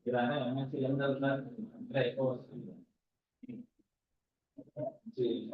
Kiranya memang silinder kan repos. Sí,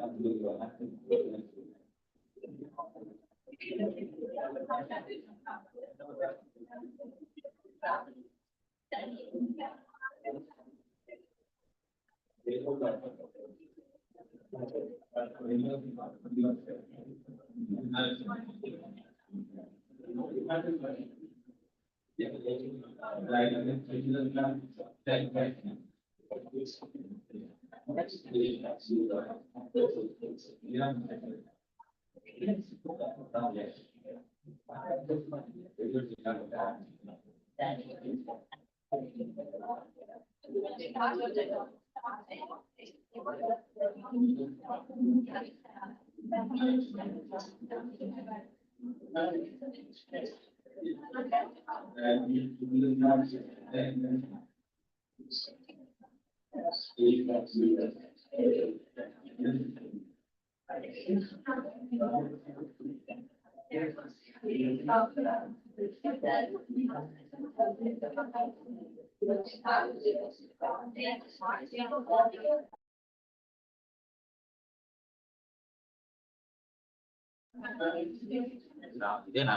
ఇదేనా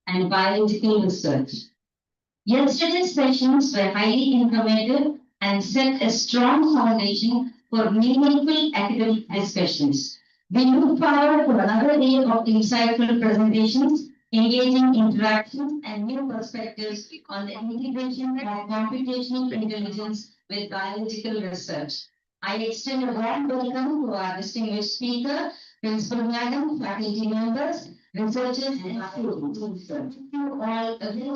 and biological research. Yesterday's sessions were highly informative and set a strong foundation for meaningful academic discussions. We look forward to another day of insightful presentations, engaging interactions, and new perspectives on the integration of computational intelligence with biological research. I extend a warm welcome to our distinguished speaker, Principal Madam, faculty members, researchers, and students. Thank you all again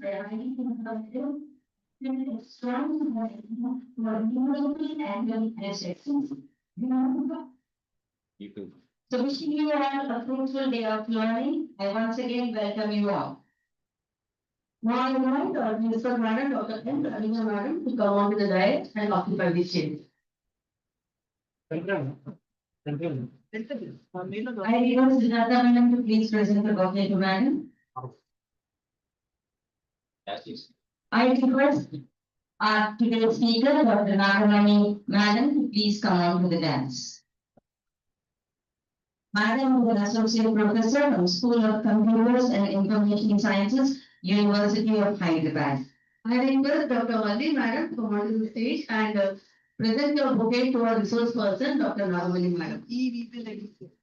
for having been strong for meaningful and sessions. You too. So wishing you all a fruitful day of learning. I once again welcome you all. Now I invite our Principal Madam, Dr. N. Radhika Madam, to come on to the dais and occupy the chair. Thank you. Thank you. I request Sujata Madam to please present the document to Madam. Yes, yes. I request our today's speaker, Dr. Nagamani Madam, to please come on to the dais. Madam is an associate professor from School of Computers and Information Sciences, University of Hyderabad. I request Dr. Valli Madam to come on to the stage and present your bouquet to our resource person, Dr. Nagamani Madam.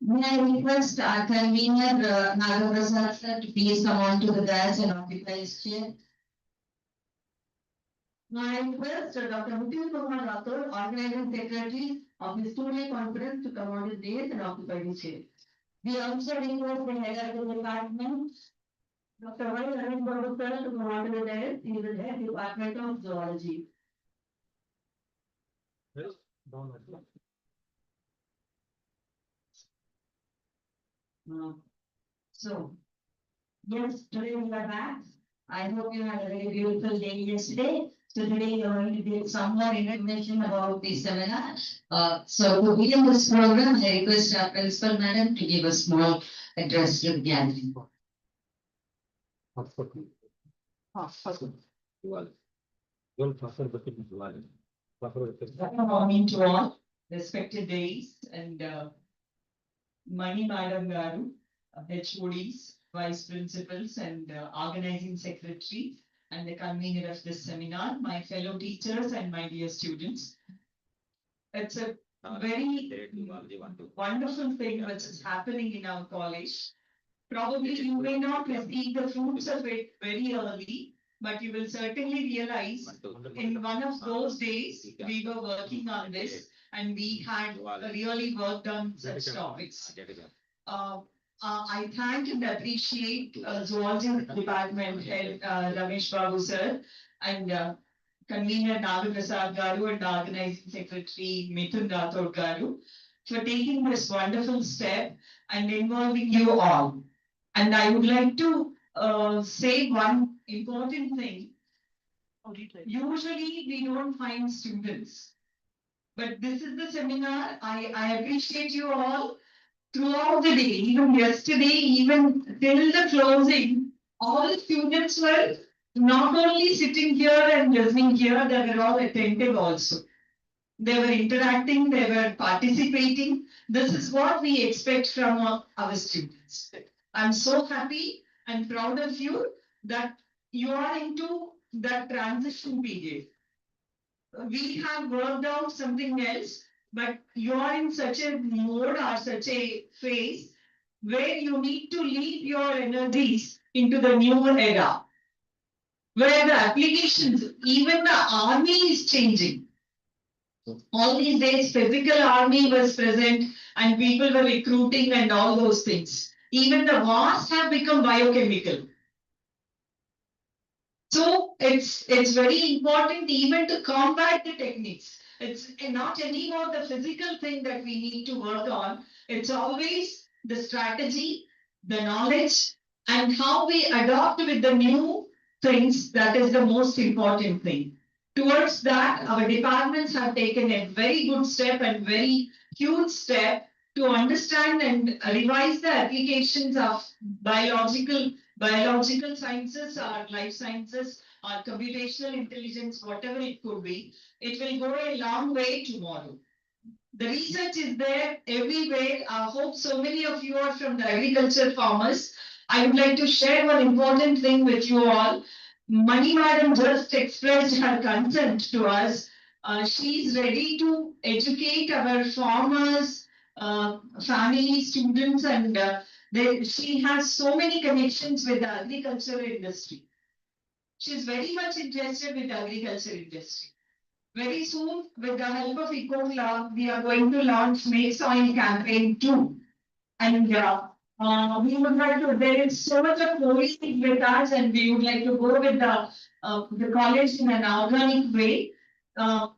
May I request our convener, Nagaprasad sir, to please come on to the dais and occupy his chair. Now I request Dr. Mutil Kumar Rathod, Organizing Secretary of the Student Conference, to come on the dais and occupy his chair. We also request the head of the department, Dr. Y. Arvind Babu sir, to come on to the dais. He is the head Department of Zoology. So, yes, today we are back. I hope you had a very beautiful day yesterday. So today you are going to get some more information about the seminar. So to begin this program, I request our Principal Madam to give a small address to the gathering. Good morning to all respected days and Mani Madam Garu, HODs, Vice Principals and Organizing Secretary and the convener of this seminar, my fellow teachers and my dear students. It's a very wonderful thing which is happening in our college. Probably you may not receive the fruits of it very early, but you will certainly realize in one of those days we were working on this and we had really worked on such topics. I thank and appreciate Zoology Department Head Ramesh Babu sir and convener Nagaprasad Garu and Organizing Secretary Mithun Rathod Garu for taking this wonderful step and involving you all. And I would like to say one important thing. Usually we don't find students, but this is the seminar. I appreciate you all throughout the day, even yesterday, even till the closing. All the students were not only sitting here and listening here, they were all attentive also. They were interacting, they were participating. This is what we expect from our students. I'm so happy and proud of you that you are into that transition period. We have worked out something else, but you are in such a mode or such a phase where you need to lead your energies into the new era, where the applications, even the army is changing. All these days, physical army was present and people were recruiting and all those things. Even the wars have become biochemical. So it's very important even to combat the techniques. It's not anymore the physical thing that we need to work on. It's always the strategy, the knowledge, and how we adopt with the new things. That is the most important thing. Towards that, our departments have taken a very good step and very huge step to understand and revise the applications of biological sciences or life sciences or computational intelligence, whatever it could be. It will go a long way tomorrow. The research is there everywhere. I hope so many of you are from the agriculture farmers. I would like to share one important thing with you all. Mani Madam just expressed her consent to us. She is ready to educate our farmers, family, students, and she has so many connections with the agriculture industry. She is very much interested with the agriculture industry. Very soon, with the help of Eco Club, we are going to launch Make Soil campaign 2. And we would like to, there is so much of coding with us, and we would like to go with the college in an organic way.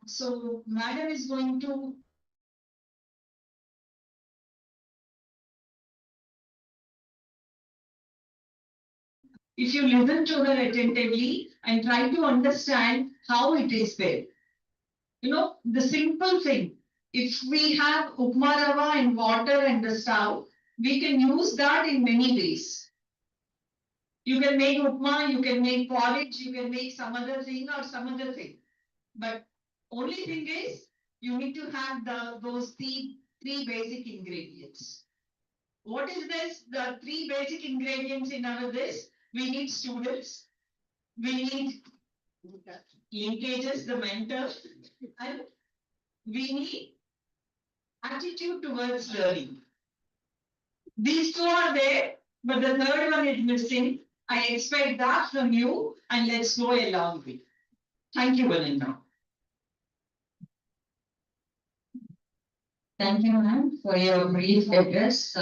So Madam is going to. If you listen to her attentively and try to understand how it is there. You know, the simple thing, if we have upma rava and water and the stove, we can use that in many ways. You can make upma, you can make porridge, you can make some other thing or some other thing. But only thing is, you need to have those three basic ingredients. What is this? The three basic ingredients in our this? We need students, we need linkages, the mentor, and we need attitude towards learning. These two are there, but the third one is missing. I expect that from you, and let's go along with. Thank you, Belinda. Thank you, ma'am, for your brief address.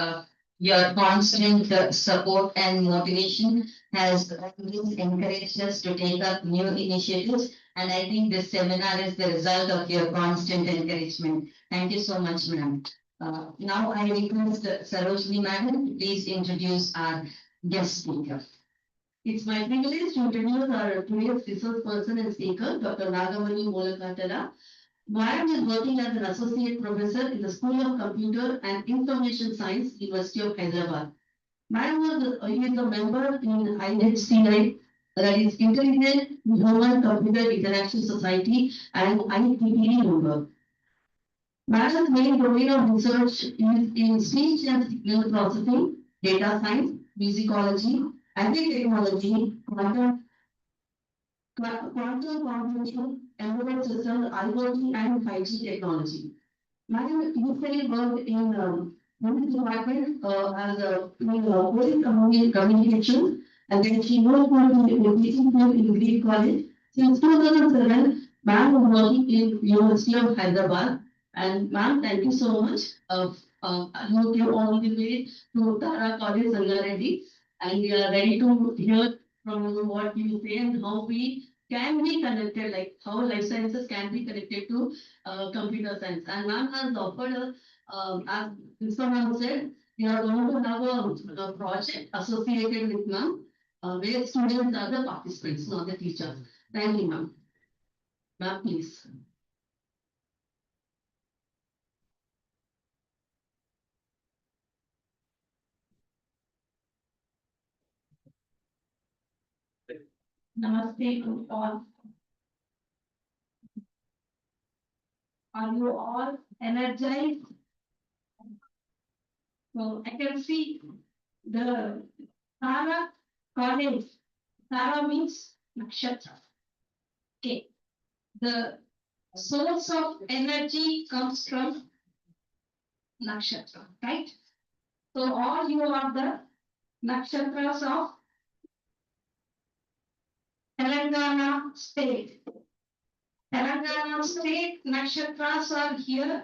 Your constant support and motivation has always encouraged us to take up new initiatives. And I think this seminar is the result of your constant encouragement. Thank you so much, ma'am. Now I request Sarojini madam, please introduce our guest speaker. It's my privilege to introduce our today's resource person and speaker, Dr. Nagamani Molakatala. Madam is working as an associate professor in the School of Computer and Information Science, University of Hyderabad. Madam is a member in IHCI, that is Intelligent Human Computer Interaction Society, and IEEE member. Madam's main domain of research is in speech and signal processing, data science, musicology, agri-technology, quantum computation, embedded system, IoT, and 5G technology. Madam initially worked in police department as a police communication, and then she moved to the teaching field in Greek College. Since 2007, ma'am was working in University of Hyderabad. And ma'am, thank you so much. You came all the way to Tara College, Sangareddy, and we are ready to hear from what you say and how we can be connected, like how life sciences can be connected to computer science. And ma'am has offered as Mr. Ma'am said, we are going to have a project associated with ma'am, where students are the participants, not the teachers. Thank you, ma'am. Ma'am, please. Namaste to all. Are you all energized? So I can see the Tara College. Tara means nakshatra. Okay. The source of energy comes from nakshatra, right? So all you are the nakshatras of Telangana state. Telangana state nakshatras are here.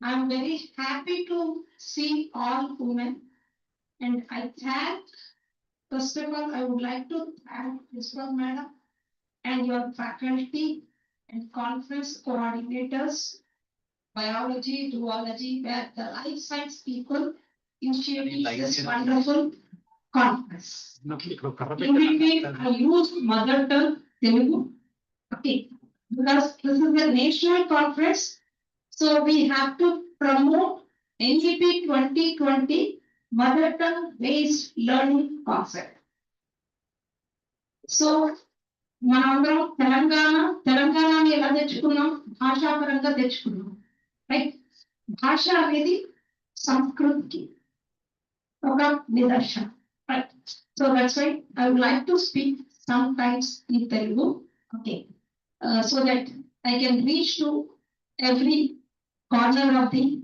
I'm very happy to see all women. And I thank, first of all, I would like to thank Principal Madam and your faculty and conference coordinators, biology, zoology, where the life science people initiated this wonderful conference. In between, I used mother tongue Telugu. Okay, because this is a national conference, so we have to promote NEP 2020 mother tongue based learning concept. So మనందరం తెలంగాణని ఎలా తెచ్చుకున్నాం, భాషాపరంగా తెచ్చుకున్నాం, right? భాష అనేది సంస్కృతికి ఒక నిదర్శనం, right? So that's why I would like to speak sometimes in Telugu. Okay. So that I can reach to every corner of the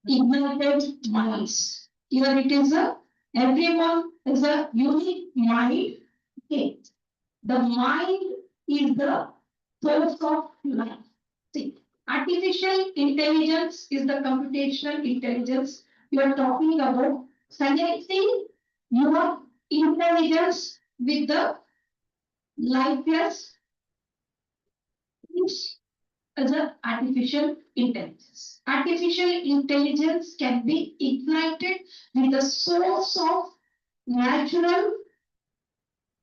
ignited minds. Here it is everyone is a unique mind. Okay. The mind is the source of life. See, artificial intelligence is the computational intelligence. You are talking about connecting your intelligence with the lifeless things as a artificial intelligence. Artificial intelligence can be ignited with the source of natural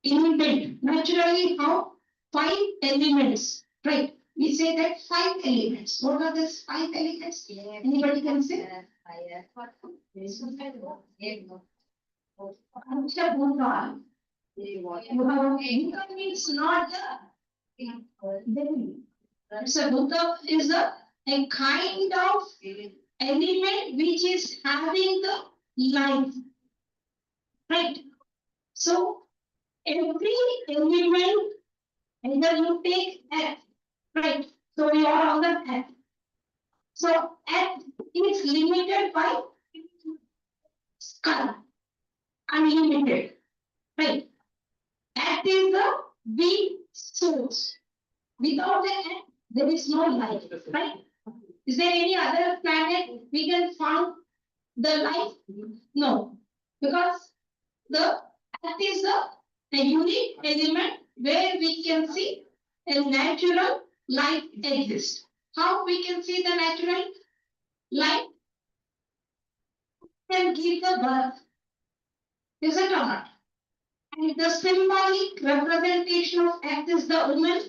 inbuilt. Naturally, how? 5 elements, right? We say that 5 elements. What are these 5 elements? Anybody can say? Panchabhuta. You have Bhuta means not the so Bhuta is a kind of element which is having the life. Right? So every element, either you take F, right? So you are on the F. So F is limited by skull, unlimited, right? F is the big source. Without the F, there is no life, right? Is there any other planet we can find the life? No, because the F is the unique element where we can see a natural life exists. How we can see the natural life? Can give the birth. Is it or not? And the symbolic representation of F is the woman.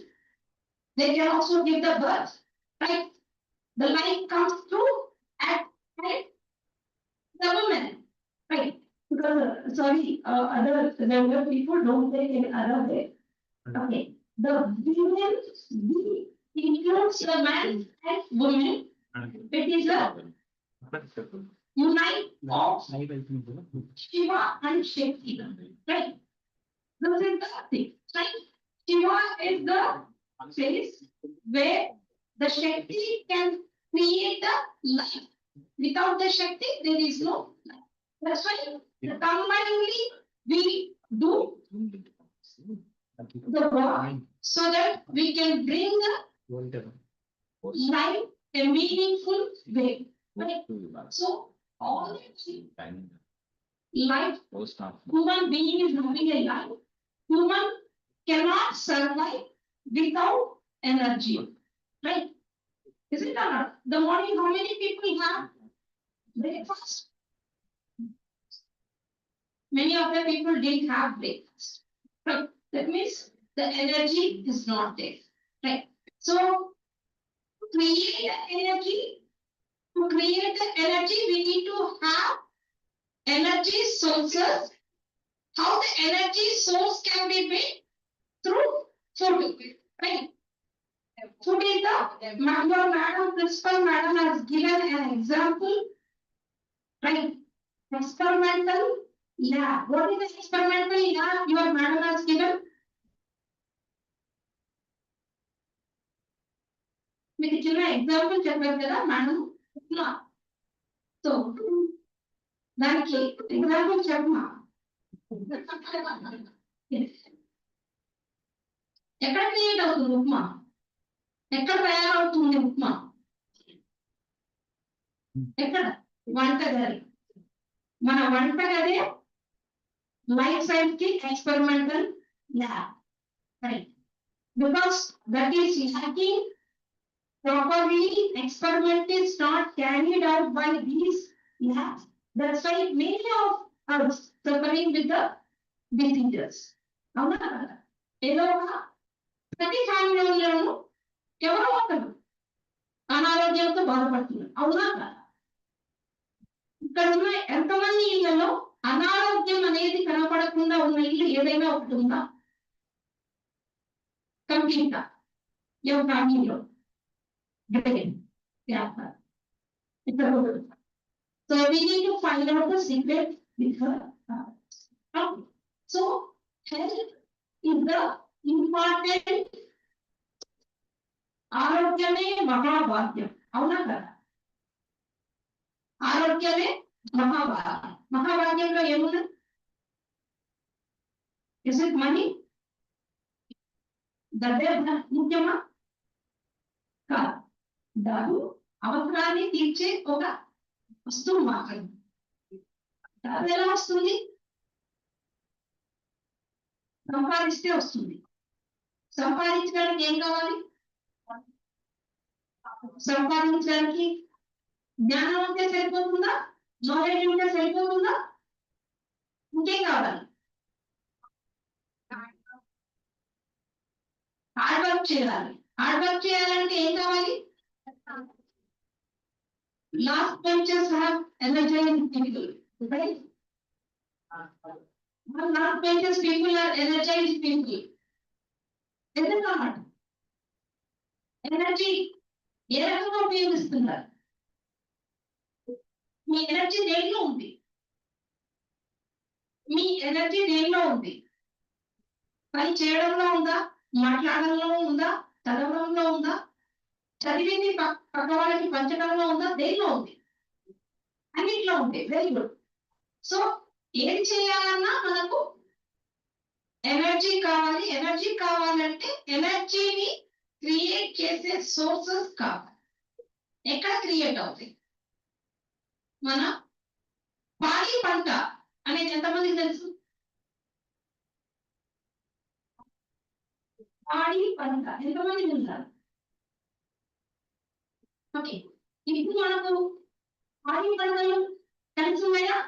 They can also give the birth, right? The life comes through at the woman, right? Because other younger people don't take any other way. Okay, the women includes the man and woman. It is a unite of Shiva and Shakti, right? This is the thing, right? Shiva is the place where the Shakti can create the life. Without the Shakti, there is no life. That's why combinedly we do the work so that we can bring the life a meaningful way. Right? So all life, human being is having a life. Human cannot survive without energy. Right? Is it or not? The morning, how many people have breakfast? Many of the people didn't have breakfast. Right? That means the energy is not there. Right? So to create the energy, we need to have energy sources. How the energy source can be made? Through food. Right? Food is the your principal madam has given an example. Right? Experimental lab. What is the experimental lab your madam has given? మీకు చిన్న example చెప్పారు కదా madam. So దానికి example చెప్పమా. ఎక్కడ create అవుతుంది ఉప్మా? ఎక్కడ తయారవుతుంది ఉప్మా? ఎక్కడ? వంటగది. మన వంటగదే లైఫ్ సైన్స్ కి experimental lab. Right? Because that is lacking properly, experiment is not carried out by these labs. That's why many of us suffering with the diseases. అవునా కదా? ఏదో ప్రతి ఫ్యామిలీలోనూ ఎవరో ఒకరు అనారోగ్యంతో బాధపడుతున్నారు. అవునా కదా? ఇక్కడ ఉన్న ఎంతమంది ఇళ్లలో అనారోగ్యం అనేది కనపడకుండా ఉన్న ఇల్లు ఏదైనా ఒకటి ఉందా? కంప్లీట్ గా your family. Great. Yeah. So we need to find out the secret with her. So health is the important. ఆరోగ్యమే మహాభాగ్యం అవునా కదా? ఆరోగ్యమే మహాభాగ్యం. మహాభాగ్యంలో ఏముంది? Is it money? డబ్బే ముఖ్యమా? కాదు. డబ్బు అవసరాన్ని తీర్చే ఒక వస్తువు మాత్రమే. డబ్బు ఎలా వస్తుంది? సంపాదిస్తే వస్తుంది. సంపాదించడానికి ఏం కావాలి? సంపాదించడానికి జ్ఞానం ఉంటే సరిపోతుందా? నాలెడ్జ్ ఉంటే సరిపోతుందా? ఇంకేం కావాలి? హార్డ్ వర్క్ చేయాలి. హార్డ్ వర్క్ చేయాలంటే ఏం కావాలి? Last benches have energized people, right? Last benches people are energized people. ఎందుకన్నమాట ఎనర్జీ ఏ రకంగా ఉపయోగిస్తున్నారు? మీ ఎనర్జీ దేనిలో ఉంది? మీ ఎనర్జీ దేనిలో ఉంది? పని చేయడంలో ఉందా? మాట్లాడడంలో ఉందా? చదవడంలో ఉందా? చదివింది పక్క వాళ్ళకి పంచడంలో ఉందా? దేనిలో ఉంది? అన్నిట్లో ఉంది. Very good. సో ఏది చేయాలన్నా మనకు ఎనర్జీ కావాలి. ఎనర్జీ కావాలంటే ఎనర్జీని క్రియేట్ చేసే సోర్సెస్ కావాలి. ఎక్కడ క్రియేట్ అవుతాయి? మన పాడి పంట అనేది ఎంతమందికి తెలుసు? పాడి పంట ఎంతమంది ఉన్నారు? ఓకే, ఇప్పుడు మనకు పాడి పంటలు తెలుసున్నాయా?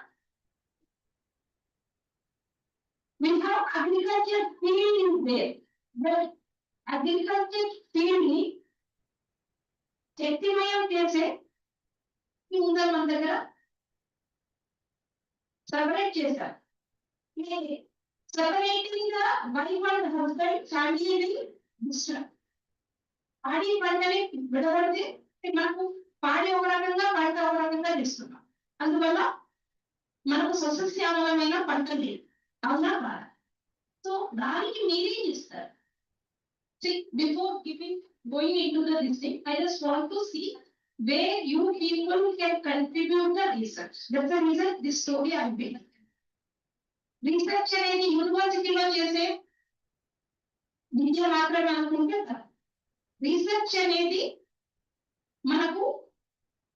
We have agriculture field is there. The agriculture field ని శక్తిమయం చేసే ఉందా మన దగ్గర? సెపరేట్ చేశారు. Separating the wife and husband family will disturb. పాడి పంటని విడగొడితే మనకు పాడి ఒక రకంగా పంట ఒక రకంగా చేస్తున్నాం. అందువల్ల మనకు సస్యశ్యామలమైన పంట లేదు. అవునా కాదా? సో దానికి మీరేం చేస్తారు? Before going into the this thing, I just want to see where you people can contribute the research. That's the reason this story I have been. Research అనేది యూనివర్సిటీలో చేసే విద్య మాత్రమే అనుకుంటే కాదు. రీసెర్చ్ అనేది మనకు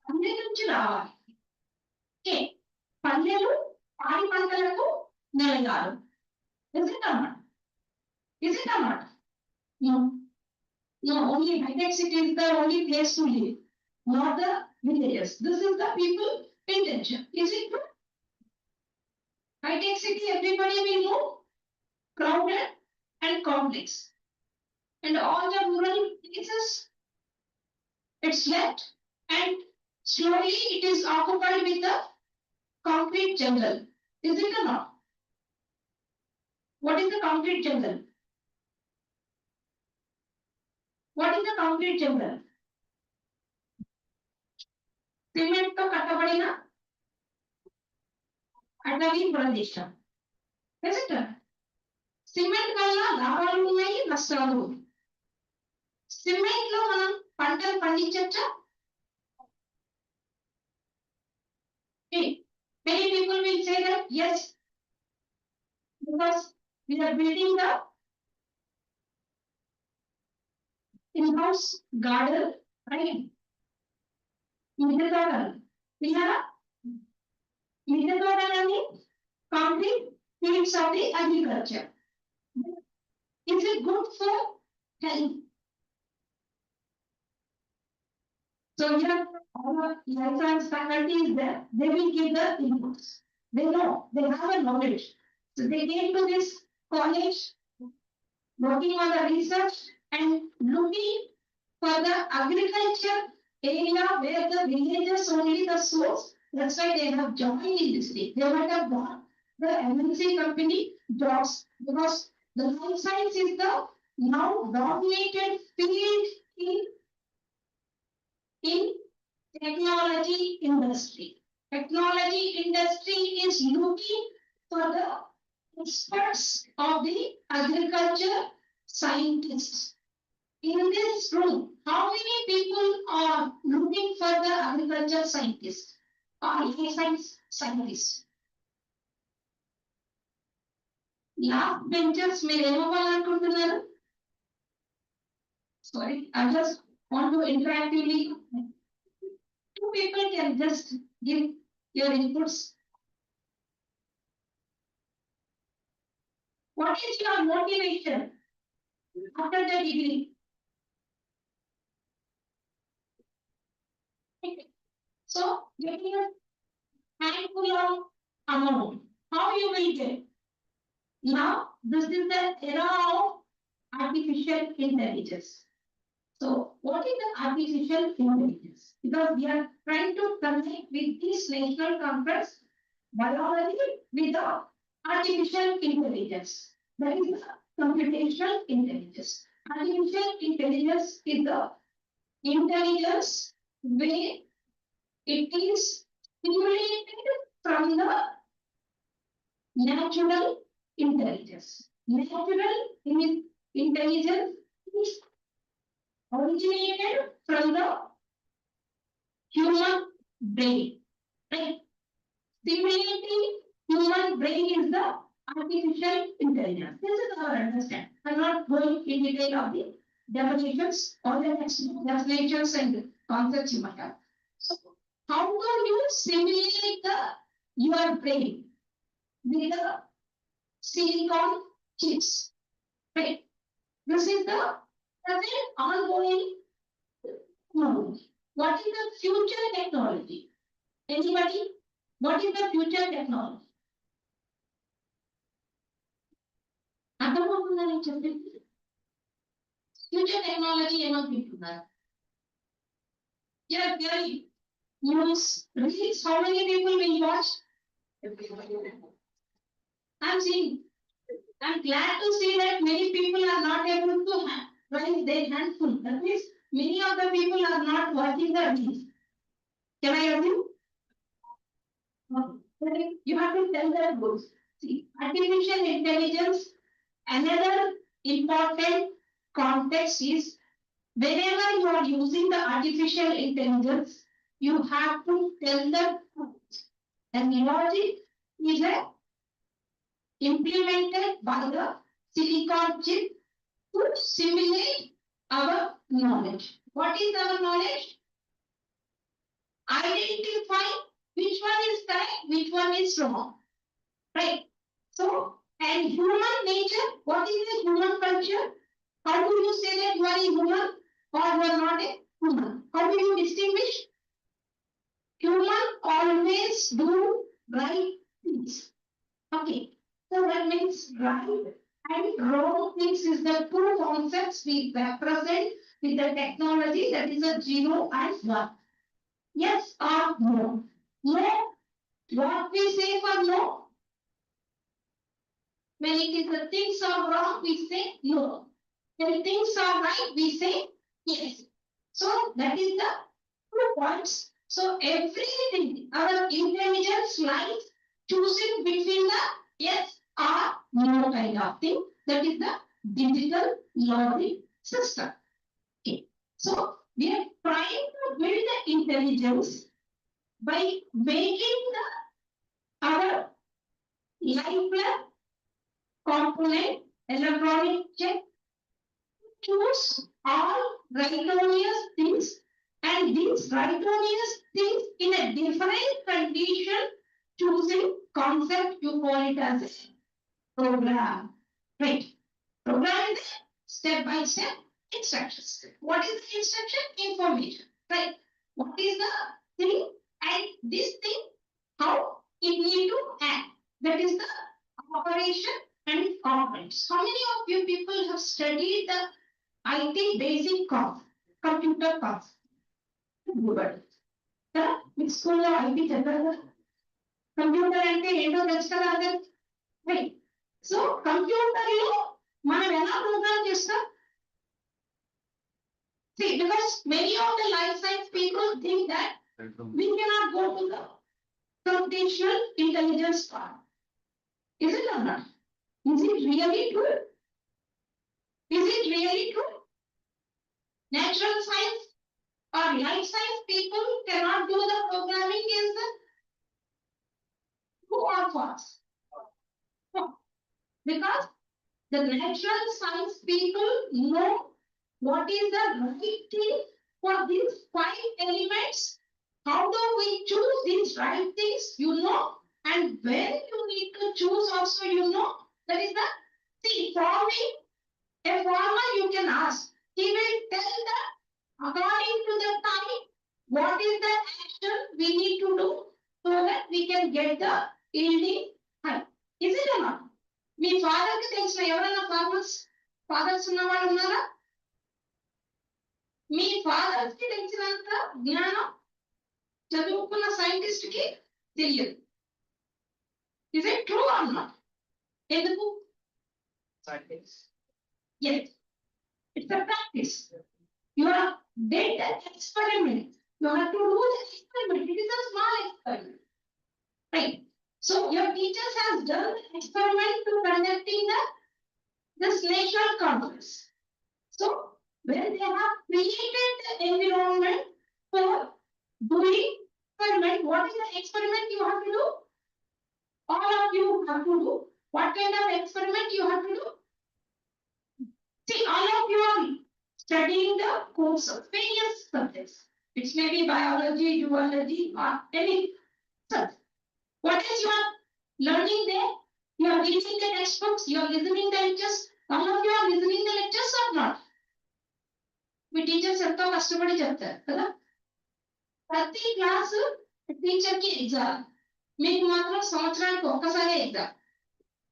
పల్లె నుంచి రావాలి. ఓకే, పల్లెలు పాడి పంటలకు నిలయాలు. ఇదన్నమాట. No, only high-tech city is the only place to live, not the villages. This is the people intention. Is it true? High-tech city, everybody will know, crowded and complex. And all the rural places, it's left and slowly it is occupied with the concrete jungle. Is it or not? What is the concrete jungle? What is the concrete jungle? Cement తో కట్టబడిన అటవీ ప్రదేశం. Is it? Cement వల్ల లాభాలు ఉన్నాయి, నష్టాలు ఉన్నాయి. Cement లో మనం పంటలు పండించచ్చా? Many people will say that yes, because we are building the in-house garden, right? మిద్దె తోటలు విన్నారా? మిద్దె తోటలని concrete fields of the agriculture. Is it good for health? So here our life science faculty is there. They will give the inputs. They know, they have a knowledge. So they came to this college, working on the research and looking for the agriculture area where the villages only the source. That's why they have joined in this thing. They might have got the MNC company jobs because the life science is the now dominated field in technology industry. Technology industry is looking for the experts of the agriculture scientists. In this room, how many people are looking for the agriculture scientists or life science scientists? Last benchers మీరు ఏమవ్వాలనుకుంటున్నారు? Sorry, I just want to interactively. Two people can just give your inputs. What is your motivation after the degree? So, getting a handful of amount, how you will get? Now, this is the era of artificial intelligence. So, what is the artificial intelligence? Because we are trying to connect with this national conference, biology with the artificial intelligence. That is the computational intelligence. Artificial intelligence is the intelligence where it is stimulated from the natural intelligence. Natural intelligence is originated from the human brain. Right? Stimulating human brain is the artificial intelligence. This is our understanding. I'm not going in detail of the definitions or the definitions and concepts you might have. So, how can you simulate your brain with the silicon chips? Right? This is the present ongoing technology. What is the future technology? Anybody? What is the future technology? అర్థమవుతుందని చెప్పింది future technology ఏమనుకుంటున్నారు? Yeah, really. News, reels, how many people will watch? I'm seeing. I'm glad to see that many people are not able to raise their handful. That means many of the people are not watching the reels. Can I help you? You have to tell the rules. See, artificial intelligence, another important context is whenever you are using the artificial intelligence, you have to tell the truth. And logic is implemented by the silicon chip to simulate our knowledge. What is our knowledge? Identify which one is correct, which one is wrong. Right? So, and human nature, what is the human culture? How do you say that you are a human or you are not a human? How do you distinguish? Human always do right things. Okay. So that means right and wrong things is the two concepts we represent with the technology, that is a 0 and 1. Yes or no? No. What we say for no? When it is the things are wrong, we say no. When things are right, we say yes. So that is the 2 points. So everything, our intelligence lies choosing between the yes or no kind of thing. That is the digital learning system. Okay. So we are trying to build the intelligence by making the our lifeless component electronic chip choose all rigorous things, and these rigorous things in a different condition, choosing concept, you call it as a program. Right? Program is step by step instructions. What is the instruction? Information. Right? What is the thing? And this thing, how it need to act. That is the operation and components. How many of you people have studied the IT basic course, computer course? Good. With school of IT చెప్పారు. Computer అంటే ఏంటో తెలుసు కదా అదే. Right. So computer లో మనం ఎలా programme చేస్తాం? See, because many of the life science people think that we cannot go to the computational intelligence part. Is it or not? Is it really true? Is it really true? Natural science or life science people cannot do the programming is the true or false? No. Because the natural science people know what is the right thing for these 5 elements. How do we choose these right things? You know, and when you need to choose also, you know, that is the see farming. A farmer you can ask, he will tell that according to the time, what is the action we need to do so that we can get the yielding high. Is it or not? Me father కి తెలిసిన ఎవరైనా fathers ఉన్న వాళ్ళు ఉన్నారా? మీ fathers కి తెలిసినంత జ్ఞానం చదువుకున్న సైంటిస్ట్ కి తెలియదు. Is it true or not? ఎందుకు? Yes, it's a practice. You are did an experiment. You have to do the experiment. It is a small experiment, right? So your teachers has done the experiment to conducting this national congress. So when they have created the environment for doing experiment, what is the experiment you have to do? All of you have to do. What kind of experiment you have to do? See, all of you are studying the course of various subjects. It may be biology, zoology, or any subject. What is your learning there? You are reading the textbooks, you are listening the lectures. All of you are listening the lectures or not? Me teachers ఎంతో కష్టపడి చెప్తారు కదా. ప్రతి class teacher కి exam, మీకు మాత్రం సంవత్సరానికి ఒక్కసారి exam.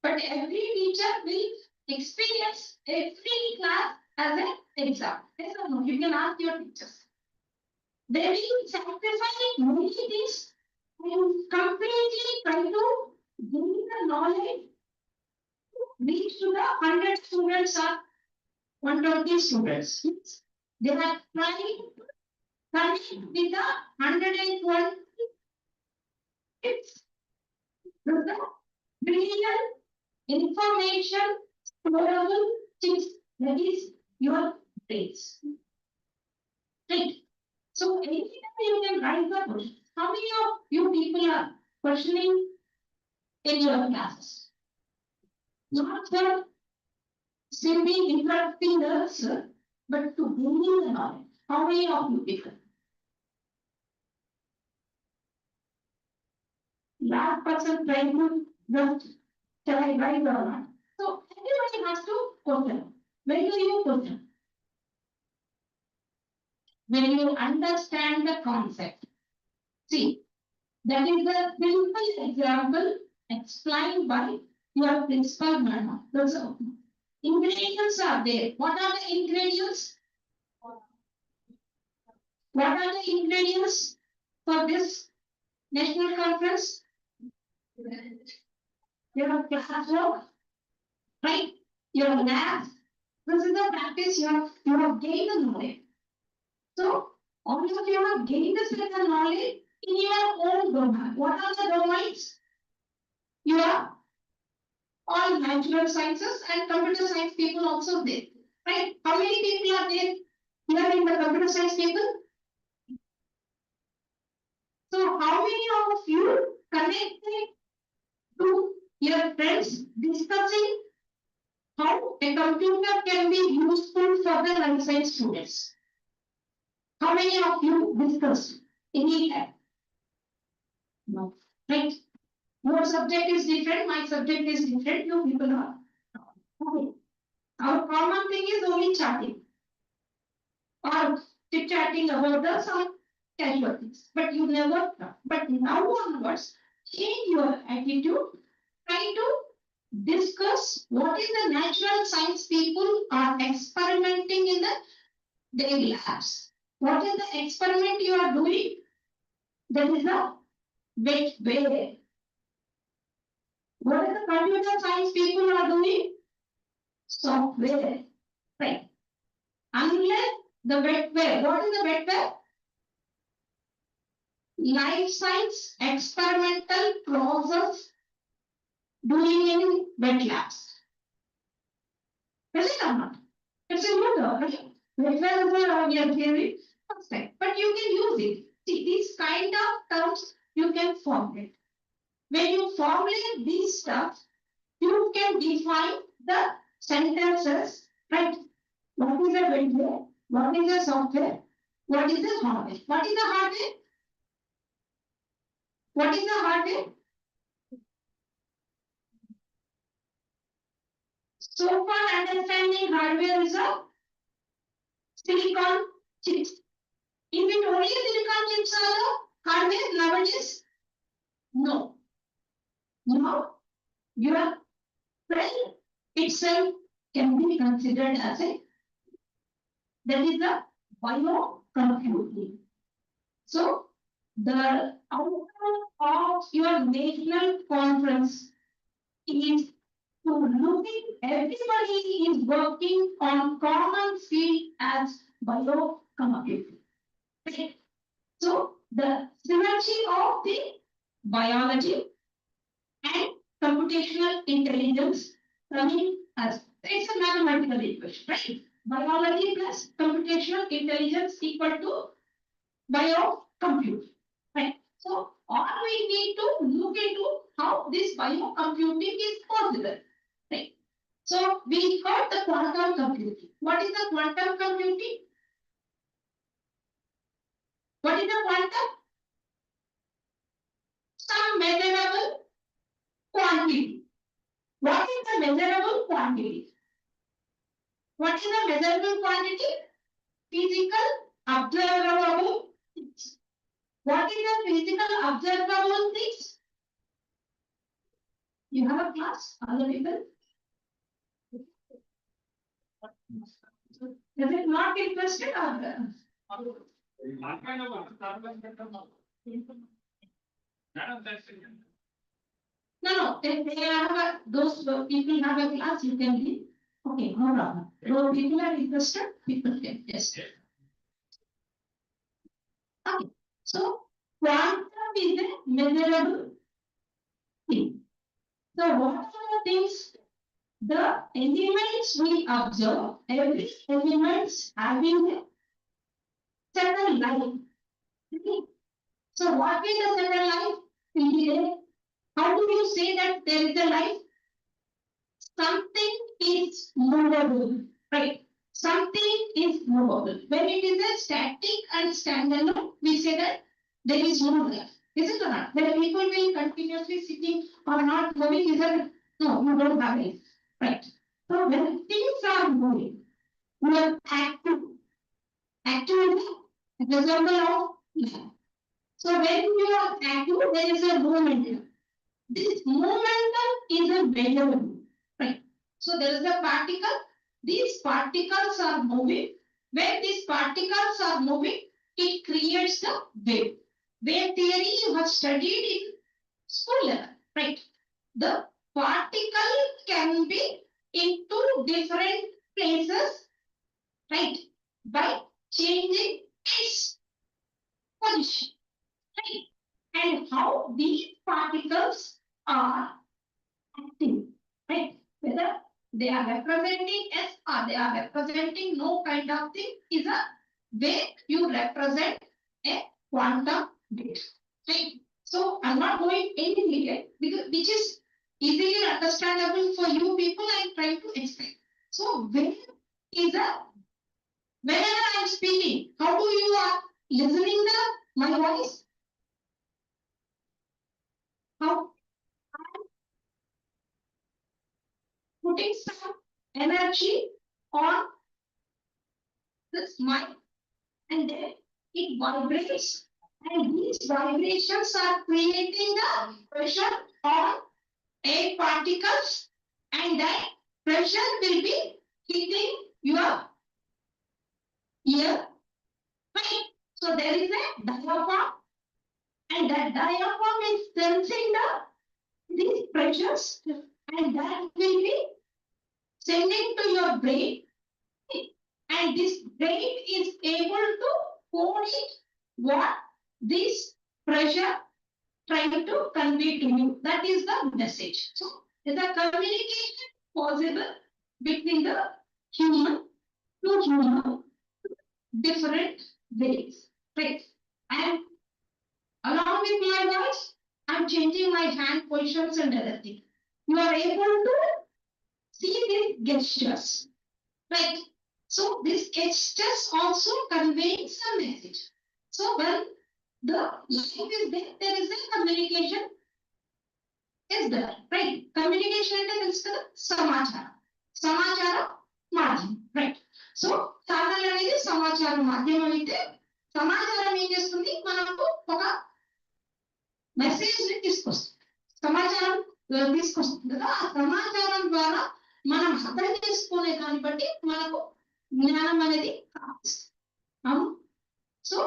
But every teacher will experience every class as an exam. Yes or no? You can ask your teachers. They will sacrifice many things and completely try to gain the knowledge reach to the 100 students or 120 students. They are trying to connect with the 120 kids. The brilliant information storable things, that is your brains. Right. So anytime you can write the question. How many of you people are questioning in your classes? Not for simply interrupting the sir, but to gaining the knowledge. How many of you people? Last person trying to just shall I write or not? So everybody has to question. When do you question? When you understand the concept. See, that is the simple example explained by your principal madam. Those ingredients are there. What are the ingredients? What are the ingredients for this national conference? Your classroom, right? Your lab. This is the practice you have gained the knowledge. So all of you have gained this certain knowledge in your own domain. What are the domains? You are all natural sciences and computer science people also there, right? How many people are there here in the computer science people? So how many of you connected to your friends discussing how a computer can be useful for the life science students? How many of you discussed any time? No, right? Your subject is different, my subject is different, you people are. Okay. Our common thing is only chatting or chit chatting about the some casual things, but you never. But now onwards, change your attitude. Try to discuss what is the natural science people are experimenting in the their labs. What is the experiment you are doing? That is the wet way. What is the computer science people are doing? Software, right? Unless the wet way. What is the wet way? Life science experimental process doing in wet labs. Is it or not? It's a good right? Wherever we are hearing, first time. But you can use it. See, these kind of terms you can formulate. When you formulate these stuff, you can define the sentences, right? What is a vendor? What is a software? What is the hardware? What is the hardware? What is the hardware? So far understanding hardware is a silicon chips. Is it only silicon chips are the hardware nowadays? No. Now, your brain itself can be considered as a that is a biocomputing. So the outcome of your national conference is to looking everybody is working on common field as biocomputing. Okay. So the synergy of the biology and computational intelligence coming as it's a mathematical equation, right? Biology plus computational intelligence equal to biocompute, right? So all we need to look into how this biocomputing is possible, right? So we got the quantum computing. What is the quantum computing? What is the quantum? Some measurable quantity. What is the measurable quantity? What is the measurable quantity? Physical observable things. What is the physical observable things? You have a class, other people. Is it not interested or? No, if they have a, those people have a class, you can be, okay, no problem. Those people are interested, people can test it. Okay, so quantum is a measurable thing. So what are the things? The elements we observe, every elements having a certain life. Okay. So what is the certain life? How do you say that there is a life? Something is movable, right? Something is movable. When it is a static and standalone, we say that there is no life. Is it or not? When people will continuously sitting or not moving, is that no, you don't have life, right? So when things are moving, we are active. Active is an example of life. So when you are active, there is a movement. This momentum is a variable, right? So there is a particle. These particles are moving. When these particles are moving, it creates the wave. Wave theory you have studied in school level, right? The particle can be in two different places, right? By changing its position, right? And how these particles are acting, right? Whether they are representing S or they are representing no kind of thing is a way you represent a quantum bit, right? So I'm not going any detail because which is easily understandable for you people. I'm trying to explain. So when is a whenever I'm speaking, how do you are listening the my voice? How putting some energy on this mic and then it vibrates and these vibrations are creating the pressure on air particles and that pressure will be hitting your ear, right? So there is a diaphragm and that diaphragm is sensing these pressures and that will be sending to your brain and this brain is able to code it what this pressure trying to convey to you. That is the message. So is the communication possible between the human to human, different ways, right? And along with my voice, I'm changing my hand positions and everything. You are able to see these gestures, right? So these gestures also convey some message. So when the life is there is a communication is there, right? Communication is the samachara. Samachara మాధ్యమం, right? So channel అనేది సమాచార మాధ్యమం అయితే సమాచారం ఏం చేస్తుంది మనకు ఒక మెసేజ్ ని తీసుకొస్తుంది, సమాచారం తీసుకొస్తుంది కదా. ఆ సమాచారం ద్వారా మనం అర్థం చేసుకునే దాన్ని బట్టి మనకు జ్ఞానం అనేది ప్రాప్తిస్తుంది. So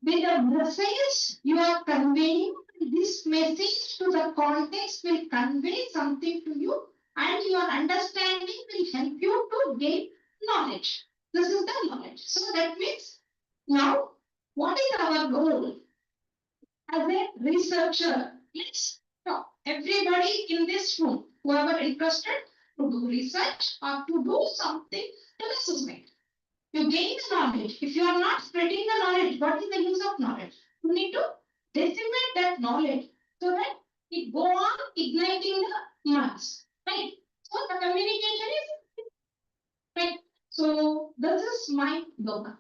with the message you are conveying, this message to the context will convey something to you, and your understanding will help you to gain knowledge. This is the knowledge. So that means now what is our goal as a researcher? Let's talk. Everybody in this room, whoever interested to do research or to do something to the society, you gain the knowledge. If you are not spreading the knowledge, what is the use of knowledge? You need to disseminate that knowledge so that it go on igniting the mass, right? So the communication is right. So this is my dogma.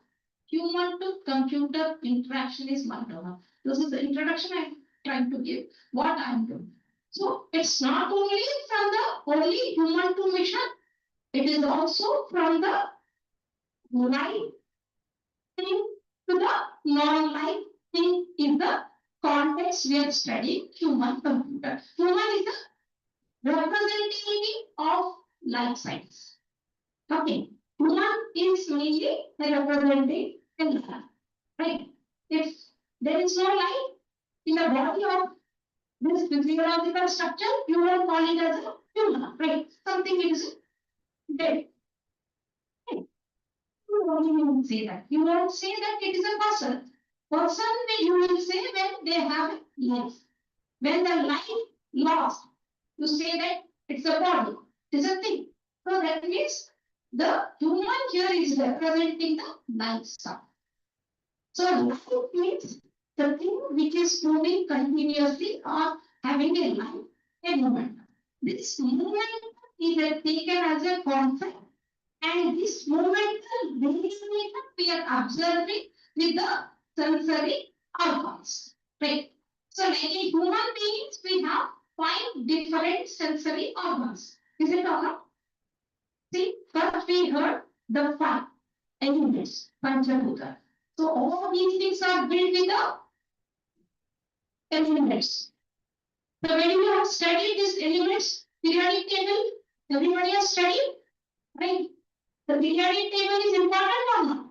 Human to computer interaction is my dogma. This is the introduction I'm trying to give what I'm doing. So it's not only from the only human to mission, it is also from the life thing to the non-life thing in the context we are studying human computer. Human is the representative of life science. Okay, human is mainly a representative in life, right? If there is no life in the body of this physiological structure, you will call it as a human, right? Something is dead. You won't even say that. You won't say that it is a person. Person you will say when they have life. When the life lost, you say that it's a body. It is a thing. So that means the human here is representing the life stuff. So life means the thing which is moving continuously or having a life, a movement. This movement is taken as a concept, and this momental variation we are observing with the sensory organs, right? So like in human beings, we have 5 different sensory organs. Is it or not? See, first we heard the 5 elements, Panchabhuta. So all these things are built with the elements. So when you have studied these elements, periodic table, everybody has studied, right? The periodic table is important or not?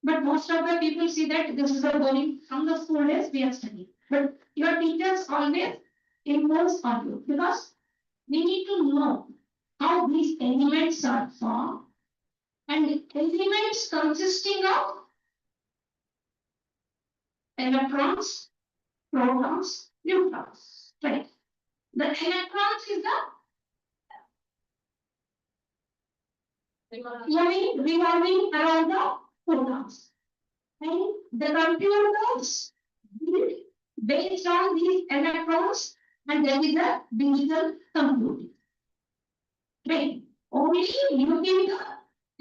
But most of the people see that this is a boring from the school days we are studying. But your teachers always impose on you because we need to know how these elements are formed, and elements consisting of electrons, protons, neutrons, right? The electrons is the revolving around the protons. And the computers build based on these electrons, and there is a digital computing. Right? Only using the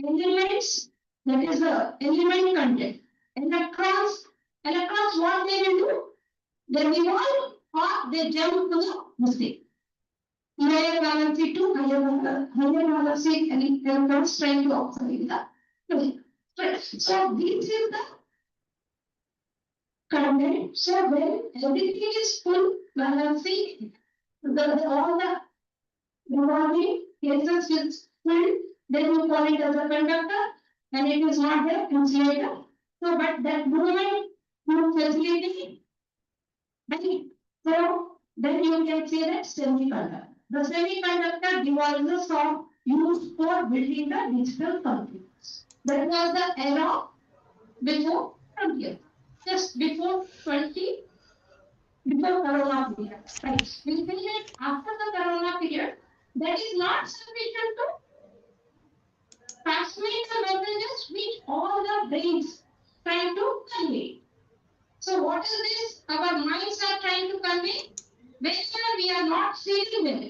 elements, that is the element content. Electrons, what they will do? They revolve or they jump to the state. Higher valency to higher valency electrons trying to operate the right. So this is the content. So when everything is full valency, all the revolving cases is full, then you call it as a conductor, and it is not the insulator. So but that movement you facilitate, right? So then you can say that semiconductor. The semiconductor devices are used for building the digital computers. That was the era before 20, just before Corona period. Right. We feel that after the Corona period, that is not sufficient to transmit the messages which all the brains trying to convey. So what is this? Our minds are trying to convey. Whenever we are not feeling well,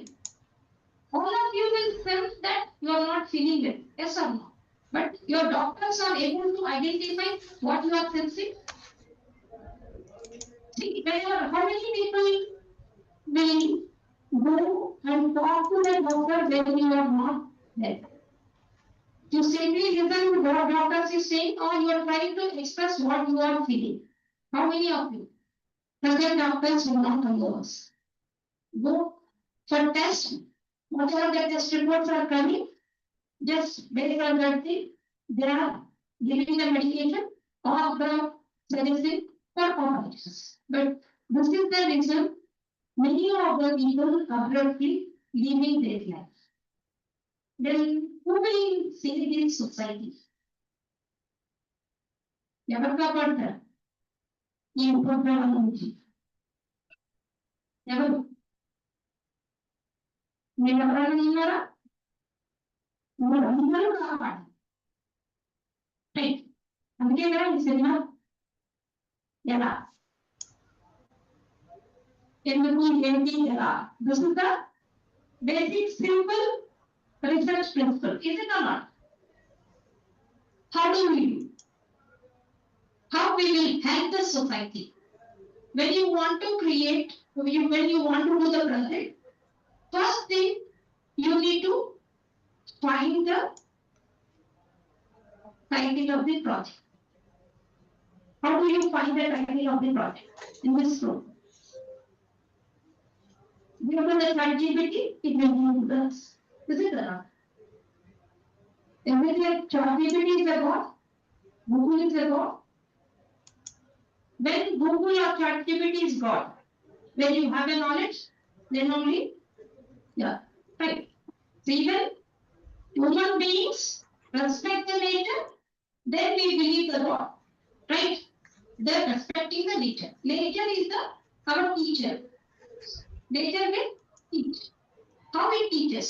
all of you will sense that you are not feeling well. Yes or no? But your doctors are able to identify what you are sensing. See, whenever, how many people will go and talk to the doctor when you are not there? You simply listen to what doctors is saying, or you are trying to express what you are feeling. How many of you? Present doctors will not allow us. Go for test. Whatever the test reports are coming, just based on that thing, they are giving the medication or the medicine for operations. But this is the reason many of the people abruptly leaving their life. Then who will save this society? ఎవరు కాపాడతారు ఈ ఉపద్రవం నుంచి? ఎవరు? మీరు ఎవరైనా ఉన్నారా? అందరూ కాపాడాలి. రైట్. అందుకే కదా ఈ సినిమా ఎలా ఎందుకు ఏంటి ఎలా this is the basic simple research principle. Is it or not? How do we do? How we will help the society? When you want to create, when you want to do the project, first thing you need to find the title of the project. How do you find the title of the project? In this room. Given the ChatGPT, it will give us. Is it or not? Everything ChatGPT is a God. Google is a God. When Google or ChatGPT is God, when you have a knowledge, then only, yeah, right. So even human beings respect the nature, then we believe the God, right? They're respecting the nature. Nature is our teacher. Nature will teach. How it teaches?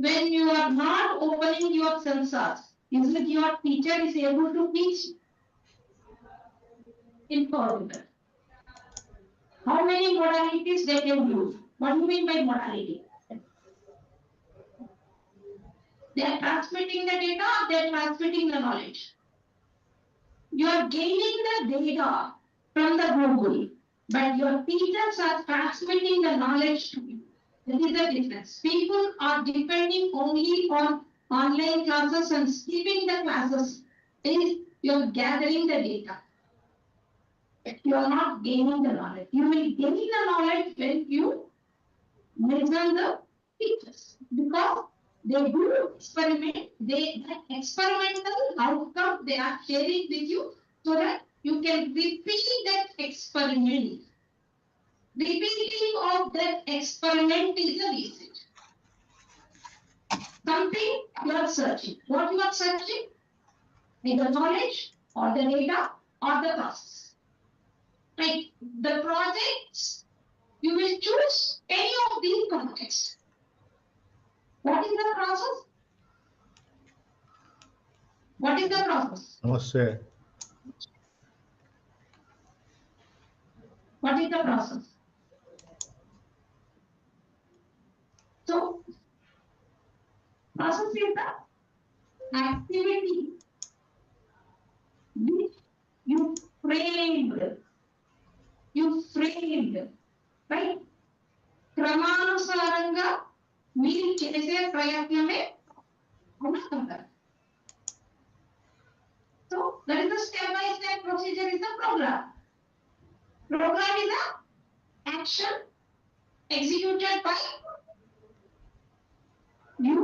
When you are not opening your sensors, is it your teacher is able to teach? Impossible. How many modalities they can use? What do you mean by modality? They are transmitting the data, they are transmitting the knowledge. You are gaining the data from the Google, but your teachers are transmitting the knowledge to you. That is the difference. People are depending only on online classes and skipping the classes. You are gathering the data. You are not gaining the knowledge. You will gain the knowledge when you listen the teachers, because they do experiment. The experimental outcome they are sharing with you so that you can repeat that experiment. Repeating of that experiment is the research. Something you are searching. What you are searching? Either knowledge or the data or the process. Right? The projects, you will choose any of these contexts. What is the process? What is the process? Namaste. What is the process? So, process is the activity which you framed, right? క్రమానుసారంగా మీరు చేసే ప్రయత్నమే అనుకుంటారు. So that is the step-by-step procedure is the program. Program is the action executed by you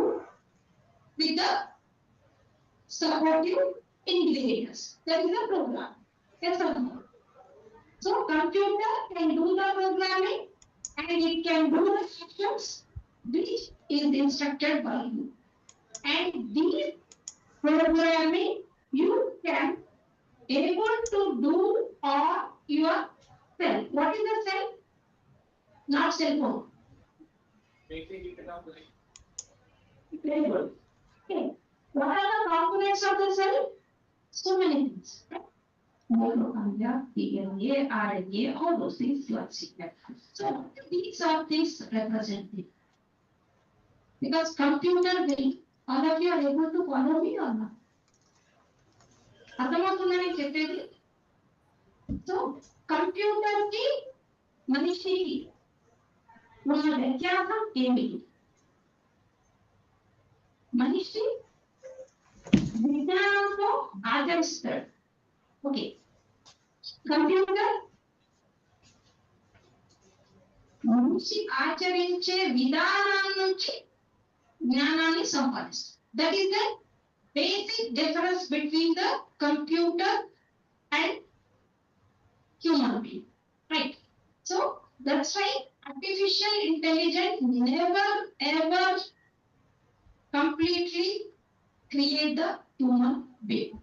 with the supportive ingredients. That is the program. Yes or no? So computer can do the programming and it can do the actions which is instructed by you. And these programming you can able to do on yourself. What is the self? Not cell phone. Very good. Okay. What are the components of the cell? So many things. Mitochondria, DNA, RNA, all those things you are seeing. So these are things represented. Because computer will, all of you are able to follow me or not? అర్థమవుతుందా నేను చెప్పేది? So computer కి మనిషికి ఉన్న వ్యత్యాసం ఏమిటి? మనిషి విజ్ఞానంతో ఆచరిస్తాడు. Okay, computer మనిషి ఆచరించే విధానం నుంచి జ్ఞానాన్ని సంపాదిస్తుంది. That is the basic difference between the computer and human being, right? So that's why artificial intelligence never ever completely create the human being.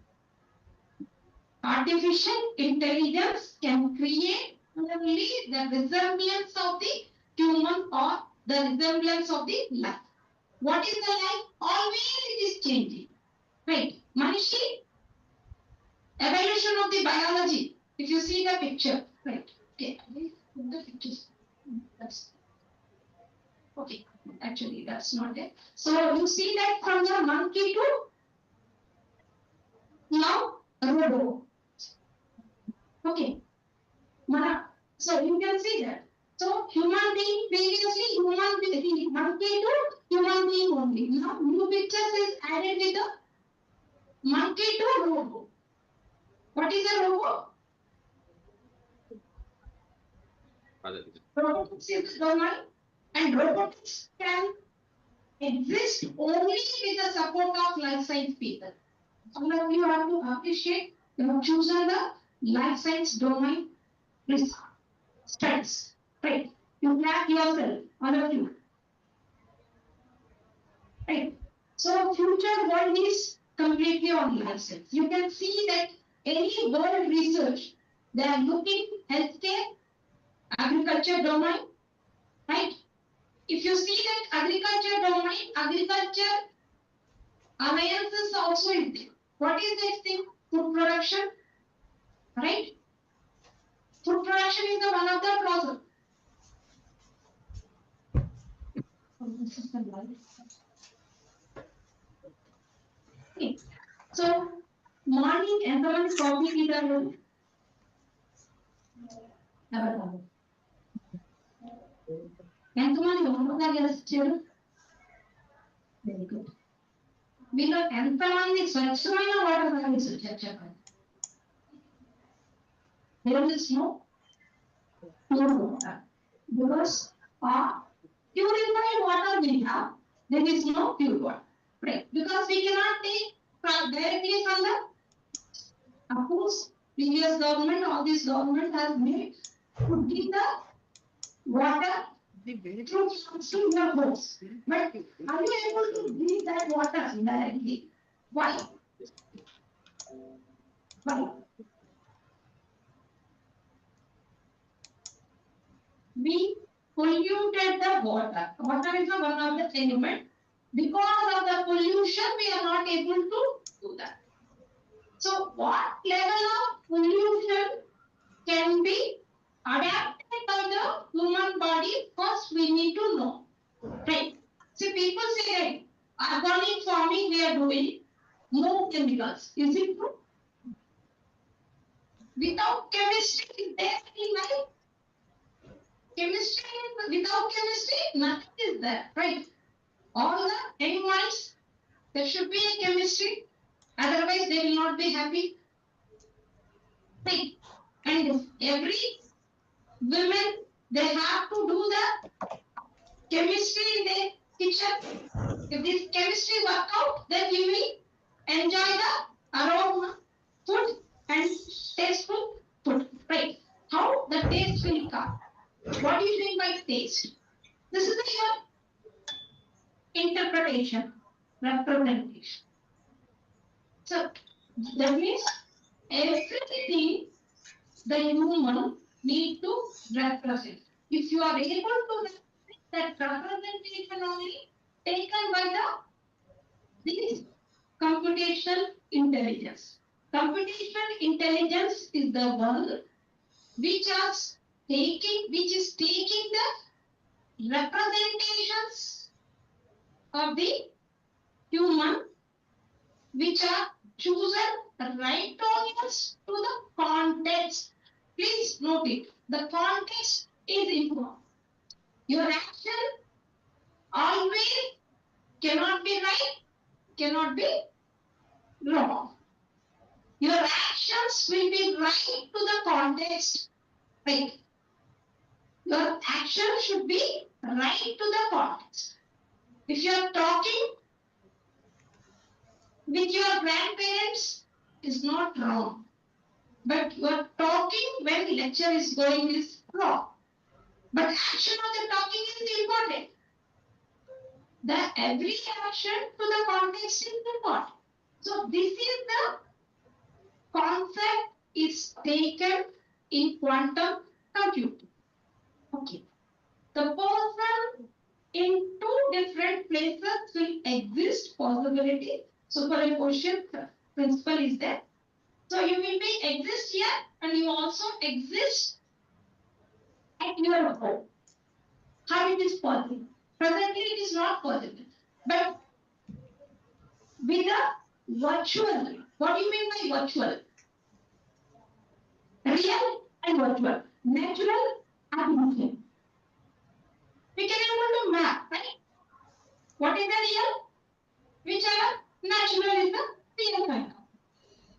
Artificial intelligence can create only the resemblance of the human or the resemblance of the life. What is the life? Always it is changing. Right, Manishi, evolution of the biology. If you see the picture, right? Okay, put the pictures. That's okay. Actually, that's not it. So you see that from the monkey to now robo. Okay, so you can see that. So human being previously monkey to human being only. Now new pictures is added with the monkey to robo. What is a robo? Robotics is the domain, and robotics can exist only with the support of life science people. All of you have to appreciate you have chosen the life science domain research studies. Right? You clap yourself, all of you. Right? So future world is completely on life science. You can see that any world research, they are looking healthcare, agriculture domain, right? If you see that agriculture domain, agriculture alliances also is there. What is this thing? Food production, right? Food production is the one of the process. Okay. So morning ఎంతమంది coffee తాగారు? ఎంతమంది water తాగారు? Very good. మీలో ఎంతమంది స్వచ్ఛమైన water తాగేసి చెప్పండి. There is no pure water because purified water we have. There is no pure water, right? Because we cannot take directly from the. Of course, previous government, all this government has made to give the water through your hose. But are you able to drink that water directly? Why? Why? We polluted the water. Water is one of the element. Because of the pollution, we are not able to do that. So what level of pollution can be adapted by the human body? First, we need to know. Right? See, people say that organic farming we are doing, no chemicals. Is it true? Without chemistry, is there any life? Chemistry, without chemistry, nothing is there, right? All the animals, there should be a chemistry. Otherwise, they will not be happy. Right? And every women, they have to do the chemistry in their kitchen. If this chemistry work out, then we will enjoy the aroma food and tasteful food. Right? How the taste will come? What do you mean by taste? This is your interpretation, representation. So that means everything the human need to represent. If you are able to represent, that representation only taken by this computational intelligence. Computational intelligence is the one which is taking the representations of the human which are chosen right audience to the context. Please note it. The context is important. Your action always cannot be right, cannot be wrong. Your actions will be right to the context. Right. Your action should be right to the context. If you are talking with your grandparents, is not wrong. But you are talking when lecture is going is wrong. But action of the talking is important. The every action to the context is important. So this is the concept is taken in quantum computing. Okay. The person in two different places will exist possibility. Superimposition principle is there. So you will be exist here and you also exist at your home. How it is possible? Presently it is not possible. But with a virtual, what do you mean by virtual? Real and virtual. Natural and artificial. We can able to map, right? What is the real? Whichever natural is the real kind.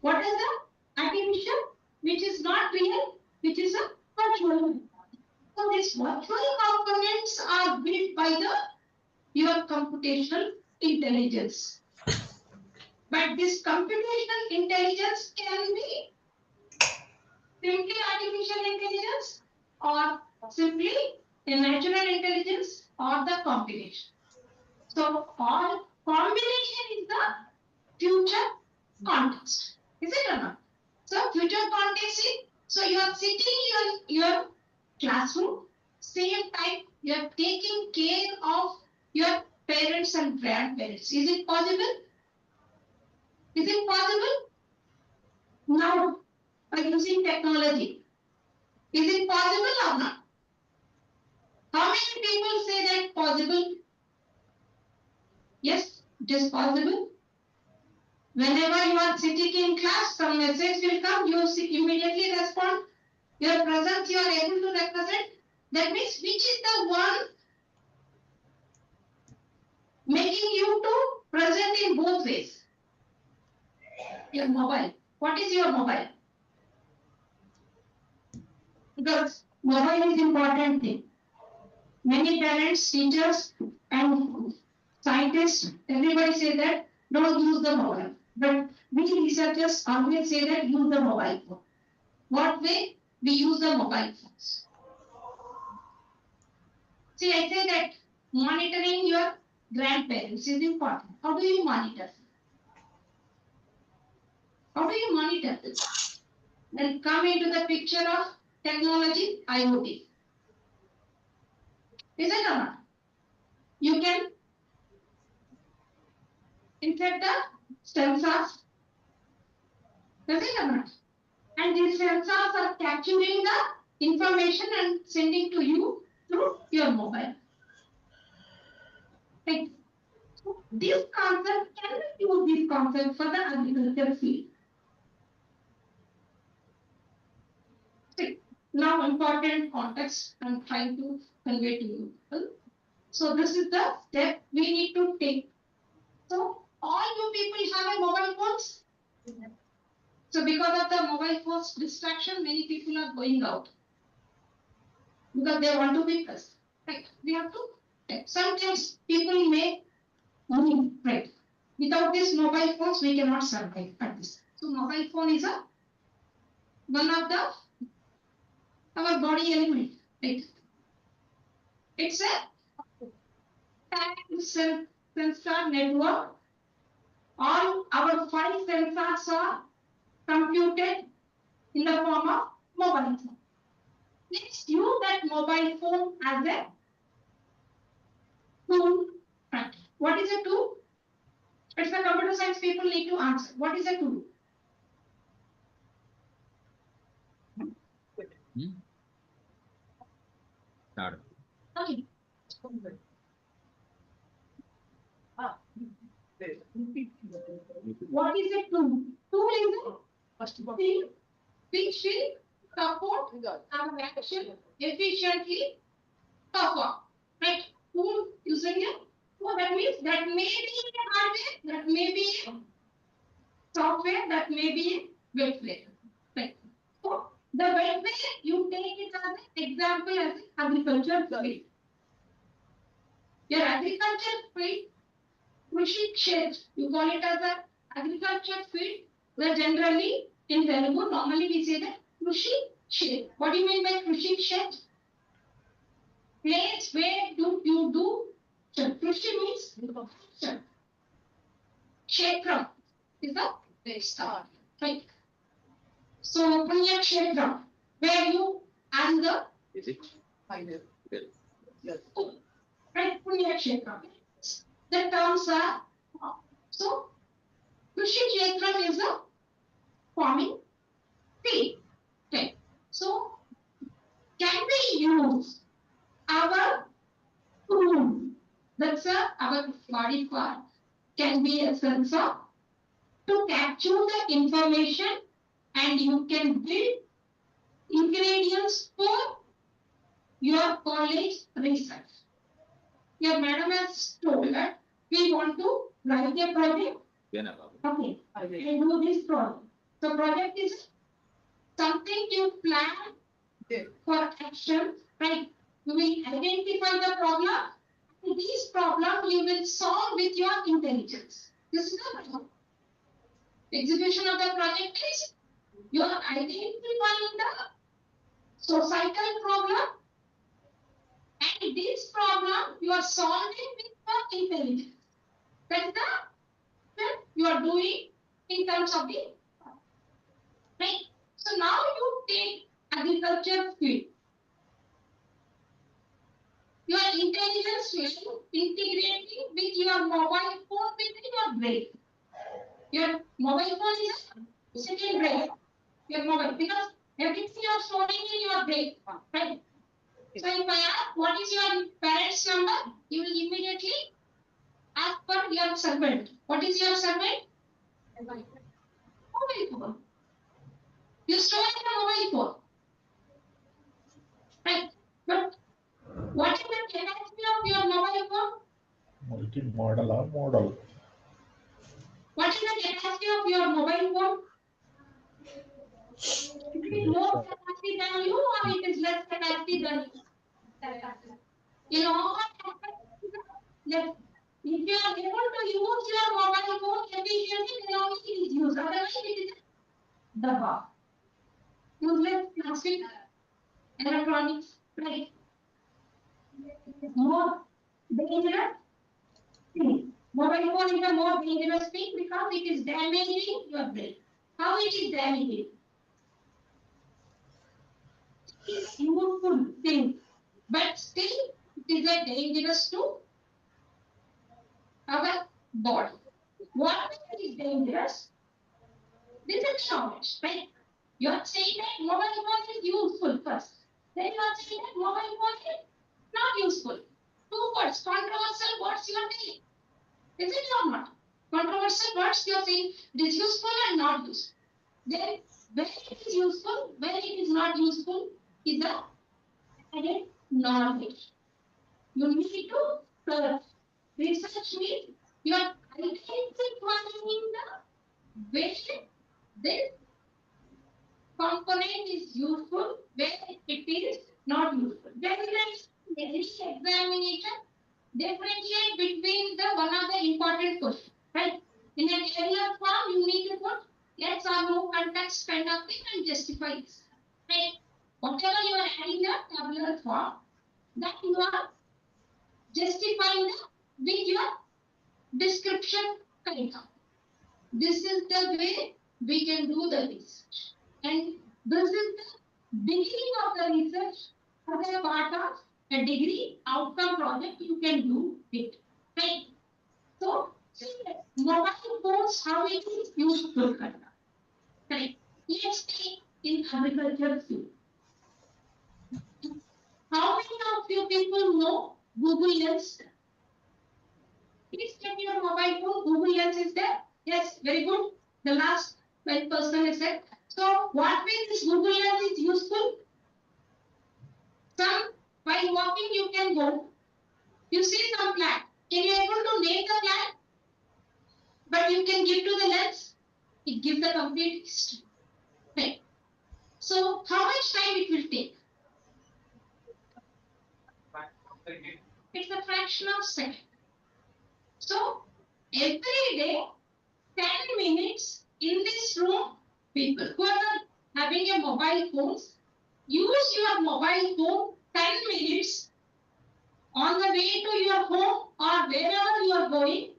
What is the artificial? Which is not real, which is a virtual. So these virtual components are built by the your computational intelligence. But this computational intelligence can be simply artificial intelligence or simply a natural intelligence or the combination. So all combination is the future context. Is it or not? So future context is, so you are sitting in your classroom, same time you are taking care of your parents and grandparents. Is it possible? Is it possible? Now, by using technology, is it possible or not? How many people say that possible? Yes, it is possible. Whenever you are sitting in class, some message will come, you immediately respond. Your presence you are able to represent. That means which is the one making you to present in both ways? Your mobile. What is your mobile? Because mobile is important thing. Many parents, teachers, and scientists, everybody say that don't use the mobile. But we researchers always say that use the mobile phone. What way? We use the mobile phones. See, I say that monitoring your grandparents is important. How do you monitor? How do you monitor this? Then come into the picture of technology, IoT. Is it or not? You can insert the sensors. Does it or not? And these sensors are capturing the information and sending to you through your mobile. Right? So this concept, can we use this concept for the agriculture field? See, now important context I'm trying to convey to you. So this is the step we need to take. So all you people have a mobile phones. So because of the mobile phones distraction, many people are going out because they want to be plus. Right? We have to. Sometimes people may move, right? Without this mobile phones, we cannot survive at this. So mobile phone is a one of the our body element, right? It's a tag sensor network. All our 5 sensors are computed in the form of mobile phone. Let's use that mobile phone as a tool. Right. What is a tool? It's the computer science people need to answer. What is a tool? Start. Okay. What is a tool? Tool is a thing which will support our action efficiently perform. Right? Tool using a so that means that may be a hardware, that may be a software, that may be a webware. Right? So the webware you take it as an example as an agriculture field. Your agriculture field Krishi Kshet, you call it as a agriculture field, where generally in Telugu, normally we say that Krishi Kshet. What do you mean by Krishi Kshet? Place where do you do Krishi means Kshetra is the start, right? So Punya Kshetra, where you as the Is it? right Punya Kshetra. The terms are so Krishi Kshetra is a farming field. Okay. So can we use our tool? That's our body part can be a sensor to capture the information and you can build ingredients for your college research. Your madam has told that we want to write a project. Okay, I do this project. So project is something you plan for action, right? You will identify the problem. And these problems you will solve with your intelligence. This is the problem. Execution of the project is you are identifying the societal problem and this problem you are solving with your intelligence. That's that you are doing in terms of the right. So now you take agriculture field. Your intelligence will integrating with your mobile phone with your brain. Your mobile phone is second brain. Your mobile because everything you are storing in your brain, right? So if I ask what is your parent's number, you will immediately ask for your servant. What is your servant? Mobile phone. You store in the mobile phone, right? But what is the capacity of your mobile phone? Multi-model or model? What is the capacity of your mobile phone? It is more capacity than you or it is less capacity than you? In all aspects, if you are able to use your mobile phone efficiently, then only it is used. Otherwise, it is the bar. Useless plastic electronics, right? More dangerous thing. Mobile phone is a more dangerous thing because it is damaging your brain. How it is damaging? It is useful thing, but still it is a dangerous to our body. What is dangerous? This is knowledge, right? You are saying that mobile phone is useful first. Then you are saying that mobile phone is not useful. Two words, controversial words you are saying. Is it or not? Controversial words you are saying it is useful and not useful. Then when it is useful, when it is not useful is a added knowledge. You need to search. Research means you are identifying the way this component is useful, when it is not useful. Then every examination differentiate between the one of the important questions, right? In an area form, you need to put yes or no context kind of thing and justify this, right? Whatever you are adding the tabular form, that you are justifying the with your description kind of. This is the way we can do the research. And this is the beginning of the research as a part of a degree outcome project, you can do it. Right? So, see, mobile phones, how it is useful. Correct. Let's take in agriculture field. How many of you people know Google Lens? Please check your mobile phone. Google Lens is there. Yes, very good. The last person is said. So, what way this Google Lens is useful? Some, while walking, you can go. You see some plant. Can you able to name the plant? But you can give to the lens. It gives the complete history. Right. So, how much time it will take? It's a fraction of second. So, every day, 10 minutes in this room, people who are having a mobile phones, use your mobile phone 10 minutes on the way to your home or wherever you are going.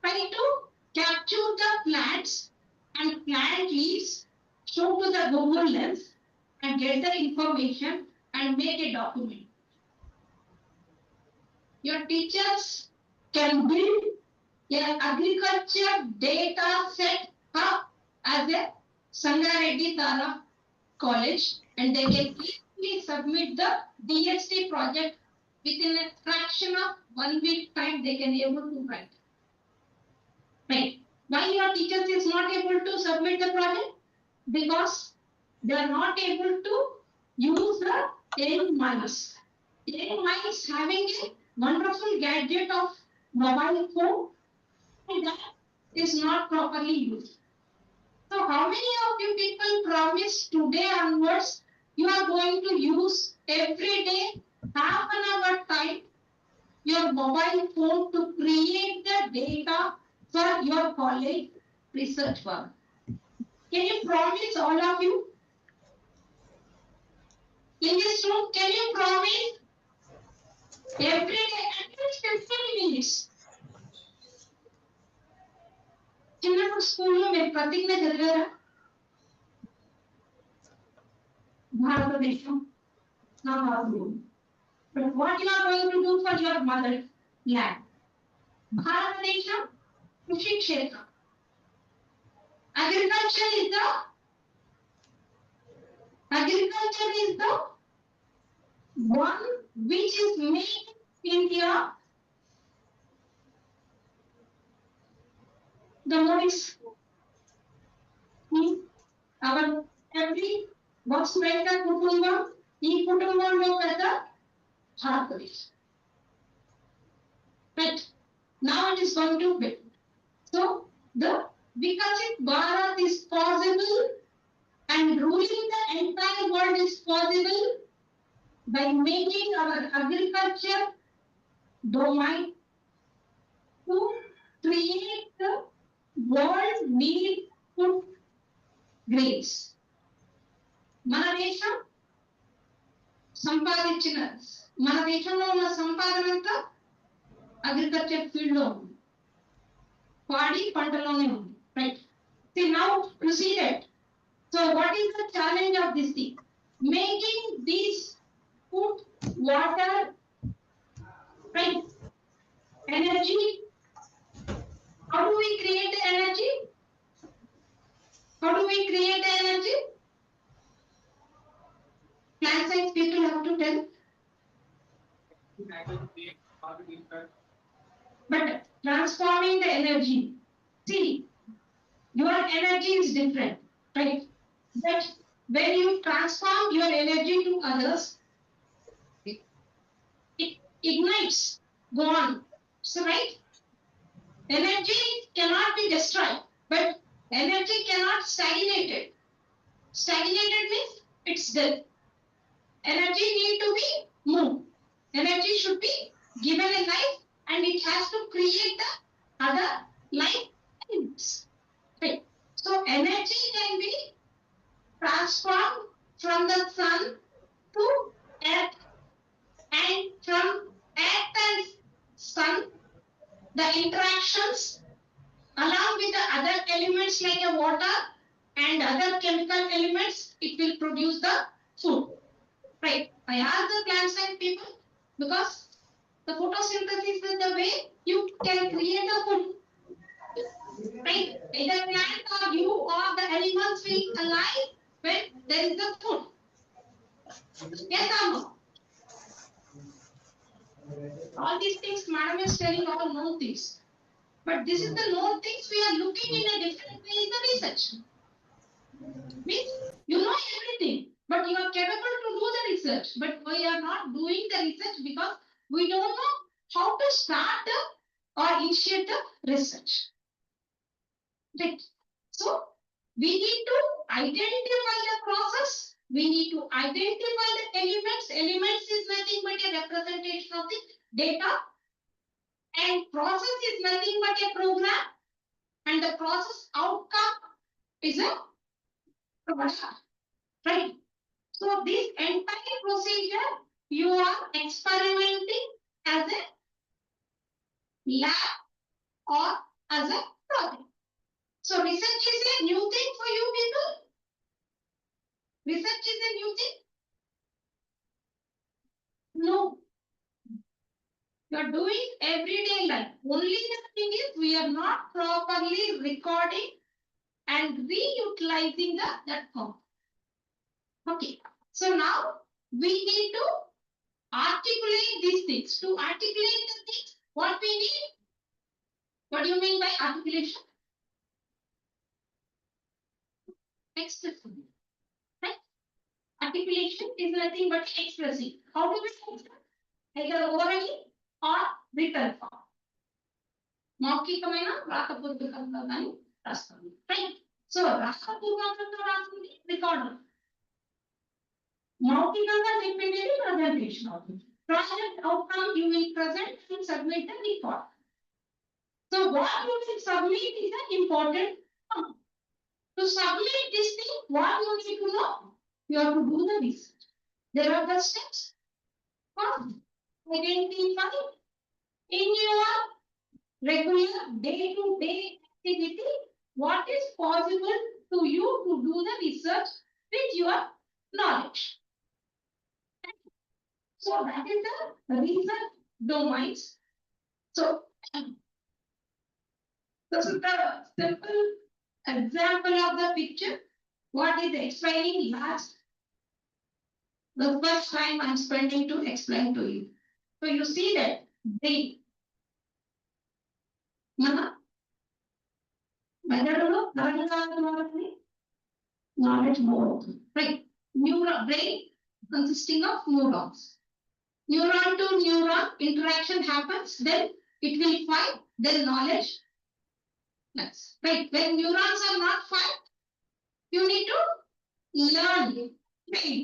Try to capture the plants and plant leaves, show to the Google Lens and get the information and make a document. Your teachers can build an agriculture data set up as a Sangareddy Tara College, and they can easily submit the DST project within a fraction of 1 week time. They can able to write. Right? Why your teachers is not able to submit the project? Because they are not able to use the young minds. Young minds having a wonderful gadget of mobile phone, and that is not properly used. So how many of you people promise today onwards you are going to use every day half an hour time your mobile phone to create the data for your college research work? Can you promise, all of you? In this room, can you promise every day at least 15 minutes? చిన్నప్పుడు స్కూల్లో మీరు ప్రతిజ్ఞ చదివారా? భారతదేశం నా మాతృభూమి. But what you are going to do for your motherland? భారతదేశం కృషి క్షేత్రం. Agriculture is the one which is made India the most our every వసుదైక కుటుంబం, ఈ కుటుంబంలో పెద్ద భారతదేశం. Right. Now it is going to be. So the Viksit Bharat is possible and ruling the entire world is possible by making our agriculture domain to create the world need food grains. మన దేశం సంపాదించిన మన దేశంలో ఉన్న సంపాదన అంతా agriculture field లో ఉంది, పాడి పంటలోనే ఉంది. Right. See now you see that. So what is the challenge of this thing? Making these food, water, right, energy. How do we create the energy? How do we create the energy? Plant science people have to tell. But transforming the energy. See, your energy is different, right? But when you transform your energy to others, it ignites, go on. So, right? Energy cannot be destroyed, but energy cannot stagnate it. Stagnated means it's dead. Energy need to be moved. Energy should be given a life and it has to create the other life things. Right. So energy can be transformed from the sun to earth, and from earth and sun, the interactions along with the other elements like a water and other chemical elements, it will produce the food. Right. I ask the plant science people, Because the photosynthesis is the way you can create a food. Right? Either plant or you or the animals will alive when there is the food. Yes or no? All these things, madam is telling all known things. But this is the known things we are looking in a different way in the research. Means you know everything, but you are capable to do the research. But we are not doing the research because we don't know how to start the or initiate the research. Right. So we need to identify the process. We need to identify the elements. Elements is nothing but a representation of the data. And process is nothing but a program. And the process outcome is a product. Right. So this entire procedure you are experimenting as a lab or as a project. So research is a new thing for you people. Research is a new thing. No. You are doing everyday life. Only the thing is we are not properly recording and reutilizing that form. Okay. So now we need to articulate these things. To articulate the things, what we need? What do you mean by articulation? Next lesson. Right? Articulation is nothing but expressing. How do we express? Either orally or written form. మౌఖికమైన రాతపూర్వకంగా కానీ రాస్తాము right so రాతపూర్వకంగా రాస్తుంది recorder మౌఖికంగా చెప్పేది presentation అవుతుంది project outcome you will present and submit the record so what you will submit is the important to submit this thing what you need to know you have to do the research there are the steps identify in your regular day-to-day activity what is possible to you to do the research with your knowledge. So that is the research domains. So this is the simple example of the picture. What is explaining last? The first time I'm spending to explain to you. So you see that brain. మన మెదడులో నాలుగు knowledge more అవుతుంది right neuron brain consisting of neurons neuron to neuron interaction happens then it will find then knowledge next right when neurons are not fired you need to learn right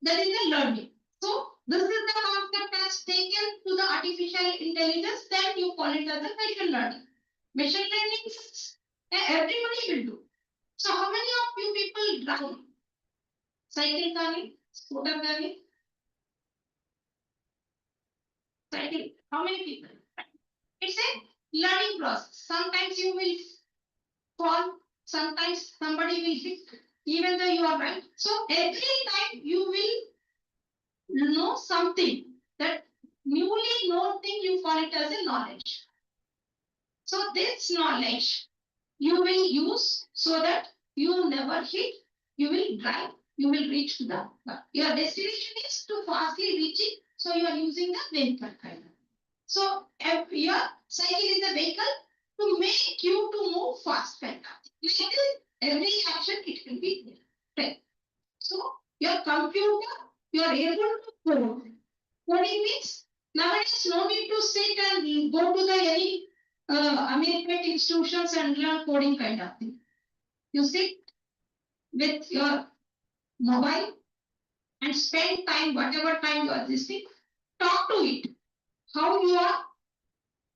that is the learning so this is the concept as taken to the artificial intelligence then you call it as a machine learning. Machine learning is everybody will do. So how many of you people drive? Cycle kani, scooter kani? Cycle. How many people? It's a learning process. Sometimes you will fall, sometimes somebody will hit, even though you are right. So every time you will know something, that newly known thing you call it as a knowledge. So this knowledge you will use so that you never hit, you will drive, you will reach to the your destination is to fastly reach it, so you are using the vehicle kind of. So your cycle is the vehicle to make you to move fast kind of. Every action it will be there. Right. So your computer, you are able to code. Coding means nowadays no need to sit and go to the any American institutions and learn coding kind of thing. You sit with your mobile and spend time, whatever time you are listening, talk to it. How you are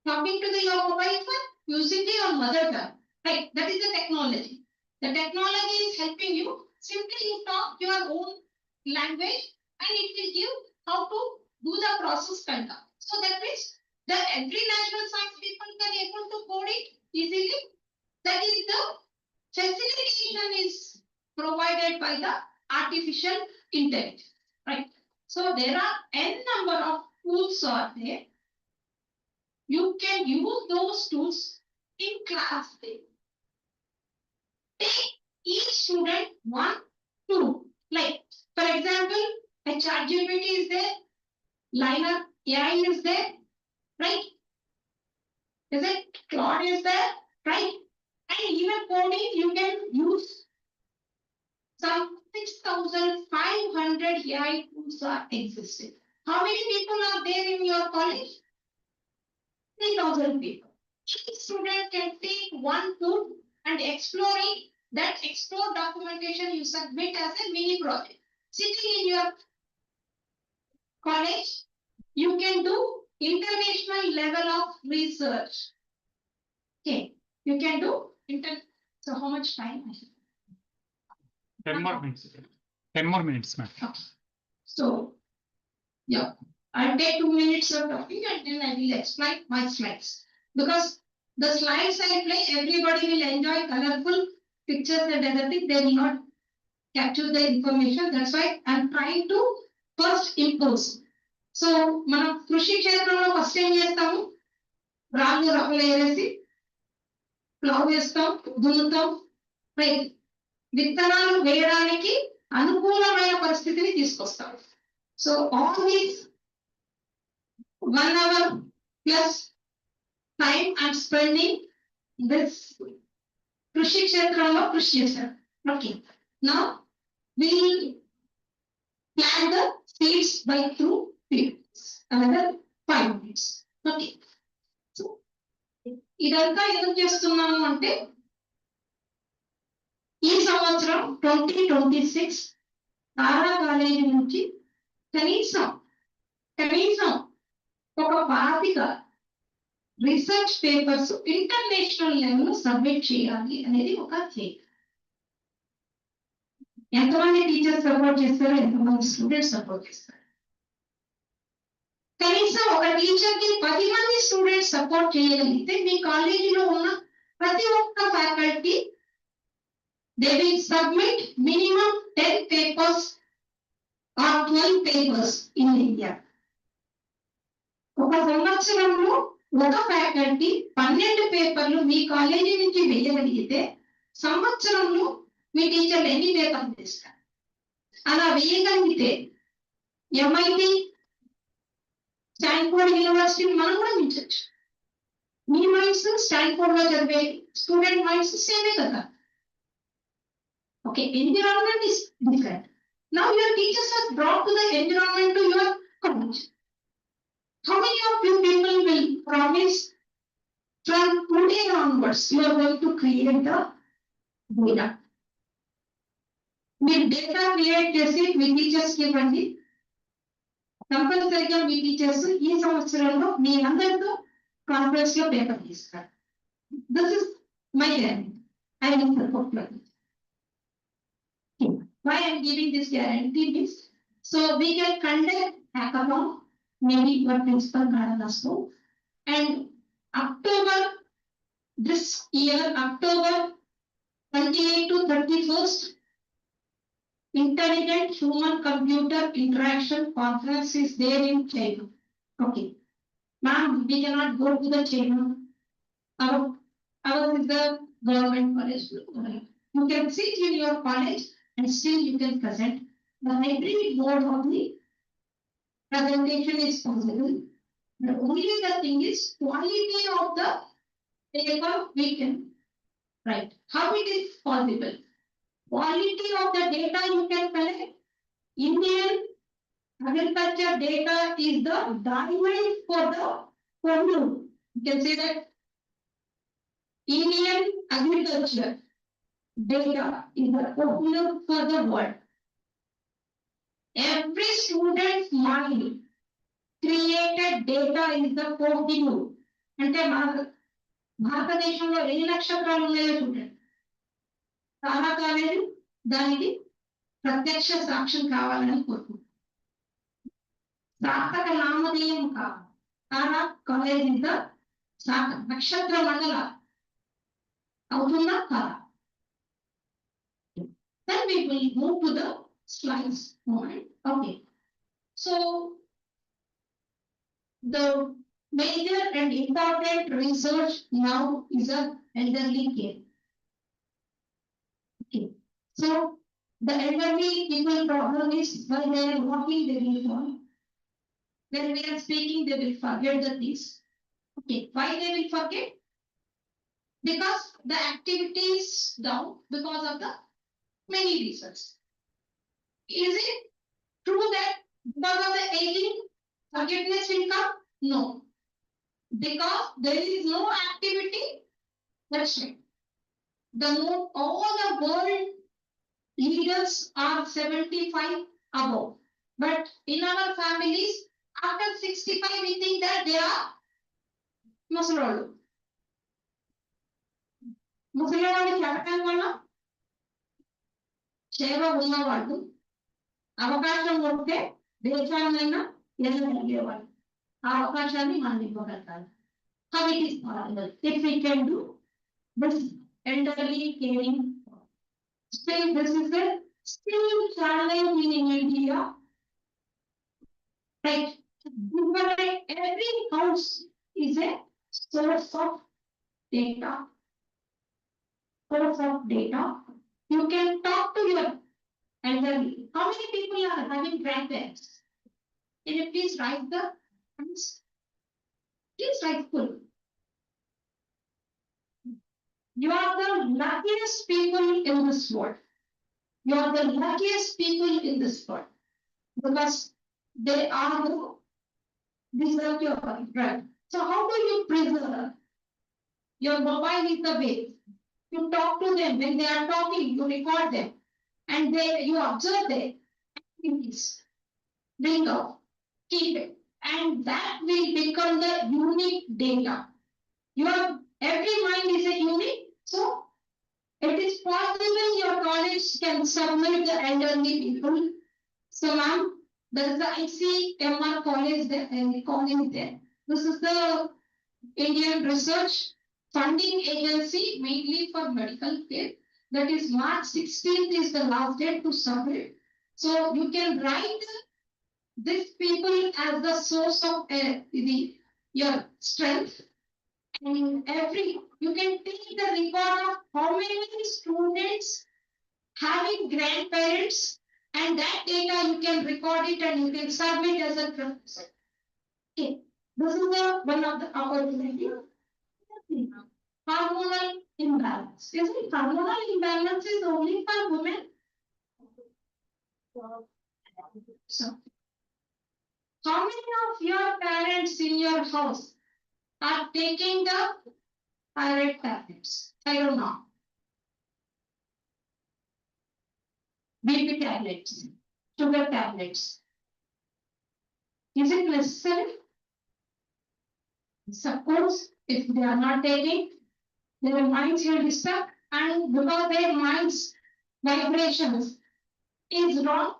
talking to your mobile phone using your mother tongue. Right, that is the technology. The technology is helping you. Simply you talk your own language and it will give how to do the process kind of. So that means the every natural science people can able to code it easily. That is the facilitation is provided by the artificial intelligence, right? So there are n number of tools are there. You can use those tools in class. Take each student one tool. Like, for example, a ChatGPT is there, Liner AI is there, right? Is it Claude is there, right? And even coding, you can use some 6,500 AI tools are existing. How many people are there in your college? 3,000 people. Each student can take one tool and explore it. That explore documentation you submit as a mini project. Sitting in your college, you can do international level of research. Okay, you can do so how much time? 10 more minutes. 10 more minutes, ma'am. Okay. So, yeah, I'll take 2 minutes of talking and then I will explain my slides. Because the slides I play, everybody will enjoy colorful pictures and everything. They will not capture the information. That's why I'm trying to first impose. So, మనం కృషి క్షేత్రంలో first ఏం చేస్తాము? రాళ్ళు రప్పలు వేసి plough వేస్తాం, దున్నుతాం, విత్తనాలు వేయడానికి అనుకూలమైన పరిస్థితిని తీసుకొస్తాం. So all these 1 hour plus time I'm spending this కృషి క్షేత్రంలో కృషి చేశాను. Okay, now we plant the seeds by through fields. Another 5 minutes. Okay. So ఇదంతా ఎందుకు చేస్తున్నాము అంటే ఈ సంవత్సరం 2026 తారా కాలేజీ నుంచి కనీసం ఒక 25 research papers international level submit చేయాలి అనేది ఒక ధ్యేయం. ఎంతమంది టీచర్స్ సపోర్ట్ చేస్తారు, ఎంతమంది స్టూడెంట్స్ సపోర్ట్ చేస్తారు? కనీసం ఒక టీచర్ కి 10 మంది స్టూడెంట్స్ సపోర్ట్ చేయగలిగితే మీ కాలేజీలో ఉన్న ప్రతి ఒక్క faculty they will submit minimum 10 papers or 12 papers in India. ఒక సంవత్సరంలో ఒక ఫ్యాకల్టీ 12 పేపర్లు మీ కాలేజీ నుంచి వేయగలిగితే సంవత్సరంలో మీ టీచర్లు ఎన్ని పేపర్లు చేస్తారు? అలా వేయగలిగితే ఎంఐటి, స్టాన్ఫోర్డ్ యూనివర్సిటీ మనం కూడా మించచ్చు. మీ మైండ్స్ స్టాన్ఫోర్డ్ లో చదివే స్టూడెంట్ మైండ్స్ సేమే కదా. Okay, environment is different. Now your teachers are brought to the environment to your college. How many of you people will promise from today onwards you are going to create the data? మీరు data create చేసి మీ teachers కి ఇవ్వండి. కంపల్సరీగా మీ teachers ఈ సంవత్సరంలో మీ అందరితో conference లో paper తీస్తారు. This is my guarantee. I will support you. Why I am giving this guarantee is so we can conduct hackathon, maybe your principal Narayanas know, and October this year, October 28 to 31st, Intelligent Human Computer Interaction Conference is there in China. Okay, ma'am, we cannot go to the China. Our is the government college. You can sit in your college and still you can present. The hybrid mode of the presentation is possible. The only the thing is quality of the paper we can write. How it is possible? Quality of the data you can collect. Indian agriculture data is the diamond for the world. You can say that Indian agriculture data is the popular for the world. Every student's mind created data is the popular. అంటే భారతదేశంలో ఎన్ని నక్షత్రాలు ఉన్నాయో చూడండి. తారా college దానికి ప్రత్యక్ష సాక్ష్యం కావాలని కోరుకుంటున్నాను. సార్థక నామధేయం కావాలి. తారా కాలేజీ నక్షత్ర మండల అవుతుందా కాదా? Then we will move to the slides moment. Okay. So the major and important research now is a elderly care. Okay, so the elderly people problem is while they are walking, they will fall. When we are speaking, they will forget the things. Okay, why they will forget? Because the activity is down because of the many reasons. Is it true that because of the aging, forgetfulness will come? No. Because there is no activity, that's it. All the world leaders are 75 above. But in our families, after 65, we think that they are ముసలోళ్ళు. ముసలివాళ్ళు చెప్పడం వల్ల సేవ ఉన్నవాళ్ళు అవకాశం ఉంటే దేశాన్నైనా ఎదగలిగేవాళ్ళు ఆ అవకాశాన్ని మనం ఇవ్వగలగాలి. How it is possible if we can do this elderly caring. Still, this is a still challenge in India. Right. But every house is a source of data. Source of data. You can talk to your elderly. How many people are having grandparents? Can you please write the hands? Please write full. You are the luckiest people in this world. You are the luckiest people in this world. Because they are the deserve your right. So how do you preserve? Your mobile is the way. You talk to them when they are talking, you record them. And you observe their activities. Bring out, keep it. And that will become the unique data. Every mind is a unique. So it is possible your college can submit the elderly people. So ma'am, there is the ICMR college there, college there. This is the Indian Research Funding Agency, mainly for medical care. That is March 16th is the last date to submit. So you can write these people as the source of your strength. And you can take the record of how many students having grandparents, and that data you can record it and you can submit as a professor. Okay, this is one of the opportunity. Hormonal imbalance. Is it hormonal imbalance is only for women? So, how many of your parents in your house are taking the thyroid tablets? I don't know. BP tablets, sugar tablets. Is it necessary? Suppose if they are not taking, their minds will disturb, and because their minds vibrations is wrong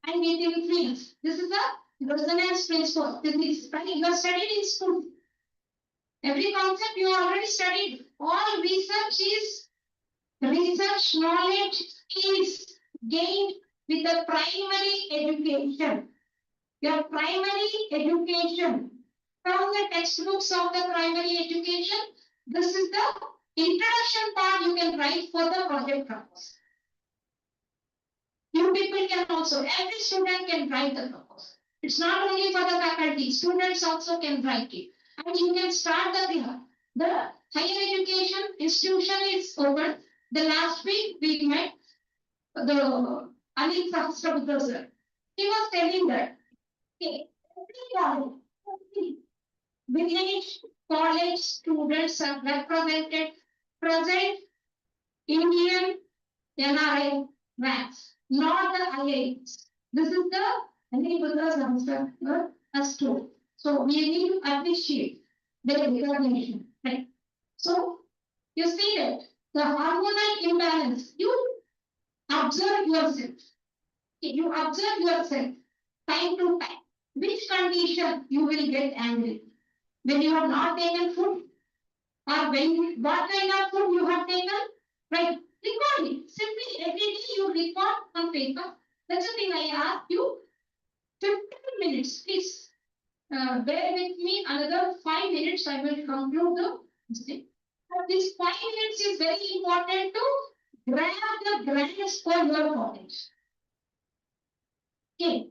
and it influence. This is the resonance principle. This is you have studied in school. Every concept you already studied. All research knowledge is gained with the primary education. Your primary education from the textbooks of the primary education. This is the introduction part you can write for the project purpose. You people can also, every student can write the proposal. It's not only for the faculty, students also can write it. And you can start the higher education institution is open. The last week we met the Anil Sahasrabudra sir. He was telling that, okay, village college students are represented, present Indian NRI ranks, not the IITs. This is the Anil Sahasrabudra as told. So we need to appreciate their recognition, right? So you see that the hormonal imbalance, you observe yourself. You observe yourself time to time. Which condition you will get angry? When you have not taken food, or what kind of food you have taken, right? Record it. Simply every day you record on paper. That's the thing I ask you. 15 minutes, please. bear with me another 5 minutes. I will conclude the thing. This 5 minutes is very important to grab the grants for your college. Okay.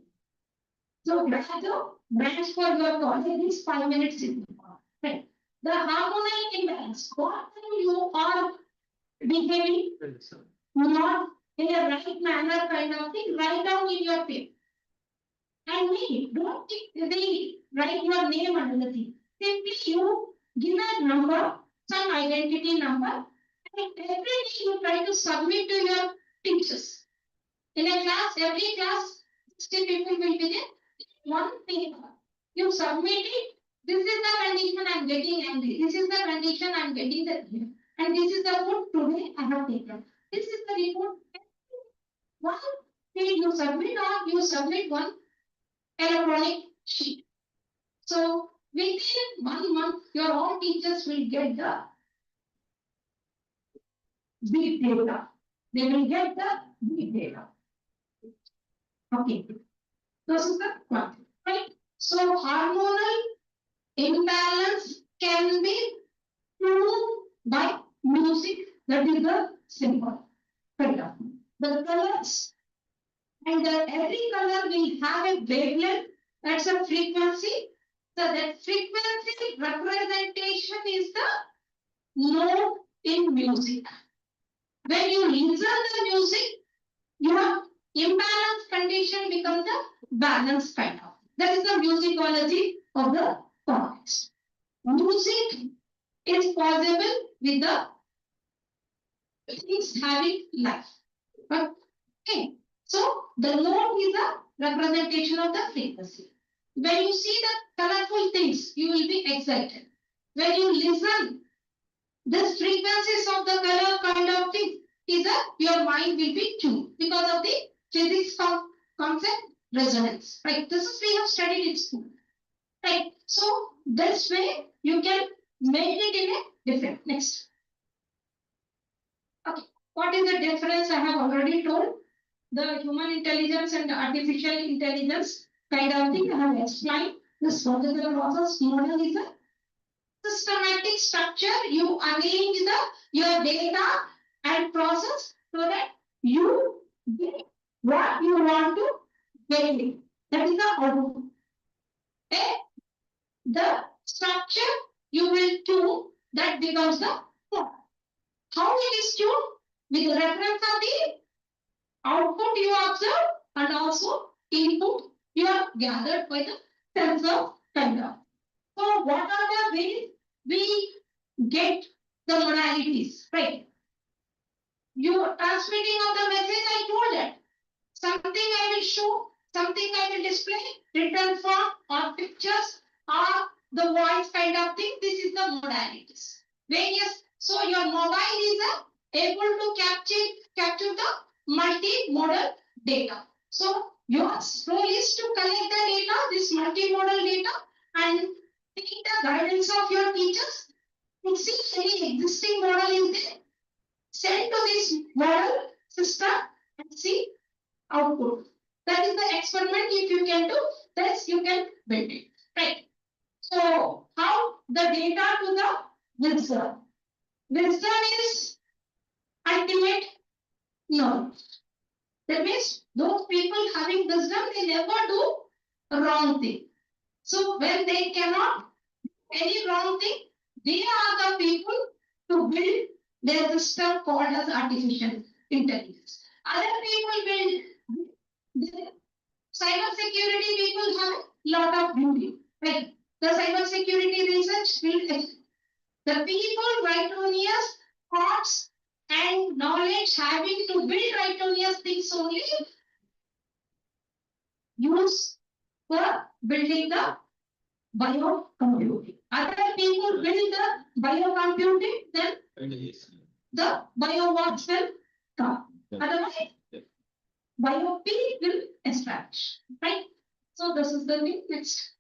So grab the grants for your college. This 5 minutes is important. Right. The harmonic imbalance. What you are behaving not in a right manner kind of thing, write down in your paper. And me, don't write your name under the thing. Simply you give a number, some identity number, and every day you try to submit to your teachers. In a class, every class, 60 people will be there. One paper. You submit it. This is the condition I am getting angry. This is the condition I am getting the and this is the food today I have taken. This is the report. One page you submit or you submit one electronic sheet. So within 1 month, your all teachers will get the big data. They will get the big data. Okay. This is the one. Right? So hormonal imbalance can be proved by music. That is the symbol. The colors and every color will have a wavelength. That's a frequency. So that frequency representation is the note in music. When you listen the music, your imbalance condition becomes the balance kind of. That is the musicology of the context. Music is possible with the things having life. Okay. So the note is a representation of the frequency. When you see the colorful things, you will be excited. When you listen, this frequencies of the color kind of thing is a your mind will be tuned because of the physics concept resonance. Right. This is we have studied in school. Right. So this way you can make it in a different. Next. Okay. What is the difference? I have already told. The human intelligence and the artificial intelligence kind of thing I have explained. This particular process model is a systematic structure. You arrange your data and process so that you get what you want to get. That is the output. Okay? The structure you will tune, that becomes the form. How it is tuned? With reference of the output you observe and also input you have gathered by the sensor kind of. So what are the ways we get the modalities, right? You transmitting of the message, I told that. Something I will show, something I will display, written form or pictures or the voice kind of thing. This is the modalities. Various, so your mobile is able to capture the multimodal data. So your role is to collect the data, this multimodal data, and take the guidance of your teachers. And see any existing model is there. Send to this model system and see output. That is the experiment. If you can do this, you can build it. Right. So how the data to the wisdom. Wisdom is ultimate knowledge. That means those people having wisdom, they never do a wrong thing. So when they cannot do any wrong thing, they are the people to build their system called as artificial intelligence. Other people build cyber security people have a lot of beauty. Right? The cyber security research will the people Wrightonius thoughts and knowledge having to build Wrightonius things only use for building the biocomputing. Other people build the biocomputing, then the bio watch will come. Otherwise, bio P will establish. Right? So this is the thing. Next.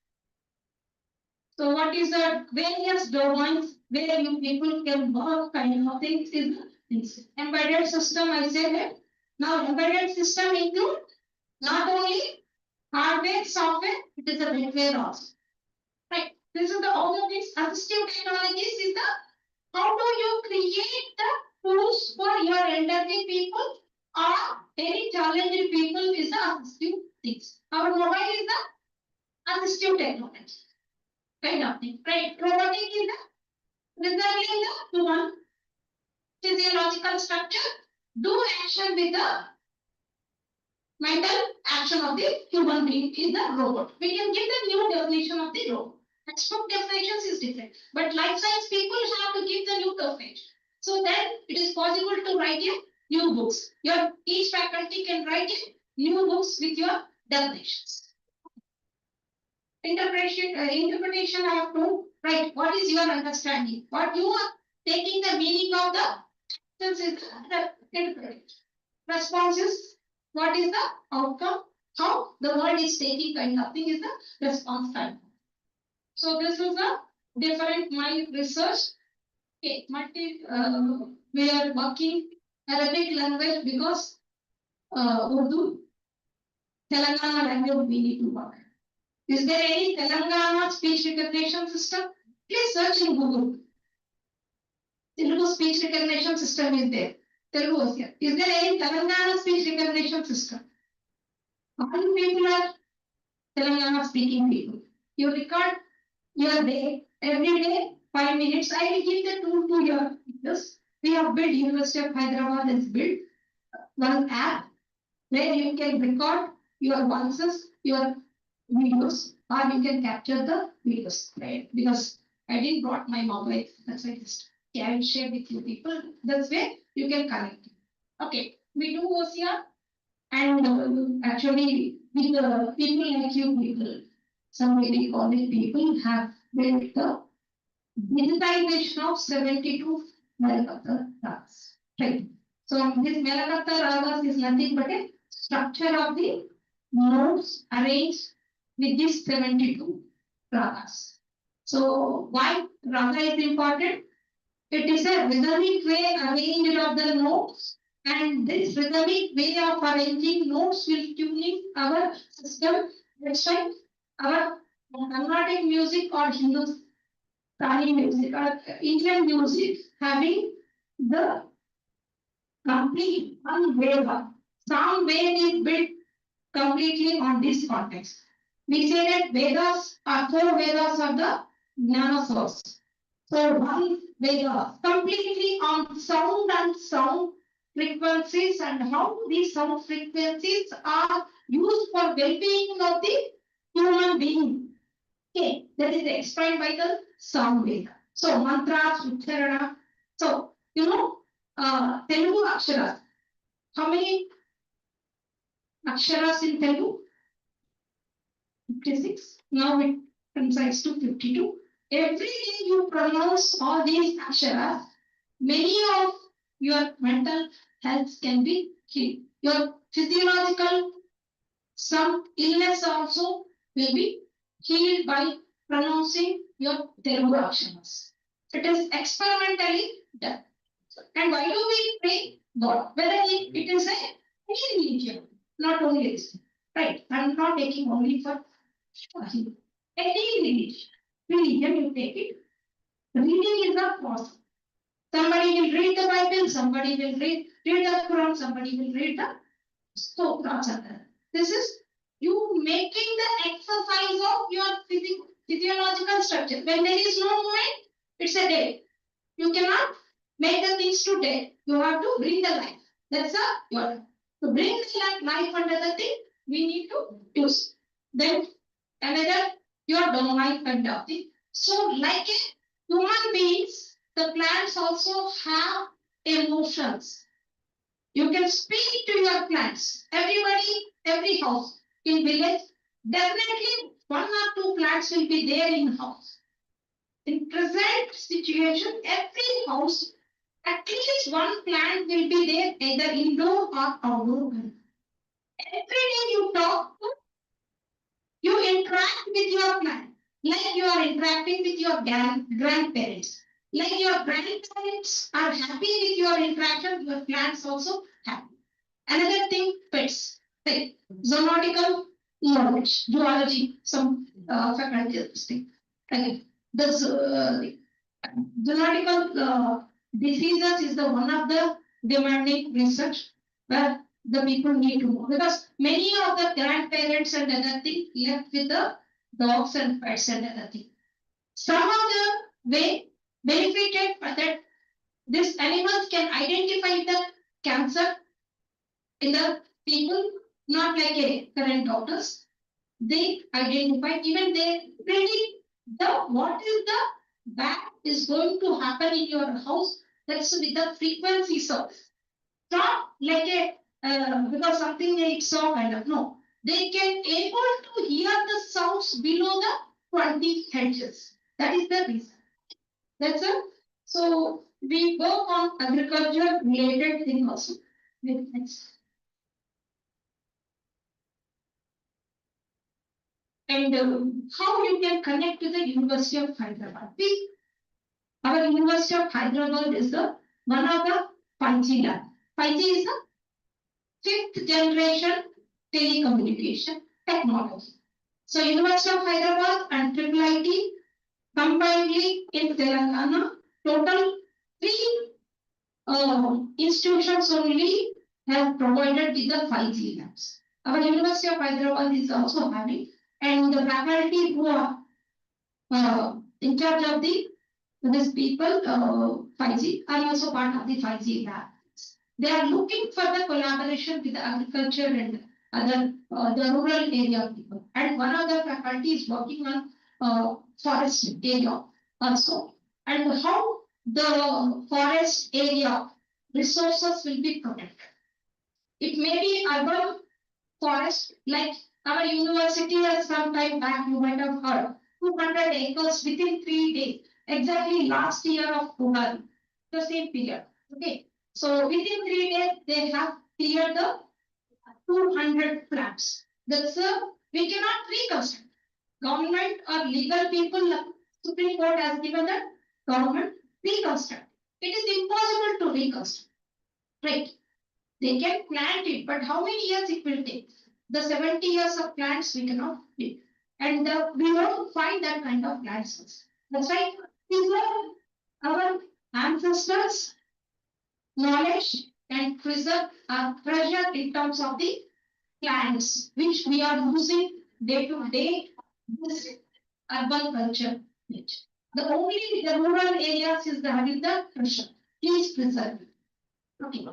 So what is the various domains where you people can work kind of things is this embedded system. I said that now embedded system include not only hardware, software, it is a hardware also. This is the other things. Assistive technologies is the how do you create the tools for your elderly people or any challenging people is the assistive things. Our mobile is the assistive technology. Kind of thing. Right. Robotic is the resembling the human physiological structure. Do action with the mental action of the human being is the robot. We can give the new definition of the robot. Textbook definitions is different, but life science people have to give the new definition. So then it is possible to write a new books. Your each faculty can write a new books with your definitions. Interpretation I have to write. What is your understanding? What you are taking the meaning of the sentence is the interpretation. Responses. What is the outcome? How the word is taking kind of thing is the response time. So this is a different my research. Okay, we are working Arabic language because Urdu, Telangana language we need to work. Is there any Telangana speech recognition system? Please search in Google. Telugu speech recognition system is there. Telugu is here. Is there any Telangana speech recognition system? How many people are Telangana speaking people? You record your day, every day, 5 minutes. I will give the tool to your this. We have built University of Hyderabad has built one app where you can record your voices, your videos, or you can capture the videos, right? Because I didn't brought my mobile. That's why I will share with you people. That's way you can connect. Okay, we do OCR and actually with the people like you people, some very college people have built the digitization of 72 Malakatta ragas. Right. So this Malakatta ragas is nothing but a structure of the notes arranged with these 72 ragas. So why raga is important? It is a rhythmic way arranged of the notes, and this rhythmic way of arranging notes will tuning our system. That's why our Carnatic music or Hindustani music or Indian music having the complete one veda. Sound wave is built completely on this context. We say that Vedas are 4 Vedas of the Jnana source. So one Veda completely on sound and sound frequencies and how these sound frequencies are used for well-being of the human being. Okay, that is explained by the sound Veda. So mantras, ucharana. So Telugu aksharas. How many aksharas in Telugu? 56. Now it coincides to 52. Every day you pronounce all these aksharas, many of your mental health can be healed. Your physiological, some illness also will be healed by pronouncing your Telugu aksharas. It is experimentally done. And why do we pray God? Whether it is any religion, not only this. Right? I'm not taking only for any religion you take it. Reading is a process. Somebody will read the Bible, somebody will read the Quran, somebody will read the Stotra. This is you making the exercise of your physiological structure. When there is no movement, it's a dead. You cannot make the things to dead. You have to bring the life. That's your to bring the life under the thing, we need to use. Then another your dominant kind of thing. So like human beings, the plants also have emotions. You can speak to your plants. Everybody, every house in village, definitely 1 or 2 plants will be there in house. In present situation, every house, at least 1 plant will be there, either indoor or outdoor. Every day you talk to, you interact with your plant, like you are interacting with your grandparents. Like your grandparents are happy with your interaction, your plants also happy. Another thing, pets, like zoological knowledge, zoology, some faculty of this thing. This zoological diseases is the one of the demanding research where the people need to know, because many of the grandparents and other things left with the dogs and pets and other things. Some of the way benefited by that these animals can identify the cancer in the people, not like a current doctors. They identify, even they predict the what is the bad is going to happen in your house. That's with the frequencies of, not like a because something they saw kind of, no. They can able to hear the sounds below the 20 hertz. That is the reason. That's it. So we work on agriculture related thing also. Next. And how you can connect to the University of Hyderabad. Our University of Hyderabad is the one of the 5G lab. 5G is the fifth generation telecommunication technology. So University of Hyderabad and IIIT combinedly in Telangana, total 3 institutions only have provided with the 5G labs. Our University of Hyderabad is also having, and the faculty who are in charge of these people, 5G, are also part of the 5G labs. They are looking for the collaboration with the agriculture and other the rural area people. And one of the faculty is working on forest area also, and how the forest area resources will be protected. It may be urban forest, like our university has some time back, you might have heard, 200 acres within 3 days, exactly last year of Puhar, the same period. Okay, so within 3 days, they have cleared the 200 plants. That's we cannot reconstruct. Government or legal people, Supreme Court has given the government reconstruct. It is impossible to reconstruct, right? They can plant it, but how many years it will take? The 70 years of plants we cannot take. And we won't find that kind of plants. That's why these were our ancestors' knowledge and preserve our treasure in terms of the plants, which we are using day to day this urban culture. The only the rural areas is the having the treasure. Please preserve it. Okay.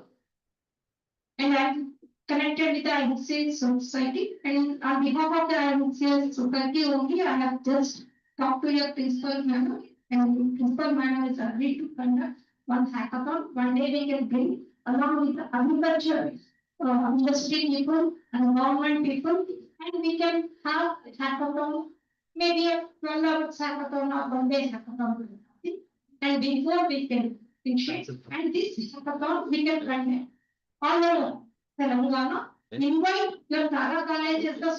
And I'm connected with the IMCA society, and on behalf of the IMCA society only, I have just talked to your principal madam, and principal madam is agreed to conduct one hackathon. One day we can bring along with the agriculture industry people and government people, and we can have a hackathon, maybe a 12 hours hackathon or 1 day hackathon. And before we can finish it, and this hackathon we can run all over Telangana. Invite your Tara College as the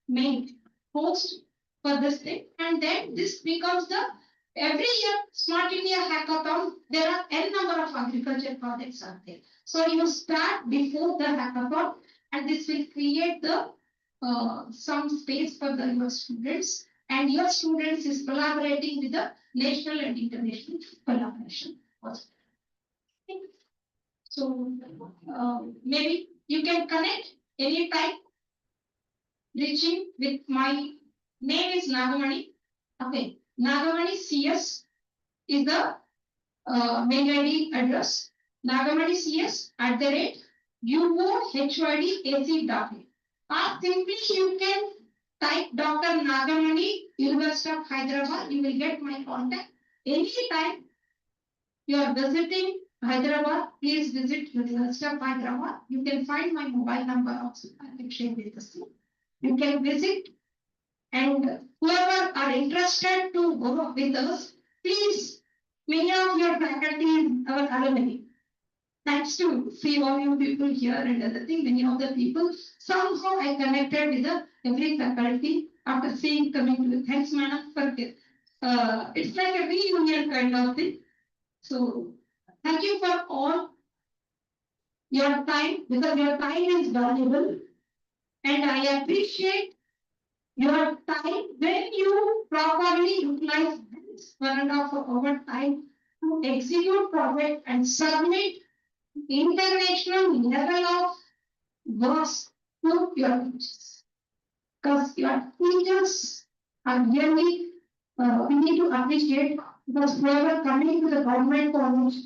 main host for this thing, and then this becomes the every year Smart India Hackathon. There are n number of agriculture projects out there. So you start before the hackathon, and this will create the some space for your students, and your students is collaborating with the national and international collaboration also. So maybe you can connect anytime. Reaching with my name is Nagamani. Okay, Nagamani CS is the mail ID address. Nagamani CS @UOHYDAC.in. Or simply you can type Dr. Nagamani, University of Hyderabad. You will get my contact. Anytime you are visiting Hyderabad, please visit University of Hyderabad. You can find my mobile number also. I can share with you. You can visit, and whoever are interested to go with us, please, many of your faculty, our alumni. Thanks to see all you people here and other thing, many of the people, somehow I connected with every faculty after seeing coming to the thanks madam for it's like a reunion kind of thing. So thank you for all your time, because your time is valuable, and I appreciate your time when you properly utilize this 1.5 hour time to execute project and submit international level of works to your teachers. Because your teachers are really, we need to appreciate because whoever coming to the government college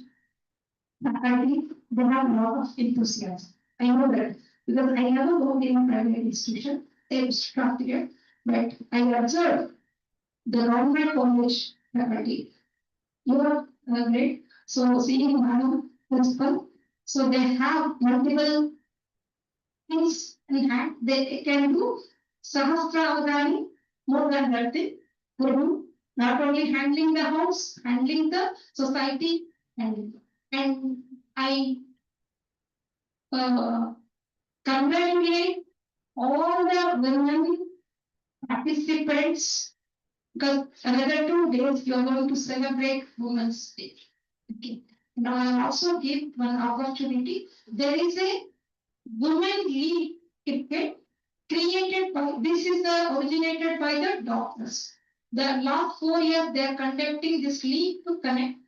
faculty, they have a lot of enthusiasm. I know that because I never worked in a private institution, they were structured, but I observed the government college faculty. You are great. So seeing Madam Principal, so they have multiple things in hand. They can do Sahasra Avadani, more than that thing. They do not only handling the house, handling the society, and I congratulate all the women participants because another 2 days you are going to celebrate Women's Day. Okay. Now I also give one opportunity. There is a women league cricket created by, this is the originated by the doctors. The last 4 years they are conducting this league to connect.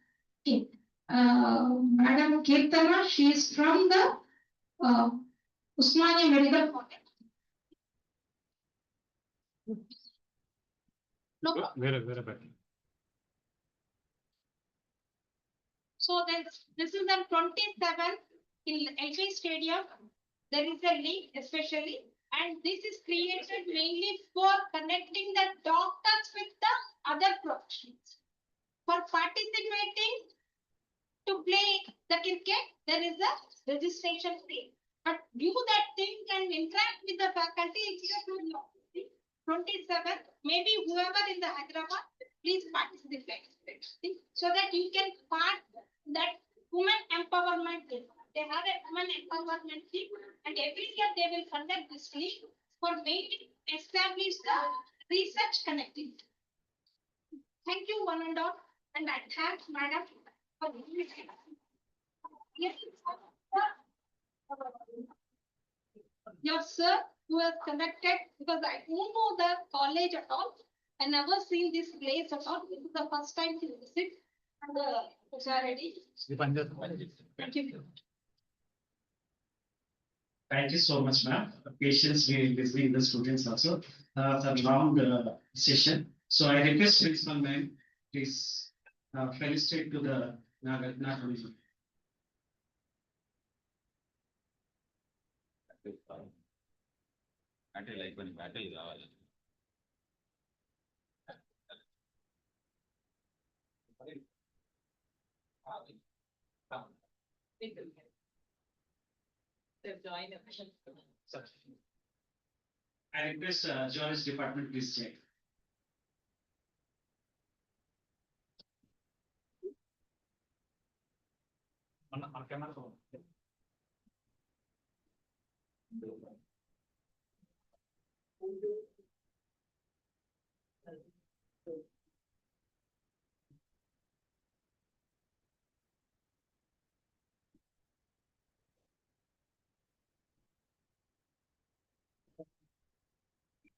Okay. Madam Kirtana, she is from the Usmania Medical College. No problem. Very bad. So then this is the 27 in LG Stadium. There is a league especially, and this is created mainly for connecting the doctors with the other professions. For participating to play the cricket, there is a registration fee. But you that thing can interact with the faculty, it's your 27, maybe whoever in the Hyderabad, please participate. So that you can part that women empowerment team. They have a women empowerment team, and every year they will conduct this league for mainly establish the research connectivity. Thank you, one and all, and I thank Madam for giving me time. Yes, your sir who has conducted, because I don't know the college at all. I never seen this place at all. This is the first time to visit. And charity. Thank you. Thank you so much, ma'am. Patience between the students also. It's a long session. So I request Principal ma'am, please felicitate to the Nagarjuna. అంటే like కొన్ని battle కావాలి I request Geology Department, please check. మన camera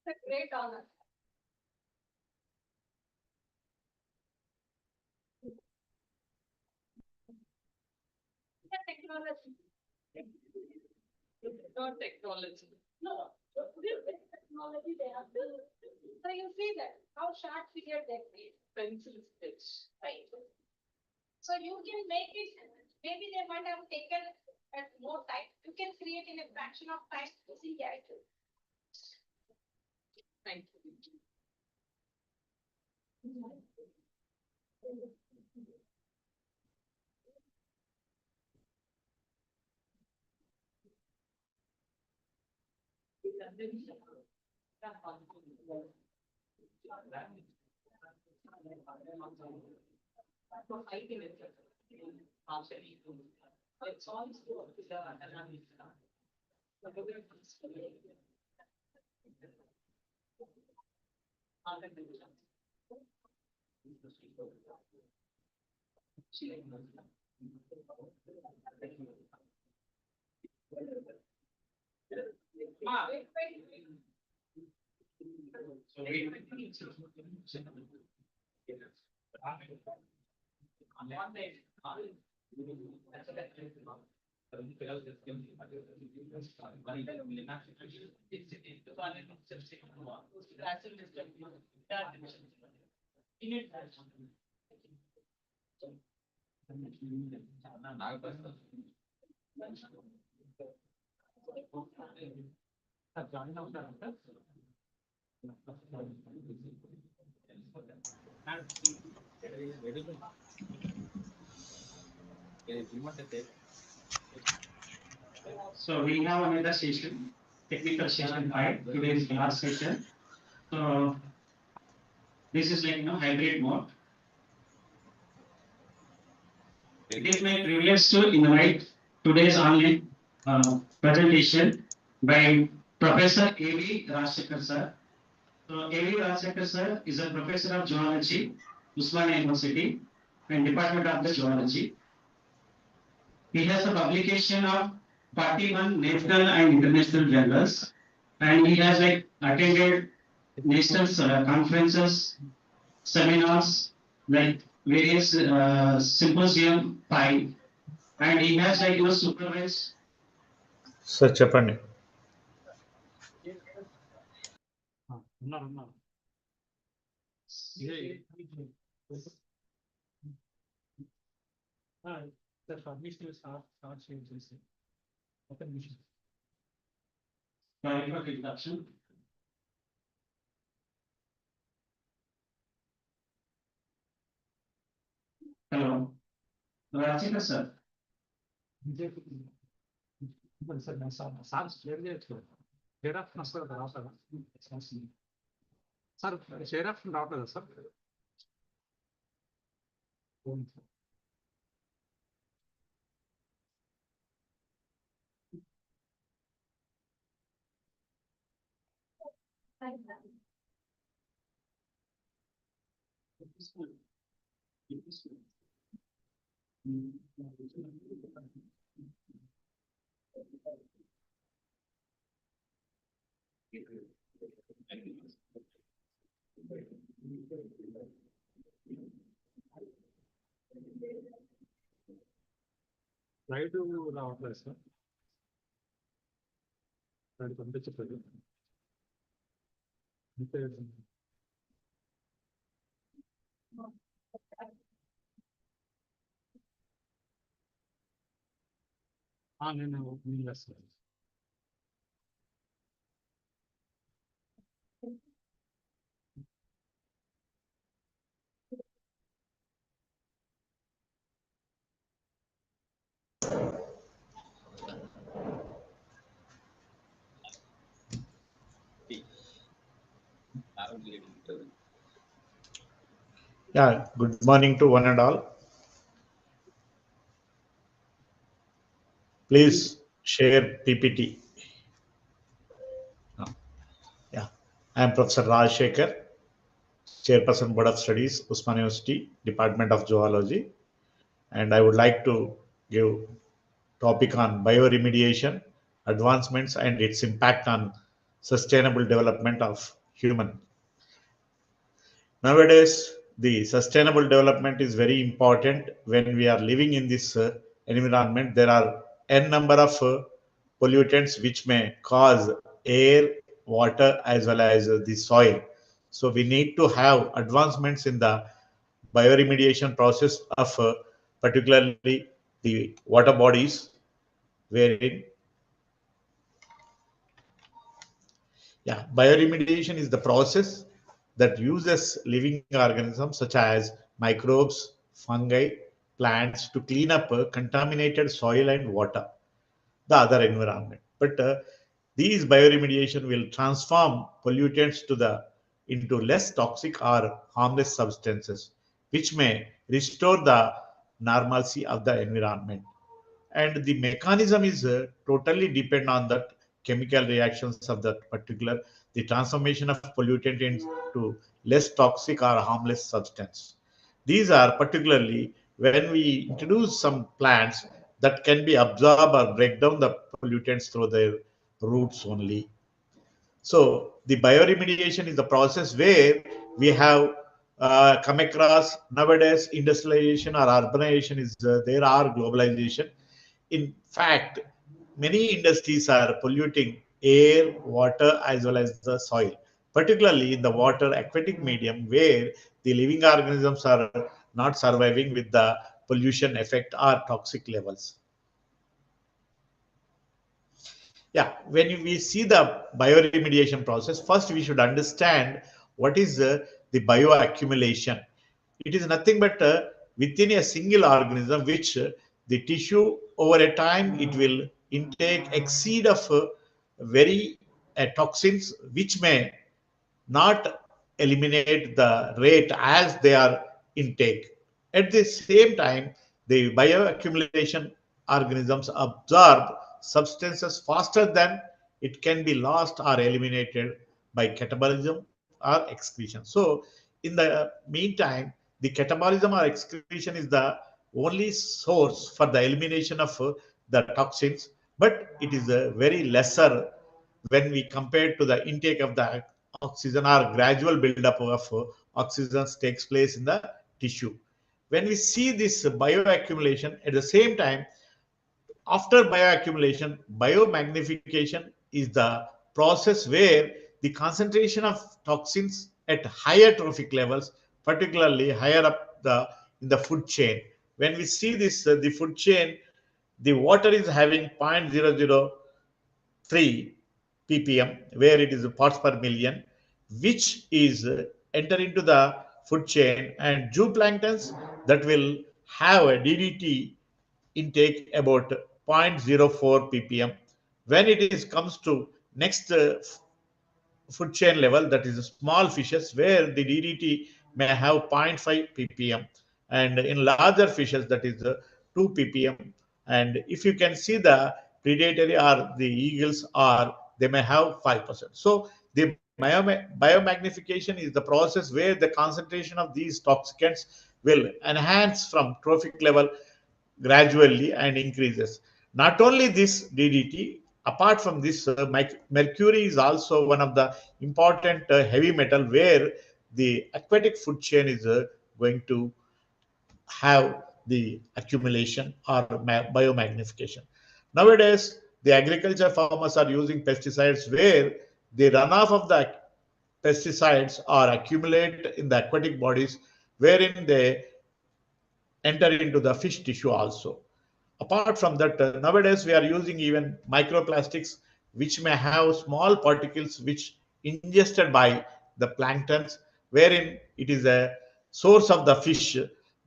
It's a great honor. Technology. Not technology. No. Technology they have to. So you see that how short period they create. Pencil sketch. Right. So you can make it. Maybe they might have taken at more time. You can create in a fraction of time. See that. Thank you. Join అవుతారంట So we have another session, technical session 5, today's last session. So this is like, hybrid mode. It is my privilege to invite today's online presentation by Professor A.V. Rajshekhar sir. So A.V. Rajshekhar sir is a professor of zoology, Usmania University, and Department of the Zoology. He has a publication of 41 national and international journals, and he has like attended national conferences, seminars, like various symposium 5, and he has like supervised. Sir చెప్పండి. ఉన్నారు sir permission start చేసి ఒక నిమిషం Introduction. Hello, Rajshekhar sir. Sir share చేయొచ్చు share option వస్తుంది కదా రావట్లేదా sir share option రావట్లేదా సార్ స్లైడ్ రావట్లేదు సార్ స్లైడ్ పంపించట్లేదు అంతే నేను వేస్తాను Yeah, good morning to one and all. Please share PPT. Yeah, I am Professor Rajshekhar, Chairperson Board of Studies, Usmania University, Department of Zoology, and I would like to give topic on bioremediation, advancements and its impact on sustainable development of human. Nowadays, the sustainable development is very important when we are living in this environment. There are n number of pollutants which may cause air, water as well as the soil. So we need to have advancements in the bioremediation process of particularly the water bodies, wherein bioremediation is the process that uses living organisms such as microbes, fungi, plants to clean up contaminated soil and water, the other environment. But these bioremediation will transform pollutants into less toxic or harmless substances, which may restore the normalcy of the environment. And the mechanism is totally depend on the chemical reactions of that particular, the transformation of pollutant into less toxic or harmless substance. These are particularly when we introduce some plants that can be absorb or break down the pollutants through their roots only. So the bioremediation is the process where we have come across nowadays industrialization or urbanization is there are globalization. In fact, many industries are polluting air, water, as well as the soil, particularly in the water aquatic medium where the living organisms are not surviving with the pollution effect or toxic levels. Yeah, when we see the bioremediation process, first we should understand what is the bioaccumulation. It is nothing but within a single organism which the tissue over a time it will intake exceed of very toxins which may not eliminate the rate as they are intake. At the same time, the bioaccumulation organisms absorb substances faster than it can be lost or eliminated by catabolism or excretion. So, in the meantime, the catabolism or excretion is the only source for the elimination of the toxins, but it is a very lesser when we compare to the intake of the oxygen or gradual buildup of oxygen takes place in the tissue. When we see this bioaccumulation, at the same time, after bioaccumulation, biomagnification is the process where the concentration of toxins at higher trophic levels, particularly higher up in the food chain. When we see this, the food chain, the water is having 0.003 ppm, where it is parts per million, which is enter into the food chain, and zooplanktons that will have a DDT intake about 0.04 ppm. When it is comes to next food chain level, that is small fishes, where the DDT may have zero point 0.5 ppm, and in larger fishes that is 2 ppm. And if you can see the predatory or the eagles are, they may have 5%. So the biomagnification is the process where the concentration of these toxicants will enhance from trophic level gradually and increases. Not only this DDT, apart from this, mercury is also one of the important heavy metal where the aquatic food chain is going to have the accumulation or biomagnification. Nowadays, the agriculture farmers are using pesticides where the runoff of the pesticides are accumulate in the aquatic bodies, wherein they enter into the fish tissue also. Apart from that, nowadays we are using even microplastics, which may have small particles which ingested by the planktons, wherein it is a source of the fish,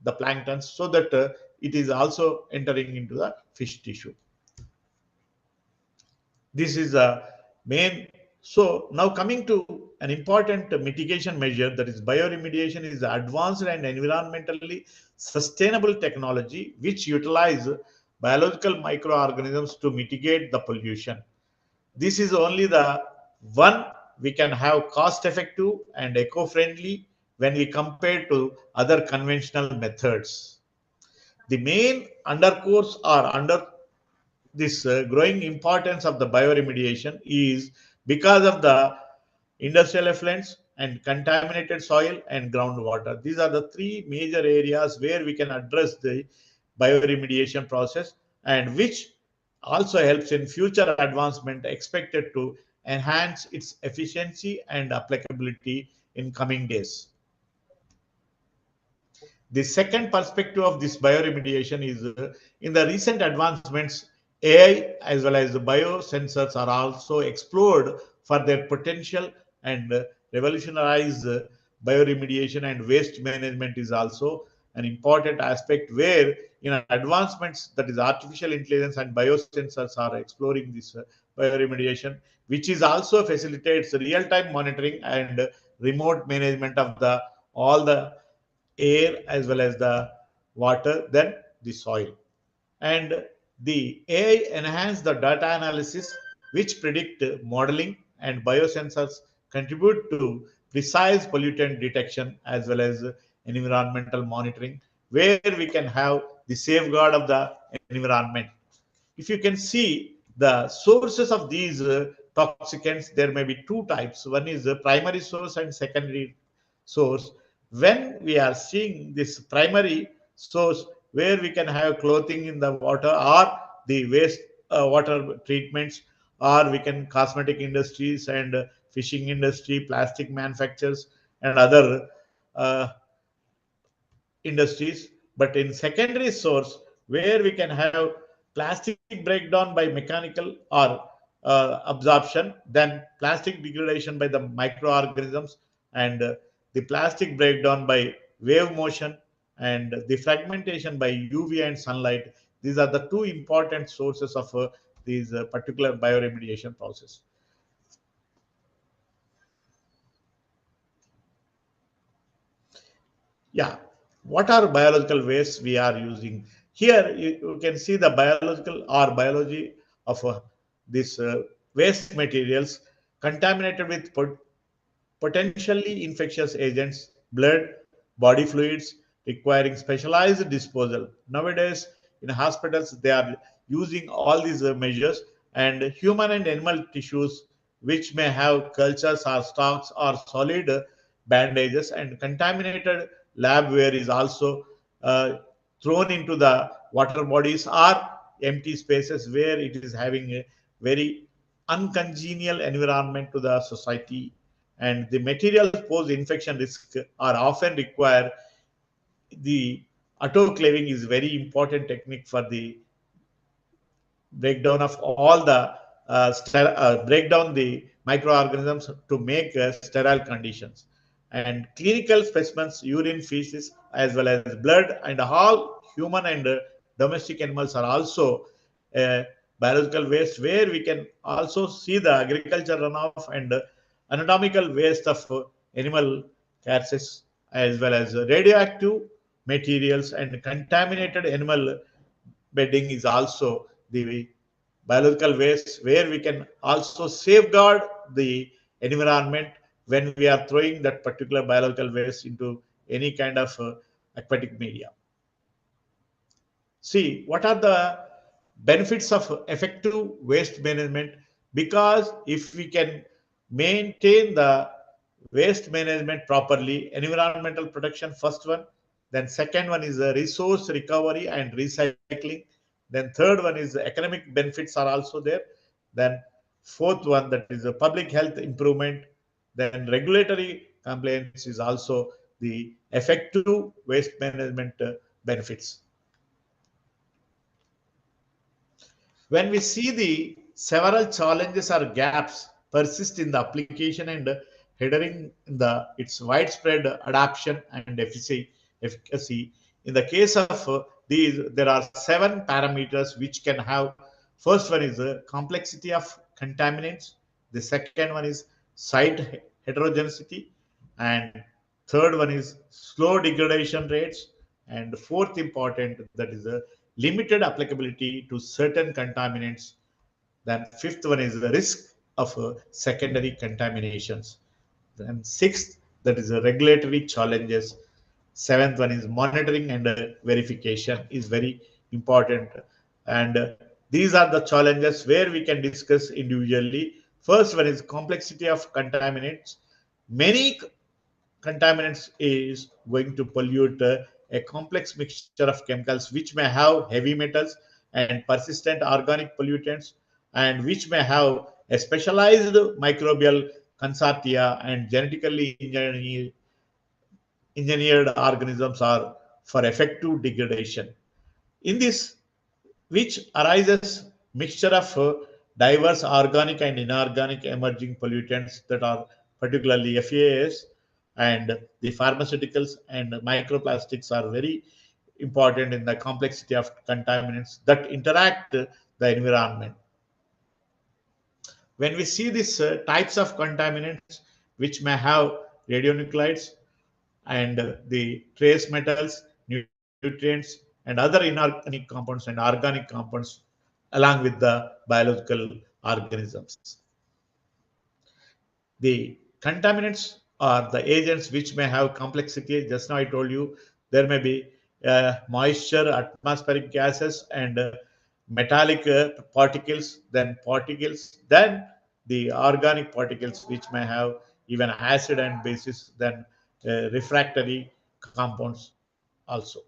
the planktons, so that it is also entering into the fish tissue. This is a main. So now coming to an important mitigation measure, that is bioremediation is advanced and environmentally sustainable technology which utilize biological microorganisms to mitigate the pollution. This is only the one we can have cost effective and eco-friendly when we compare to other conventional methods. The main undercourse or under this growing importance of the bioremediation is because of the industrial effluents and contaminated soil and groundwater. These are the three major areas where we can address the bioremediation process, and which also helps in future advancement expected to enhance its efficiency and applicability in coming days. The second perspective of this bioremediation is in the recent advancements, AI as well as the biosensors are also explored for their potential, and revolutionize bioremediation and waste management is also an important aspect where in advancements, that is artificial intelligence and biosensors are exploring this bioremediation, which is also facilitates real-time monitoring and remote management of the all the air as well as the water, then the soil. And the AI enhance the data analysis, which predict modeling, and biosensors contribute to precise pollutant detection as well as environmental monitoring, where we can have the safeguard of the environment. If you can see the sources of these toxicants, there may be two types. One is the primary source and secondary source. When we are seeing this primary source, where we can have clothing in the water or the waste water treatments, or we can cosmetic industries and fishing industry, plastic manufacturers, and other uh, industries. But in secondary source, where we can have plastic breakdown by mechanical or absorption, then plastic degradation by the microorganisms, and the plastic breakdown by wave motion, and the fragmentation by UV and sunlight. These are the two important sources of these particular bioremediation process. Yeah, what are biological wastes we are using? Here you can see the biological or biology of this waste materials contaminated with potentially infectious agents, blood, body fluids requiring specialized disposal. Nowadays, in hospitals, they are using all these measures, and human and animal tissues, which may have cultures or stocks or solid bandages, and contaminated labware is also uh, thrown into the water bodies or empty spaces where it is having a very uncongenial environment to the society, and the materials pose infection risk are often require the autoclaving is very important technique for the breakdown of all the break down the microorganisms to make sterile conditions, and clinical specimens, urine, feces, as well as blood, and all human and domestic animals are also biological waste, where we can also see the agriculture runoff and anatomical waste of animal carcasses, as well as radioactive materials and contaminated animal bedding is also the biological waste, where we can also safeguard the environment when we are throwing that particular biological waste into any kind of aquatic media. See, what are the benefits of effective waste management? Because if we can maintain the waste management properly, environmental protection, first one, then second one is resource recovery and recycling, then third one is economic benefits are also there, then fourth one, that is a public health improvement, then regulatory compliance is also the effective waste management benefits. When we see the several challenges or gaps persist in the application and hindering the its widespread adoption and efficacy. In the case of these, there are seven parameters which can have. First one is the complexity of contaminants. The second one is site heterogeneity, and third one is slow degradation rates, and fourth important, that is a limited applicability to certain contaminants. Then fifth one is the risk of secondary contaminations. Then sixth, that is the regulatory challenges. Seventh one is monitoring and verification is very important. And these are the challenges where we can discuss individually. First one is complexity of contaminants. Many contaminants is going to pollute a complex mixture of chemicals which may have heavy metals and persistent organic pollutants, and which may have a specialized microbial consortia and genetically engineered organisms are for effective degradation. In this, which arises mixture of diverse organic and inorganic emerging pollutants that are particularly FAAs, and the pharmaceuticals and microplastics are very important in the complexity of contaminants that interact the environment. When we see these types of contaminants which may have radionuclides and the trace metals, nutrients, and other inorganic compounds and organic compounds, along with the biological organisms. The contaminants are the agents which may have complexity. Just now I told you there may be moisture, atmospheric gases, and metallic particles, then the organic particles which may have even acid and bases, then refractory compounds also.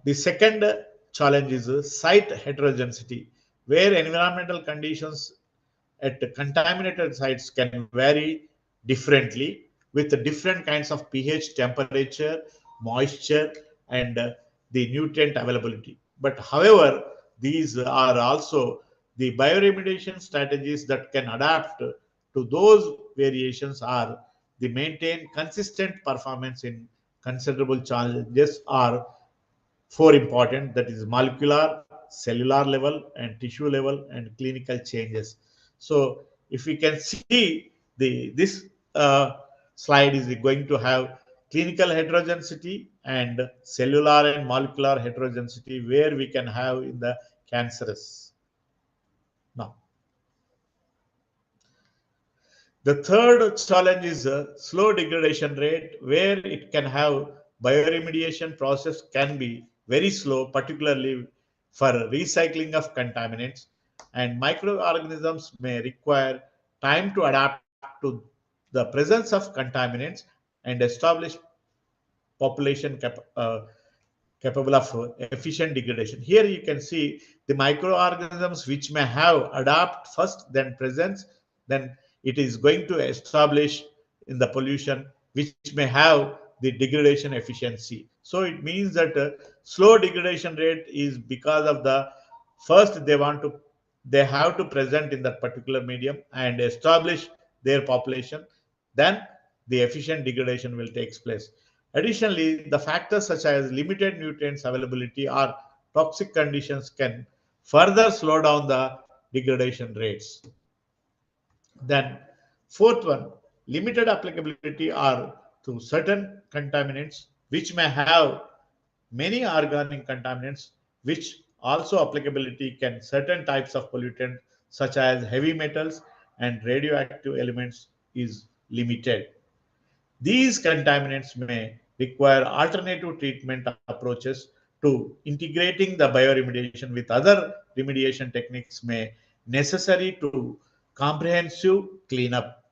The second challenge is site heterogeneity, where environmental conditions at contaminated sites can vary differently with different kinds of pH, temperature, moisture, and the nutrient availability. But however, these are also the bioremediation strategies that can adapt to those variations are the maintain consistent performance in considerable challenges are four important, that is molecular, cellular level, and tissue level, and clinical changes. So if we can see this slide is going to have clinical heterogeneity and cellular and molecular heterogeneity where we can have in the cancerous. Now the third challenge is a slow degradation rate, where it can have bioremediation process can be very slow, particularly for recycling of contaminants, and microorganisms may require time to adapt to the presence of contaminants and establish population capable of efficient degradation. Here you can see the microorganisms which may have adapt first, then presence, then it is going to establish in the pollution which may have the degradation efficiency. So it means that slow degradation rate is because of the first they have to present in that particular medium and establish their population, then the efficient degradation will take place. Additionally, the factors such as limited nutrients availability or toxic conditions can further slow down the degradation rates. Then, fourth one, limited applicability are to certain contaminants which may have many organic contaminants, which also applicability can certain types of pollutant such as heavy metals and radioactive elements is limited. These contaminants may require alternative treatment approaches to integrating the bioremediation with other remediation techniques may necessary to comprehensive cleanup.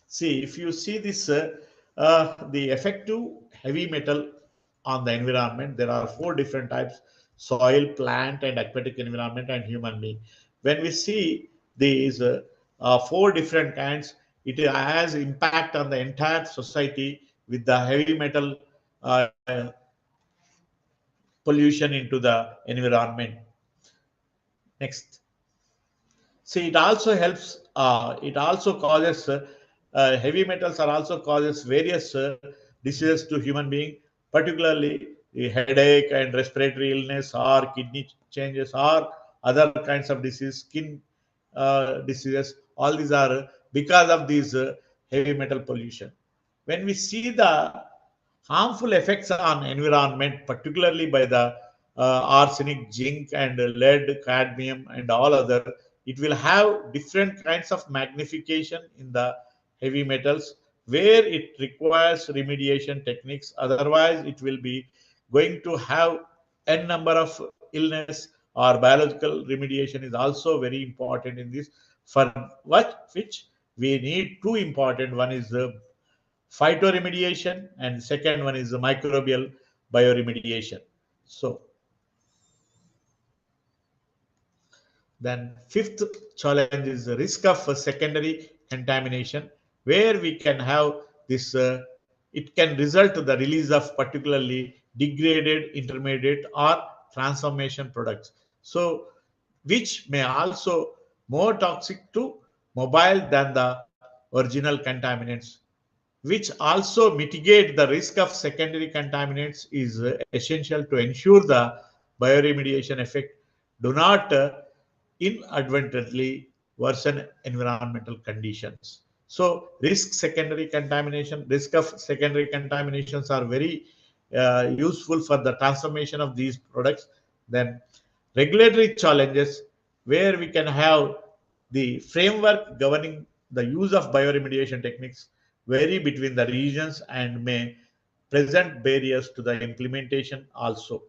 See, if you see this, the effective heavy metal on the environment, there are four different types: soil, plant, and aquatic environment, and human being. When we see these four different kinds, it has impact on the entire society with the heavy metal uh, pollution into the environment. Next. See, it also helps, it also causes, heavy metals are also causes various diseases to human being, particularly the headache and respiratory illness or kidney changes or other kinds of disease, skin diseases. All these are because of these heavy metal pollution. When we see the harmful effects on environment, particularly by the arsenic, zinc, and lead, cadmium, and all other, it will have different kinds of magnification in the heavy metals where it requires remediation techniques. Otherwise, it will be going to have n number of illness or biological remediation is also very important in this. For what which we need two important, one is the phytoremediation and second one is the microbial bioremediation. So then fifth challenge is the risk of secondary contamination, where we can have this, it can result to the release of particularly degraded, intermediate, or transformation products. So which may also more toxic to mobile than the original contaminants, which also mitigate the risk of secondary contaminants is essential to ensure the bioremediation effect do not inadvertently worsen environmental conditions. So risk of secondary contaminations are very useful for the transformation of these products. Then regulatory challenges, where we can have the framework governing the use of bioremediation techniques vary between the regions and may present barriers to the implementation also.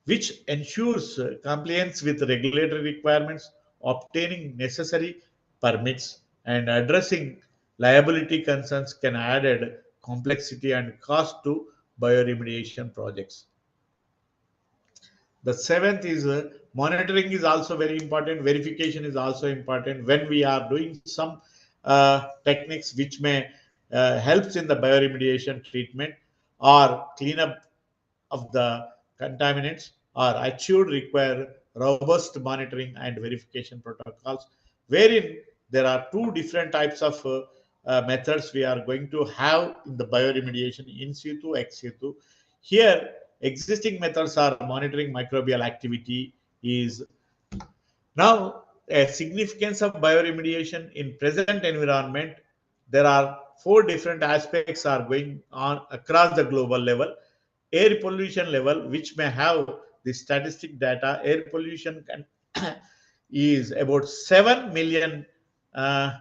which ensures compliance with regulatory requirements, obtaining necessary permits, and addressing liability concerns can add complexity and cost to bioremediation projects. The seventh is monitoring is also very important. Verification is also important when we are doing some techniques which may helps in the bioremediation treatment or cleanup of the contaminants are achieved require robust monitoring and verification protocols, wherein there are two different types of methods we are going to have in the bioremediation: in situ, ex situ. Here, existing methods are monitoring microbial activity is now a significance of bioremediation in present environment. There are four different aspects are going on across the global level. Air pollution level, which may have the statistic data. Air pollution can is about 7 million uh,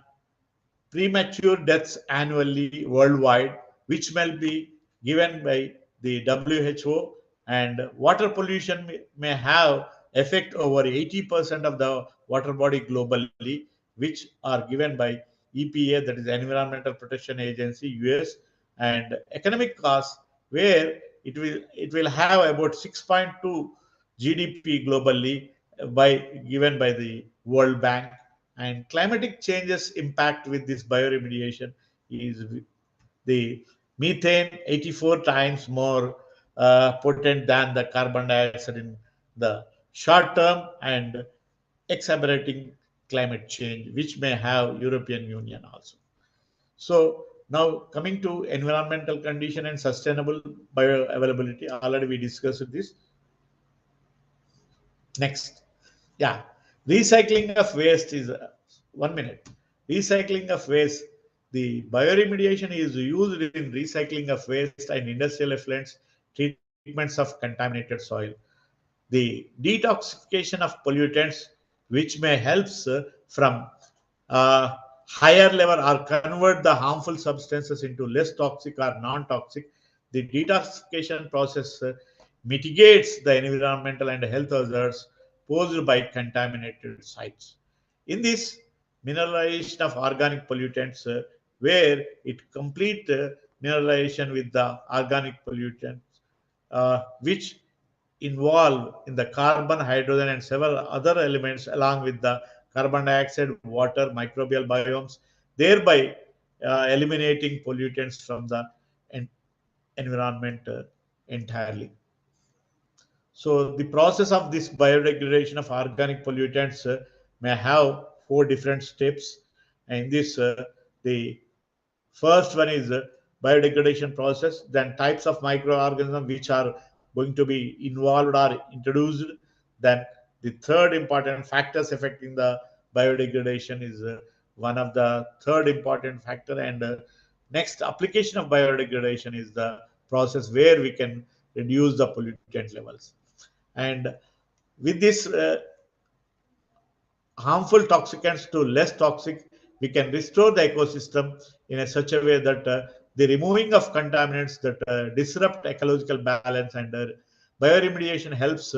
premature deaths annually worldwide, which may be given by the WHO. And water pollution may have effect over 80% of the water body globally, which are given by EPA, that is Environmental Protection Agency, US. And economic costs, where it will have about 6.2 GDP globally by given by the World Bank. And climatic changes impact with this bioremediation is the methane 84 times more potent than the carbon dioxide in the short term, and exacerbating climate change, which may have European Union also. So now coming to environmental condition and sustainable bioavailability, already we discussed this. Next, yeah, recycling of waste is 1 minute. Recycling of waste. The bioremediation is used in recycling of waste and industrial effluents, treatments of contaminated soil. The detoxification of pollutants, which may helps from higher level or convert the harmful substances into less toxic or non-toxic. The detoxification process mitigates the environmental and health hazards posed by contaminated sites. In this, mineralization of organic pollutants, where it complete mineralization with the organic pollutants, which involve in the carbon, hydrogen, and several other elements, along with the carbon dioxide, water, microbial biomes, thereby eliminating pollutants from the en- environment entirely. So the process of this biodegradation of organic pollutants may have four different steps. And this, the first one is biodegradation process, then types of microorganisms which are going to be involved or introduced. Then the third important factors affecting the biodegradation is one of the third important factor. And next application of biodegradation is the process where we can reduce the pollutant levels. And with this harmful toxicants to less toxic, we can restore the ecosystem in a such a way that the removing of contaminants that disrupt ecological balance, and bioremediation helps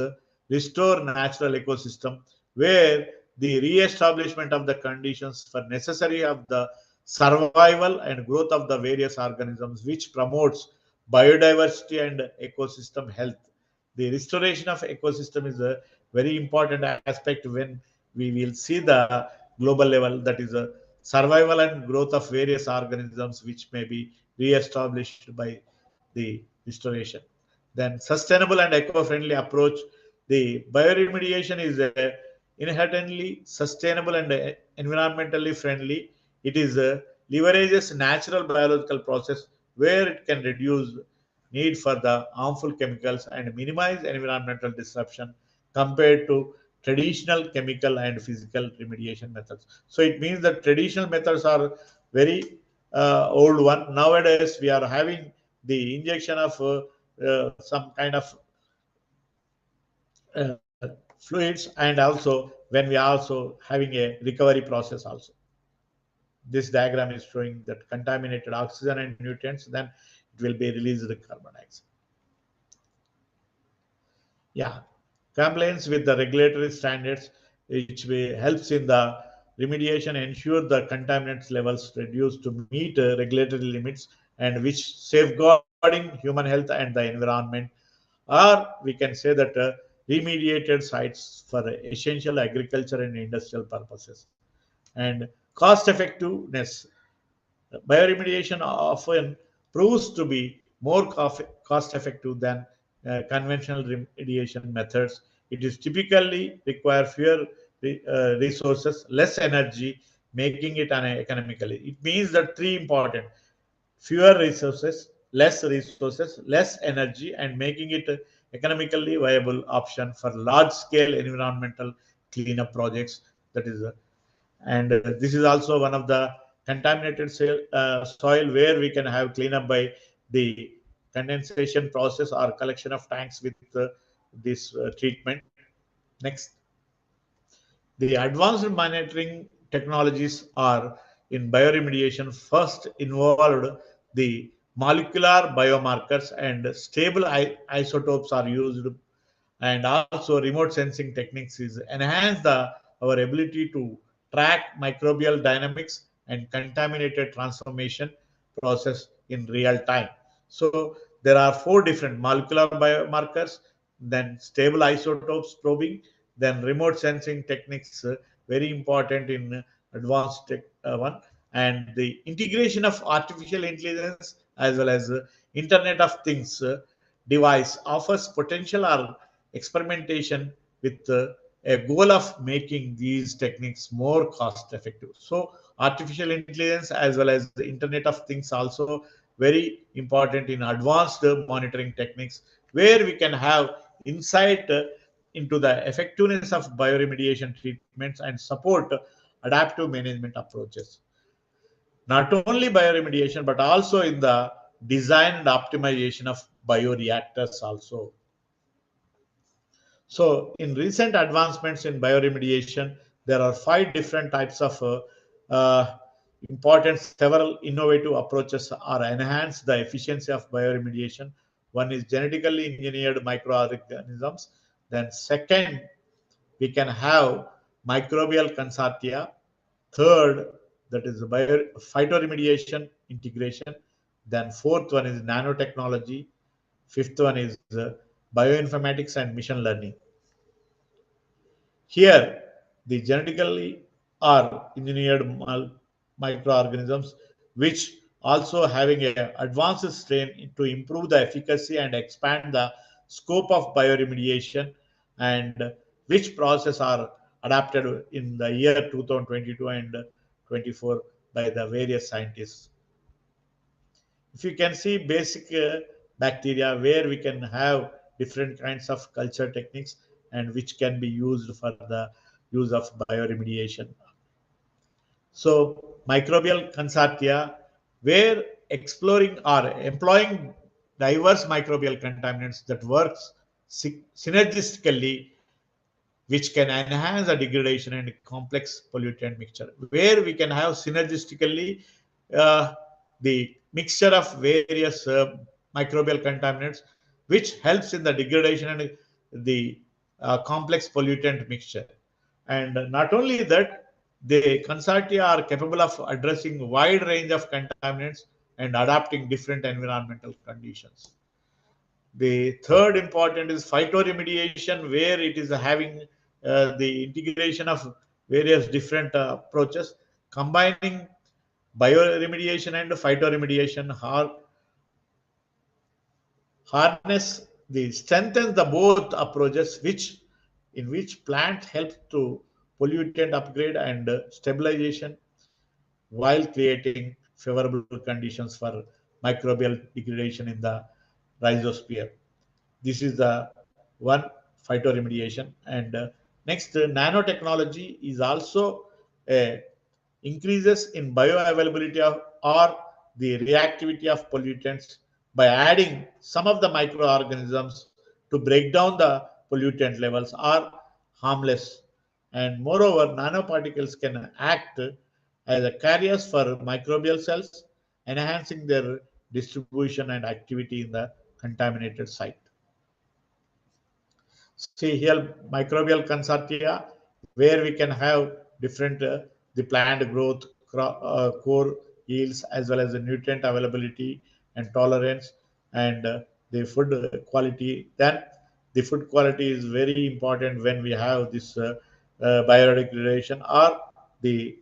restore natural ecosystem, where the re-establishment of the conditions for necessary of the survival and growth of the various organisms, which promotes biodiversity and ecosystem health. The restoration of ecosystem is a very important aspect when we will see the global level, that is a survival and growth of various organisms which may be re-established by the restoration. Then sustainable and eco-friendly approach. The bioremediation is inherently sustainable and environmentally friendly. It is leverages natural biological process, where it can reduce need for the harmful chemicals and minimize environmental disruption compared to traditional chemical and physical remediation methods. So it means that traditional methods are very old one. Nowadays, we are having the injection of some kind of uh, fluids, and also when we are also having a recovery process also. This diagram is showing that contaminated oxygen and nutrients, then it will be released the carbon dioxide. Yeah, compliance with the regulatory standards, which helps in the remediation, ensure the contaminants levels reduced to meet regulatory limits, and which safeguarding human health and the environment. Or we can say that remediated sites for essential agriculture and industrial purposes. And cost effectiveness. Bioremediation often proves to be more cost effective than conventional remediation methods. It is typically require fewer resources, less energy, making it economically. It means that three important: fewer resources, less energy, and making it economically viable option for large scale environmental cleanup projects. That is and this is also one of the contaminated soil where we can have cleanup by the condensation process or collection of tanks with this treatment. Next, the advanced monitoring technologies are in bioremediation first involved the molecular biomarkers and stable isotopes are used, and also remote sensing techniques is enhance our ability to track microbial dynamics and contaminated transformation process in real time. So there are four different molecular biomarkers, then stable isotopes probing, then remote sensing techniques, very important in advanced one, and the integration of artificial intelligence as well as internet of things device offers potential or experimentation with a goal of making these techniques more cost effective. So artificial intelligence as well as the internet of things also very important in advanced monitoring techniques, where we can have insight into the effectiveness of bioremediation treatments and support adaptive management approaches. Not only bioremediation but also in the design and optimization of bioreactors also. So, in recent advancements in bioremediation, there are five different types of important. Several innovative approaches are enhance the efficiency of bioremediation. One is genetically engineered microorganisms. Then, second, we can have microbial consortia. Third, that is phytoremediation integration. Then, fourth one is nanotechnology. Fifth one is bioinformatics and machine learning. Here, the genetically are engineered microorganisms, which also having a advanced strain to improve the efficacy and expand the scope of bioremediation, and which process are adapted in the year 2022 and 24 by the various scientists. If you can see basic bacteria where we can have different kinds of culture techniques and which can be used for the use of bioremediation. So microbial consortia where exploring or employing diverse microbial contaminants that works synergistically, which can enhance the degradation and complex pollutant mixture, where we can have synergistically uh, the mixture of various microbial contaminants, which helps in the degradation and the complex pollutant mixture. And not only that, the consortia are capable of addressing a wide range of contaminants and adapting different environmental conditions. The third important is phytoremediation, where it is having the integration of various different approaches, combining bioremediation and phytoremediation harness the strengthens the both approaches, which in which plant helps to pollutant upgrade and stabilization while creating favorable conditions for microbial degradation in the rhizosphere. This is the one phytoremediation. And next, nanotechnology is also uh, increases in bioavailability of or the reactivity of pollutants by adding some of the microorganisms to break down the pollutant levels are harmless. And moreover, nanoparticles can act as a carriers for microbial cells, enhancing their distribution and activity in the contaminated site. See here, microbial consortia, where we can have different the plant growth, core yields, as well as the nutrient availability and tolerance, and the food quality. Then the food quality is very important when we have this biodegradation, or the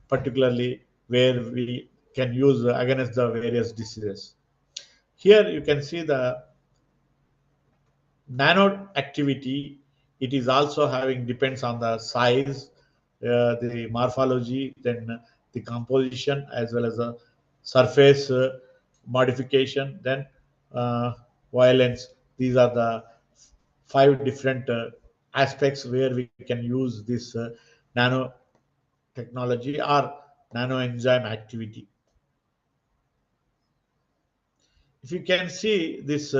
particularly where we can use against the various diseases. Here you can see the nano activity. It is also having depends on the size, the morphology, then the composition, as well as the surface modification, then uh, violence. These are the five different aspects where we can use this nano technology or nano enzyme activity. If you can see this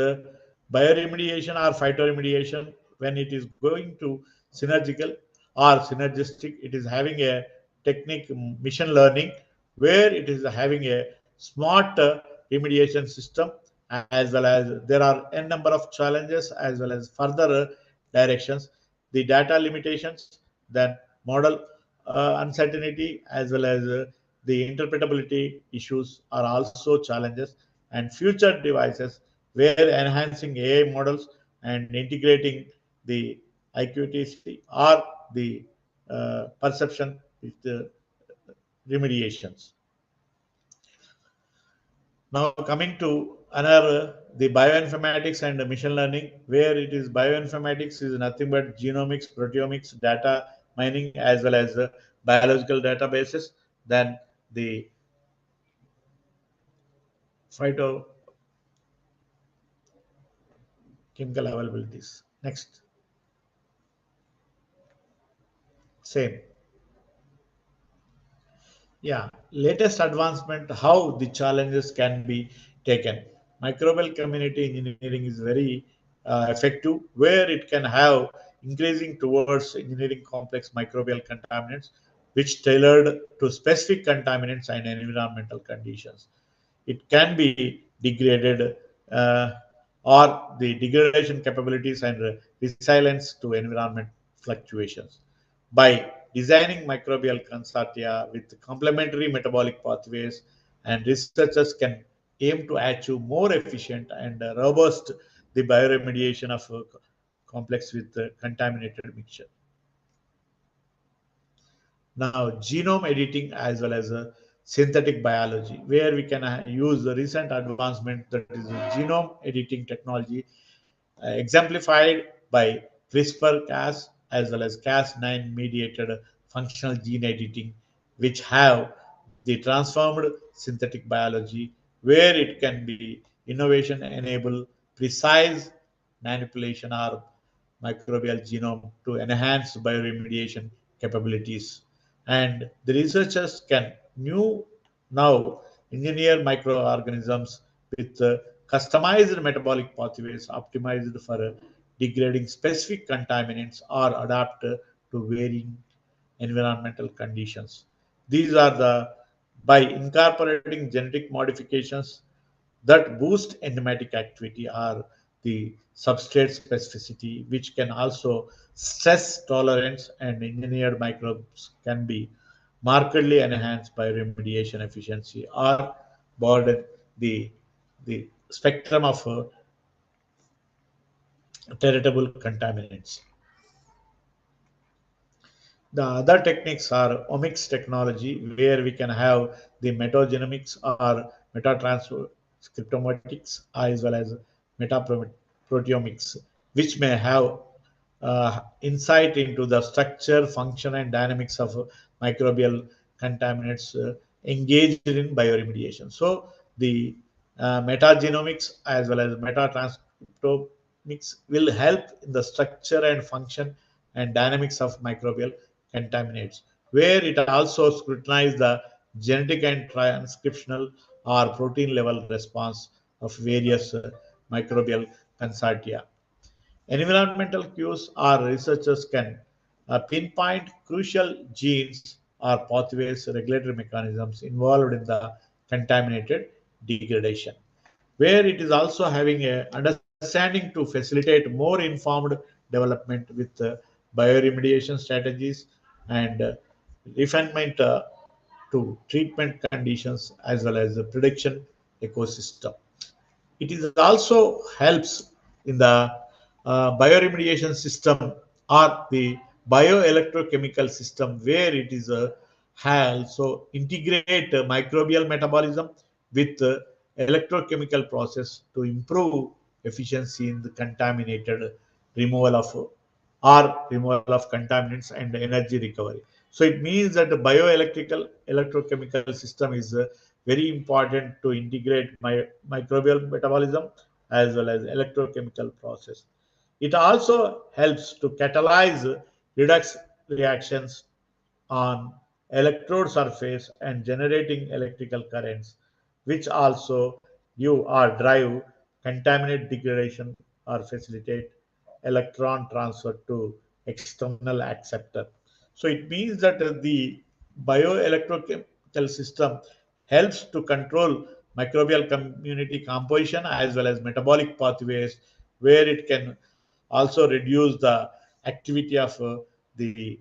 bioremediation or phytoremediation, when it is going to synergical or synergistic, it is having a technique machine learning, where it is having a smart remediation system, as well as there are n number of challenges, as well as further directions, the data limitations, then model uncertainty, as well as the interpretability issues are also challenges, and future devices where enhancing AI models and integrating the IQTC or the perception with the remediations. Now coming to another, the bioinformatics and machine learning, where it is bioinformatics is nothing but genomics, proteomics, data mining, as well as biological databases. Then the phytochemical availabilities. Next, same. Yeah, latest advancement, how the challenges can be taken. Microbial community engineering is very effective, where it can have increasing towards engineering complex microbial contaminants, which tailored to specific contaminants and environmental conditions. It can be degraded, uh, or the degradation capabilities and resilience to environment fluctuations. By designing microbial consortia with complementary metabolic pathways, and researchers can aim to achieve more efficient and robust the bioremediation of complex with contaminated mixture. Now, genome editing, as well as synthetic biology, where we can use the recent advancement, that is genome editing technology, exemplified by CRISPR-Cas, as well as Cas9 mediated functional gene editing, which have the transformed synthetic biology, where it can be innovation enable precise manipulation or microbial genome to enhance bioremediation capabilities. And the researchers can now engineer microorganisms with customized metabolic pathways optimized for degrading specific contaminants or adapt to varying environmental conditions. These are the by incorporating genetic modifications that boost enzymatic activity or the substrate specificity, which can also stress tolerance, and engineered microbes can be markedly enhanced by remediation efficiency or broaden the spectrum of treatable contaminants. The other techniques are omics technology, where we can have the metagenomics or metatranscriptomatics, as well as metaproteomics, which may have insight into the structure, function, and dynamics of microbial contaminants engaged in bioremediation. So the metagenomics, as well as metatranscriptomics, will help in the structure and function and dynamics of microbial contaminates, where it also scrutinizes the genetic and transcriptional or protein level response of various microbial consortia. Environmental cues or researchers can pinpoint crucial genes or pathways, regulatory mechanisms involved in the contaminated degradation, where it is also having a understanding to facilitate more informed development with bioremediation strategies and refinement to treatment conditions as well as the prediction ecosystem. It is also helps in the bioremediation system or the bioelectrochemical system where it is also integrate microbial metabolism with electrochemical process to improve efficiency in the contaminated removal of removal of contaminants and energy recovery. So it means that the bioelectrical electrochemical system is very important to integrate microbial metabolism as well as electrochemical process. It also helps to catalyze redox reactions on electrode surface and generating electrical currents, which also give or drive contaminant degradation or facilitate electron transfer to external acceptor. So it means that the bioelectrochemical system helps to control microbial community composition as well as metabolic pathways, where it can also reduce the activity of the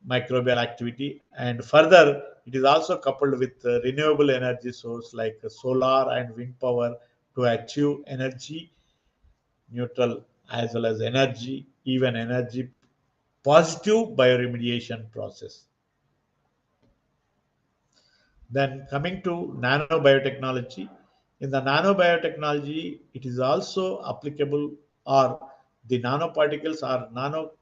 microbial activity. And further, it is also coupled with renewable energy source like solar and wind power to achieve energy neutral as well as energy, even energy positive bioremediation process. Then coming to nanobiotechnology, in the nanobiotechnology, it is also applicable or the nanoparticles or nano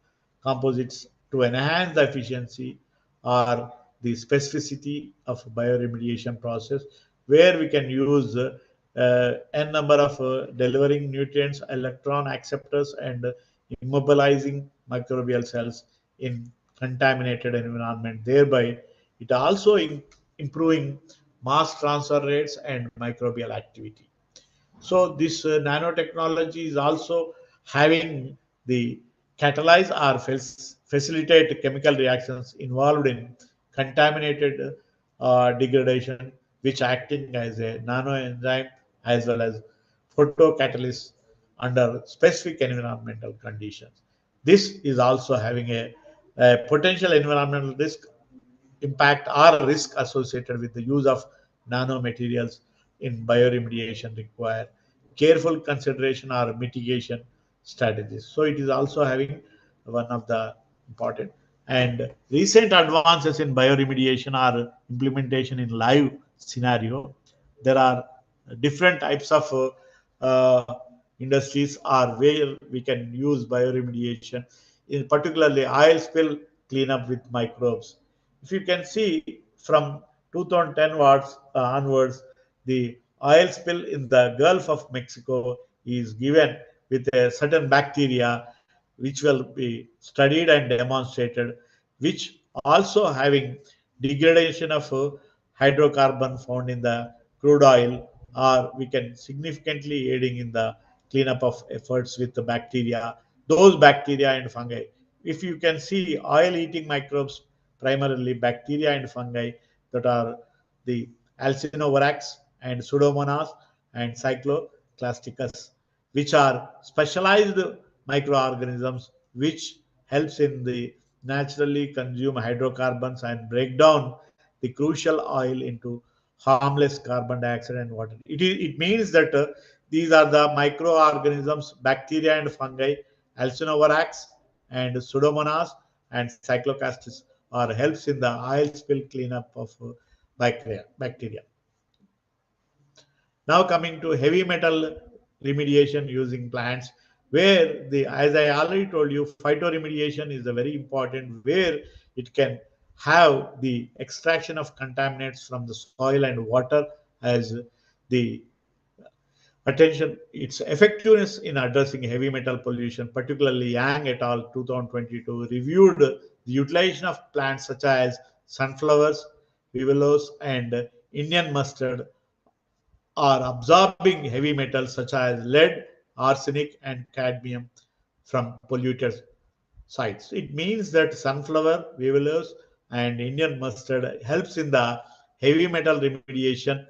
composites to enhance the efficiency or the specificity of bioremediation process, where we can use n number of delivering nutrients, electron acceptors, and immobilizing microbial cells in contaminated environment. Thereby, it also improving mass transfer rates and microbial activity. So this nanotechnology is also having the catalyze or facilitate chemical reactions involved in contaminated degradation, which acting as a nanoenzyme as well as photocatalyst under specific environmental conditions. This is also having a potential environmental risk impact or risk associated with the use of nanomaterials in bioremediation require careful consideration or mitigation strategies. So it is also having one of the important and recent advances in bioremediation or implementation in live scenario. There are different types of industries are where we can use bioremediation, in particularly oil spill cleanup with microbes. If you can see from 2010 onwards, the oil spill in the Gulf of Mexico is given with a certain bacteria which will be studied and demonstrated, which also having degradation of hydrocarbon found in the crude oil, or we can significantly aiding in the cleanup of efforts with the bacteria, those bacteria and fungi. If you can see oil eating microbes, primarily bacteria and fungi that are the Alcinovirax and Pseudomonas and Cycloclasticus, which are specialized microorganisms which helps in the naturally consume hydrocarbons and break down the crucial oil into harmless carbon dioxide and water. It means that these are the microorganisms, bacteria and fungi, Alcinovirax and Pseudomonas and Cycloclastis or helps in the oil spill cleanup of bacteria. Now coming to heavy metal remediation using plants, where the as I already told you, phytoremediation is a very important where it can have the extraction of contaminants from the soil and water as the attention. Its effectiveness in addressing heavy metal pollution, particularly Yang et al. 2022 reviewed the utilization of plants such as sunflowers, vivelos, and Indian mustard are absorbing heavy metals such as lead, arsenic, and cadmium from polluted sites. It means that sunflower, vivelos, and Indian mustard helps in the heavy metal remediation.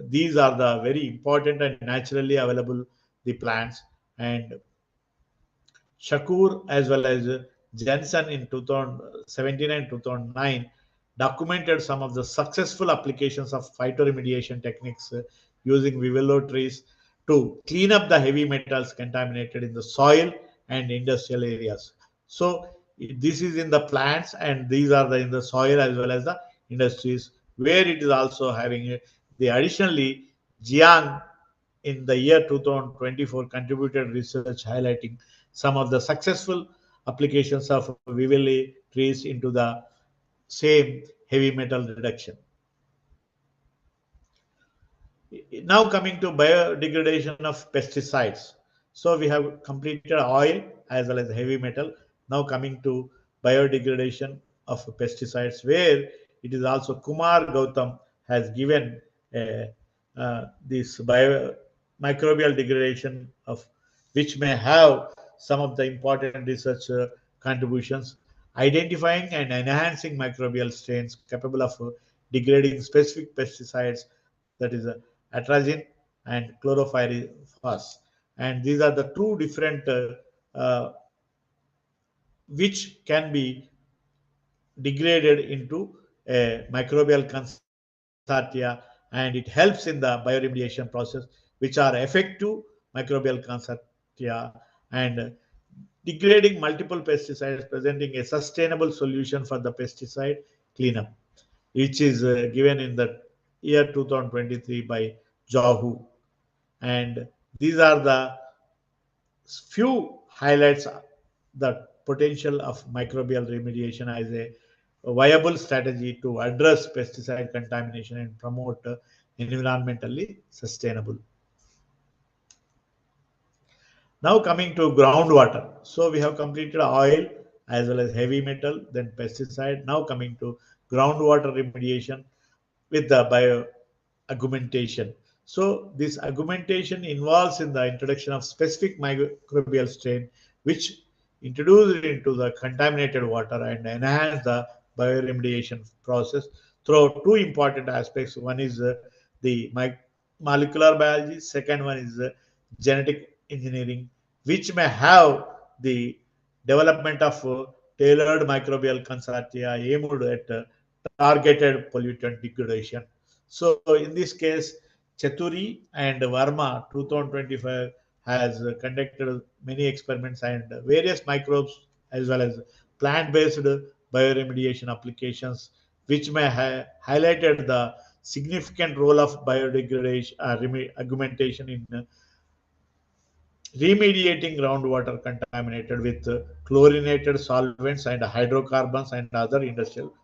These are the very important and naturally available the plants, and Shakur as well as Jensen in 2017 and 2009 documented some of the successful applications of phytoremediation techniques using vivelo trees to clean up the heavy metals contaminated in the soil and industrial areas. So this is in the plants, and these are in the soil as well as the industries, where it is also having the additionally Jiang in the year 2024 contributed research highlighting some of the successful applications of Vivelle trees into the same heavy metal reduction. Now coming to biodegradation of pesticides. So we have completed oil as well as heavy metal. Now coming to biodegradation of pesticides, where it is also Kumar Gautam has given this microbial degradation of which may have some of the important research contributions, identifying and enhancing microbial strains capable of degrading specific pesticides, that is atrazine and chlorpyrifos. And these are the two different uh, which can be degraded into a microbial consortia, and it helps in the bioremediation process, which are effective microbial consortia and degrading multiple pesticides, presenting a sustainable solution for the pesticide cleanup, which is given in the year 2023 by Jahu. And these are the few highlights the potential of microbial remediation as a viable strategy to address pesticide contamination and promote environmentally sustainable. Now coming to groundwater. So we have completed oil as well as heavy metal, then pesticide. Now coming to groundwater remediation with the bioaugmentation. So this augmentation involves in the introduction of specific microbial strain which introduced into the contaminated water and enhance the bioremediation process through two important aspects. One is the molecular biology. Second one is genetic engineering, which may have the development of tailored microbial consortia aimed at targeted pollutant degradation. So in this case, Cheturi and Verma 2025 has conducted many experiments and various microbes as well as plant-based bioremediation applications, which may have highlighted the significant role of biodegradation, augmentation in remediating groundwater contaminated with chlorinated solvents and hydrocarbons and other industrial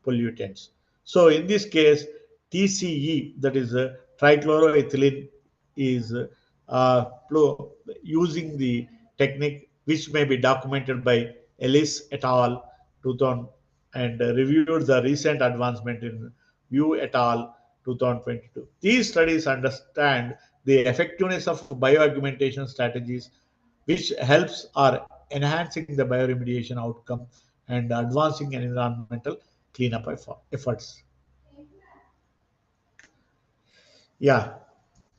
pollutants. So in this case, TCE, that is trichloroethylene, is using the technique which may be documented by Ellis et al. 2000 and reviewed the recent advancement in Yu et al. 2022. These studies understand the effectiveness of bioaugmentation strategies, which helps are enhancing the bioremediation outcome and advancing environmental cleanup efforts. Yeah,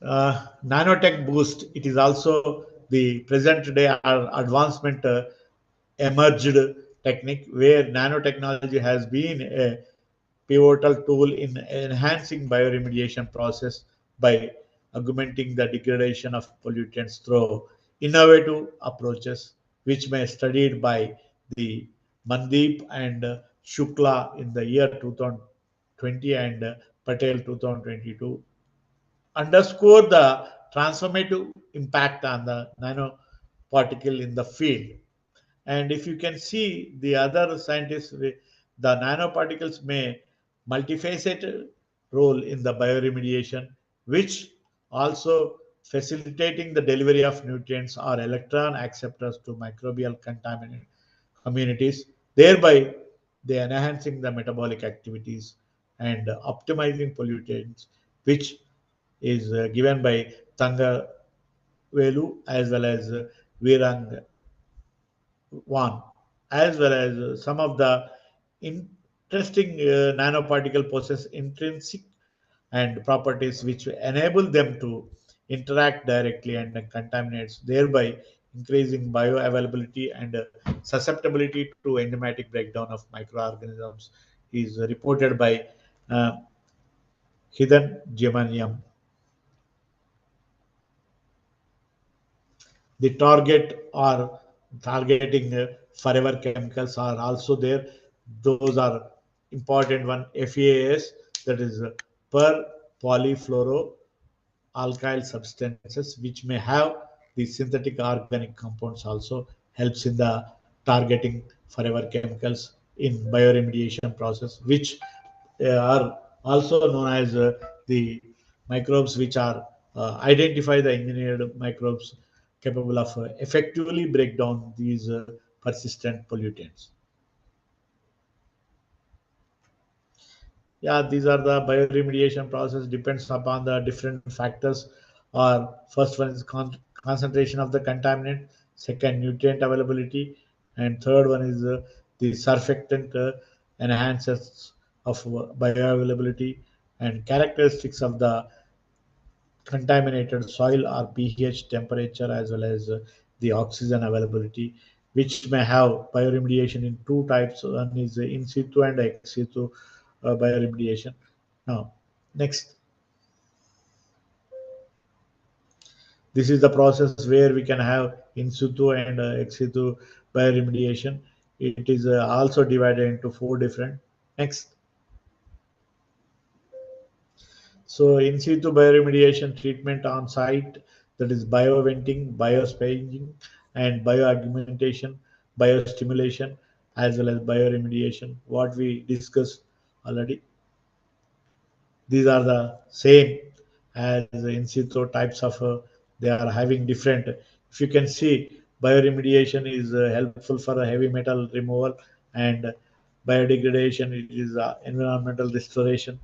nanotech boost. It is also the present day advancement emerged technique where nanotechnology has been a pivotal tool in enhancing bioremediation process by augmenting the degradation of pollutants through innovative approaches, which may studied by the Mandeep and Shukla in the year 2020 and Patel 2022, underscore the transformative impact on the nanoparticle in the field. And if you can see the other scientists, the nanoparticles may multifaceted role in the bioremediation, which also facilitating the delivery of nutrients or electron acceptors to microbial contaminant communities, thereby they enhancing the metabolic activities and optimizing pollutants, which is given by Tanga Velu as well as Virang one, as well as some of the interesting nanoparticle possess intrinsic and properties which enable them to interact directly and contaminates, thereby increasing bioavailability and susceptibility to enzymatic breakdown of microorganisms is reported by uh, Hidden Germanium. The target or targeting forever chemicals are also there. Those are important one. FEAS, that is per polyfluoro alkyl substances, which may have the synthetic organic compounds, also helps in the targeting forever chemicals in bioremediation process, which are also known as the microbes, which are identify the engineered microbes capable of effectively break down these persistent pollutants. Yeah, these are the bioremediation process depends upon the different factors. Or first one is concentration of the contaminant, second nutrient availability, and third one is the surfactant enhancers of bioavailability, and characteristics of the contaminated soil or pH, temperature, as well as the oxygen availability, which may have bioremediation in two types. One is in situ and ex situ bioremediation. Now, next, this is the process where we can have in situ and ex situ bioremediation. It is also divided into four different. Next. So in situ bioremediation treatment on site, that is bioventing, biospaging, and bioaugmentation, biostimulation, as well as bioremediation, what we discussed already. These are the same as in situ types of, they are having different. If you can see, bioremediation is helpful for heavy metal removal, and biodegradation, it is environmental restoration.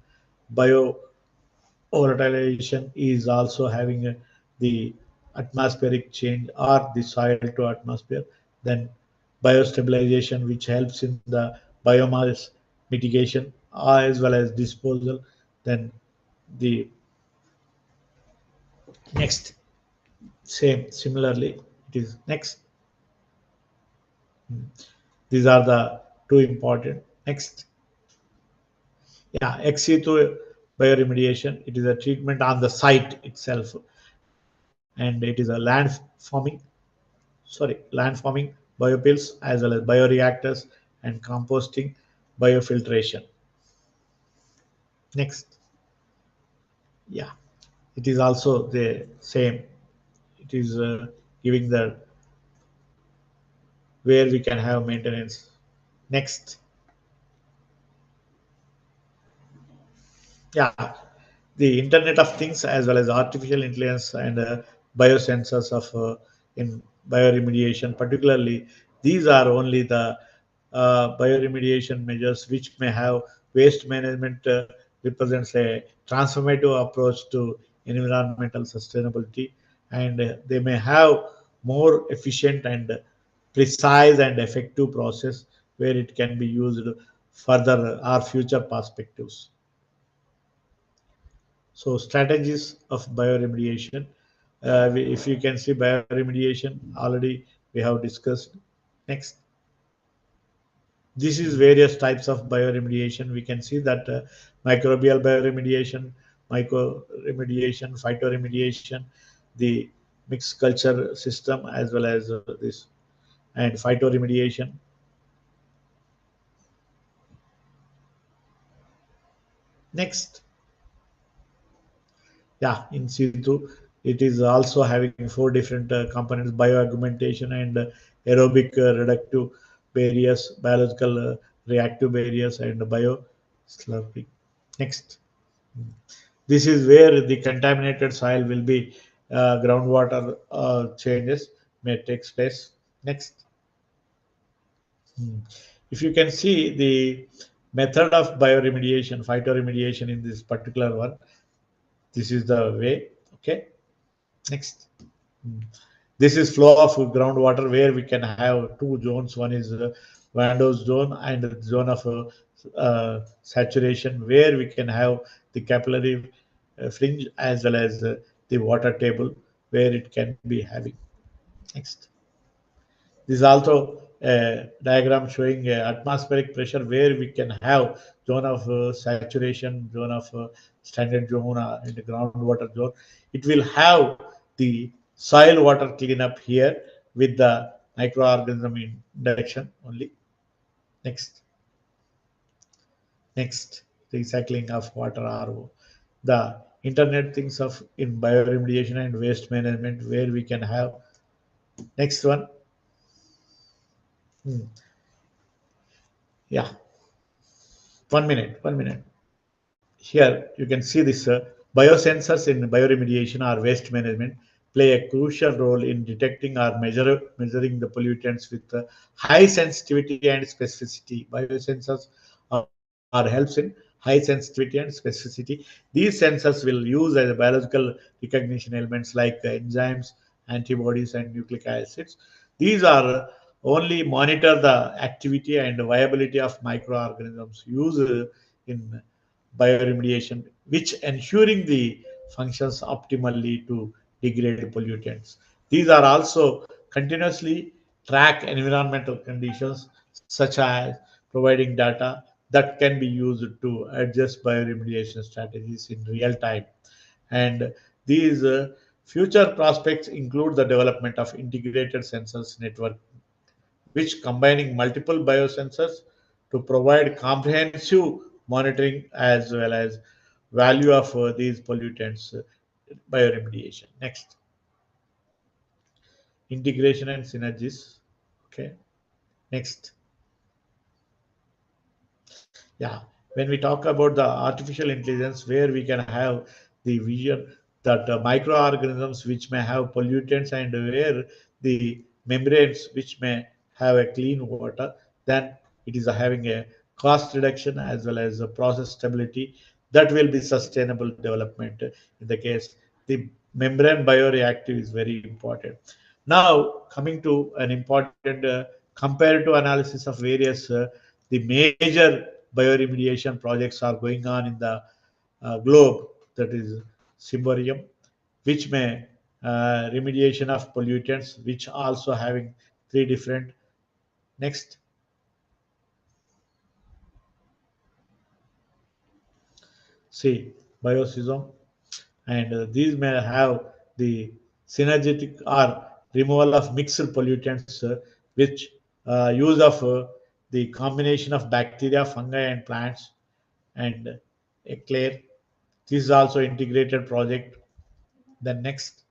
Bio volatilization is also having the atmospheric change or the soil to atmosphere. Then biostabilization, which helps in the biomass mitigation as well as disposal. Then the next, same similarly, it is next. These are the two important. Next. Yeah, ex situ bioremediation. It is a treatment on the site itself, and it is a land forming biopills, as well as bioreactors and composting, biofiltration. Next. Yeah, it is also the same. It is giving the where we can have maintenance. Next. Yeah, the Internet of Things, as well as artificial intelligence and biosensors of in bioremediation. Particularly, these are only the bioremediation measures which may have waste management, represents a transformative approach to environmental sustainability, and they may have more efficient and precise and effective process where it can be used further our future perspectives. So strategies of bioremediation. If you can see bioremediation, already we have discussed. Next. This is various types of bioremediation. We can see that microbial bioremediation, mycoremediation, phytoremediation, the mixed culture system, as well as this, and phytoremediation. Next. Yeah, in situ, it is also having four different components: bioaugmentation and aerobic reductive barriers, biological reactive barriers, and bio slurping. Next. This is where the contaminated soil will be, groundwater changes may take place. Next. If you can see the method of bioremediation, phytoremediation in this particular one, this is the way. Okay. Next. This is flow of groundwater where we can have two zones. One is Vandos zone and the zone of saturation, where we can have the capillary fringe, as well as the water table where it can be having. Next. This is also a diagram showing atmospheric pressure where we can have zone of saturation, zone of standard zone, and the groundwater zone. It will have the soil water cleanup here with the microorganism induction only. Next. Next, recycling of water RO. The Internet things of in bioremediation and waste management where we can have next one. Hmm. Yeah, 1 minute, 1 minute. Here you can see this biosensors in bioremediation or waste management play a crucial role in detecting or measuring the pollutants with high sensitivity and specificity. Biosensors are helps in high sensitivity and specificity. These sensors will use as biological recognition elements like enzymes, antibodies, and nucleic acids. These are only monitor the activity and viability of microorganisms used in bioremediation, which ensuring the functions optimally to degrade pollutants. These are also continuously track environmental conditions such as providing data that can be used to adjust bioremediation strategies in real time. And these future prospects include the development of integrated sensors network, which combining multiple biosensors to provide comprehensive monitoring as well as value of these pollutants bioremediation. Next, integration and synergies. Okay. Next. Yeah, when we talk about the artificial intelligence, where we can have the vision that microorganisms which may have pollutants and where the membranes which may have a clean water, then it is having a cost reduction as well as a process stability that will be sustainable development. In the case, the membrane bioreactive is very important. Now, coming to an important comparative analysis of various the major bioremediation projects are going on in the globe, that is Cymbrium, which may remediation of pollutants, which also having three different. Next, see biosystem, and these may have the synergetic or removal of mixed pollutants, which use of the combination of bacteria, fungi, and plants, and Eclair. This is also integrated project. The next,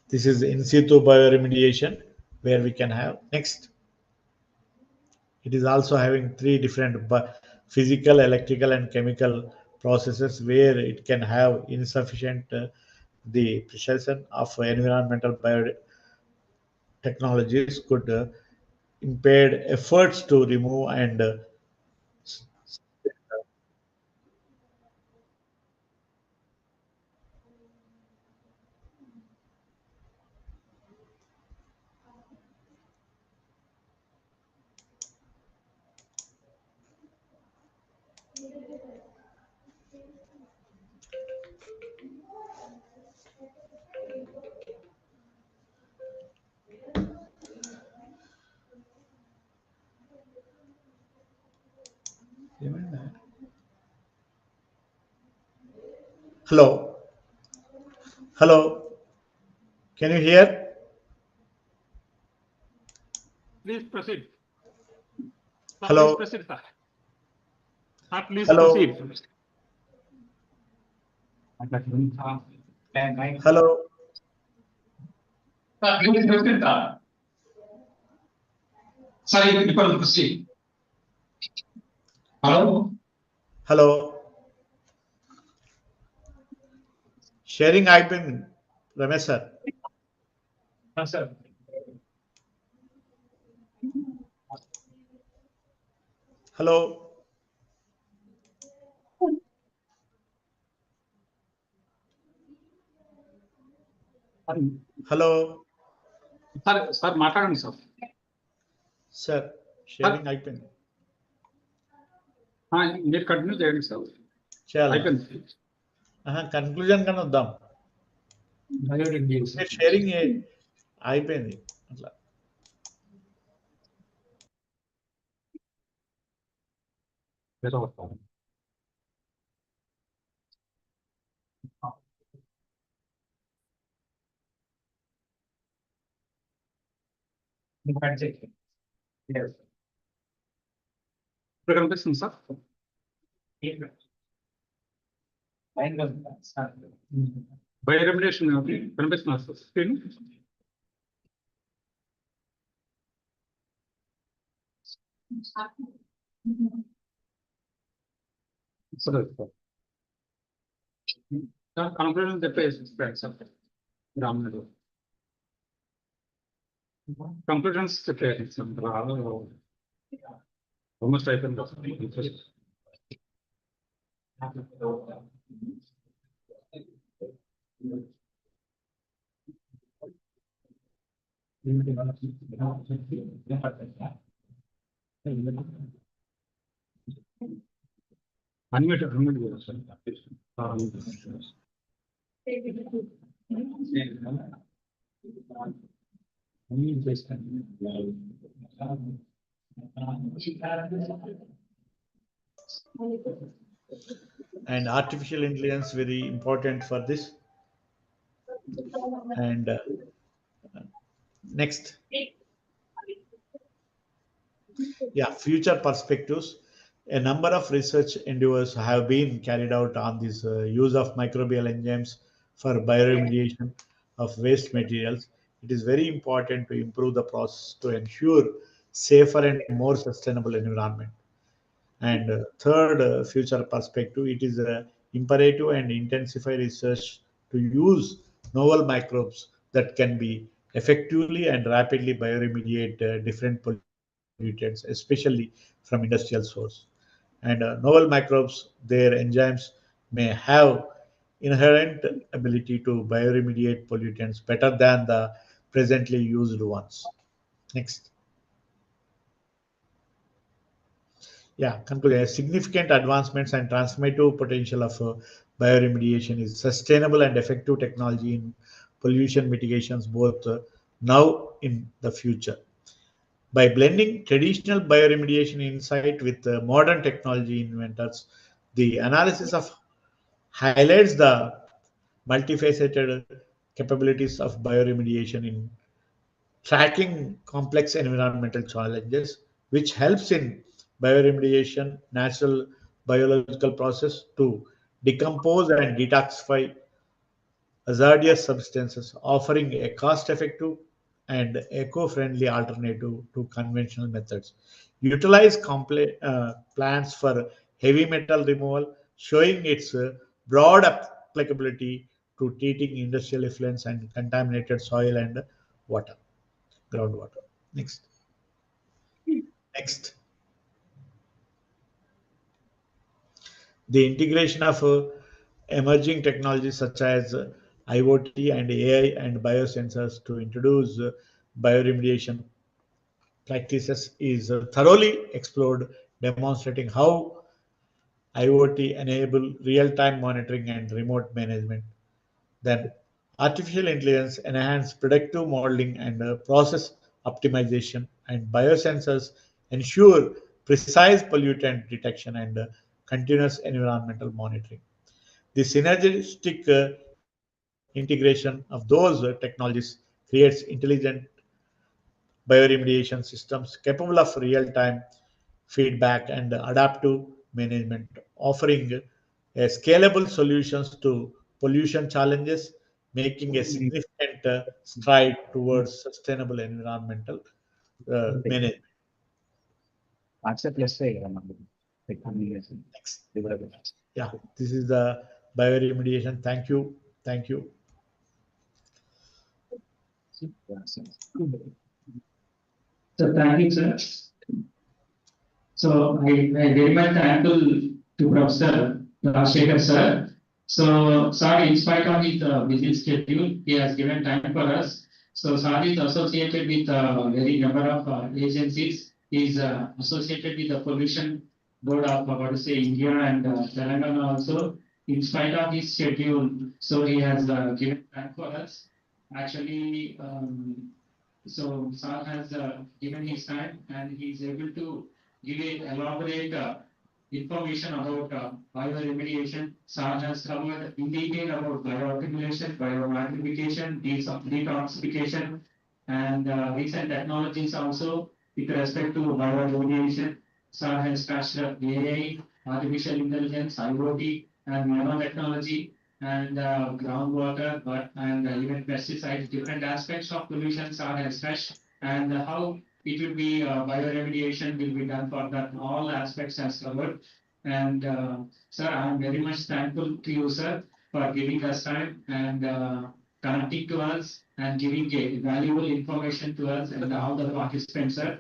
this is in situ bioremediation where we can have. Next, it is also having three different physical, electrical, and chemical processes where it can have insufficient the precision of environmental biotechnologies could impede efforts to remove and hello, hello, can you hear? Please proceed. Sir, Hello. please proceed, sir. Sir, please Hello. proceed. Hello, Sir, please proceed, sir. Sir, you can proceed. Hello? hello. Sharing icon, Ramesh sir. Sir. Hello. Hello, Sir, మాట్లాడండి sir. sir. Sharing icon. మీరు continue చేయండి sir. చేయాలి అయిపోయింది. Conclusion కన్నా వద్దాం. బయోరెడ్యూస్ sharing అయిపోయింది అట్లా. ఇప్పుడు కనిపిస్తుంది సార్. బయోరెమ్యునేషన్ కనిపిస్తున్నారు సార్ స్క్రీన్. సరే సార్ కన్క్లూజన్ చెప్పేసి సార్ రామ్నగర్ కంక్లూజన్స్ చెప్పేసి సార్ ఆల్మోస్ట్ అయిపోయింది. Unmute And artificial intelligence very important for this. And next, yeah, future perspectives. A number of research endeavors have been carried out on this use of microbial enzymes for bioremediation of waste materials. It is very important to improve the process to ensure safer and more sustainable environment. And third, future perspective, it is imperative and intensify research to use novel microbes that can be effectively and rapidly bioremediate different pollutants, especially from industrial source. And novel microbes, their enzymes may have inherent ability to bioremediate pollutants better than the presently used ones. Next. Yeah, conclude. Significant advancements and transformative potential of bioremediation is sustainable and effective technology in pollution mitigations, both now in the future. By blending traditional bioremediation insight with modern technology inventors, the analysis of highlights the multifaceted capabilities of bioremediation in tracking complex environmental challenges, which helps in bioremediation, natural biological process to decompose and detoxify hazardous substances, offering a cost-effective and eco-friendly alternative to conventional methods. Utilize plants for heavy metal removal, showing its broad applicability to treating industrial effluents and contaminated soil and water, groundwater. Next. Next. The integration of emerging technologies such as IoT and AI and biosensors to introduce bioremediation practices is thoroughly explored, demonstrating how IoT enable real-time monitoring and remote management. Then artificial intelligence enhance predictive modeling and process optimization, and biosensors ensure precise pollutant detection and continuous environmental monitoring. The synergistic integration of those technologies creates intelligent bioremediation systems capable of real-time feedback and adaptive management, offering scalable solutions to pollution challenges, making a significant stride towards sustainable environmental management. Next. Yeah, this is the bioremediation. Thank you. Thank you. So thank you, sir. So I very much thankful to Professor Rajshekhar, sir. So sir, in spite of his busy schedule, he has given time for us. So sir is associated with very number of agencies. He is associated with the pollution board of what to say India and Telangana also. In spite of his schedule, so he has given time for us. Actually, so Sir has given his time and he is able to give a elaborate information about bioremediation. Sir has covered in detail about bioaccumulation, biomagnification, detoxification, and recent technologies also with respect to bioremediation. Sir has touched AI, artificial intelligence, IoT, and nanotechnology and groundwater, but and even pesticides, different aspects of pollution are assessed, and how it will be bioremediation will be done for that. All aspects as covered. And sir, I am very much thankful to you, sir, for giving us time and connecting to us and giving a valuable information to us and all the participants, sir.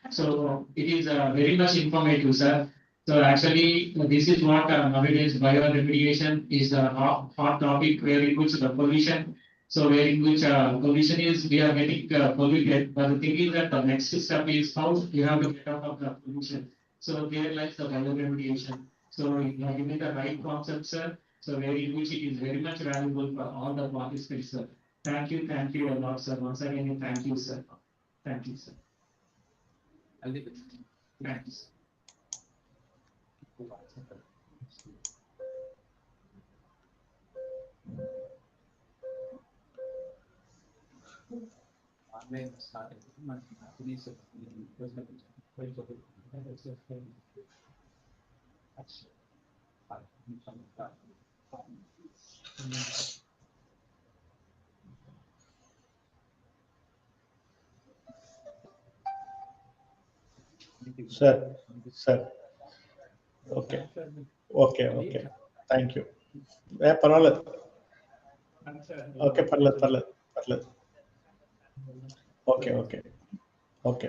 So it is very much informative, sir. So actually, this is what nowadays bioremediation is a hot topic where in which the pollution. So where in which pollution is, we are getting polluted. But the thing is that the next step is how you have to get out of the pollution. So there lies the bioremediation. So you have given the right concept, sir. So where in which it is very much valuable for all the participants, sir. Thank you a lot, sir. Once again, thank you, sir. Thank you, sir. Thanks. Sir, sir. Okay, okay. Thank you. పర్వాలేదు. Okay పర్లేదు పర్లేదు పర్లేదు. Okay okay okay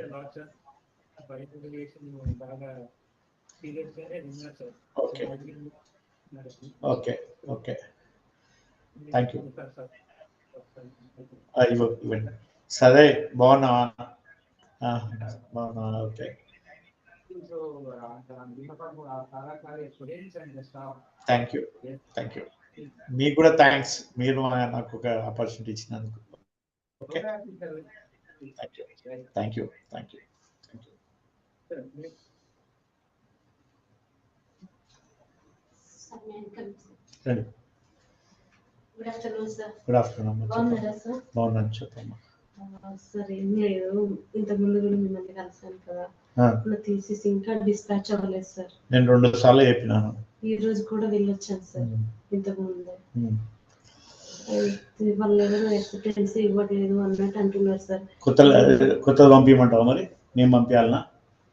okay okay okay thank you. ఇవ్వండి. సరే బాగున్నావా? బాగున్నా. Okay thank you thank you. మీకు కూడా థ్యాంక్స్, మీరు నాకు ఒక ఆపర్చునిటీ ఇచ్చినందుకు. Okay thank you thank you thank you thank you. రండి. Good afternoon sir. Good afternoon. బాగున్నారా సార్? బాగున్నాను, చెప్పమ్మా. సార్ ఏం లేదు, ఇంతకు ముందు కూడా మిమ్మల్ని కలిసాను కదా, నా థీసిస్ ఇంకా డిస్పాచ్ అవ్వలేదు సార్. నేను 2 సార్లు చెప్పినాను. ఈ రోజు కూడా వెళ్ళొచ్చాను సార్ ఇంతకు ముందే. వాళ్ళు ఎవరు ఎక్స్పెక్టెన్సీ ఇవ్వట్లేదు అన్నట్టు అంటున్నారు సార్. కొత్తది పంపించమంటావా? మరి నేను పంపించాలనా?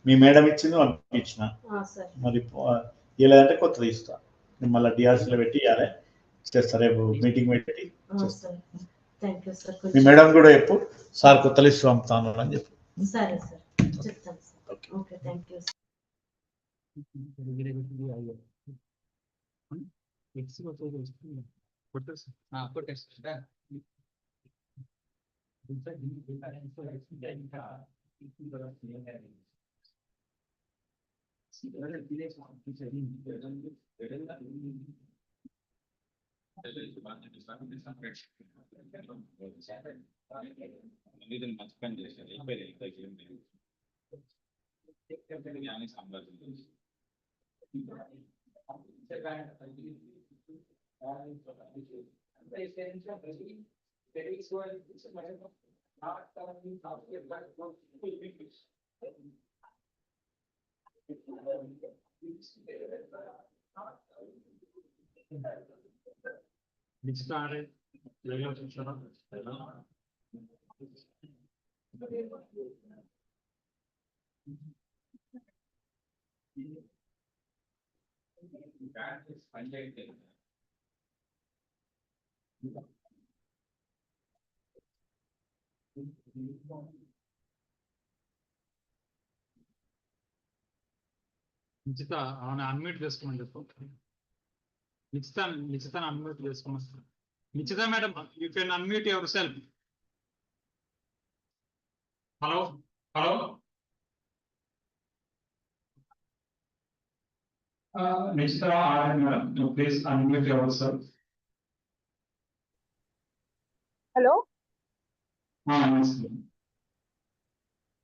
మీ మేడం ఇచ్చింది పంపించిన, మరి ఇవ్వలేదంటే కొత్తది ఇస్తా. మళ్ళీ డిఆర్సీలో పెట్టి ఇవ్వాలి. చేస్తా రేపు మీటింగ్ పెట్టి. మీ మేడం కూడా చెప్పు, సార్ కొత్త లిస్ట్ పంపుతాను అని చెప్పు. సరే సార్, చెప్తాను sir. Okay, thank you sir. మంచి పని చేశారు. సాంబార్ పంచాయతీ నిశ్చిత అన్మ్యూట్ చేసుకోమని చెప్పు. నిశ్చితాన్ని అన్మ్యూట్ చేసుకోమని. Nischita madam, you can unmute yourself. Hello hello. Nechitra R madam, please unmute yourself. Hello, Yes.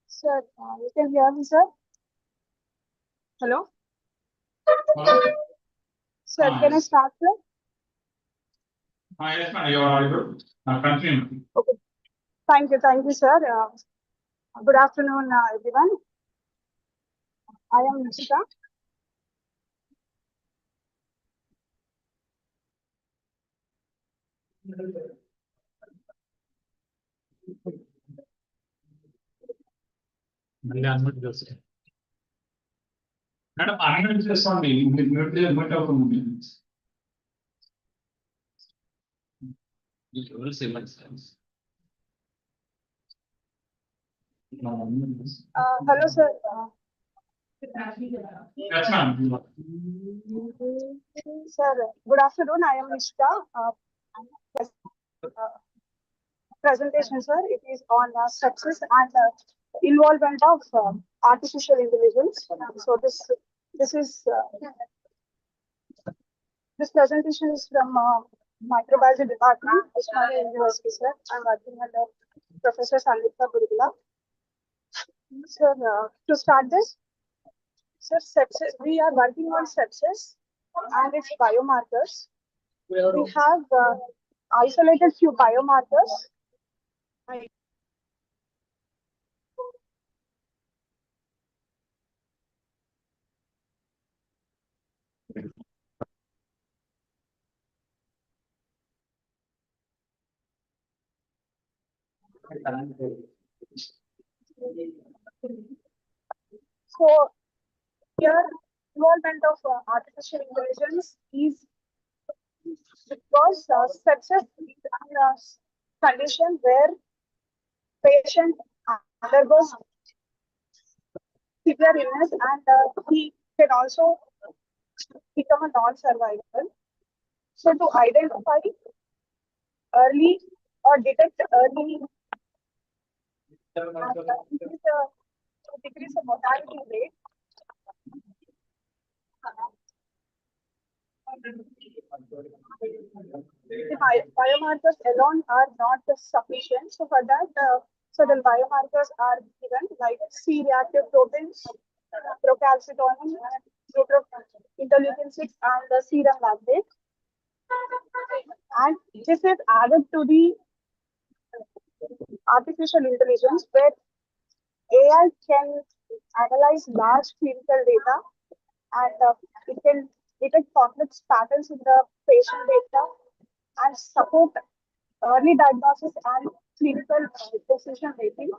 sir. You can hear me, sir? Hello, sir. Can I Yes. start, sir? Yes, madam, you are audible. Continue. Okay. Thank you, sir. Good afternoon, everyone. I am Nishita. మళ్ళీ unmute చేస్తే. Madam unmute చేసుకోండి. మీరు mute అవుతుంది. Hello, sir. Yes, ma'am. Sir, good afternoon. I am Nishita. Presentation, sir. It is on success and involvement of artificial intelligence. So this is this presentation is from microbiology department, Osmania University, sir. I'm working under Professor Sandhya Gurugula. Sir, to start this, sir, sepsis, we are working on sepsis and its biomarkers. We have isolated few biomarkers. So here, involvement of artificial intelligence is because sepsis is a condition where patient undergoes severe illness and he can also become a non-survivor. So to identify early or detect early and decrease the mortality rate. The biomarkers alone are not sufficient. So for that, certain biomarkers are given like C-reactive proteins, procalcitonin, interleukin 6, and the serum lactate. And this is added to the artificial intelligence where AI can analyze large clinical data and it can detect complex patterns in the patient data and support early diagnosis and clinical decision making.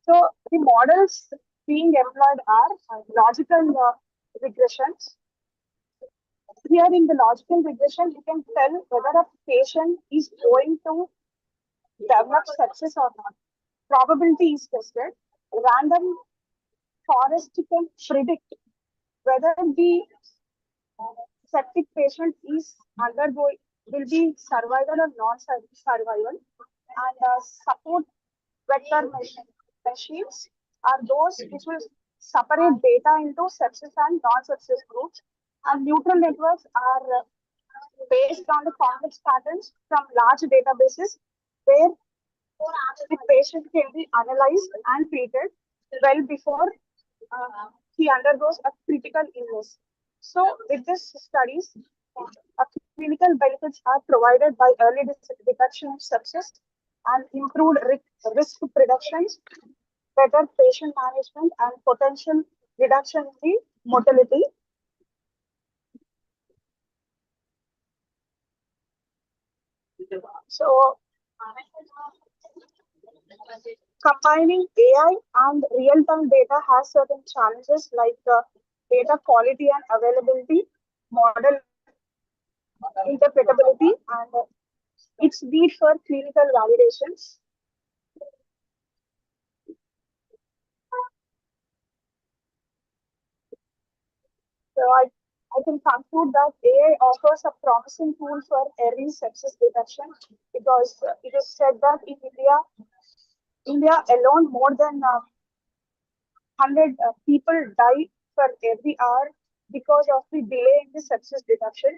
So the models being employed are logical regressions. Here in the logical regression, you can tell whether a patient is going to develop sepsis or not. Probability is tested. Random forest can predict whether the septic patient is undergoing will be survival or non-survival, and support vector machines are those which will separate data into sepsis and non-sepsis groups, and neutral networks are based on the complex patterns from large databases where the patient can be analyzed and treated well before he undergoes a critical illness. So with this studies, clinical benefits are provided by early detection of sepsis and improved risk predictions, better patient management, and potential reduction in the mortality. So, combining AI and real-time data has certain challenges like data quality and availability, model interpretability, and its need for clinical validations. So I I can conclude that AI offers a promising tool for early sepsis detection because it is said that in India alone, more than 100 people die per every hour because of the delay in the sepsis detection.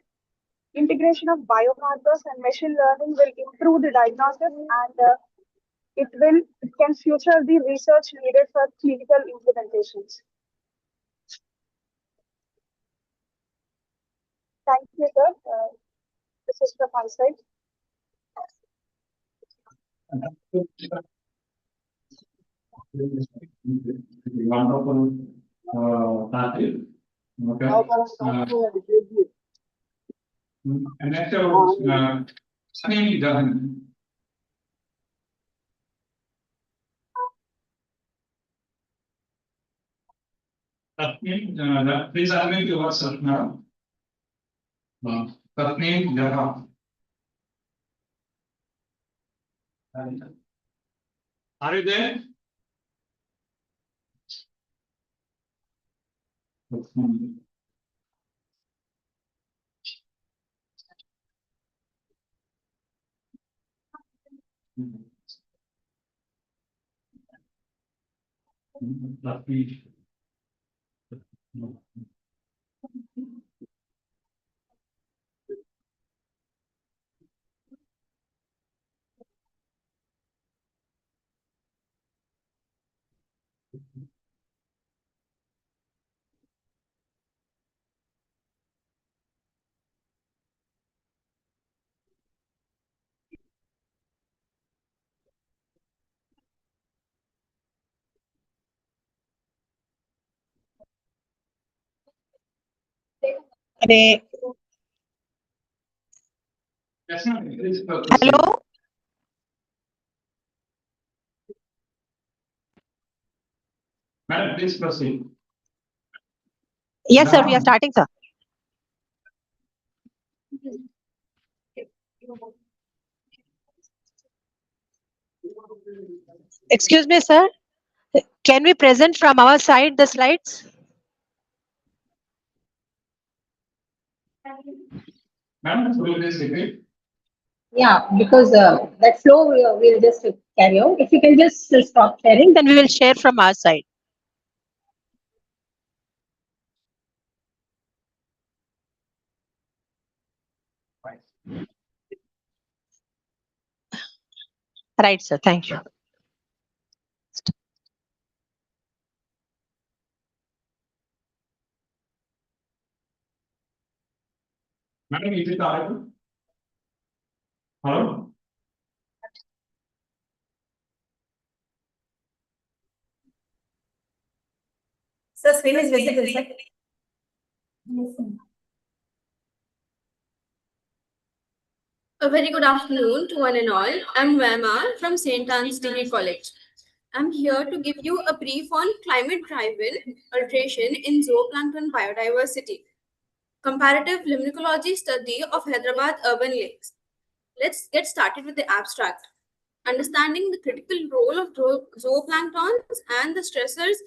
Integration of biomarkers and machine learning will improve the diagnosis and it can future the research needed for clinical implementations. Thank you, sir. This is from my side. Wonderful, Tatil. Okay. And next, Sunny Dahan. Please unmute yourself now. Tatneem Jahan. Are you there? Hello. Madam, please proceed. Yes, sir. We are starting, sir. Excuse me, sir. Can we present from our side the slides? Madam, will you please repeat? Yeah, because that flow we'll just carry out. If you can just stop sharing, then we will share from our side. Right, sir. Thank you. Madam, is it audible? Hello? Sir, screen is visible, sir. A very good afternoon to one and all. I'm Vema from St. Anne's Degree College. I'm here to give you a brief on climate-driven alteration in zooplankton biodiversity. Comparative limnicology study of Hyderabad urban lakes. Let's get started with the abstract. Understanding the critical role of zooplanktons and the stressors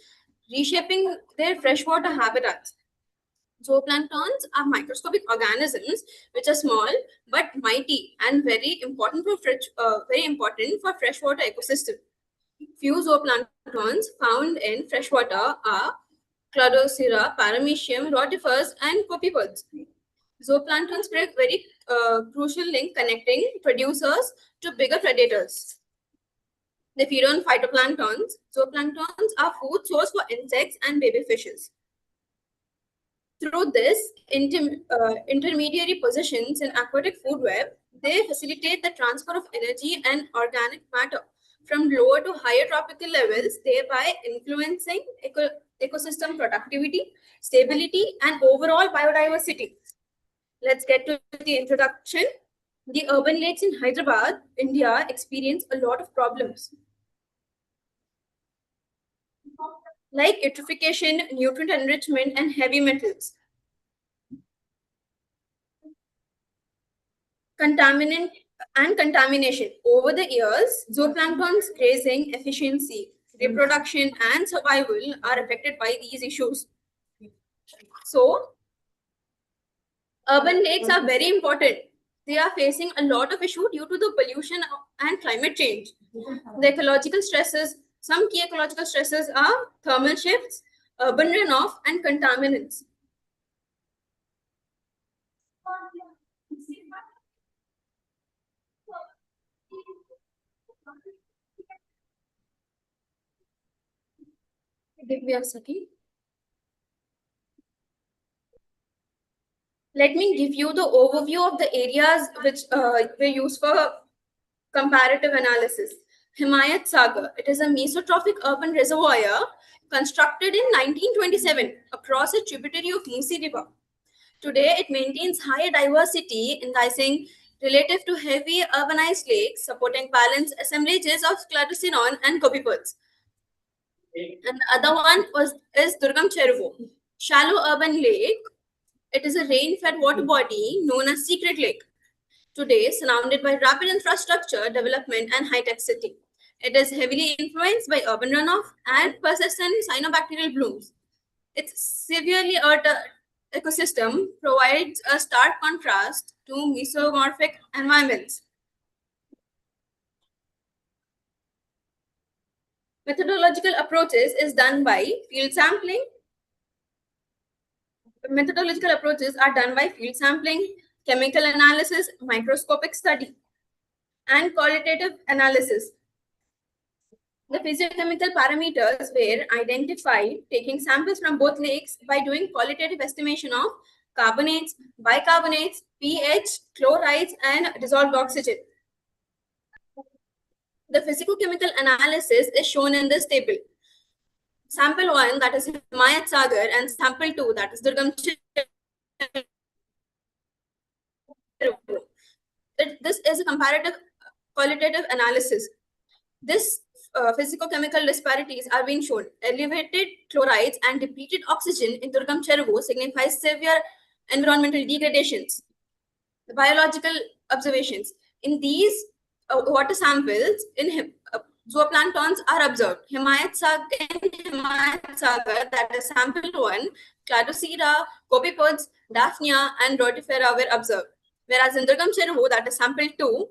reshaping their freshwater habitats. Zooplanktons are microscopic organisms which are small but mighty and very important for freshwater ecosystem. Few zooplanktons found in freshwater are Cladocera, Paramecium, rotifers, and copepods. Zooplanktons play a very crucial link connecting producers to bigger predators. They feed on phytoplanktons. Zooplanktons are food source for insects and baby fishes. Through this intermediary positions in aquatic food web, they facilitate the transfer of energy and organic matter from lower to higher tropical levels, thereby influencing ecosystem productivity, stability, and overall biodiversity. Let's get to the introduction. The urban lakes in Hyderabad, India experience a lot of problems, like eutrophication, nutrient enrichment, and heavy metals. Contaminant and contamination. Over the years, zooplankton's grazing efficiency, reproduction, and survival are affected by these issues. So, Urban lakes are very important. They are facing a lot of issue due to the pollution and climate change. The ecological stresses, some key ecological stresses are thermal shifts, urban runoff, and contaminants. Give me a second. Let me give you the overview of the areas which were used for comparative analysis. Himayat Sagar, it is a mesotrophic urban reservoir constructed in 1927 across a tributary of Musi River. Today, it maintains higher diversity indicing relative to heavy urbanized lakes, supporting balanced assemblages of Cladocenon and Copepods. And the other one is Durgam Cheruvu, shallow urban lake. It is a rain-fed water body known as Secret Lake. Today, surrounded by rapid infrastructure development and high-tech city. It is heavily influenced by urban runoff and persistent cyanobacterial blooms. Its severely altered ecosystem provides a stark contrast to mesomorphic environments. Methodological approaches is done by field sampling. Methodological approaches are done by field sampling, chemical analysis, microscopic study, and qualitative analysis. The physiochemical parameters were identified taking samples from both lakes by doing qualitative estimation of carbonates, bicarbonates, pH, chlorides, and dissolved oxygen. The physicochemical analysis is shown in this table. Sample 1, that is Himayat Sagar, and sample 2, that is Durgam Cheruvu. This is a comparative qualitative analysis. This physicochemical disparities are being shown. Elevated chlorides and depleted oxygen in Durgam Cheruvu signifies severe environmental degradations. The biological observations. In these water samples, zooplanktons are observed. Himayat Sagar, that is sample 1, Cladocera, Copepods, Daphnia, and Rotifera were observed. Whereas in Durgam Cheruvu, that is sample 2,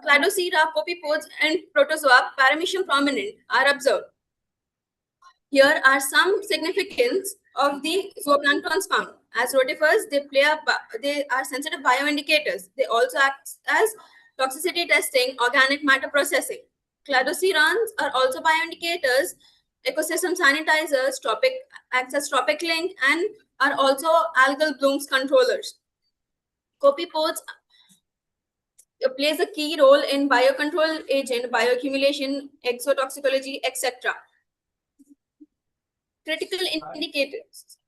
Cladocera, Copepods, and Protozoa paramecium prominent are observed. Here are some significance of the zooplanktons found. As rotifers, they are sensitive bioindicators. They also act as toxicity testing, organic matter processing. Cladocerans are also bioindicators, ecosystem sanitizers, acts as trophic link, and are also algal blooms controllers. Copepods plays a key role in biocontrol agent, bioaccumulation, exotoxicology, etc. Critical indicators.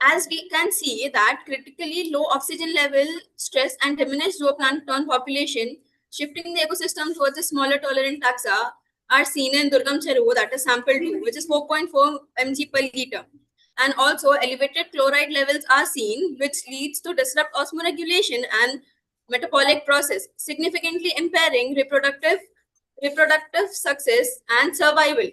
As we can see that critically low oxygen level, stress, and diminished zooplankton population, shifting the ecosystem towards a smaller tolerant taxa, are seen in Durgam Cheruvu, that is sample 2, which is 4.4 mg per liter. And also elevated chloride levels are seen, which leads to disrupt osmoregulation and metabolic process, significantly impairing reproductive success and survival.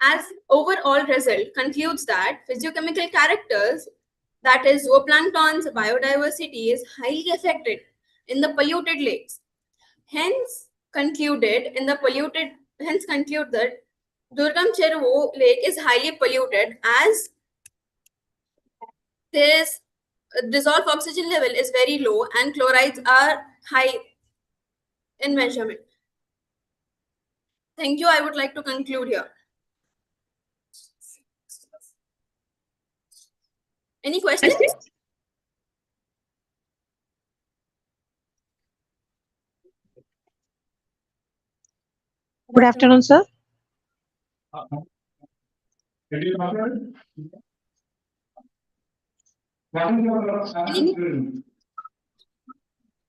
As overall result concludes that physiochemical characters, that is zooplankton's biodiversity, is highly affected in the polluted lakes. Hence conclude that Durgam Cheruvu lake is highly polluted as this dissolved oxygen level is very low and chlorides are high in measurement. Thank you. I would like to conclude here. Any questions? Good afternoon, sir.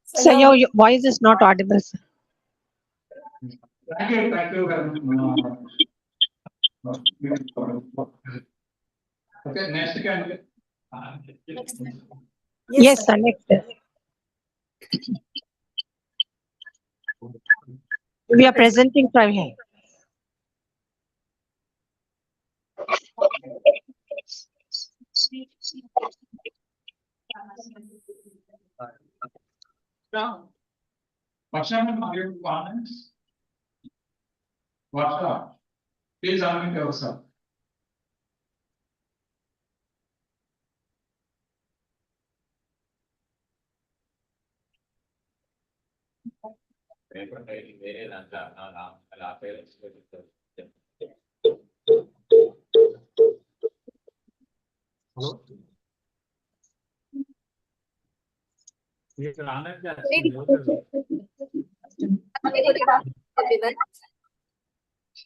So your voice is not audible, sir. Thank you very much. Okay, next can. Yes, sir. Next. We are presenting from here. Varsha, are you comments? Varsha, please unmute yourself. వేరే దాంట్లో అలా పేరు Hello. Yes, Anand, Everyone.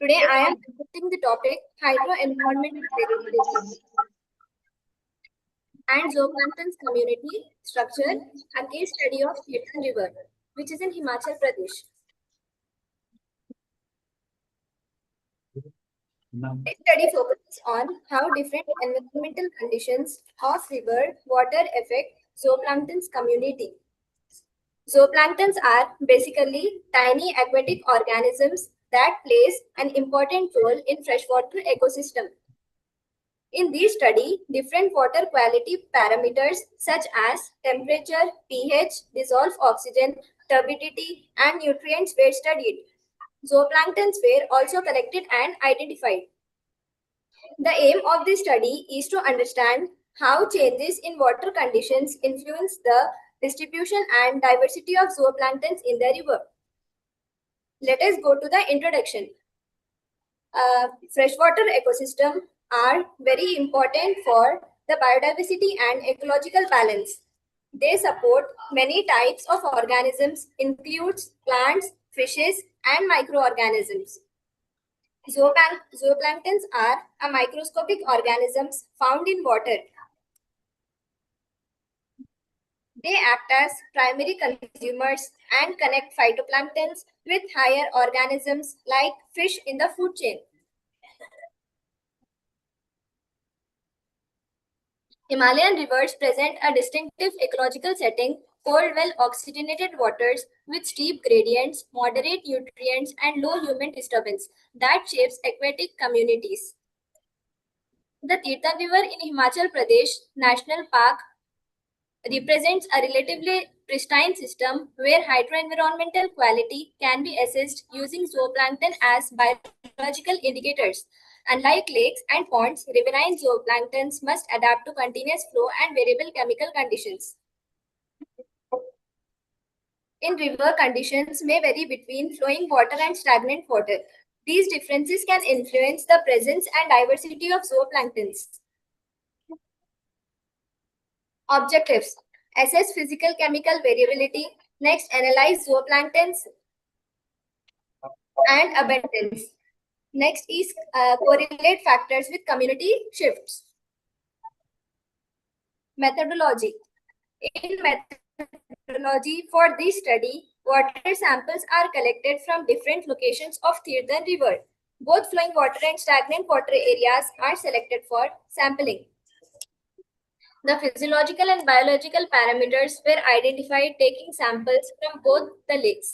Today I am presenting the topic hydro-environmental variability and zooplankton's community structure, a case study of Tirthan River, which is in Himachal Pradesh. This study focuses on how different environmental conditions of river water affect zooplanktons community. Zooplanktons are basically tiny aquatic organisms that plays an important role in freshwater ecosystem. In this study, different water quality parameters such as temperature, pH, dissolved oxygen, turbidity, and nutrients were studied. Zooplanktons were also collected and identified. The aim of this study is to understand how changes in water conditions influence the distribution and diversity of zooplanktons in the river. Let us go to the introduction. Freshwater ecosystem are very important for the biodiversity and ecological balance. They support many types of organisms, includes plants, fishes, and microorganisms. Zooplanktons are a microscopic organisms found in water. They act as primary consumers and connect phytoplanktons with higher organisms like fish in the food chain. Himalayan rivers present a distinctive ecological setting, cold, well-oxygenated waters with steep gradients, moderate nutrients, and low human disturbance that shapes aquatic communities. The Tirthan River in Himachal Pradesh National Park represents a relatively pristine system where hydroenvironmental quality can be assessed using zooplankton as biological indicators. Unlike lakes and ponds, riverine zooplanktons must adapt to continuous flow and variable chemical conditions. In river, conditions may vary between flowing water and stagnant water. These differences can influence the presence and diversity of zooplanktons. Objectives: assess physical chemical variability. Next, analyze zooplankton's and abundance. Next is correlate factors with community shifts. Methodology. In methodology for this study, water samples are collected from different locations of Tirthan River. Both flowing water and stagnant water areas are selected for sampling. The physiological and biological parameters were identified taking samples from both the lakes.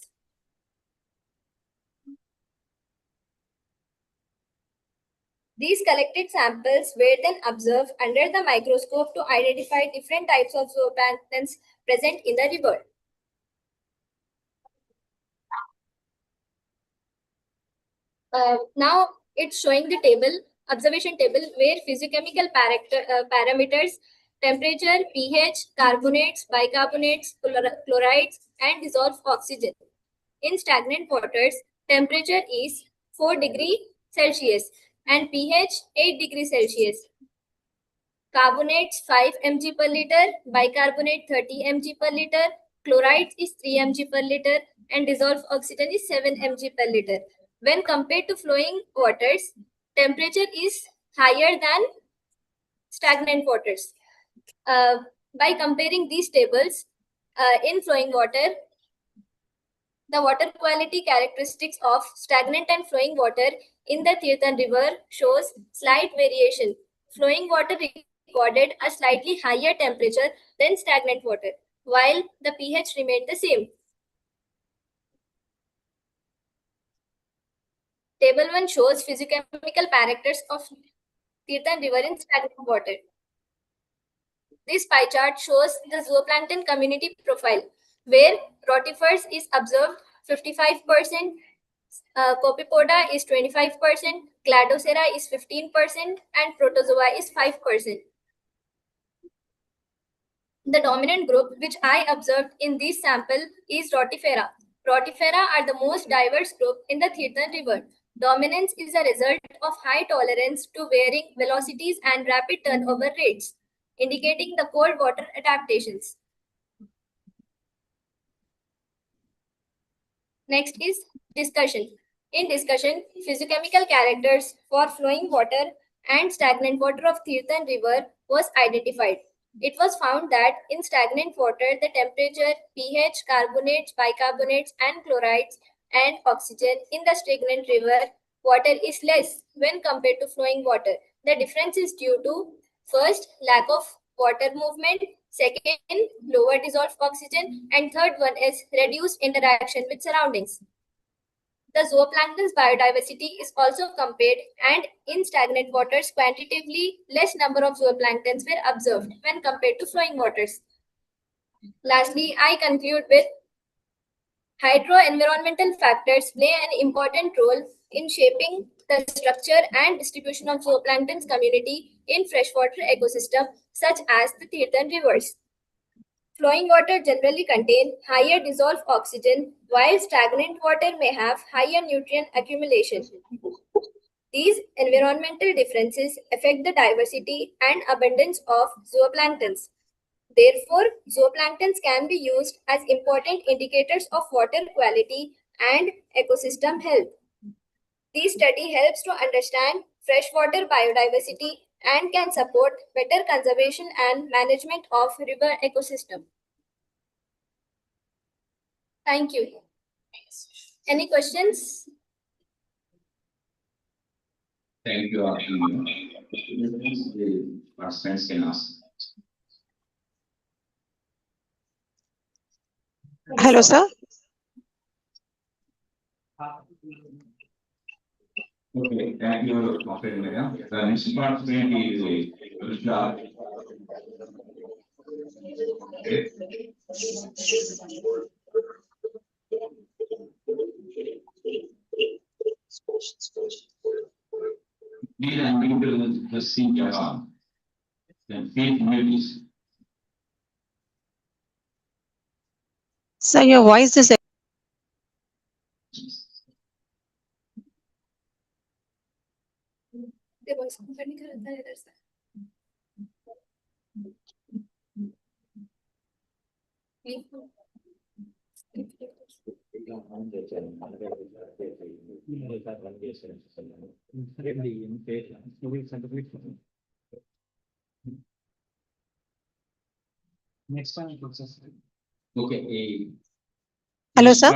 These collected samples were then observed under the microscope to identify different types of zooplanktons present in the river. Now it's showing the table, observation table, where physiochemical parameters, temperature, pH, carbonates, bicarbonates, chlorides, and dissolved oxygen. In stagnant waters, temperature is 4 degrees Celsius and pH 8 degrees Celsius. Carbonates 5 mg per liter, bicarbonate 30 mg per liter, chlorides is 3 mg per liter, and dissolved oxygen is 7 mg per liter. When compared to flowing waters, temperature is higher than stagnant waters. By comparing these tables, in flowing water, the water quality characteristics of stagnant and flowing water in the Tirthan River shows slight variation. Flowing water recorded a slightly higher temperature than stagnant water, while the pH remained the same. Table 1 shows physiochemical characters of Tirthan River in stagnant water. This pie chart shows the zooplankton community profile. where rotifers is observed 55%, Copepoda is 25%, Cladocera is 15%, and Protozoa is 5%. The dominant group which I observed in this sample is Rotifera. Rotifera are the most diverse group in the Tirthan River. Dominance is a result of high tolerance to varying velocities and rapid turnover rates, indicating the cold water adaptations. Next is discussion. In discussion, physiochemical characters for flowing water and stagnant water of Tirthan River was identified. It was found that in stagnant water, the temperature, pH, carbonates, bicarbonates, and chlorides and oxygen in the stagnant river water is less when compared to flowing water. The difference is due to first, lack of water movement, second, lower dissolved oxygen, and third one is reduced interaction with surroundings. The zooplankton's biodiversity is also compared, and in stagnant waters, quantitatively less number of zooplanktons were observed when compared to flowing waters. Lastly, I conclude with hydro-environmental factors play an important role in shaping the structure and distribution of zooplankton's community in freshwater ecosystem such as the Tirthan rivers. Flowing water generally contain higher dissolved oxygen, while stagnant water may have higher nutrient accumulation. These environmental differences affect the diversity and abundance of zooplanktons. Therefore, zooplanktons can be used as important indicators of water quality and ecosystem health. This study helps to understand freshwater biodiversity and can support better conservation and management of river ecosystem. Thank you. Any questions? Thank you, Akshay. The participants can ask. Hello, sir. Okay, thank you, Dr. Miriam. The next participant is Rushda. Please unmute the seat then please mute. Sir, your voice is Next one, process. Okay. Hello, sir.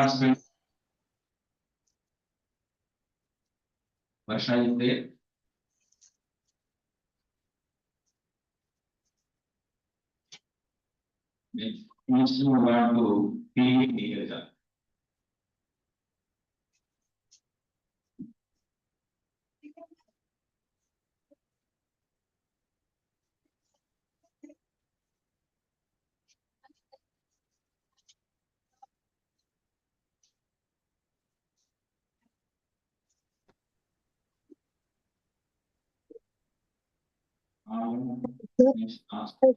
Varsha is there. Next, move on to P. Neeraja.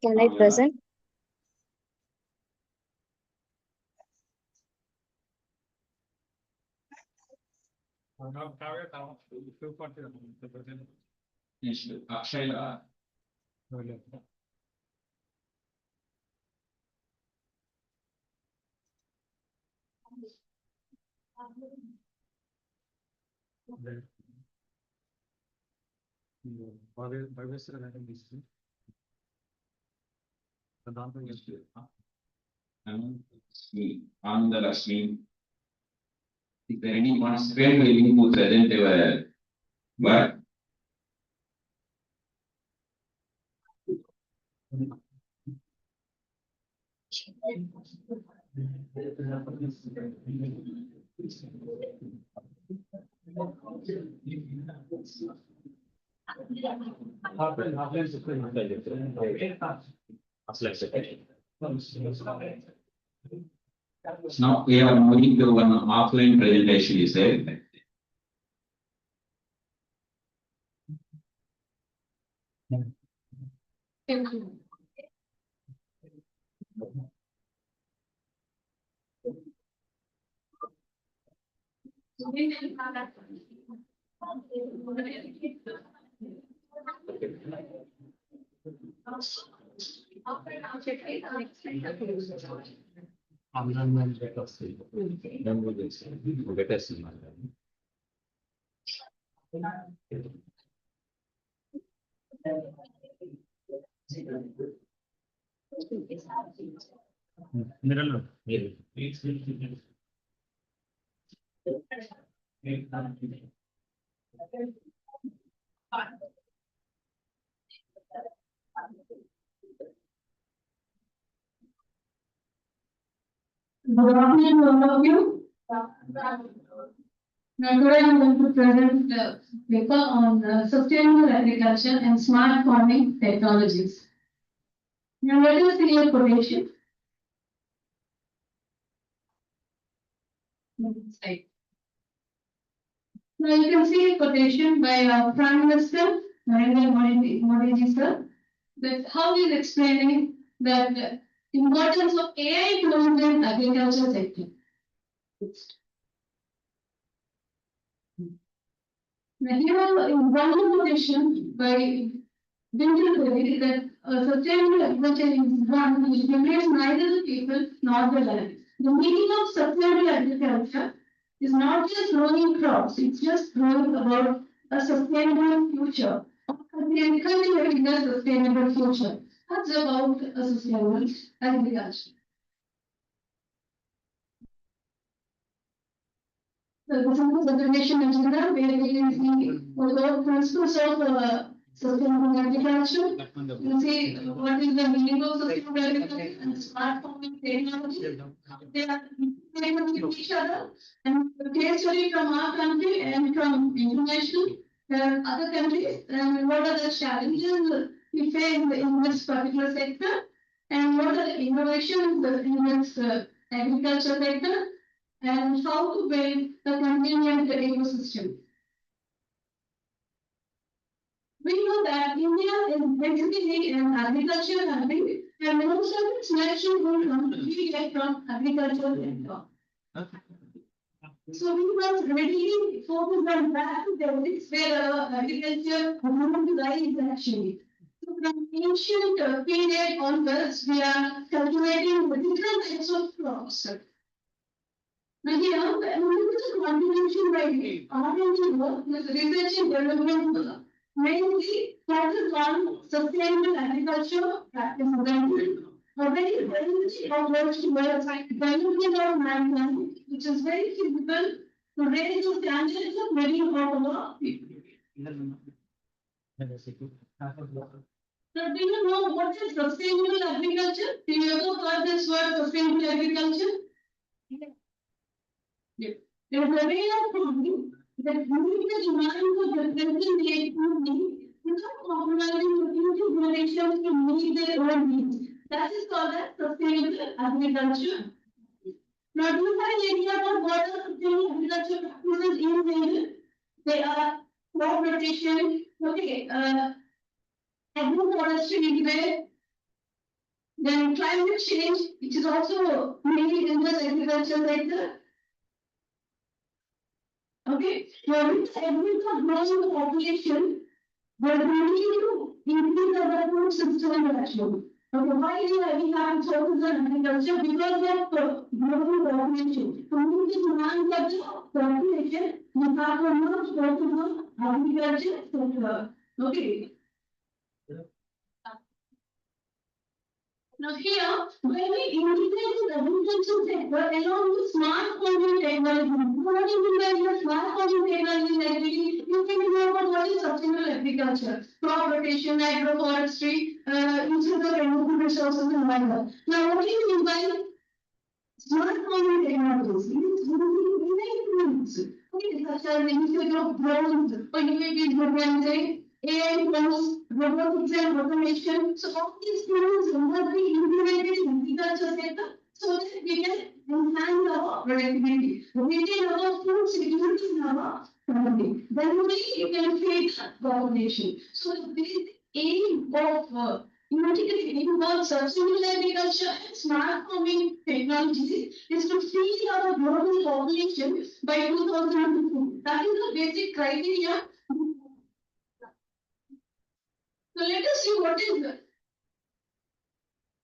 Can I present? Yes, Akshay. Ananda Lakshmi. If there any participant willing to present their work, Now we are moving to one offline presentation, you said. Thank you. Good afternoon, all of you. Now today I am going to present the paper on sustainable agriculture and smart farming technologies. Now let us see a quotation. Right. Now you can see a quotation by our Prime Minister Narendra Modi sir, that how he is explaining that the importance of AI tools in agriculture sector. Now here in one quotation by Bindu Devi that sustainable agriculture is one which benefits neither the people nor the land. The meaning of sustainable agriculture is not just growing crops, it's just growing about a sustainable future. Cultivating a sustainable future. That's about a sustainable agriculture. The conservation agenda, where we can see the principles of sustainable agriculture. You see what is the meaning of sustainable agriculture and smart farming technology. They are integrated with each other, and the case study from our country and from international other countries, and what are the challenges we face in this particular sector, and what are the innovations in this agriculture sector, and how to build a convenient ecosystem. We know that India is basically an agricultural country, and most of its natural income we get from agricultural sector. So we must really focus on that basics where agriculture community lies actually. So from ancient period onwards, we are cultivating different types of crops. Now here, the contribution by R&D work with research and development work mainly focus on sustainable agriculture practices. A very approach towards development of mankind, which is very feasible to raise the standards of living of our people. Now, do you know what is sustainable agriculture? Do you ever heard this word sustainable agriculture? Yes. There is a way of farming that meets the demands of the present day economy without compromising the future generations to meet their own needs. That is called as sustainable agriculture. Now, do you find any other what are sustainable agriculture practices in India? They are crop rotation, okay, agroforestry there, then climate change, which is also mainly in the agriculture sector. Okay, now with every growing population, we need to increase our food system actually. Okay, why do we have focus on agriculture? Because of growing population. To meet the demands of the population, we have to more focus on agriculture sector. Okay. Now here, when we integrate the agriculture sector along with smart farming technology, what do you mean by smart farming technology? Actually, you can know about what is sustainable agriculture, crop rotation, agroforestry, usage of renewable resources and whatnot. Now, what do you mean by smart farming technologies? Okay, such as the usage of drones, or you may be say AI tools, robotics and automation. So all these tools must be integrated in agriculture sector so that we can enhance our productivity, retain our food security in our country. Then only you can feed the population. So the basic aim of integrating both sustainable agriculture and smart farming technologies is to feed our global population by 2050. That is the basic criteria. So let us see what is the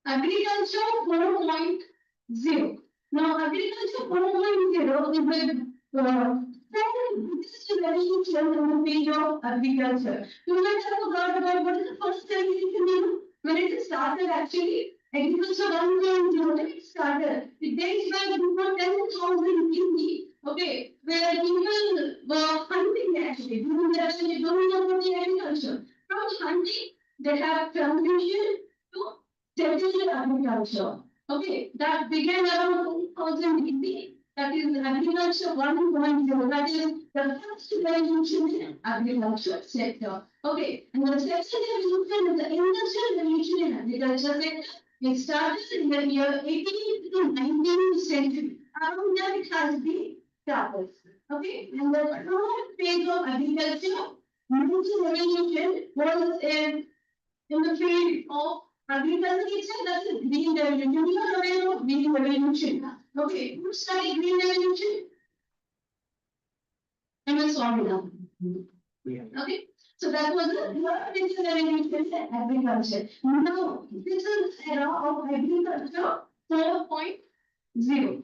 agriculture 4.0. Now, agriculture 4.0 is the biggest revolution in the field of agriculture. You might have forgot about what is the first revolution when it started actually. Agriculture 1.0 when it started. It dates back before 10,000 BC. Okay, where people were hunting actually. During the time they don't know about the agriculture. From hunting, they have transitioned to settled agriculture. Okay, that began around 2000 BC. That is agriculture 1.0. That is the first revolution in agriculture sector. Okay, and the second revolution is the industrial revolution in agriculture sector. It started in the year 18th to 19th century. Around that it has been started. Okay, and the third phase of agriculture, industrial revolution, was in the field of agriculture itself. That is green revolution. You are aware of green revolution. Okay, who studied green revolution? MS Formula. Okay, so that was the third revolution in agriculture. Now, this is the era of agriculture 4.0.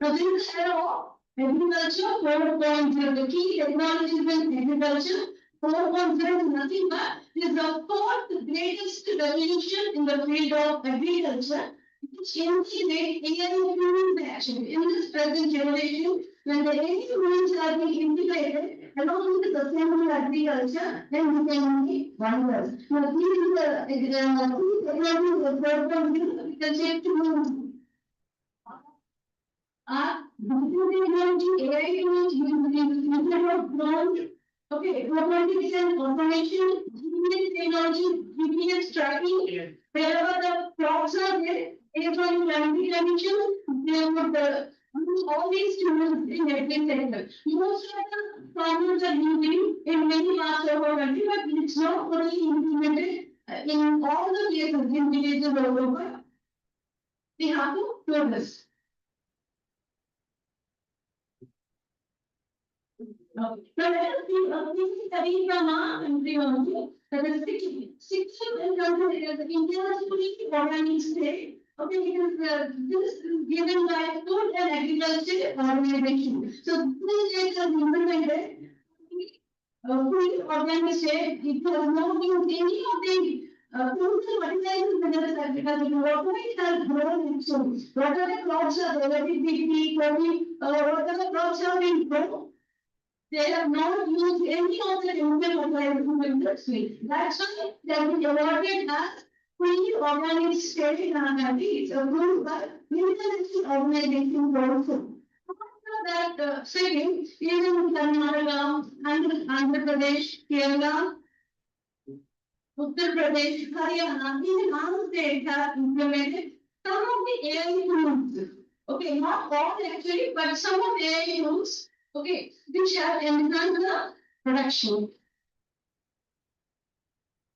Now, this is the era of agriculture 4.0. The key technologies in agriculture 4.0 is nothing but is the fourth greatest revolution in the field of agriculture, which integrates AI tools actually. In this present generation, when the AI tools are being integrated along with the sustainable agriculture, then we can only wonders. Now, these are the technologies of 4.0 agriculture tools. Technology, AI tools, using of drones. Okay, robotics and automation, GPS technology, GPS tracking, wherever the crops are there, based on climate conditions, they would use all these tools in every sector. Most of the farmers are using in many parts of our country, but it's not fully implemented in all the places in villages all over. We have to do this. Now let us see a case study from our country only. That is 60 countries. India is fully organic state. Okay, it is this is given by Food and Agriculture Organization. So this state has implemented fully organic state. It has not used any of the chemical fertilizers in this agriculture. Whatever it has grown itself, whatever crops are there, whether it be coffee, whatever crops are being grown. They have not used any of the chemical fertilizers in the industry. That's why they have been awarded as fully organic state in our country. It's approved by International Organization also. That second, even Karnataka, Andhra Pradesh, Kerala, Uttar Pradesh, Haryana, even our states have implemented some of the AI tools. Okay, not all actually, but some of the AI tools. Okay, which have enhanced the production.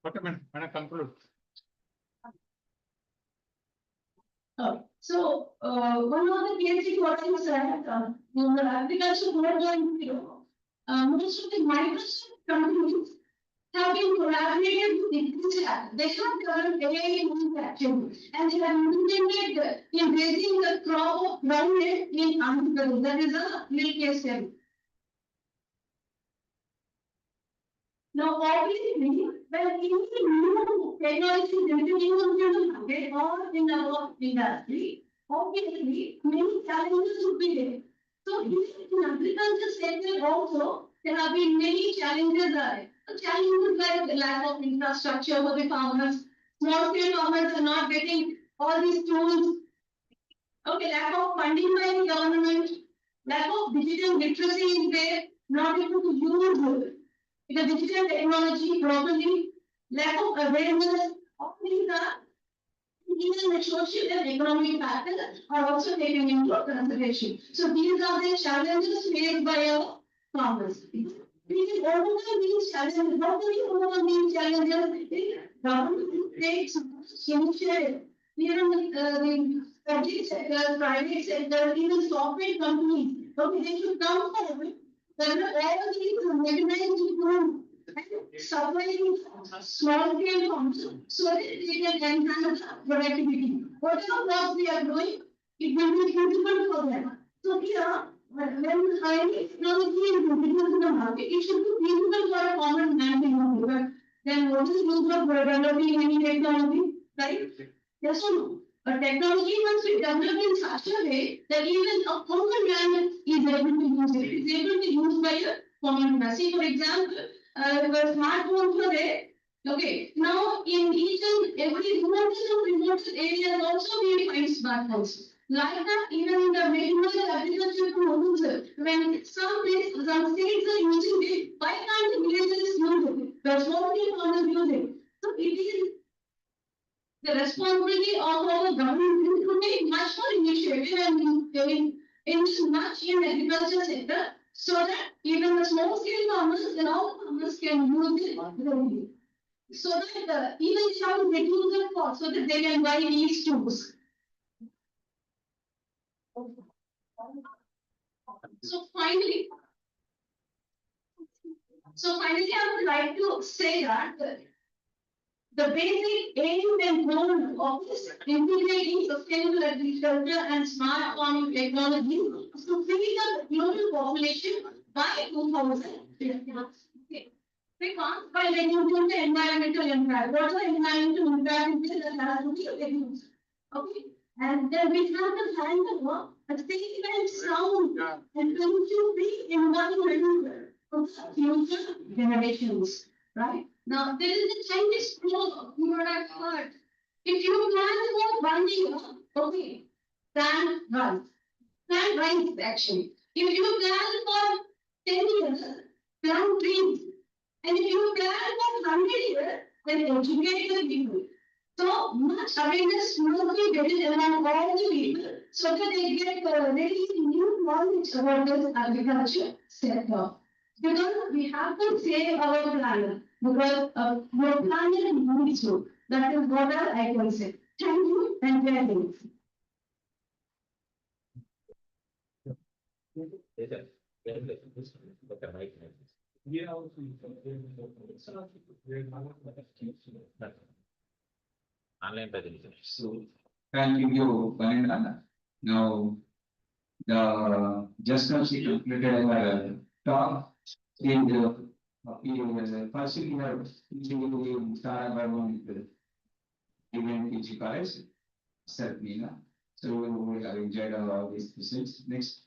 Okay, madam, conclude. So, one of the basic what I said, in the agriculture 4.0, most of the Microsoft companies have been collaborated with INSEAD. They have developed AI manufacturing and they have implemented in raising the crop of brown milk in Andhra Pradesh. That is a milk case study. Now, obviously, when any new technology is introduced into the market or in our industry, obviously, many challenges would be there. So, in agriculture sector also, there have been many challenges there. Challenges like the lack of infrastructure for the farmers. Small scale farmers are not getting all these tools. Okay, lack of funding by the government, lack of digital literacy is there, not able to use the digital technology properly, lack of awareness, all these are even the social and economic factors are also taken into consideration. So these are the challenges faced by our farmers. We can overcome these challenges. How do we overcome these challenges? Government takes initiative. Even the public sector, private sector, even software companies. Okay, they should come forward. Then all these mechanized tools and supplying small scale farms so that they can enhance productivity. Whatever work they are doing, it will be suitable for them. So here, when highly technology is introduced in the market, it should be feasible for a common man to use. Then what is the use of developing any technology, right? Yes or no? But technology must be developed in such a way that even a common man is able to use it. It's able to use by a common man. See, for example, the smartphones were there. Okay, now in each and every remote areas also we find smartphones. Like that, even in the medical agriculture tools, when some states are using it, why can't the villages use it? The small farmers use it. So it is the responsibility of our government to take much more initiative and invest much in agriculture sector so that even the small scale farmers and all farmers can use it readily. So that even they have to reduce the cost so that they can buy these tools. So finally, I would like to say that the basic aim and goal of this integrating sustainable agriculture and smart farming technology is to feed the global population by 2050. Okay. We can't by reducing the environmental impact. What is the environmental impact is that has to be reduced. Okay. And then we have to handle a safe and sound and pollution-free environment for future generations. Right? Now, there is a Chinese proverb you would have heard. If you plan for 1 year, okay, plan rice. Plant rice actually. If you plan for 10 years, plant trees. And if you plan for 100 years, then educate the people. So much awareness must be built among all the people so that they get really new knowledge about this agriculture sector. Because we have to save our planet. Because our planet needs to. That is what I can say. Thank you and very much. Online presentation. So thank you, Vanessa. Now, just now she completed her talk in the first year teaching started by one event teaching college, Sarpina. So we have enjoyed all these sessions. Next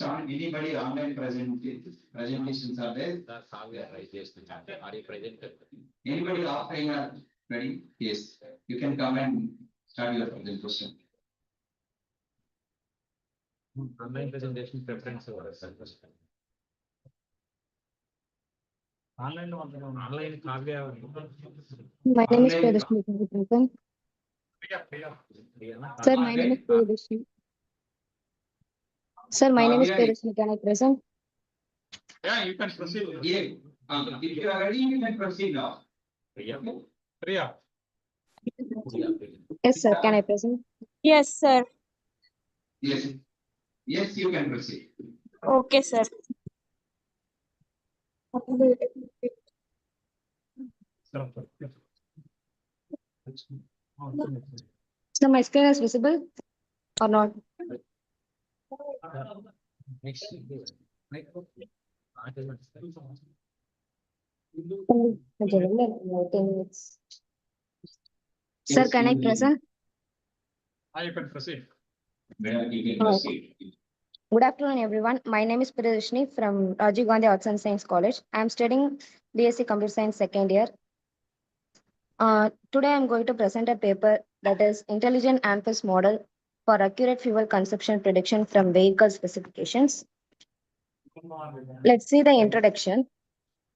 on, anybody online presentations are there? Are you presented? Anybody offering are ready? Yes, you can come and start your presentation. Online presentation preference or online Kavya. My name is Priyadashni. Sir, my name is Priyadashni. Sir, my name is Priyadashni. Can I present? Yeah, you can proceed. Yeah, if you are ready, you can proceed now. Priya. Yes, sir. Can I present? Yes, sir. Yes, yes, you can proceed. Okay, sir. So my screen is visible or not? Sir, can I present? You can proceed. You can proceed. Good afternoon, everyone. My name is Priyadashni from Rajiv Gandhi Arts and Science College. I am studying BSc Computer Science second year. Today I am going to present a paper that is Intelligent ANFIS Model for Accurate Fuel Consumption Prediction from Vehicle Specifications. Let's see the introduction.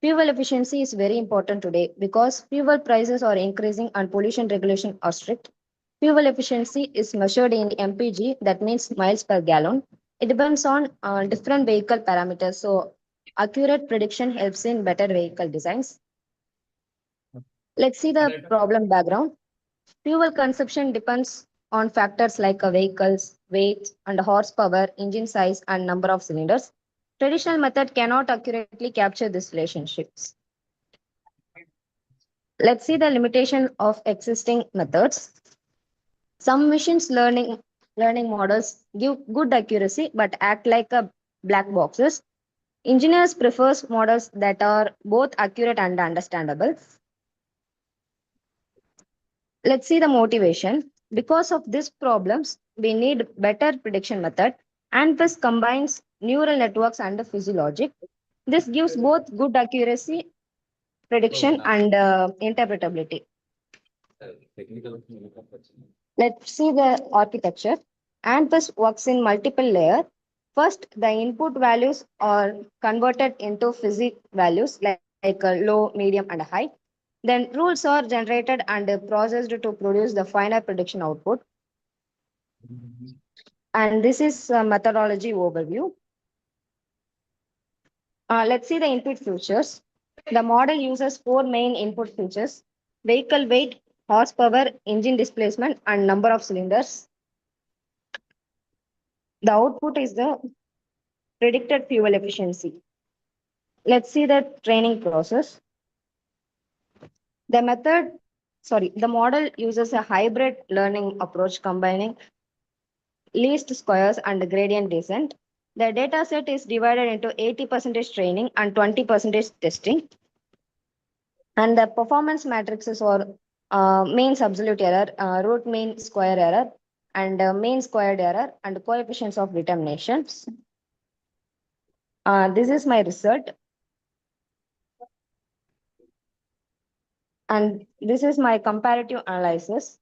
Fuel efficiency is very important today because fuel prices are increasing and pollution regulation are strict. Fuel efficiency is measured in MPG, that means miles per gallon. It depends on different vehicle parameters. So accurate prediction helps in better vehicle designs. Let's see the problem background. Fuel consumption depends on factors like a vehicle's weight and horsepower, engine size, and number of cylinders. Traditional method cannot accurately capture these relationships. Let's see the limitation of existing methods. Some machines learning models give good accuracy but act like a black boxes. Engineers prefer models that are both accurate and understandable. Let's see the motivation. Because of these problems, we need better prediction method, and this combines neural networks and the physiologic. This gives both good accuracy, prediction, and interpretability. Let's see the architecture. ANFIS works in multiple layers. First, the input values are converted into physics values like low, medium, and high. Then rules are generated and processed to produce the final prediction output. And this is a methodology overview. Let's see the input features. The model uses 4 main input features: vehicle weight, horsepower, engine displacement, and number of cylinders. The output is the predicted fuel efficiency. Let's see the training process. The model uses a hybrid learning approach combining least squares and gradient descent. The data set is divided into 80% training and 20% testing. And the performance matrices are mean absolute error, root mean square error, and mean squared error, and coefficients of determinations. This is my result. And this is my comparative analysis.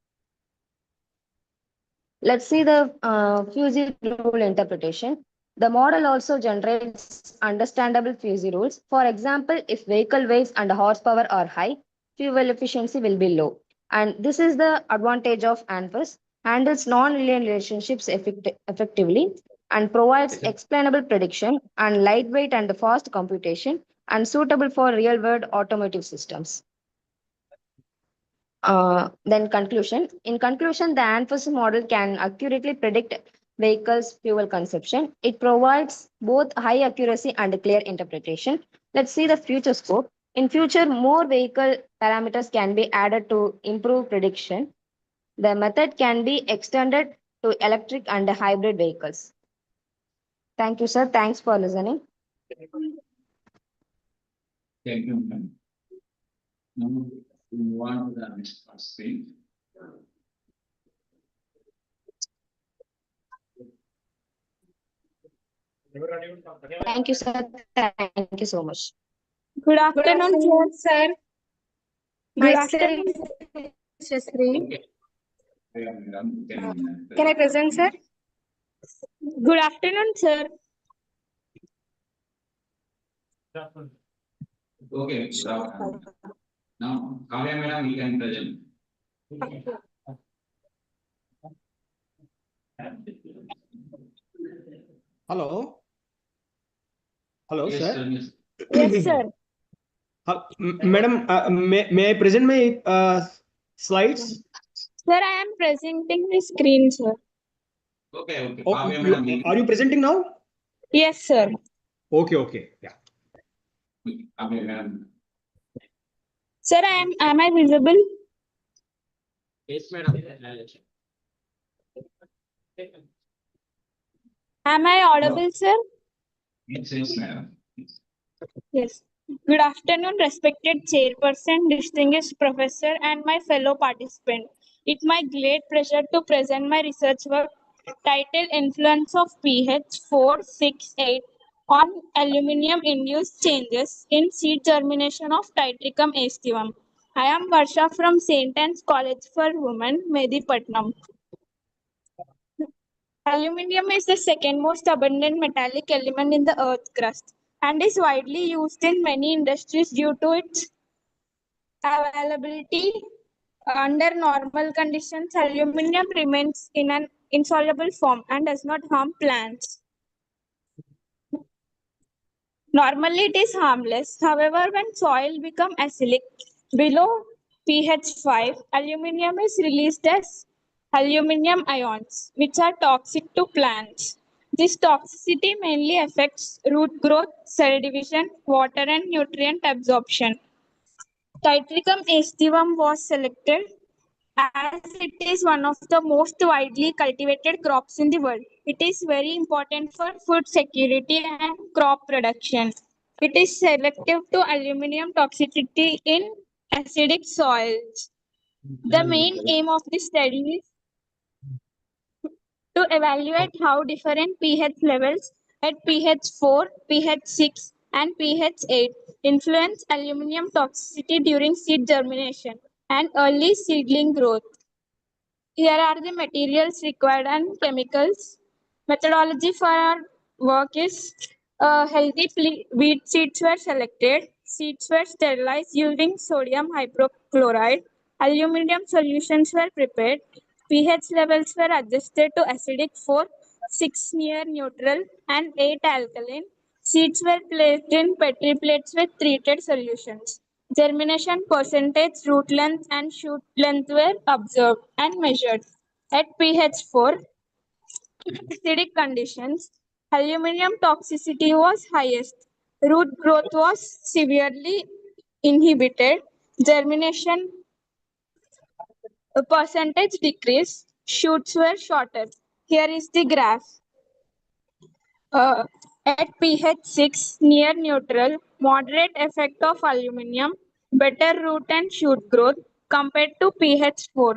Let's see the Fuzzy rule interpretation. The model also generates understandable Fuzzy rules. For example, if vehicle weights and horsepower are high, fuel efficiency will be low. And this is the advantage of ANFIS. Handles non-linear relationships effectively and provides explainable prediction and lightweight and fast computation and suitable for real-world automotive systems. Then conclusion. In conclusion, the ANFIS model can accurately predict vehicles' fuel consumption. It provides both high accuracy and clear interpretation. Let's see the future scope. In future, more vehicle parameters can be added to improve prediction. The method can be extended to electric and hybrid vehicles. Thank you, sir. Thanks for listening. Thank you, ma'am. Now, we move on to the next screen. Thank you, sir. Thank you so much. Good afternoon, sir. Myself, Shastri. Can I present, sir? Good afternoon, sir. Okay, now, Kavya madam, you can present. Hello. Hello, Yes, sir. sir. Yes, sir. Madam, may I present my slides? Sir, I am presenting the screen, sir. Okay. Oh, Kavya madam, are you presenting now? Yes, sir. Okay. Yeah. Kavya madam. Sir, am I visible? Yes, madam. Am I audible, sir? Yes, madam. Yes. Good afternoon, respected chairperson, distinguished professor, and my fellow participant. It's my great pleasure to present my research work titled Influence of pH 468 on aluminium-induced changes in seed germination of Titricum aestivum. I am Varsha from St. Anne's College for Women, Medipatnam. Aluminium is the second most abundant metallic element in the Earth's crust. and is widely used in many industries due to its availability. Under normal conditions, aluminum remains in an insoluble form and does not harm plants. Normally, it is harmless. However, when soil becomes acidic below pH 5, aluminum is released as aluminum ions, which are toxic to plants. This toxicity mainly affects root growth, cell division, water, and nutrient absorption. Titricum aestivum was selected as it is one of the most widely cultivated crops in the world. It is very important for food security and crop production. It is selective to aluminum toxicity in acidic soils. The main aim of this study is to evaluate how different pH levels at pH 4, pH 6, and pH 8 influence aluminum toxicity during seed germination and early seedling growth. Here are the materials required and chemicals. Methodology for our work is healthy wheat seeds were selected. Seeds were sterilized using sodium hypochlorite. Aluminum solutions were prepared. pH levels were adjusted to acidic 4, 6 near neutral, and 8 alkaline. Seeds were placed in Petri plates with treated solutions. Germination percentage, root length, and shoot length were observed and measured. At pH 4, acidic conditions, aluminum toxicity was highest. Root growth was severely inhibited. Germination percentage decreased. Shoots were shorter. Here is the graph. At pH 6, near neutral, moderate effect of aluminum, better root and shoot growth compared to pH 4.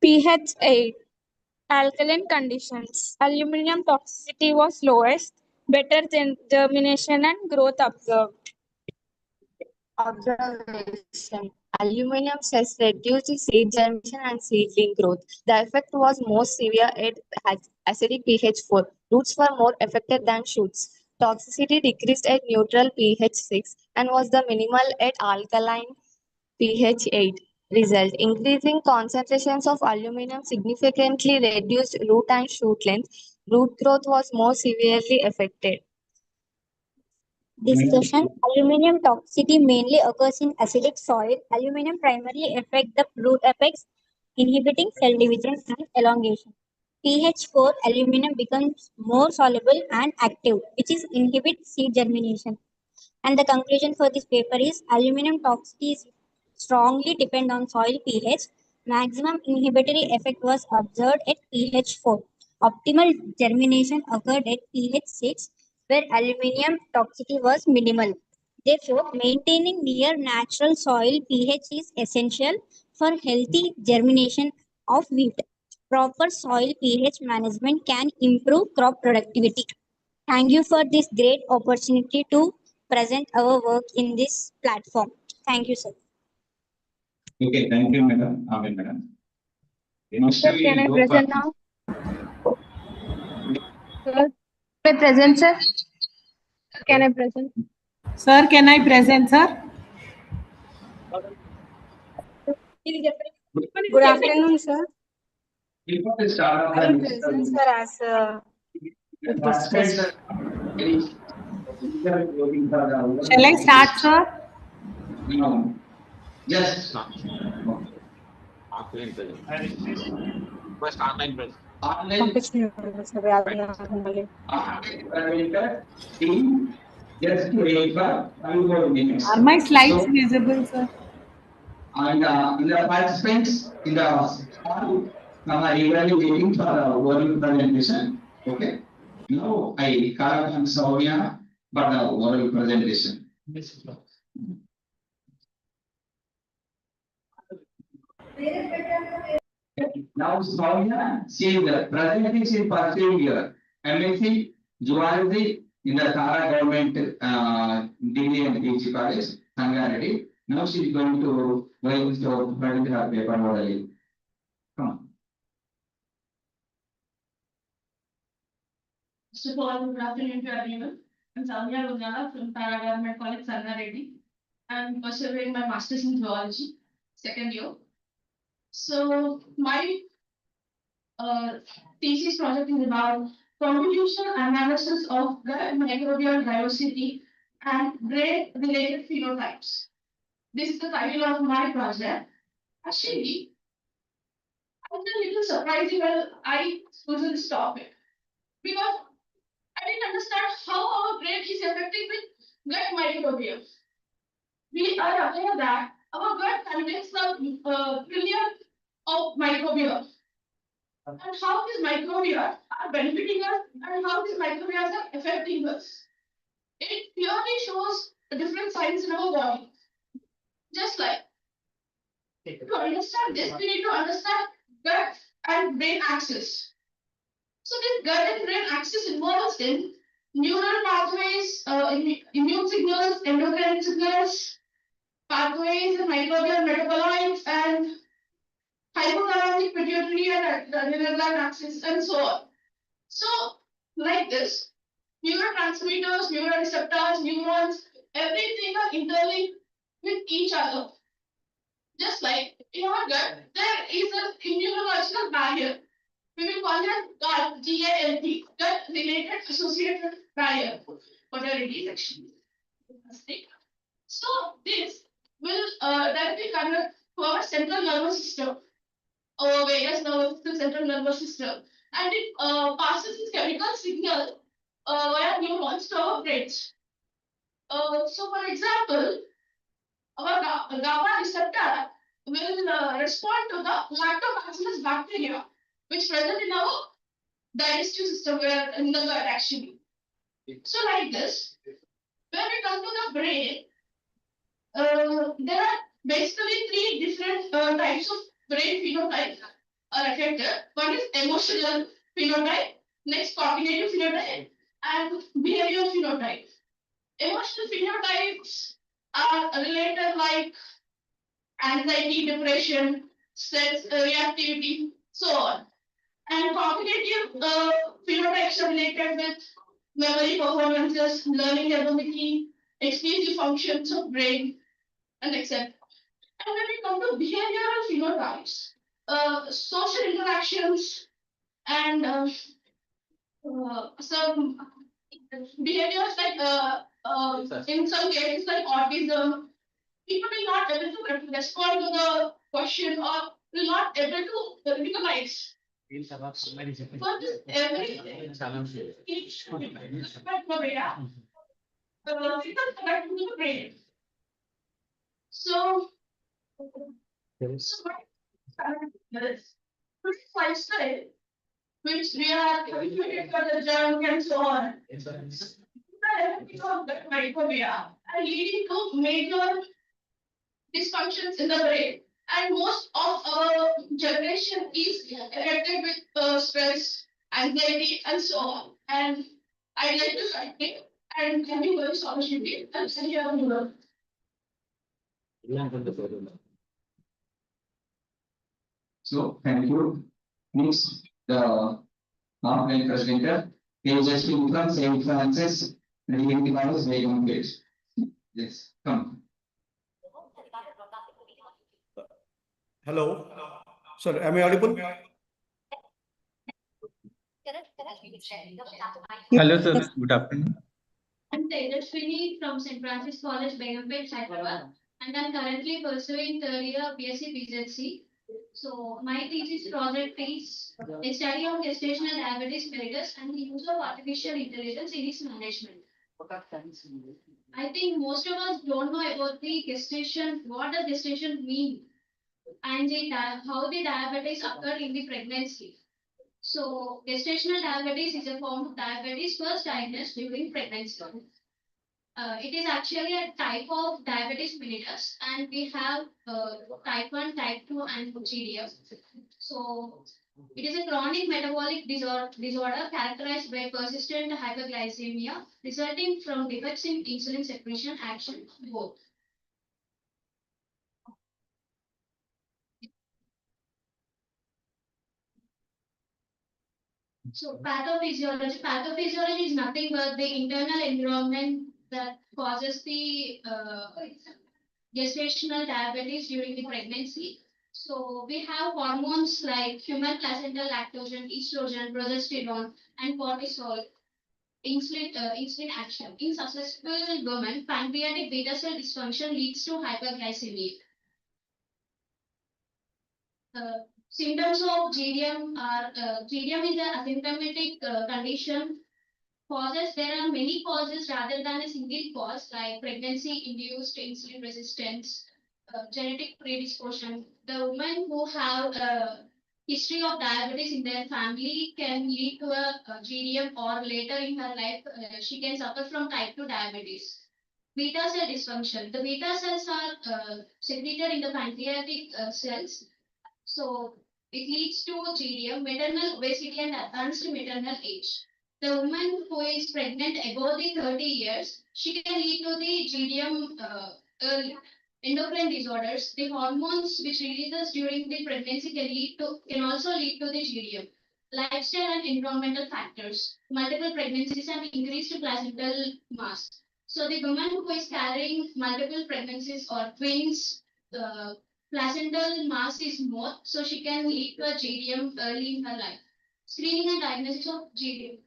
pH 8, alkaline conditions, aluminum toxicity was lowest, better germination and growth observed. Observation. Aluminum cells reduced seed germination and seedling growth. The effect was most severe at acidic pH 4. Roots were more affected than shoots. Toxicity decreased at neutral pH 6 and was the minimal at alkaline pH 8. Result: increasing concentrations of aluminum significantly reduced root and shoot length. Root growth was more severely affected. Discussion. Aluminum toxicity mainly occurs in acidic soil. Aluminum primarily affects the root apex, inhibiting cell division and elongation. pH 4 aluminum becomes more soluble and active, which is inhibits seed germination. And the conclusion for this paper is aluminum toxicity is strongly depend on soil pH. Maximum inhibitory effect was observed at pH 4. Optimal germination occurred at pH 6, where aluminum toxicity was minimal. Therefore, maintaining near natural soil pH is essential for healthy germination of wheat. Proper soil pH management can improve crop productivity. Thank you for this great opportunity to present our work in this platform. Thank you, sir. Okay, thank you, madam. Amen, madam. Next Sir, we can I go present for- now? Sir, can I present, sir? Can I present? Sir, can I present, sir? Good afternoon, sir. Before we start, I will present, sir, as discussed. Shall I start, sir? No. Yes. First online present. Online. Just to verify, I will go minutes. Are my slides So, visible, sir? and in the participants in the hall, now I eagerly waiting for the oral presentation. Okay. Now I call upon Soumya for the oral presentation. Now Soumya, she is presenting, she is pursuing here. MSc Zoology in the Tara Government Degree and PG College, Sangareddy. Now she is going to present her paper orally. Come on. First of all, good afternoon to everyone. I'm Samya Lugana from Tara Government College, Sangareddy. I'm pursuing my master's in zoology, second year. So my thesis project is about computational analysis of the microbial diversity and grade-related phenotypes. This is the title of my project. Actually, I was a little surprised when I chose this topic because I didn't understand how our brain is affected with gut microbiome. We are aware that our gut contains the trillion of microbiome. And how these microbia are benefiting us and how these microbia are affecting us. It clearly shows the different signs in our body. Just like to understand this, we need to understand gut and brain axis. So this gut and brain axis involves in neural pathways, immune signals, endocrine signals, pathways and microbial metabolites and hypothalamic pituitary and adrenal gland axis and so on. So like this, neurotransmitters, neuroreceptors, neurons, everything are interlinked with each other. Just like in our gut, there is an immunological barrier. We will call it GALT, G-A-L-T, gut-related associated barrier. Whatever it is actually. So this will directly connect to our central nervous system, our various nervous system, central nervous system, and it passes this chemical signal via neurons to our brains. So for example, our GABA receptor will respond to the lactobacillus bacteria, which present in our digestive system, where in the gut actually. So like this, when we come to the brain, there are basically three different types of brain phenotypes are affected. One is emotional phenotype, next cognitive phenotype, and behavioral phenotype. Emotional phenotypes are related like anxiety, depression, stress, reactivity, so on. And cognitive phenotypes are related with memory performances, learning ability, executive functions of brain, and etc. And when we come to behavioral phenotypes, social interactions and some behaviors like in some cases like autism, people will not able to respond to the question or will not able to recognize. But everything each microbia is connected to the brain. So this lifestyle, which we are cultivated for the junk and so on, that microbia are leading to major dysfunctions in the brain. And most of our generation is affected with stress, anxiety, and so on. And I'd like to continue and having this opportunity. And send you a number. So thank you. Next, the online presenter, Tejasvi from St. Francis, Living Device, Vegan Place. Yes, come. Hello. Sir, am I audible? Hello, sir. Good afternoon. I'm Tejaswini from St. Francis College, Begumpet, Hyderabad, and I'm currently pursuing third year BSc PZC. So my thesis project is a study of gestational diabetes mellitus and the use of artificial intelligence in its management. I think most of us don't know about the gestation, what does gestation mean, and how the diabetes occur in the pregnancy. So gestational diabetes is a form of diabetes first diagnosed during pregnancy. It is actually a type of diabetes mellitus, and we have type 1, type 2, and GDF. So it is a chronic metabolic disorder characterized by persistent hyperglycemia resulting from defects in insulin secretion action both. So pathophysiology. Pathophysiology is nothing but the internal environment that causes the gestational diabetes during the pregnancy. So we have hormones like human placental lactogen, estrogen, progesterone, and cortisol. Insulin action. In successful women, pancreatic beta cell dysfunction leads to hyperglycemia. Symptoms of GDM are GDM is an asymptomatic condition. Causes, there are many causes rather than a single cause, like pregnancy induced insulin resistance, genetic predisposition. The women who have a history of diabetes in their family can lead to a GDM, or later in her life she can suffer from type 2 diabetes. Beta cell dysfunction. The beta cells are secreted in the pancreatic cells, so it leads to GDM, maternal obesity, and advanced maternal age. The woman who is pregnant above the 30 years, she can lead to the GDM early. Endocrine disorders, the hormones which releases during the pregnancy can also lead to the GDM. Lifestyle and environmental factors, multiple pregnancies and increased placental mass. So the woman who is carrying multiple pregnancies or twins, the placental mass is more, so she can lead to a GDM early in her life. Screening and diagnosis of GDM.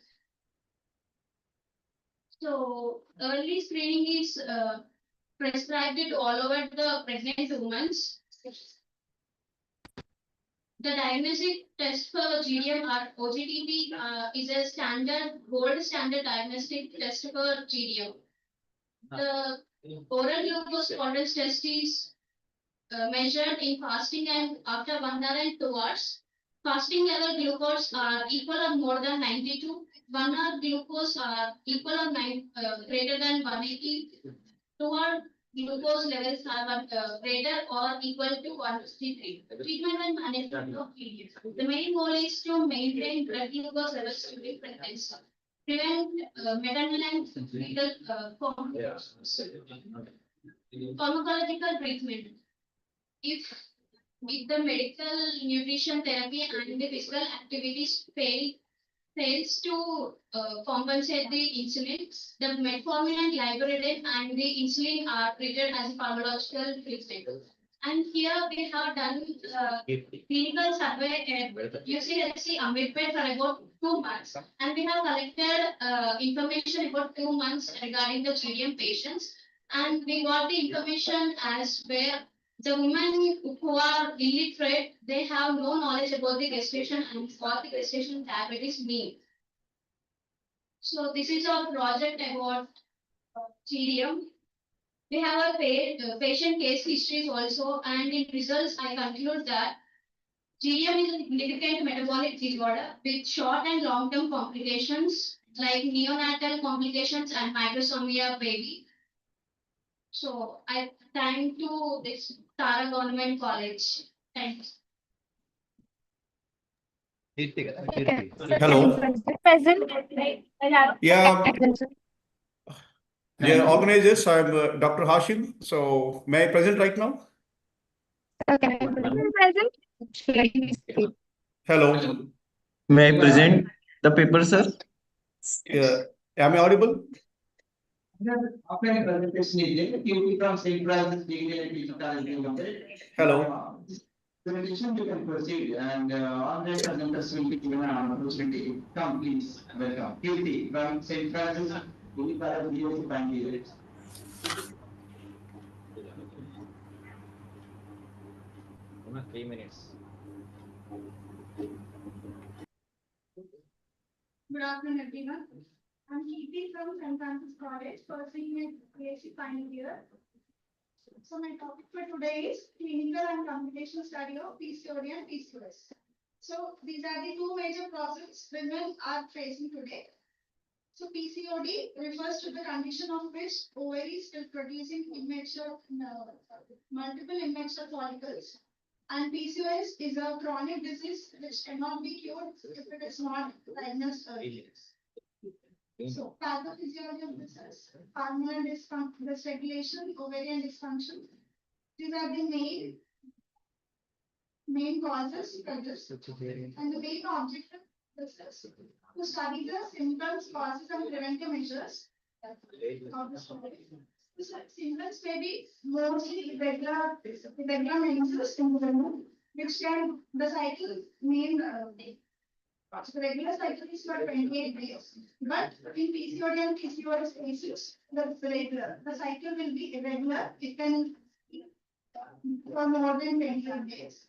So early screening is prescribed to all over the pregnant women. The diagnostic test for GDM or OGTT is a gold standard diagnostic test for GDM. The oral glucose tolerance test is measured in fasting and after 1 hour and 2 hours. Fasting level glucose are equal or more than 92. 1 hour glucose are equal or greater than 180. 2 hour glucose levels are greater or equal to 163. Treatment and management of GDM. The main goal is to maintain blood glucose levels during pregnancy. Prevent maternal and fetal pharmacological treatment. If the medical nutrition therapy and the physical activities fails to compensate the insulin, the metformin and gliberidine and the insulin are treated as a pharmacological treatment. And here we have done clinical survey at UCSC Ambedkar for about 2 months, and we have collected information about 2 months regarding the GDM patients, and we got the information as where the women who are illiterate, they have no knowledge about the gestation and what the gestation diabetes means. So this is our project about GDM. We have a patient case histories also, and in results I conclude that GDM is a significant metabolic disorder with short and long-term complications like neonatal complications and microsomia baby. So I thank to this Tara Government College. Thanks. Hello. Present. Yeah. Dear organizers, I'm Dr. Hashim. So may I present right now? Present. Hello. May I present the paper, sir? Yeah. Am I audible? Hello. Presentation, you can proceed, and online presenters will be given an opportunity. Come, please, welcome. QT from St. Francis, BSc Bangalore. Only 3 minutes. Good afternoon, everyone. I'm Keerti from St. Francis College, pursuing a BSc final year. So my topic for today is clinical and computational study of PCOD and PCOS. So these are the two major problems women are facing today. So PCOD refers to the condition of which ovaries is producing multiple immature follicles. And PCOS is a chronic disease which cannot be cured if it is not diagnosed early. So pathophysiology of this is hormonal dysregulation, ovarian dysfunction. These are the main causes for this. And the main objective This is to study the symptoms, causes, and preventive measures of the story. The symptoms may be mostly irregular menses in women, which can the cycle mean the regular cycle is for 28 days, but in PCOD and PCOS cases, the cycle will be irregular. It can for more than 28 days.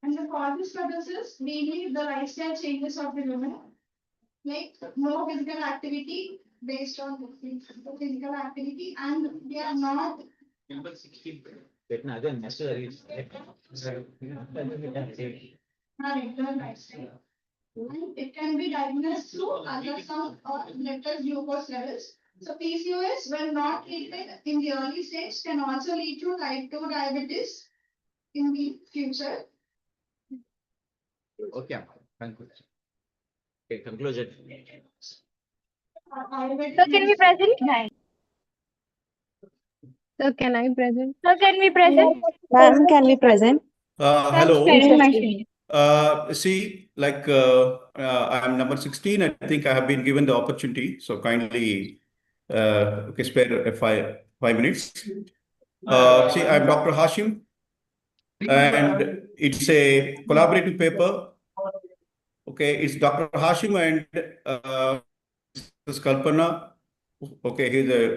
And the causes for this is mainly the lifestyle changes of the women, like more physical activity based on physical activity, and they are not. Number 16. Again, necessary. Regular lifestyle. And it can be diagnosed through ultrasound or blood glucose levels. So PCOS, when not treated in the early stage, can also lead to type 2 diabetes in the future. Okay, thank you. Okay, conclusion. So can we present? So can I present? So can we present? Ma'am, can we present? Hello. Sharing my screen. See, like I'm number 16. I think I have been given the opportunity. So kindly okay, spare 5 minutes. See, I'm Dr. Hashim, and it's a collaborative paper. Okay, it's Dr. Hashim and Kalpana. Okay,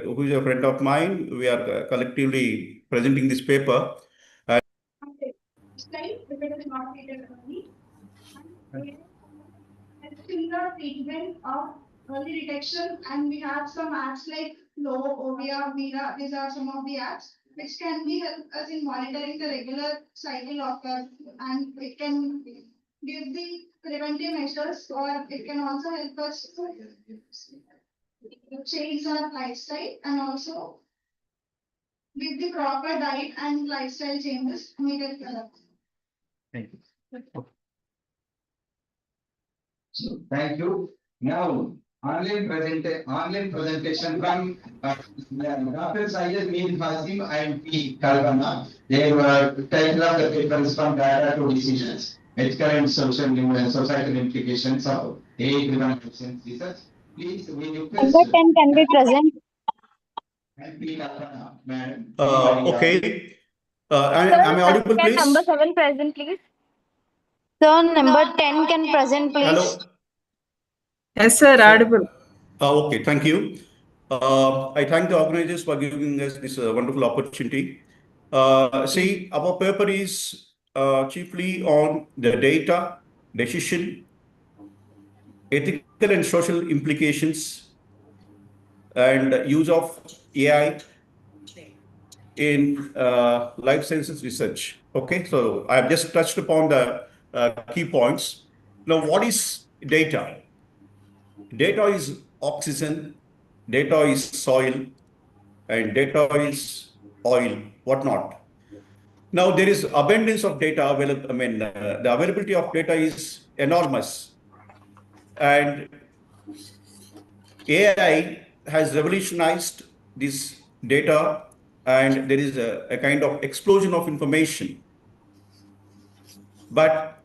who's a friend of mine. We are collectively presenting this paper. If it is not treated early, similar treatment of early detection, and we have some apps like Flow, Ovia, Mira. These are some of the apps which can be help us in monitoring the regular cycle of us, and it can give the preventive measures, or it can also help us to change our lifestyle and also with the proper diet and lifestyle changes needed. Thank you. So, thank you. Now, online presentation from Dr. Syed Mir Hasim and P. Kalpana. They were title of the paper is from data to decisions, ethical and societal implications of AI-driven research. Please, we request. Number 10 can be present. And P. Kalpana, madam. Okay. Am I audible, Can please? number 7 present, please? So number 10 can present, please. Hello. Yes, sir, audible. Okay, thank you. I thank the organizers for giving us this wonderful opportunity. See, our paper is chiefly on the data, decision, ethical and social implications, and use of AI in life sciences research. Okay, so I've just touched upon the key points. Now, what is data? Data is oxygen, data is soil, and data is oil, whatnot. Now, there is abundance of data available. I mean, the availability of data is enormous. And AI has revolutionized this data, and there is a kind of explosion of information. But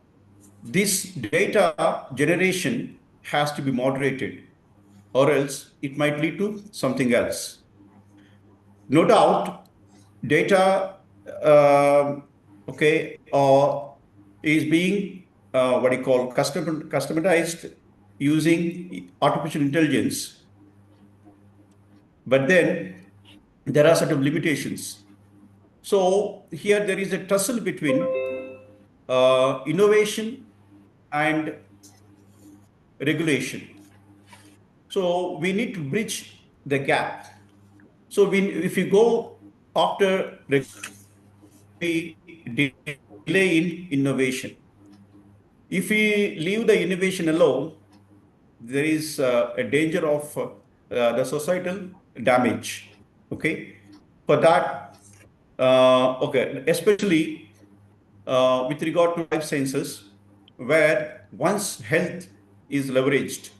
this data generation has to be moderated, or else it might lead to something else. No doubt, data, okay, is being what you call customized using artificial intelligence. But then there are certain limitations. So here there is a tussle between innovation and regulation. So we need to bridge the gap. So if you go after delay in innovation, if we leave the innovation alone, there is a danger of the societal damage. Okay, for that, okay, especially with regard to life sciences, where once health is leveraged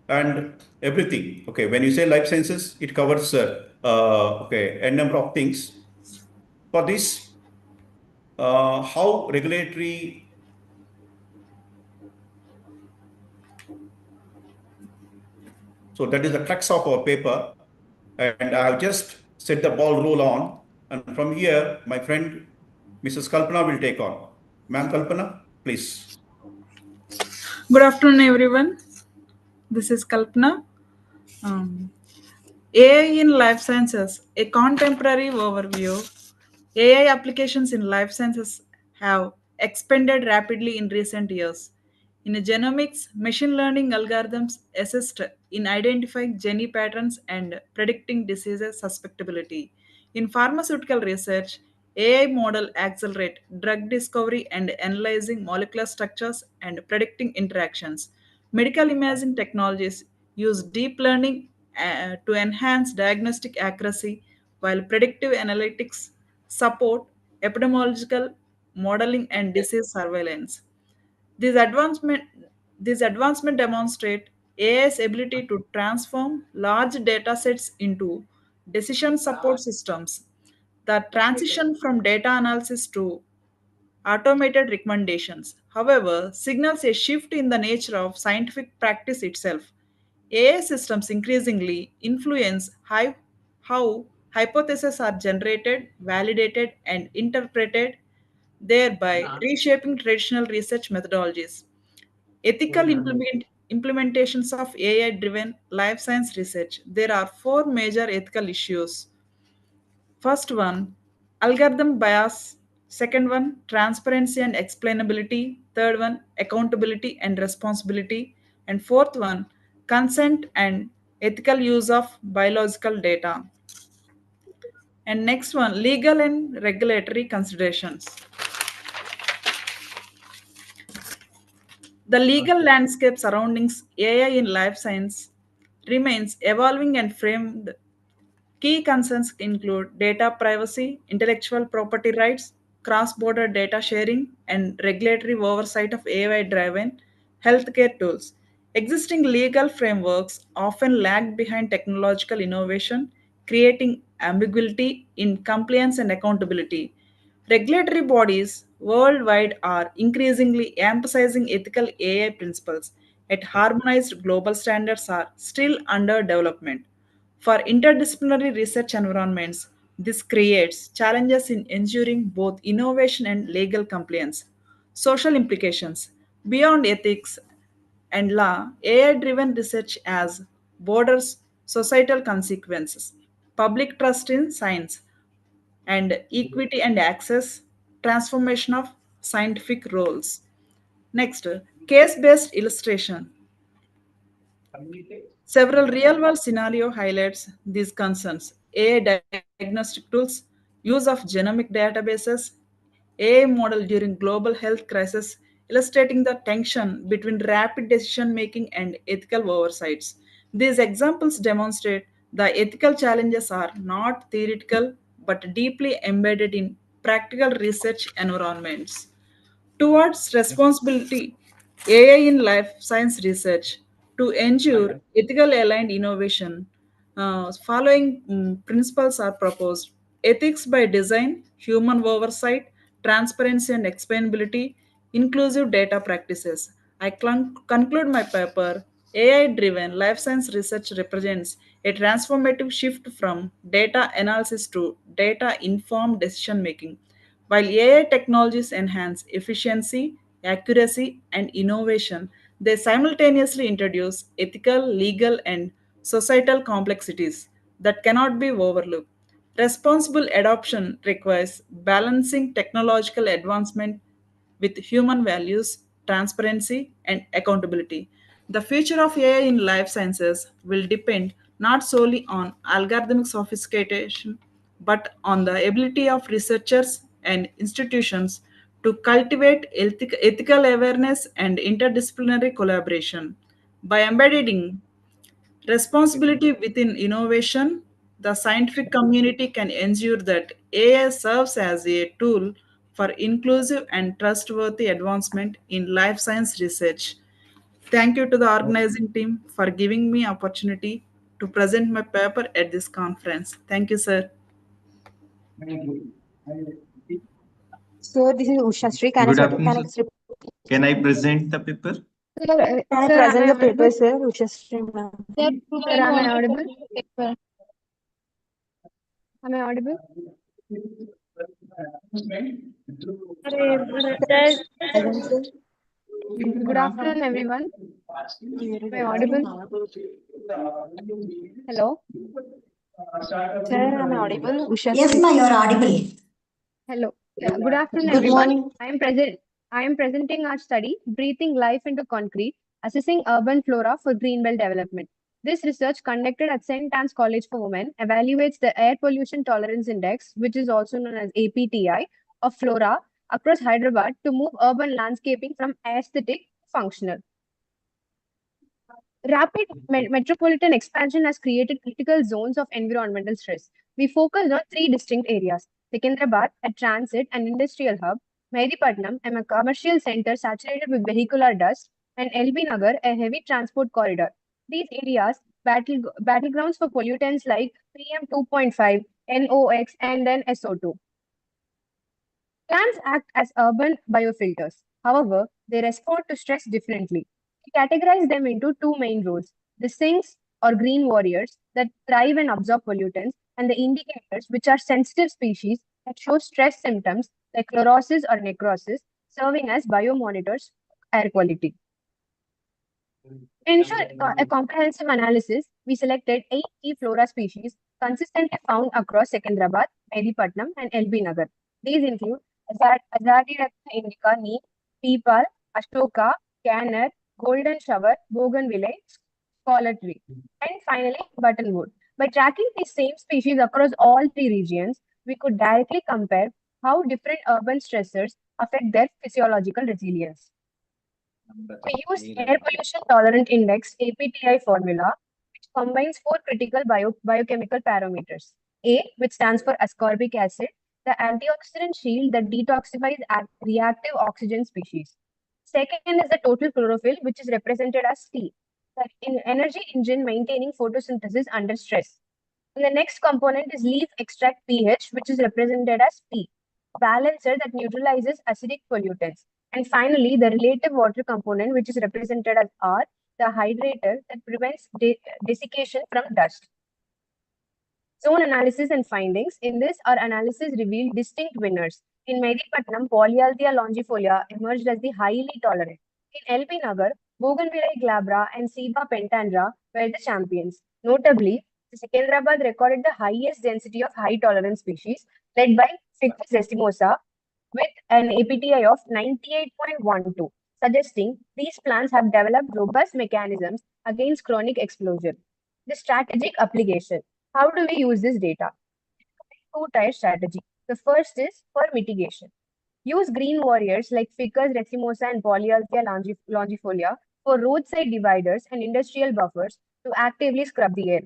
and everything. Okay, when you say life sciences, it covers okay, a number of things. For this, how regulatory So that is the crux of our paper. And I have just set the ball roll on. And from here, my friend, Mrs. Kalpana will take on. Ma'am Kalpana, please. Good afternoon, everyone. This is Kalpana. AI in life sciences, a contemporary overview. AI applications in life sciences have expanded rapidly in recent years. In genomics, machine learning algorithms assist in identifying gene patterns and predicting diseases susceptibility. In pharmaceutical research, AI model accelerate drug discovery and analyzing molecular structures and predicting interactions. Medical imaging technologies use deep learning to enhance diagnostic accuracy, while predictive analytics support epidemiological modeling and disease surveillance. These advancement, these advancement demonstrate AI's ability to transform large data sets into decision support systems. The transition from data analysis to automated recommendations, however, signals a shift in the nature of scientific practice itself. AI systems increasingly influence how hypotheses are generated, validated, and interpreted, thereby reshaping traditional research methodologies. Ethical implementations of AI driven life science research. There are four major ethical issues. First one, algorithm bias. Second one, transparency and explainability. Third one, accountability and responsibility. And fourth one, consent and ethical use of biological data. And next one, legal and regulatory considerations. The legal landscape surrounding AI in life science remains evolving and framed. Key concerns include data privacy, intellectual property rights, cross border data sharing, and regulatory oversight of AI driven healthcare tools. Existing legal frameworks often lag behind technological innovation, creating ambiguity in compliance and accountability. Regulatory bodies worldwide are increasingly emphasizing ethical AI principles, yet harmonized global standards are still under development. For interdisciplinary research environments, this creates challenges in ensuring both innovation and legal compliance. Social implications. Beyond ethics and law, AI driven research has borders societal consequences. Public trust in science and equity and access, transformation of scientific roles. Next, case based illustration. Several real-world scenario highlights these concerns. AI diagnostic tools, use of genomic databases, AI model during global health crisis, illustrating the tension between rapid decision-making and ethical oversights. These examples demonstrate the ethical challenges are not theoretical but deeply embedded in practical research environments. Towards responsibility, AI in life science research to ensure ethical aligned innovation, following principles are proposed: ethics by design, human oversight, transparency and explainability, inclusive data practices. I conclude my paper. AI driven life science research represents a transformative shift from data analysis to data informed decision making. While AI technologies enhance efficiency, accuracy, and innovation, they simultaneously introduce ethical, legal, and societal complexities that cannot be overlooked. Responsible adoption requires balancing technological advancement with human values, transparency, and accountability. The future of AI in life sciences will depend not solely on algorithmic sophistication, but on the ability of researchers and institutions to cultivate ethical awareness and interdisciplinary collaboration. By embedding responsibility within innovation, the scientific community can ensure that AI serves as a tool for inclusive and trustworthy advancement in life science research. Thank you to the organizing team for giving me opportunity to present my paper at this conference. Thank you, sir. So this is Usha Sri. Can Good I, afternoon, sir. Can I present the paper? Sir, Can I sir, present am I the paper, audible? sir? Ushashree ma'am. Sir, am I audible? Am I audible? Present, sir. Good afternoon, everyone. Am I audible? Hello? Sir, am I audible? Yes, ma, you're audible. Hello. Yeah, good afternoon, Good everyone. morning. I am presenting our study, Breathing Life into Concrete, Assessing Urban Flora for Greenbelt Development. This research conducted at St. Anne's College for Women evaluates the Air Pollution Tolerance Index, which is also known as APTI, of flora across Hyderabad to move urban landscaping from aesthetic to functional. Rapid metropolitan expansion has created critical zones of environmental stress. We focused on three distinct areas: Secunderabad, a transit and industrial hub; Mehdipatnam, a commercial center saturated with vehicular dust; and LB Nagar, a heavy transport corridor. These areas battlegrounds for pollutants like PM 2.5, NOx, and then SO2. Plants act as urban biofilters. However, they respond to stress differently. We categorize them into two main roles: the sinks or green warriors that thrive and absorb pollutants, and the indicators, which are sensitive species that show stress symptoms like chlorosis or necrosis, serving as biomonitors for air quality. To ensure a comprehensive analysis, we selected 8 key flora species consistently found across Secunderabad, Mehdipatnam, and LB Nagar. These include Azadirachta indica neem, peepal, ashoka, canner, golden shower, bougainvillea, scholar tree, and finally buttonwood. By tracking these same species across all three regions, we could directly compare how different urban stressors affect their physiological resilience. We use Air Pollution Tolerant Index APTI formula, which combines 4 critical biochemical parameters. A, which stands for ascorbic acid, the antioxidant shield that detoxifies reactive oxygen species. Second is the total chlorophyll, which is represented as T, the energy engine maintaining photosynthesis under stress. And the next component is leaf extract pH, which is represented as P, balancer that neutralizes acidic pollutants. And finally, the relative water component, which is represented as R, the hydrator that prevents desiccation from dust. Zone analysis and findings. In this, our analysis revealed distinct winners. In Mehdipatnam, Polyalthia longifolia emerged as the highly tolerant. In LB Nagar, Bougainvillea glabra and Seba pentandra were the champions. Notably, Secunderabad recorded the highest density of high tolerance species, led by Ficus racemosa, with an APTI of 98.12, suggesting these plants have developed robust mechanisms against chronic exposure. The strategic application. How do we use this data? Two-tier strategy. The first is for mitigation. Use green warriors like Ficus racemosa and Polyalthia longifolia for roadside dividers and industrial buffers to actively scrub the air.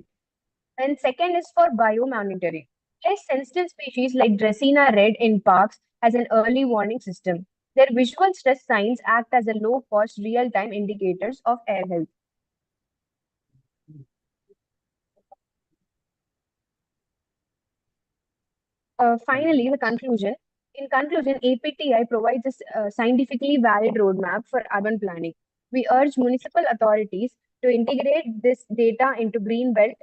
And second is for biomonitoring. Place sensitive species like Dracaena red in parks as an early warning system. Their visual stress signs act as a low-cost real-time indicators of air health. Finally, the conclusion. In conclusion, APTI provides a scientifically valid roadmap for urban planning. We urge municipal authorities to integrate this data into green belt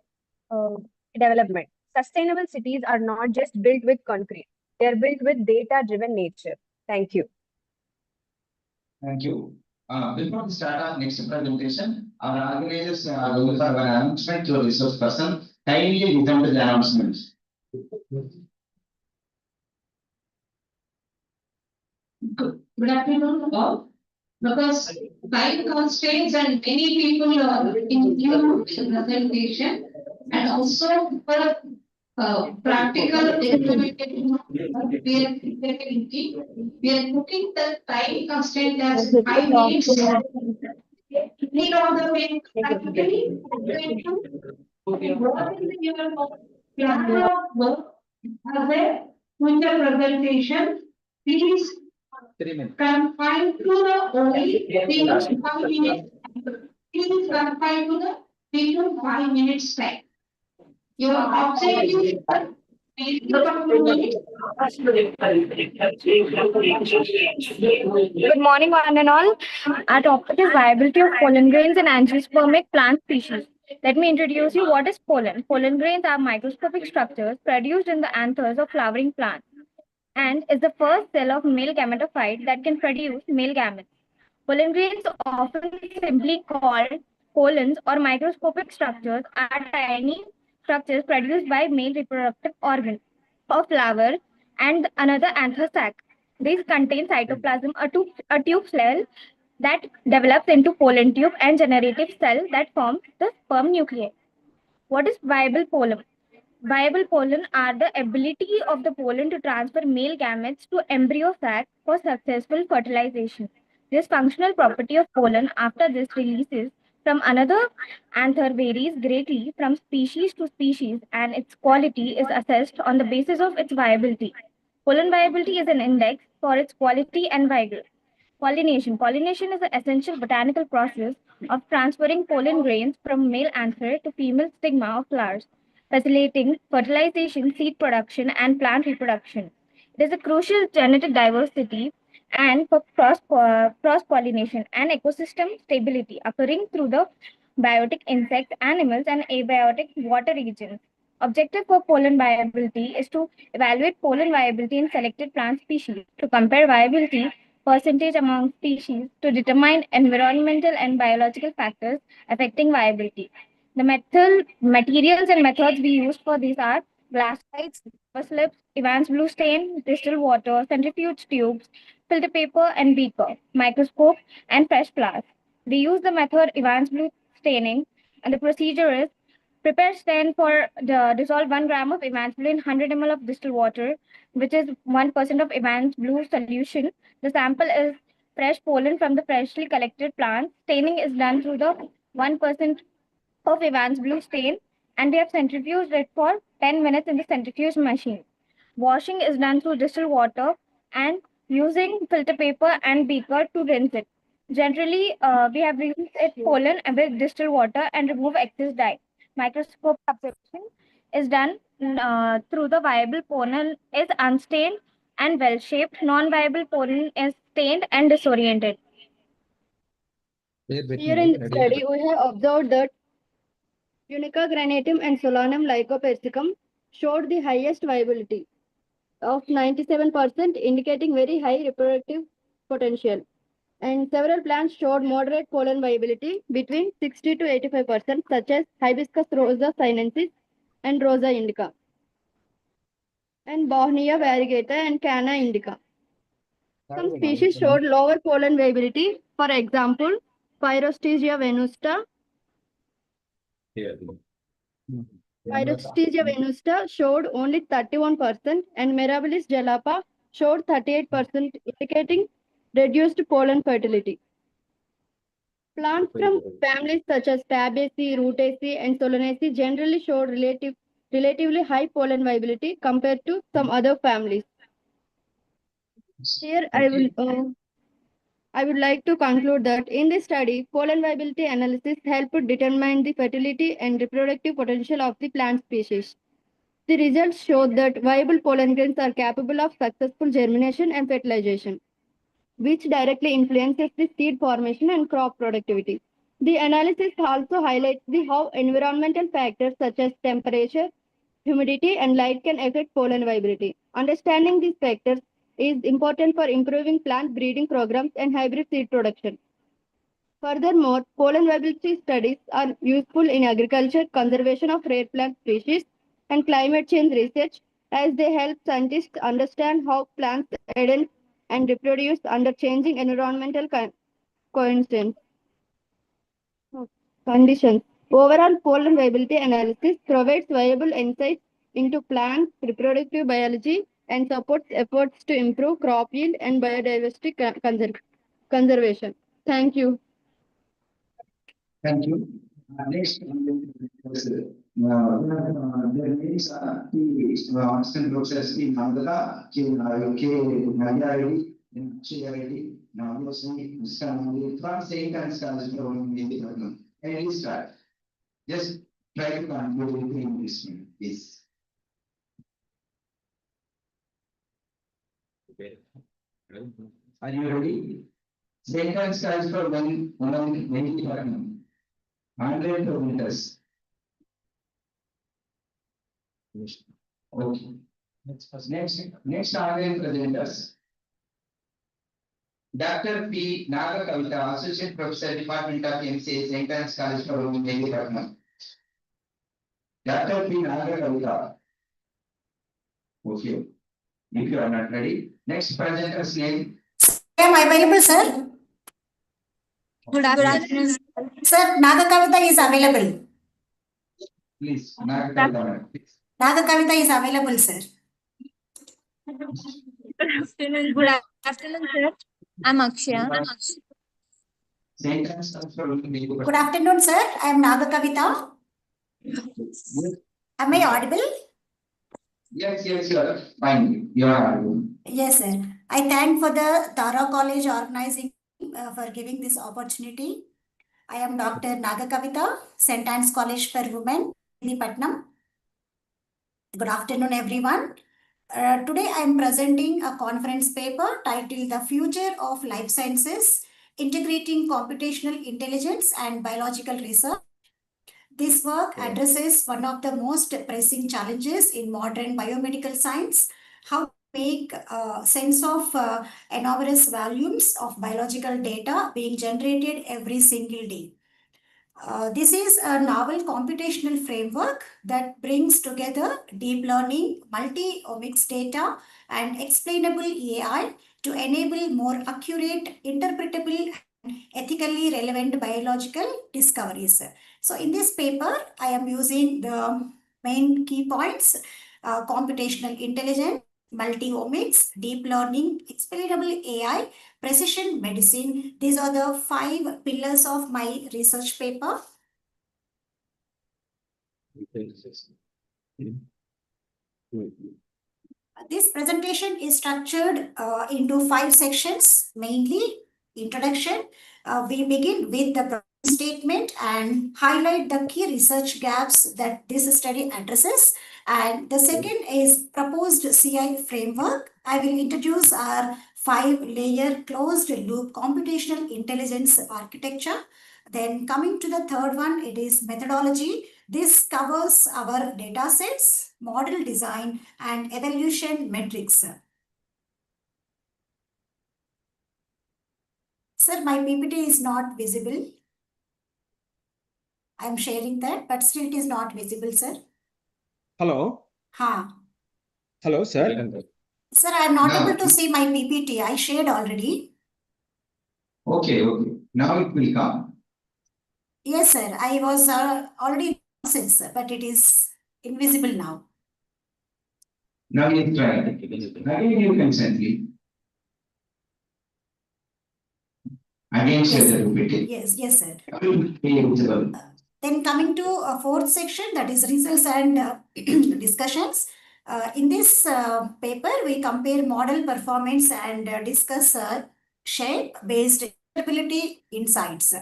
development. Sustainable cities are not just built with concrete, they are built with data-driven nature. Thank you. Thank you. Before we start our next presentation, our organizers are looking for an announcement to a resource person. Kindly listen to the announcement. Good afternoon, all. Because time constraints and many people are in new presentation, and also for practical implementation, we are looking the time constraint as 5 minutes. Need all the way practically. Okay, what is your plan of work as a future presentation? Please 3 minutes. confine to the only 3 to 5 minutes. Please confine to the 3 to 5 minutes time. Your objective is 3 to 5 minutes Good morning, one and all. Our topic is viability of pollen grains in angiospermic plant species. Let me introduce you what is pollen. Pollen grains are microscopic structures produced in the anthers of flowering plants and is the first cell of male gametophyte that can produce male gametes. Pollen grains, often simply called pollens or microscopic structures, are tiny structures produced by male reproductive organ of flower and another anther sac. These contain cytoplasm, a tube cell that develops into pollen tube and generative cell that forms the sperm nuclei. What is viable pollen? Viable pollen are the ability of the pollen to transfer male gametes to embryo sac for successful fertilization. This functional property of pollen after this releases from another anther varies greatly from species to species, and its quality is assessed on the basis of its viability. Pollen viability is an index for its quality and vigor. Pollination. Pollination is the essential botanical process of transferring pollen grains from male anther to female stigma of flowers, facilitating fertilization, seed production, and plant reproduction. It is a crucial genetic diversity and for cross-pollination and ecosystem stability occurring through the biotic insect, animals, and abiotic water regions. Objective for pollen viability is to evaluate pollen viability in selected plant species, to compare viability percentage among species, to determine environmental and biological factors affecting viability. The materials and methods we use for these are glass slides, paper slips, Evans blue stain, distilled water, centrifuge tubes, filter paper and beaker, microscope, and fresh flowers. We use the method Evans blue staining, and the procedure is prepare stain for the dissolve 1 gram of Evans blue in 100 ml of distilled water, which is 1% of Evans blue solution. The sample is fresh pollen from the freshly collected plants. Staining is done through the 1% of Evans blue stain, and we have centrifuged it for 10 minutes in the centrifuge machine. Washing is done through distilled water and using filter paper and beaker to rinse it. Generally, we have rinsed it pollen with distilled water and remove excess dye. Microscope observation is done through the viable pollen is unstained and well-shaped. Non-viable pollen is stained and disoriented. Here in the study, we have observed that Unica granatum and Solanum lycopersicum showed the highest viability of 97%, indicating very high reproductive potential. And several plants showed moderate pollen viability between 60 to 85%, such as Hibiscus rosa sinensis and Rosa indica, and Bauhinia variegata and Canna indica. Some species showed lower pollen viability, for example, Pyrostegia venusta. Pyrostegia venusta showed only 31% and Mirabilis jalapa showed 38%, indicating reduced pollen fertility. Plants from families such as Fabaceae, Rutaceae, and Solanaceae generally showed relatively high pollen viability compared to some other families. Here I would like to conclude that in this study, pollen viability analysis helped determine the fertility and reproductive potential of the plant species. The results showed that viable pollen grains are capable of successful germination and fertilization, which directly influences the seed formation and crop productivity. The analysis also highlights how environmental factors such as temperature, humidity, and light can affect pollen viability. Understanding these factors is important for improving plant breeding programs and hybrid seed production. Furthermore, pollen viability studies are useful in agriculture, conservation of rare plant species, and climate change research, as they help scientists understand how plants adapt and reproduce under changing environmental conditions. Overall, pollen viability analysis provides viable insights into plant reproductive biology and supports efforts to improve crop yield and biodiversity conservation. Thank you. Thank you. Next, there is the instant process in Andhra, now you see from same time starts growing in the problem. And it is start. Just try to conclude in this, please. Are you ready? Sentence stands for one many department. 100 meters. Okay. Next online presenters. Dr. P. Naga Kavita, Associate Professor, Department of MCA, St. Anne's College for Women, Delhi, Patna. Dr. P. Naga Kavita. Okay. If you are not ready, next presenter's name. Am I available, sir? Good afternoon. Sir, Naga Kavita is available. Please, Naga Kavita. Naga Kavita is available, sir. Good afternoon, sir. I'm Akshaya. St. Anne's College for Women, Delhi, Patna. Good afternoon, sir. I am Naga Kavita. Am I audible? Yes, you are fine. You are audible. Yes, sir. I thank for the Tara College organizing for giving this opportunity. I am Dr. Naga Kavita, St. Anne's College for Women, Delhi, Patna. Good afternoon, everyone. Today I am presenting a conference paper titled The Future of Life Sciences, Integrating Computational Intelligence and Biological Research. This work addresses one of the most pressing challenges in modern biomedical science, how to make sense of enormous volumes of biological data being generated every single day. This is a novel computational framework that brings together deep learning, multi-omics data, and explainable AI to enable more accurate, interpretable, and ethically relevant biological discoveries. So in this paper, I am using the main key points: computational intelligence, multi-omics, deep learning, explainable AI, precision medicine. These are the 5 pillars of my research paper. This presentation is structured into 5 sections, mainly introduction. We begin with the problem statement and highlight the key research gaps that this study addresses. And the second is proposed CI framework. I will introduce our 5-layer closed loop computational intelligence architecture. Then coming to the third one, it is methodology. This covers our data sets, model design, and evaluation metrics. Sir, my PPT is not visible. I am sharing that, but still it is not visible, sir. Hello. Hello, sir. Sir, I am not able to see my PPT. I shared already. Okay. Now it will come. Yes, sir. I was already since, but it is invisible now. Now you try. Again, you can send it. Again, share the PPT. Yes, sir. Visible. Then coming to a fourth section, that is results and discussions. In this paper, we compare model performance and discuss shape-based interpretability insights.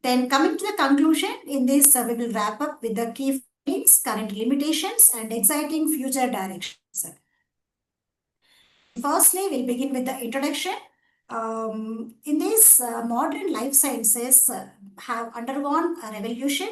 Then coming to the conclusion, in this we will wrap up with the key findings, current limitations, and exciting future directions. Firstly, we'll begin with the introduction. In this, modern life sciences have undergone a revolution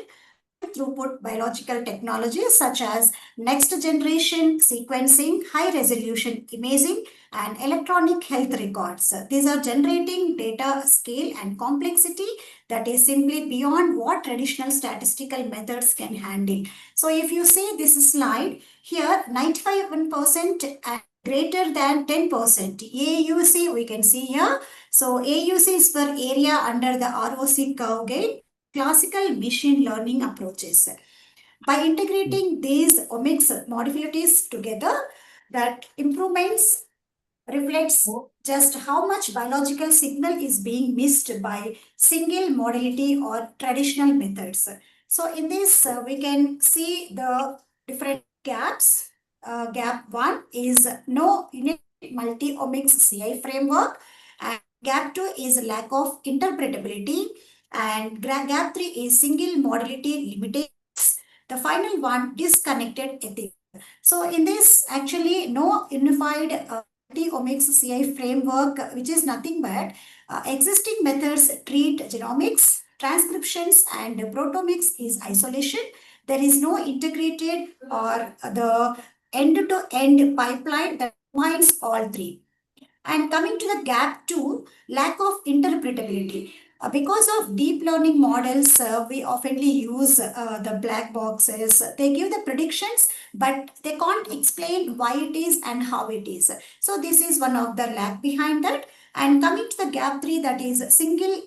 throughput biological technologies such as next generation sequencing, high resolution imaging, and electronic health records. These are generating data scale and complexity that is simply beyond what traditional statistical methods can handle. So if you see this slide here, 95% and greater than 10%. AUC we can see here. So AUC is for area under the ROC curve gain, classical machine learning approaches. By integrating these omics modalities together, that improvements reflects just how much biological signal is being missed by single modality or traditional methods. So in this, we can see the different gaps. Gap 1 is no unique multi-omics CI framework, and gap 2 is lack of interpretability, and gap 3 is single modality limitations. The final one, disconnected ethics. So in this, actually, no unified multi-omics CI framework, which is nothing but existing methods treat genomics, transcriptions, and proteomics is isolation. There is no integrated or the end-to-end pipeline that combines all three. And coming to the gap 2, lack of interpretability. Because of deep learning models, we oftenly use the black boxes. They give the predictions, but they can't explain why it is and how it is. So this is one of the lack behind that. And coming to the gap 3, that is single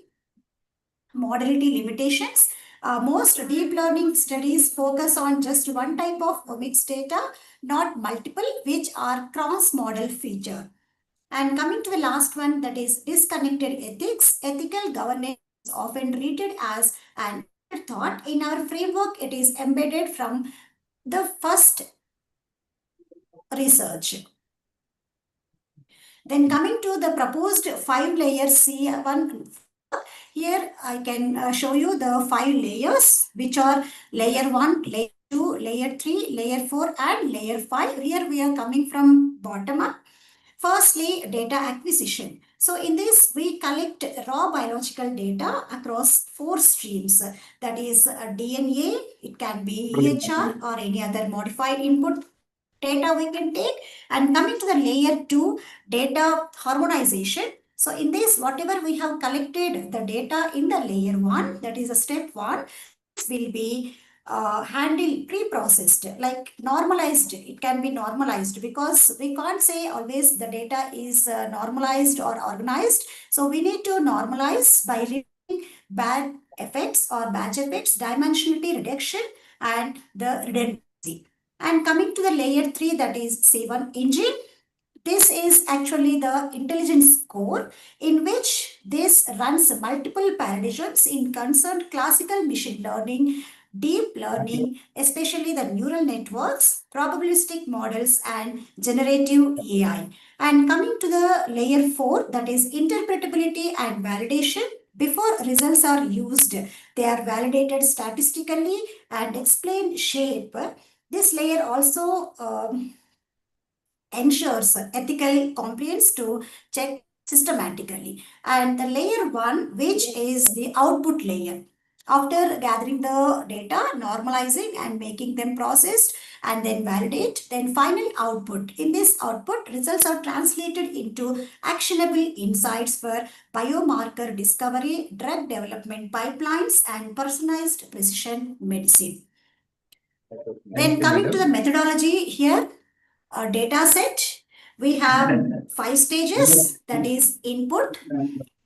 modality limitations. Most deep learning studies focus on just one type of omics data, not multiple, which are cross-model feature. And coming to the last one, that is disconnected ethics. Ethical governance is often treated as an thought. In our framework, it is embedded from the first research. Then coming to the proposed 5-layer C1, here I can show you the 5 layers, which are layer 1, layer 2, layer 3, layer 4, and layer 5. Here we are coming from bottom up. Firstly, data acquisition. So in this, we collect raw biological data across 4 streams. That is DNA, it can be EHR or any other modified input data we can take. And coming to the layer 2, data harmonization. So in this, whatever we have collected the data in the layer 1, that is a step 1, this will be handled pre-processed, like normalized. It can be normalized because we can't say always the data is normalized or organized. So we need to normalize by removing bad effects or batch effects, dimensionality reduction, and the redundancy. And coming to the layer 3, that is C1 engine. This is actually the intelligence core in which this runs multiple paradigms in concerned classical machine learning, deep learning, especially the neural networks, probabilistic models, and generative AI. And coming to the layer 4, that is interpretability and validation. Before results are used, they are validated statistically and explain shape. This layer also ensures ethical compliance to check systematically. And the layer 1, which is the output layer. After gathering the data, normalizing and making them processed and then validate, then final output. In this output, results are translated into actionable insights for biomarker discovery, drug development pipelines, and personalized precision medicine. Then coming to the methodology here, a data set, we have 5 stages, that is input,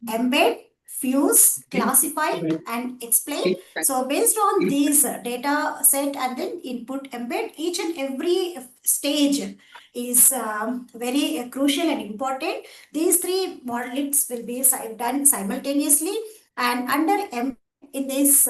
embed, fuse, classify, and explain. So based on these data set and then input, embed, each and every stage is very crucial and important. These 3 modalities will be done simultaneously, and under embed, in this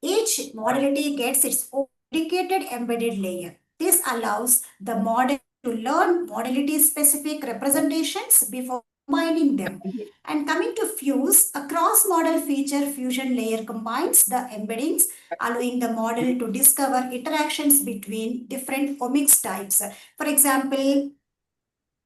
each modality gets its own dedicated embedded layer. This allows the model to learn modality-specific representations before combining them. And coming to fuse, a cross-model feature fusion layer combines the embeddings, allowing the model to discover interactions between different omics types. For example,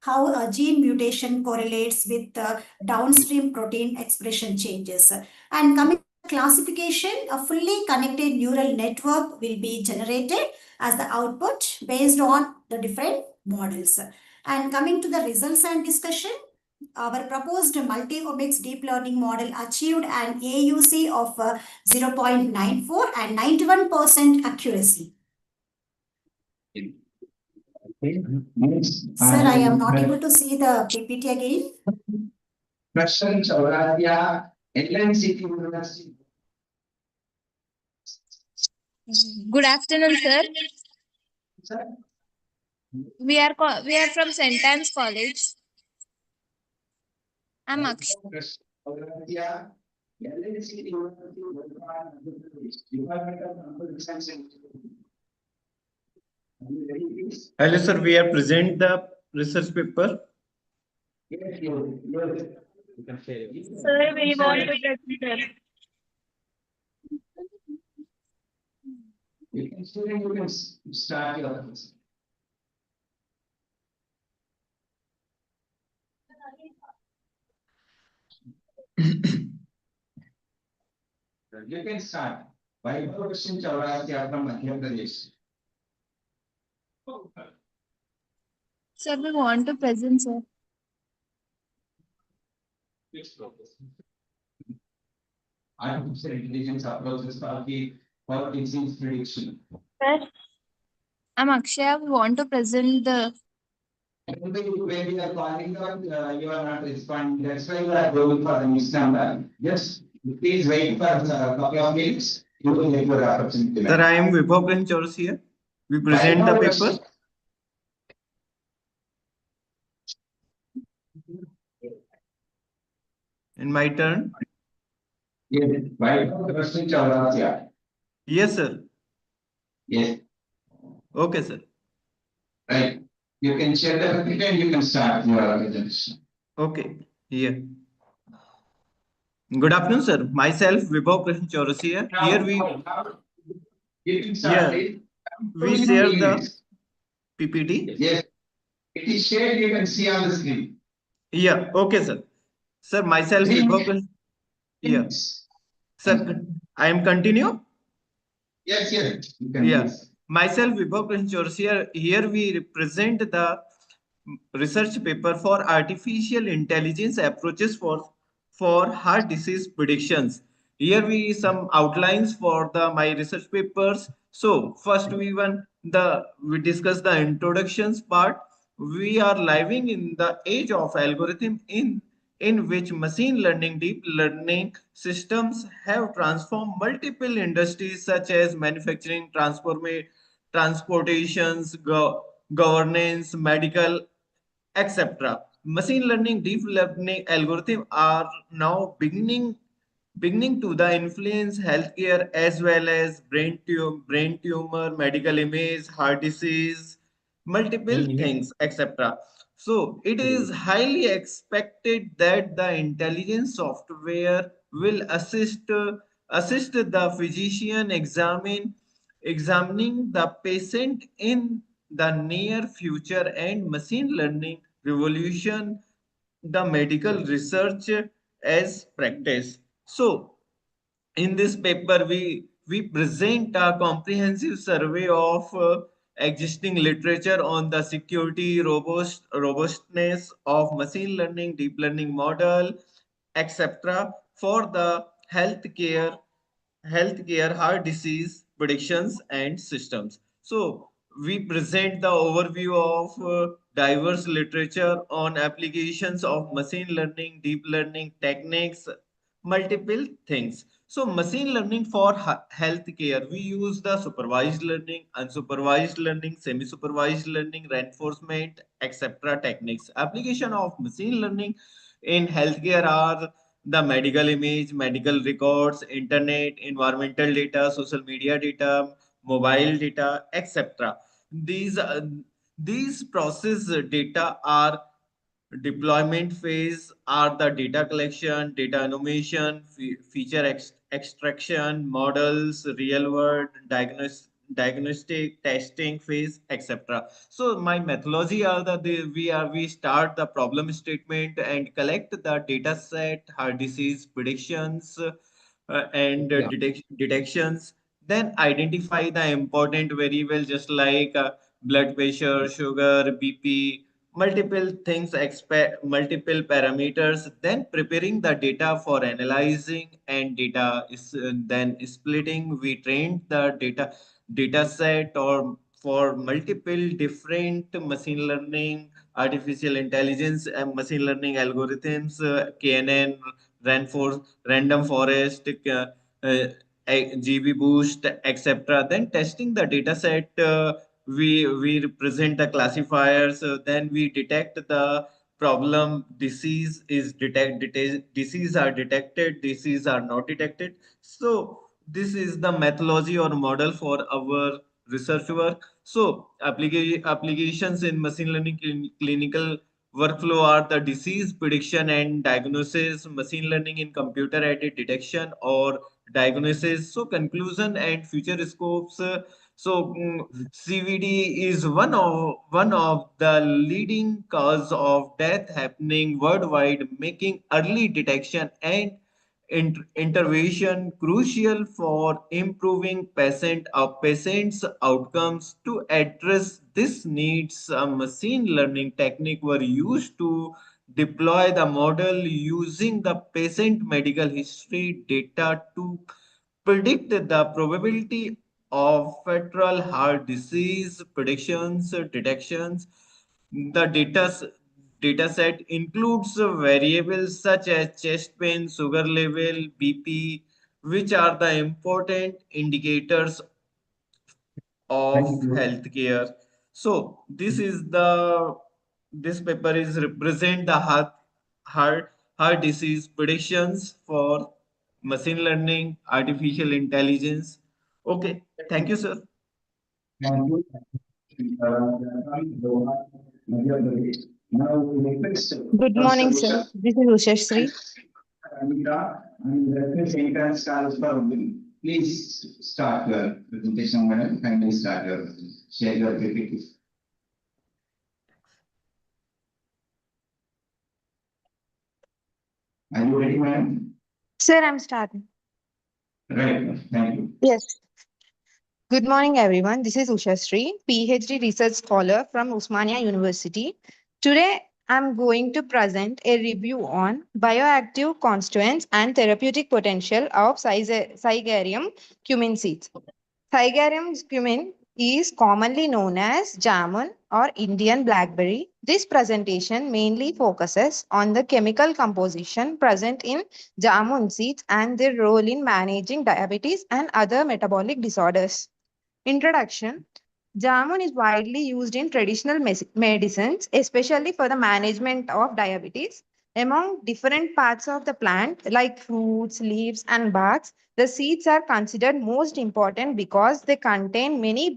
how a gene mutation correlates with the downstream protein expression changes. And coming to classification, a fully connected neural network will be generated as the output based on the different models. And coming to the results and discussion, our proposed multi-omics deep learning model achieved an AUC of 0.94 and 91% accuracy. Sir, I am not able to see the PPT again. Good afternoon, sir. We are from St. Anne's College. I'm Aksh. Hello, sir. We are present the research paper. Sir, we want to present. You can start your You can start. Vaibhav Krishna Chaurasia from Madhya Pradesh. Sir, we want to present, sir. Artificial intelligence approaches for disease prediction. Sir, I'm Akshaya. We want to present the. When we are calling out, you are not responding. That's why you are going for the next number. Just please wait for a couple of minutes. You will get your opportunity. Sir, I am Vibhav Prince here. We present the paper. In my turn. Yes, sir. Yes. Okay, sir. Right. You can share the PPT and you can start your presentation. Okay. Here. Good afternoon, sir. Myself, Vibhav Krishna Chaurasia. Here we share the PPT. Yes. It is shared. You can see on the screen. Yeah. Okay, sir. Sir, myself, Vibhav Krishna. Yeah. Sir, I am continue. Yes, yes. You can Yes. Myself, Vibhav Krishna Chaurasia. Here we represent the research paper for artificial intelligence approaches for heart disease predictions. Here we some outlines for my research papers. So first we discuss the introductions part. We are living in the age of algorithm in which machine learning, deep learning systems have transformed multiple industries such as manufacturing, transportations, governance, medical, etc. Machine learning, deep learning algorithms are now beginning to the influence healthcare as well as brain tumor, medical image, heart disease, multiple things, etc. So it is highly expected that the intelligence software will assist the physician examining the patient in the near future, and machine learning revolution the medical research as practice. So in this paper we present a comprehensive survey of existing literature on the security, robustness of machine learning, deep learning model, etc. for the healthcare, heart disease predictions and systems. So we present the overview of diverse literature on applications of machine learning, deep learning techniques, multiple things. So machine learning for healthcare, we use the supervised learning, unsupervised learning, semi-supervised learning, reinforcement, etc. techniques. Application of machine learning in healthcare are the medical image, medical records, internet, environmental data, social media data, mobile data, etc. These process data are deployment phase are the data collection, data annotation, feature extraction, models, real world, diagnostic, testing phase, etc. So my methodology are we start the problem statement and collect the data set, heart disease predictions, and detections. Then identify the important variable just like blood pressure, sugar, BP, multiple things, expect multiple parameters, then preparing the data for analyzing and data is then splitting. We trained the data set or for multiple different machine learning, artificial intelligence and machine learning algorithms, KNN, random forest, GB boost, etc. Then testing the data set, we represent the classifiers, then we detect the problem, disease is disease are detected, disease are not detected. So this is the methodology or model for our research work. So applications in machine learning clinical workflow are the disease prediction and diagnosis, machine learning in computer aided detection or diagnosis. So conclusion and future scopes, So CVD is one of the leading cause of death happening worldwide, making early detection and intervention crucial for improving patients' outcomes. To address this needs, a machine learning technique were used to deploy the model using the patient medical history data to predict the probability of fatal heart disease detections. The data set includes variables such as chest pain, sugar level, BP, which are the important indicators of healthcare. So this paper is represent the heart disease predictions for machine learning, artificial intelligence. Okay, thank you, sir. Thank you. Now, request. Good morning, sir. This is Ushashree. Anita, and request entrance calls for women. Please start your presentation, madam. Kindly start your share your PPT. Are you ready, madam? Sir, I'm starting. Right. Thank you. Yes. Good morning, everyone. This is Ushashree, PhD research scholar from Osmania University. Today, I'm going to present a review on bioactive constituents and therapeutic potential of Zygarium cumin seeds. Zygarium cumin is commonly known as jamun or Indian blackberry. This presentation mainly focuses on the chemical composition present in jamun seeds and their role in managing diabetes and other metabolic disorders. Introduction. Jamun is widely used in traditional medicines, especially for the management of diabetes. Among different parts of the plant, like fruits, leaves, and barks, the seeds are considered most important because they contain many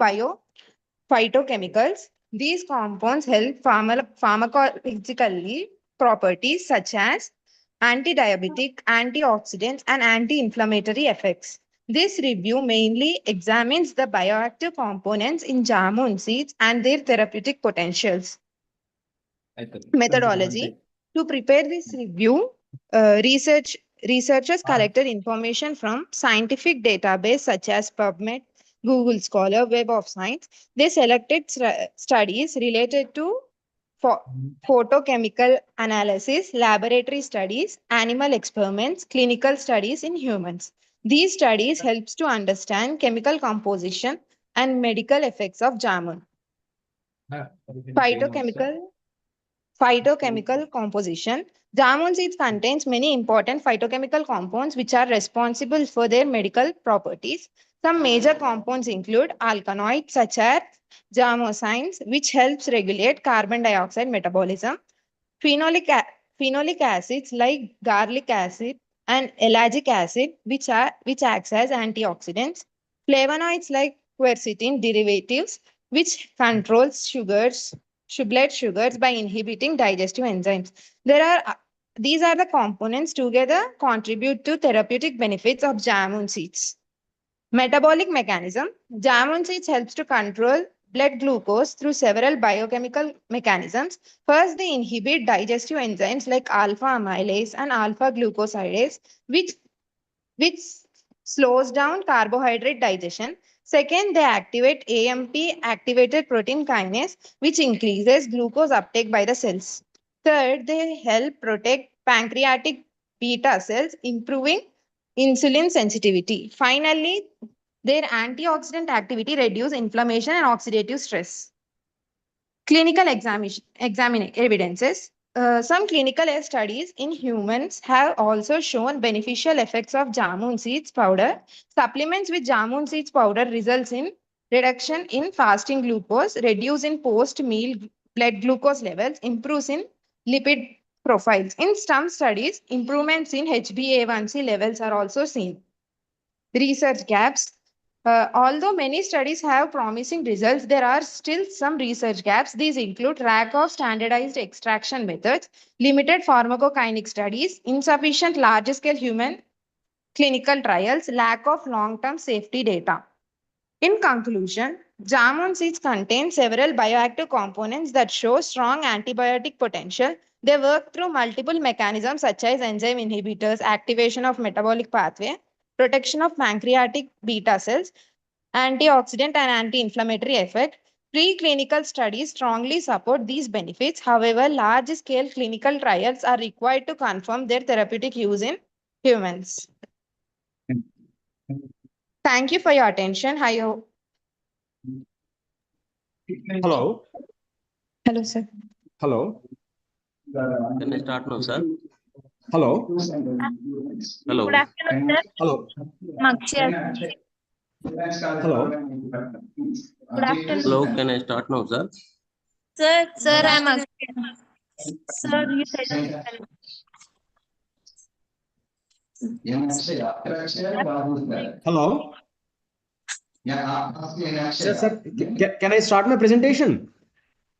phytochemicals. These compounds help pharmacologically properties such as anti-diabetic, antioxidants, and anti-inflammatory effects. This review mainly examines the bioactive components in jamun seeds and their therapeutic potentials. Methodology. To prepare this review, researchers collected information from scientific databases such as PubMed, Google Scholar, Web of Science. They selected studies related to photochemical analysis, laboratory studies, animal experiments, clinical studies in humans. These studies helps to understand chemical composition and medical effects of jamun. Phytochemical composition. Jamun seeds contains many important phytochemical compounds which are responsible for their medical properties. Some major compounds include alkaloids such as jamosines, which helps regulate carbon dioxide metabolism, phenolic acids like garlic acid and ellagic acid, which acts as antioxidants, flavonoids like quercetin derivatives, which controls blood sugars by inhibiting digestive enzymes. These are the components together contribute to therapeutic benefits of jamun seeds. Metabolic mechanism. Jamun seeds helps to control blood glucose through several biochemical mechanisms. First, they inhibit digestive enzymes like alpha amylase and alpha glucosidase, which slows down carbohydrate digestion. Second, they activate AMP, activated protein kinase, which increases glucose uptake by the cells. Third, they help protect pancreatic beta cells, improving insulin sensitivity. Finally, their antioxidant activity reduces inflammation and oxidative stress. Clinical evidences. Some clinical studies in humans have also shown beneficial effects of jamun seeds powder. Supplements with jamun seeds powder results in reduction in fasting glucose, reduce in post-meal blood glucose levels, improves in lipid profiles. In some studies, improvements in HbA1c levels are also seen. Research gaps. Although many studies have promising results, there are still some research gaps. These include lack of standardized extraction methods, limited pharmacokinetic studies, insufficient large-scale human clinical trials, lack of long-term safety data. In conclusion, jamun seeds contain several bioactive components that show strong antibiotic potential. They work through multiple mechanisms such as enzyme inhibitors, activation of metabolic pathway, protection of pancreatic beta cells, antioxidant and anti-inflammatory effect. Preclinical studies strongly support these benefits. However, large-scale clinical trials are required to confirm their therapeutic use in humans. Thank you for your attention. I hope. Hello. Hello, sir. Hello. Can I start now, sir? Hello. Hello. Good afternoon, sir. Hello. I'm Akshaya. Hello. Good afternoon. Hello, can I start now, sir? Sir, I'm Akshaya. Sir, you said Hello. Sir, can I start my presentation?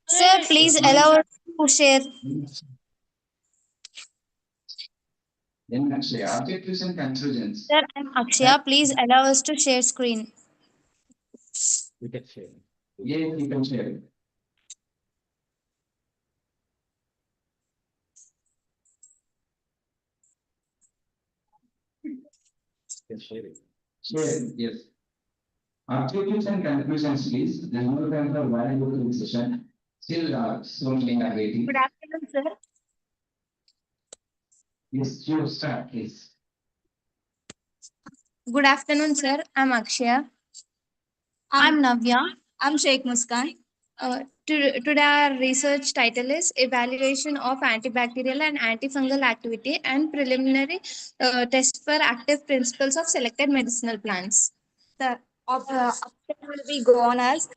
Sir, please allow us to share. Objectives and conclusions. Sir, I'm Akshaya. Please allow us to share screen. We can share. Yeah, you can share it. Can share it. Share, yes. Objectives and conclusions, please. There's no time for valuable session. Still, so many are waiting. Good afternoon, sir. Yes, you start, please. Good afternoon, sir. I'm Akshaya. I'm Navya. I'm Sheikh Muskan. Today our research title is Evaluation of Antibacterial and Antifungal Activity and Preliminary Test for Active Principles of Selected Medicinal Plants. The object will be gone as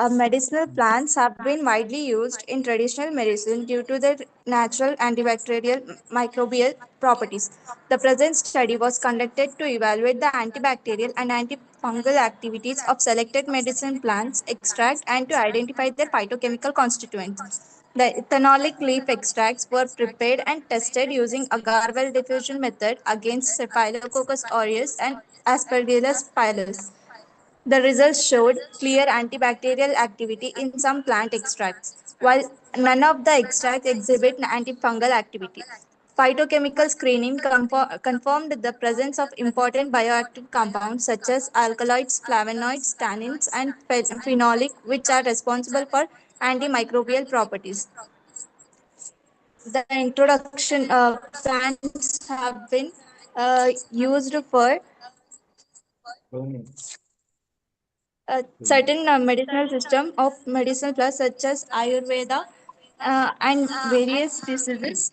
medicinal plants have been widely used in traditional medicine due to their natural antibacterial microbial properties. The present study was conducted to evaluate the antibacterial and antifungal activities of selected medicine plants extract and to identify their phytochemical constituents. The ethanolic leaf extracts were prepared and tested using agar-well diffusion method against Staphylococcus aureus and Aspergillus pilus. The results showed clear antibacterial activity in some plant extracts, while none of the extracts exhibit antifungal activity. Phytochemical screening confirmed the presence of important bioactive compounds such as alkaloids, flavonoids, tannins, and phenolic, which are responsible for antimicrobial properties. The introduction plants have been used for certain medicinal system of medicinal plants such as Ayurveda and various diseases.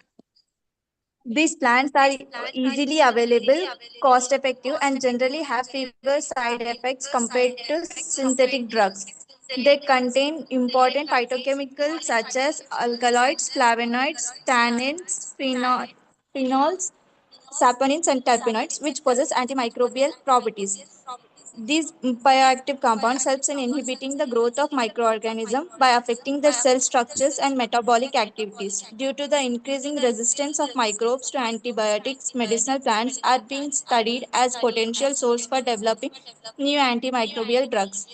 These plants are easily available, cost effective, and generally have fewer side effects compared to synthetic drugs. They contain important phytochemicals such as alkaloids, flavonoids, tannins, phenols, saponins, and terpenoids, which possess antimicrobial properties. These bioactive compounds helps in inhibiting the growth of microorganisms by affecting their cell structures and metabolic activities. Due to the increasing resistance of microbes to antibiotics, medicinal plants are being studied as potential source for developing new antimicrobial drugs.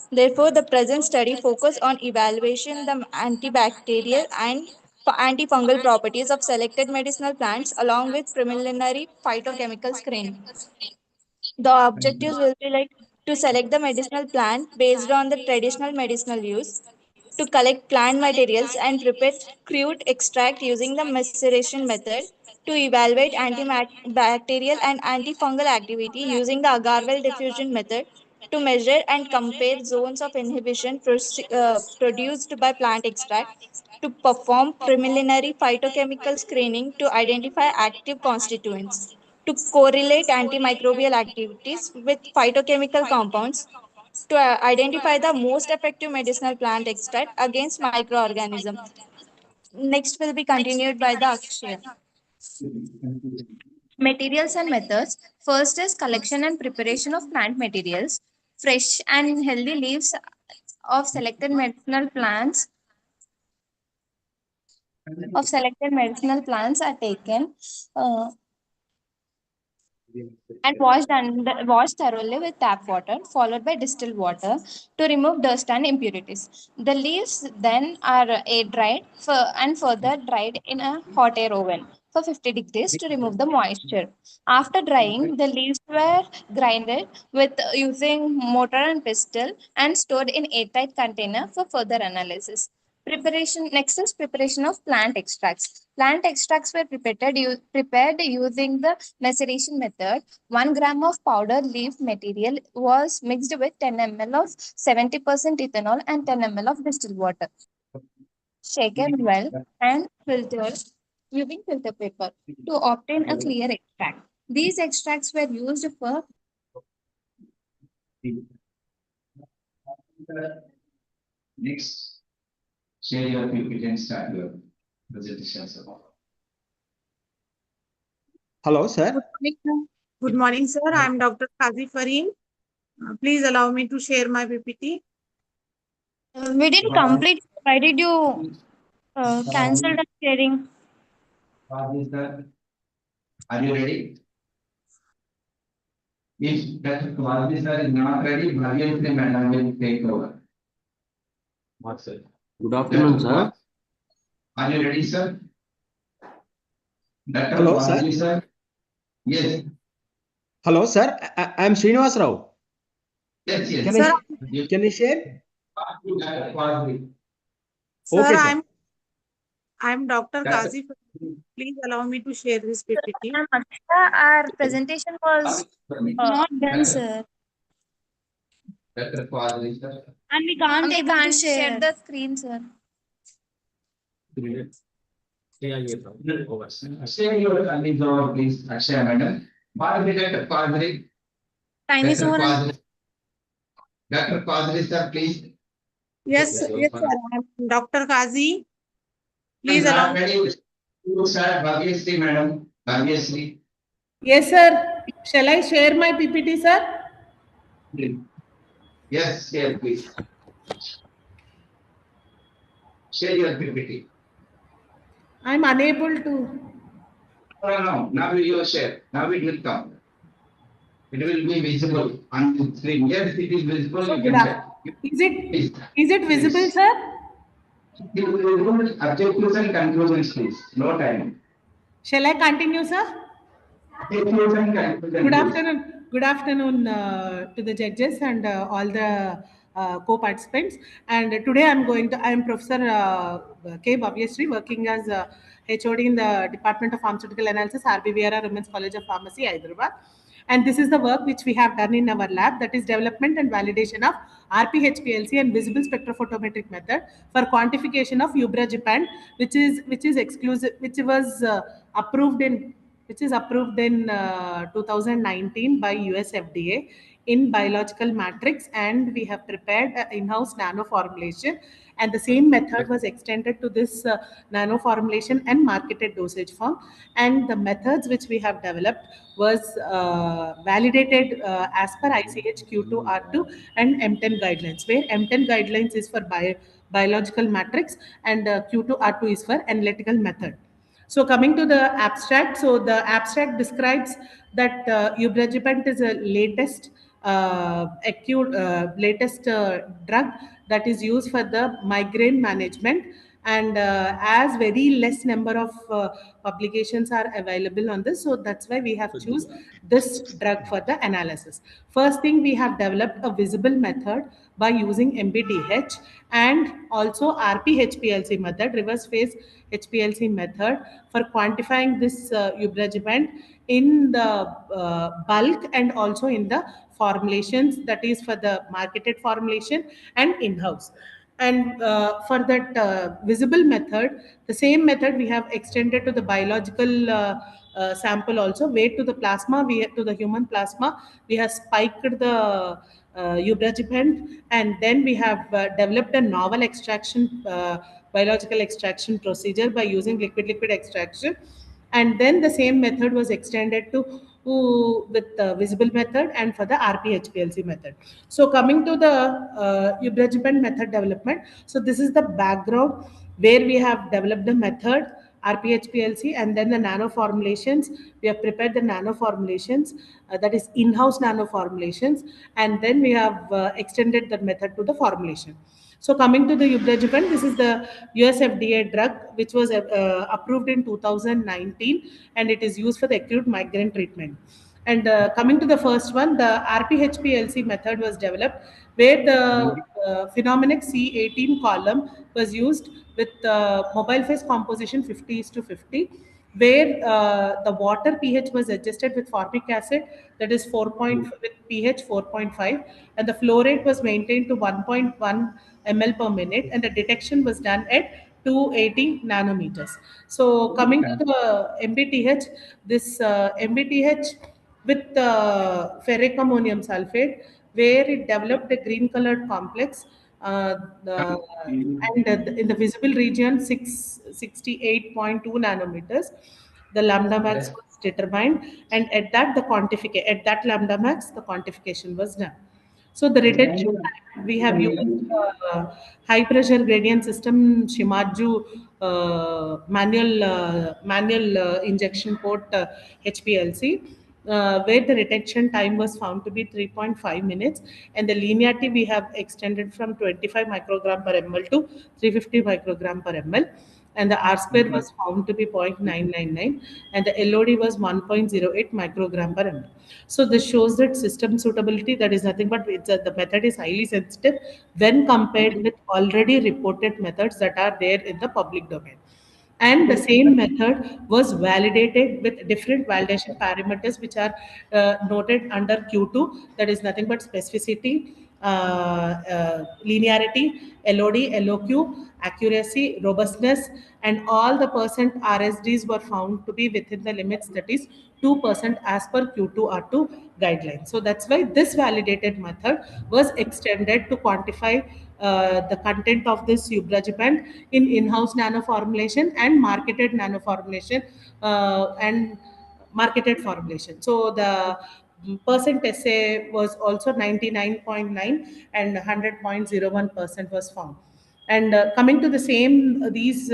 Therefore, the present study focused on evaluation the antibacterial and antifungal properties of selected medicinal plants along with preliminary phytochemical screening. The objectives will be like to select the medicinal plant based on the traditional medicinal use, to collect plant materials and prepare crude extract using the maceration method, to evaluate antibacterial and antifungal activity using the agar-well diffusion method, to measure and compare zones of inhibition produced by plant extract, to perform preliminary phytochemical screening to identify active constituents, to correlate antimicrobial activities with phytochemical compounds, to identify the most effective medicinal plant extract against microorganisms. Next will be continued by the Akshaya. Materials and methods. First is collection and preparation of plant materials. Fresh and healthy leaves of selected medicinal plants are taken. and washed thoroughly with tap water, followed by distilled water to remove dust and impurities. The leaves then are air dried and further dried in a hot air oven for 50 degrees to remove the moisture. After drying, the leaves were grinded with using mortar and pestle and stored in airtight container for further analysis. Next is preparation of plant extracts. Plant extracts were prepared using the maceration method. 1 gram of powdered leaf material was mixed with 10 ml of 70% ethanol and 10 ml of distilled water. Shaken well and filtered using filter paper to obtain a clear extract. These extracts were used for Next, share your PPT and start your presentation. Hello, sir. Good morning, sir. I am Dr. Qazi Fareen. Please allow me to share my PPT. we didn't complete. Why did you cancel the sharing? Are you ready? If Dr. Kawalji sir is not ready, Bhavya madam will take over. What, sir? Good afternoon, sir. Are you ready, sir? Dr. Hello, sir. Kawalji sir. Yes. Hello, sir. I am Srinivas Rao. Yes, yes. Can you share? Sir, Okay, sir. I am Dr. Qazi Fareen. Please allow me to share this PPT. Our presentation was not done, sir. Dr. Kawalji sir. And we can't share the screen, sir. Share your colleagues over, please, Akshay madam. Dr. Kawalji. Time is over. Dr. Kawalji sir, please. Yes, sir. I am Dr. Qazi. Please allow me. Sir, Bhagyasri madam. Bhagyasri. Yes, sir. Shall I share my PPT, sir? Yes, share please. Share your PPT. I'm unable to. No. Now you share. Now it will come. It will be visible on the screen. Yes, it is visible. You can share. Is it visible, sir? Objectives and conclusions, please. No time. Shall I continue, sir? Good afternoon. Good afternoon to the judges and all the co-participants. And today I am Professor K. Bhavyasri, working as HOD in the Department of Pharmaceutical Analysis, RBVRR Women's College of Pharmacy, Hyderabad. And this is the work which we have done in our lab, that is development and validation of RP-HPLC and visible spectrophotometric method for quantification of ubrogepant, which is exclusive, which was approved in 2019 by US FDA in biological matrix, and we have prepared an in-house nano formulation, and the same method was extended to this nano formulation and marketed dosage form. And the methods which we have developed was validated as per ICH Q2R2 and M10 guidelines, where M10 guidelines is for biological matrix and Q2R2 is for analytical method. So coming to the abstract, so the abstract describes that ubrogepant is a latest drug that is used for the migraine management, and as very less number of publications are available on this, so that's why we have choose this drug for the analysis. First thing, we have developed a visible method by using MBDH and also RP-HPLC method, reverse phase HPLC method, for quantifying this ubrogepant in the bulk and also in the formulations, that is for the marketed formulation and in-house. And for that visible method, the same method we have extended to the biological sample also, where to the plasma, to the human plasma, we have spiked the ubrogepant, and then we have developed a novel extraction, biological extraction procedure by using liquid extraction, and then the same method was extended to with the visible method and for the RP-HPLC method. So coming to the ubrogepant method development, so this is the background where we have developed the method, RPHPLC, and then the nano formulations. We have prepared the nano formulations, that is in-house nano formulations, and then we have extended the method to the formulation. So coming to the Ubrelvant, this is the US FDA drug which was approved in 2019, and it is used for the acute migraine treatment. And coming to the first one, the RPHPLC method was developed where the Phenomenex C18 column was used with mobile phase composition 50:50, where the water pH was adjusted with formic acid, that is 4. With pH 4.5, and the flow rate was maintained to 1.1 ml per minute, and the detection was done at 280 nanometers. So coming to the MBTH, this MBTH with ferric ammonium sulfate, where it developed a green colored complex, and in the visible region 68.2 nanometers, the lambda max was determined, and at that lambda max the quantification was done. So the retention time, we have used high pressure gradient system Shimadzu manual injection port HPLC, where the retention time was found to be 3.5 minutes, and the linearity we have extended from 25 microgram per ml to 350 microgram per ml, and the R square was found to be 0.999, and the LOD was 1.08 microgram per ml. So this shows that system suitability, that is nothing but the method is highly sensitive when compared with already reported methods that are there in the public domain. And the same method was validated with different validation parameters which are noted under Q2, that is nothing but specificity, linearity, LOD, LOQ, accuracy, robustness, and all the percent RSDs were found to be within the limits, that is 2% as per Q2R2 guidelines. So that's why this validated method was extended to quantify the content of this Ubrelvant in in-house nano formulation and marketed nano formulation and marketed formulation. So the percent SA was also 99.9 and 100.01% was found. And coming to the same, these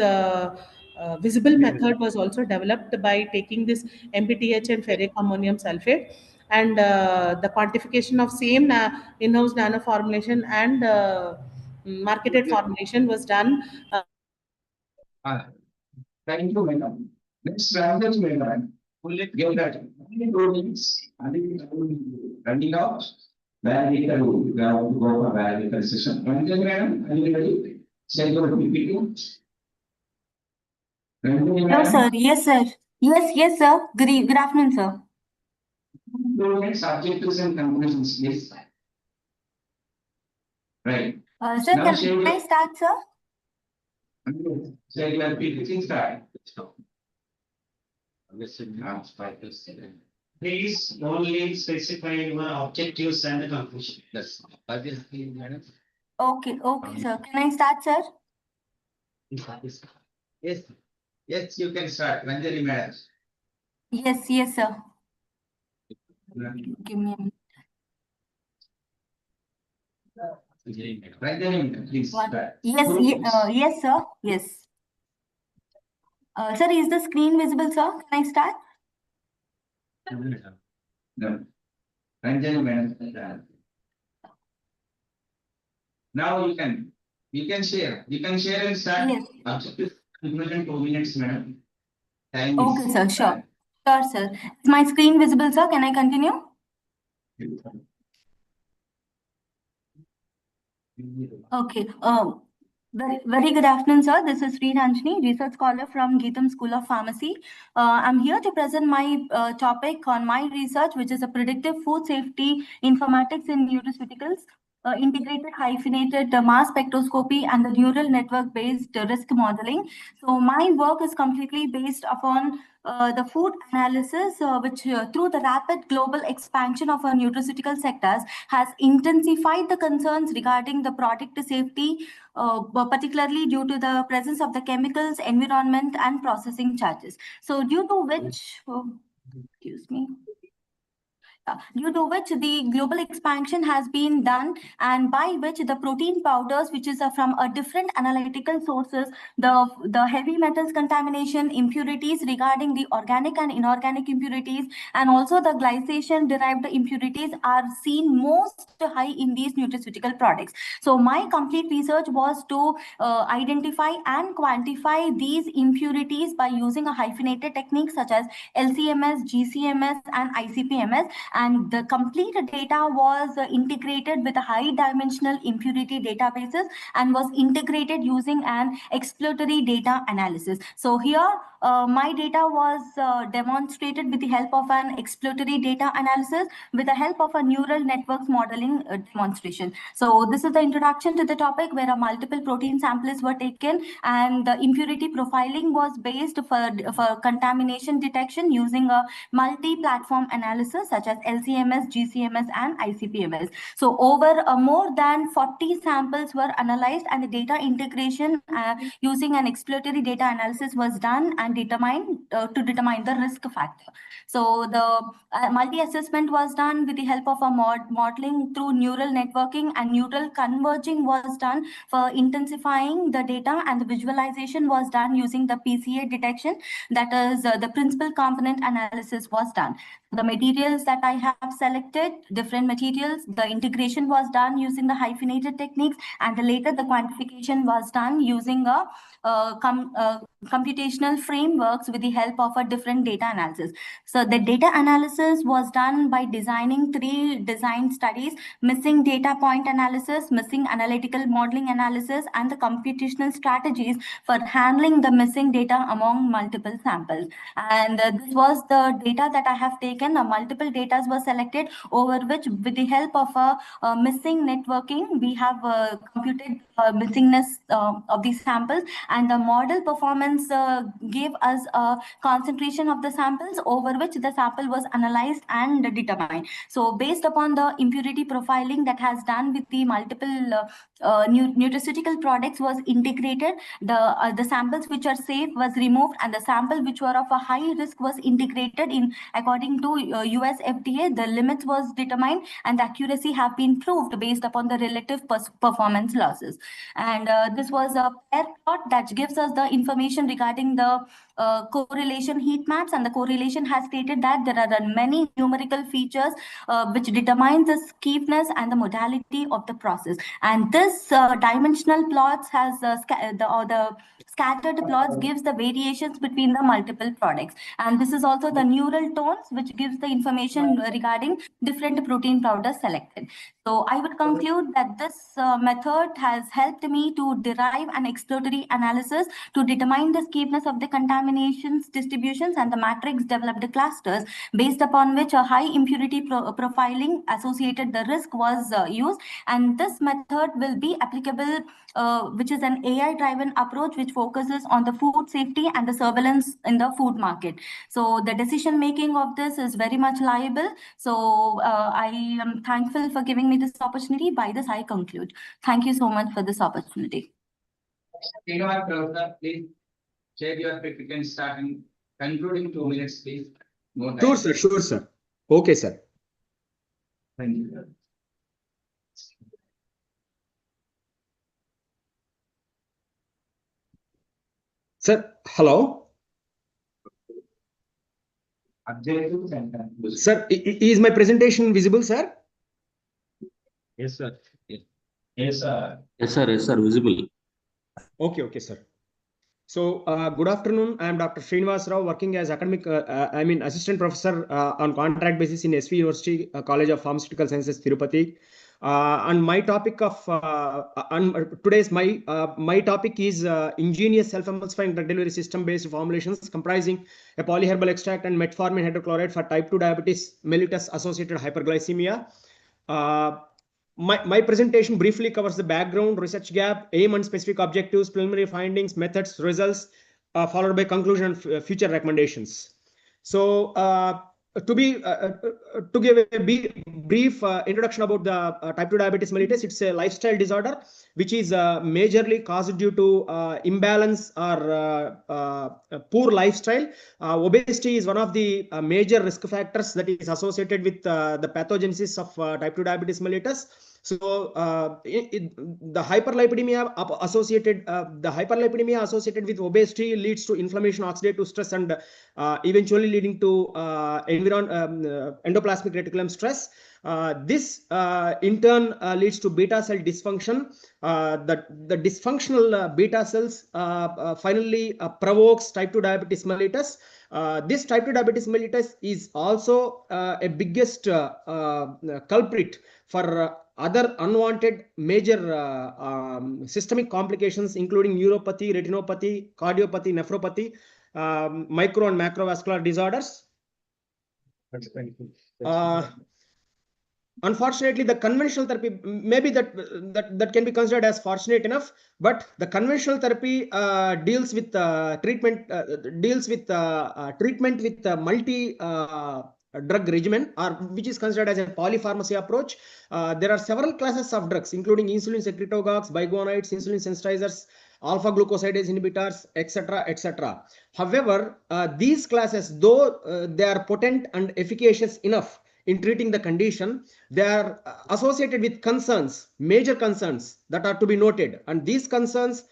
visible method was also developed by taking this MBTH and ferric ammonium sulfate, and the quantification of same in-house nano formulation and marketed formulation was done. Thank you, madam. Next, Rajesh, madam. Will it get that? Running out. Where we can go for where we can session. Ranjan, madam, are you ready? Say your PPT. No, sir. Yes, sir. Yes, sir. Good afternoon, sir. Subjects and conclusions, yes. Right. Sir, Now, can I start, sir? Say your PPT, start. Please only specify your objectives and the conclusion. Yes. Madam. Okay, sir. Can I start, sir? Yes, you can start. Ranjani, madam. Yes, sir. Give me a minute. Ranjani, please start. Yes, sir. Yes. Sir, is the screen visible, sir? Can I start? No. Ranjani, madam. Now you can share. You can share and start. Yes. Objective conclusion 2 minutes, madam. Time Okay, is sir. Sure. Sure, sir. Is my screen visible, sir? Can I continue? Okay. Very good afternoon, sir. This is Sri Ranjani, research scholar from Geetham School of Pharmacy. I'm here to present my topic on my research, which is a predictive food safety informatics in nutraceuticals, integrated hyphenated mass spectroscopy, and the neural network-based risk modeling. So my work is completely based upon the food analysis, which through the rapid global expansion of our nutraceutical sectors has intensified the concerns regarding the product safety, particularly due to the presence of the chemicals, environment, and processing charges. So due to which, excuse me. due to which the global expansion has been done, and by which the protein powders, which is from a different analytical sources, the heavy metals contamination, impurities regarding the organic and inorganic impurities, and also the glycation derived impurities are seen most high in these nutraceutical products. So my complete research was to identify and quantify these impurities by using a hyphenated technique such as LCMS, GCMS, and ICP-MS, and the complete data was integrated with a high dimensional impurity databases and was integrated using an exploratory data analysis. So here my data was demonstrated with the help of an exploratory data analysis with the help of a neural networks modeling demonstration. So this is the introduction to the topic, where multiple protein samples were taken and the impurity profiling was based for contamination detection using a multi-platform analysis such as LCMS, GCMS, and ICP-MS. So over more than 40 samples were analyzed, and the data integration using an exploratory data analysis was done and determined to determine the risk factor. So the multi-assessment was done with the help of a modeling through neural networking, and neural converging was done for intensifying the data, and the visualization was done using the PCA detection, that is the principal component analysis was done. The materials that I have selected, different materials, the integration was done using the hyphenated techniques, and later the quantification was done using a computational frameworks with the help of a different data analysis. So the data analysis was done by designing 3 design studies: missing data point analysis, missing analytical modeling analysis, and the computational strategies for handling the missing data among multiple samples. And this was the data that I have taken. Multiple data were selected, over which with the help of a missing networking, we have computed missingness of these samples, and the model performance gave us a concentration of the samples over which the sample was analyzed and determined. So based upon the impurity profiling that has done with the multiple nutraceutical products was integrated, the samples which are safe was removed, and the sample which were of a high risk was integrated in according to US FDA. The limits was determined, and the accuracy have been proved based upon the relative performance losses. And this was a pair plot that gives us the information regarding the correlation heat maps, and the correlation has stated that there are many numerical features which determines the skewness and the modality of the process. And this dimensional plots has the scattered plots gives the variations between the multiple products. And this is also the neural tones, which gives the information regarding different protein powders selected. So I would conclude that this method has helped me to derive an exploratory analysis to determine the skewness of the contaminations distributions and the matrix developed clusters, based upon which a high impurity profiling associated the risk was used. And this method will be applicable, which is an AI-driven approach which focuses on the food safety and the surveillance in the food market. So the decision making of this is very much liable. So I am thankful for giving me this opportunity. By this, I conclude. Thank you so much for this opportunity. Please share your pick. You can start in concluding 2 minutes, please. No time. Sure, sir. Sure, sir. Okay, sir. Thank you. Sir, hello. Objectives and conclusions. Sir, is my presentation visible, sir? Yes, sir. Yes, sir. Yes, sir. Yes, sir. Visible. Okay, okay, sir. So, good afternoon. I am Dr. Srinivas Rao, working as assistant professor on contract basis in SV University College of Pharmaceutical Sciences, Tirupati. And my topic of my topic is ingenious self-emulsifying drug delivery system-based formulations comprising a polyherbal extract and metformin hydrochloride for type 2 diabetes mellitus associated hyperglycemia. My presentation briefly covers the background, research gap, aim and specific objectives, preliminary findings, methods, results, followed by conclusion and future recommendations. So to give a brief introduction about the type 2 diabetes mellitus, it's a lifestyle disorder which is majorly caused due to imbalance or poor lifestyle. Obesity is one of the major risk factors that is associated with the pathogenesis of type 2 diabetes mellitus. So the hyperlipidemia associated with obesity leads to inflammation, oxidative stress, and eventually leading to endoplasmic reticulum stress. This in turn leads to beta cell dysfunction. The dysfunctional beta cells finally provokes type 2 diabetes mellitus. This type 2 diabetes mellitus is also a biggest culprit for other unwanted major systemic complications, including neuropathy, retinopathy, cardiopathy, nephropathy, micro and macrovascular disorders. Unfortunately, the conventional therapy, maybe that can be considered as fortunate enough, but the conventional therapy deals with treatment with multi drug regimen, or which is considered as a polypharmacy approach. There are several classes of drugs, including insulin secretagogues, biguanides, insulin sensitizers, alpha glucosidase inhibitors, etc., etc. However, these classes, though they are potent and efficacious enough in treating the condition, they are associated with concerns, major concerns that are to be noted, and these concerns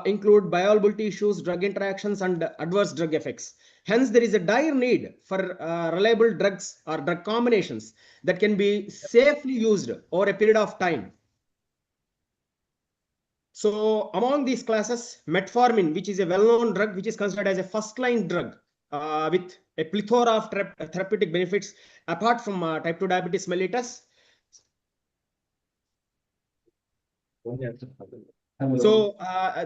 include bioavailability issues, drug interactions, and adverse drug effects. Hence, there is a dire need for reliable drugs or drug combinations that can be safely used over a period of time. So among these classes, metformin, which is a well-known drug, which is considered as a first-line drug with a plethora of therapeutic benefits apart from type 2 diabetes mellitus. So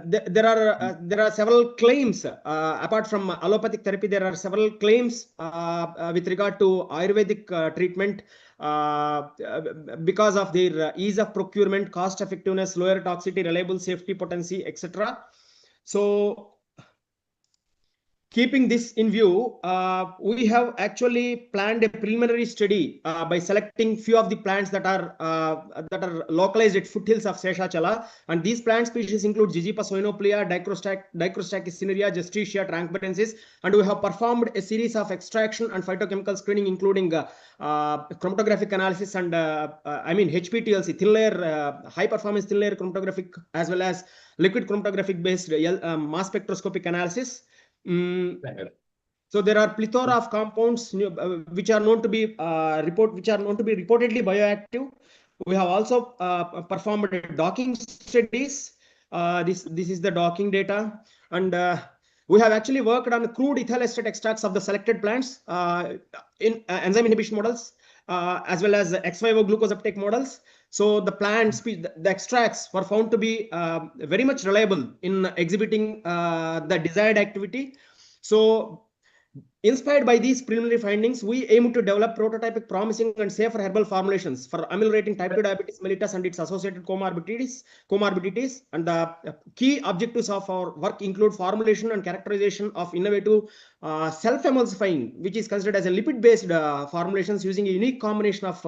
there are several claims apart from allopathic therapy. There are several claims with regard to Ayurvedic treatment because of their ease of procurement, cost effectiveness, lower toxicity, reliable safety, potency, etc. So keeping this in view, we have actually planned a preliminary study by selecting few of the plants that are localized at foothills of Seshachala, and these plant species include Ziziphus oenoplea, Dicrostachys cinerea, Justicia tranquitensis, and we have performed a series of extraction and phytochemical screening, including chromatographic analysis and HPTLC, thin layer, high performance thin layer chromatographic, as well as liquid chromatographic based mass spectroscopic analysis. So there are plethora of compounds which are known to be reportedly bioactive. We have also performed docking studies. This is the docking data, and we have actually worked on crude ethyl acetate extracts of the selected plants in enzyme inhibition models, as well as ex vivo glucose uptake models. So the plants, the extracts were found to be very much reliable in exhibiting the desired activity. So inspired by these preliminary findings, we aim to develop prototypic, promising, and safer herbal formulations for ameliorating type 2 diabetes mellitus and its associated comorbidities. And the key objectives of our work include formulation and characterization of innovative self-emulsifying, which is considered as a lipid-based formulations using a unique combination of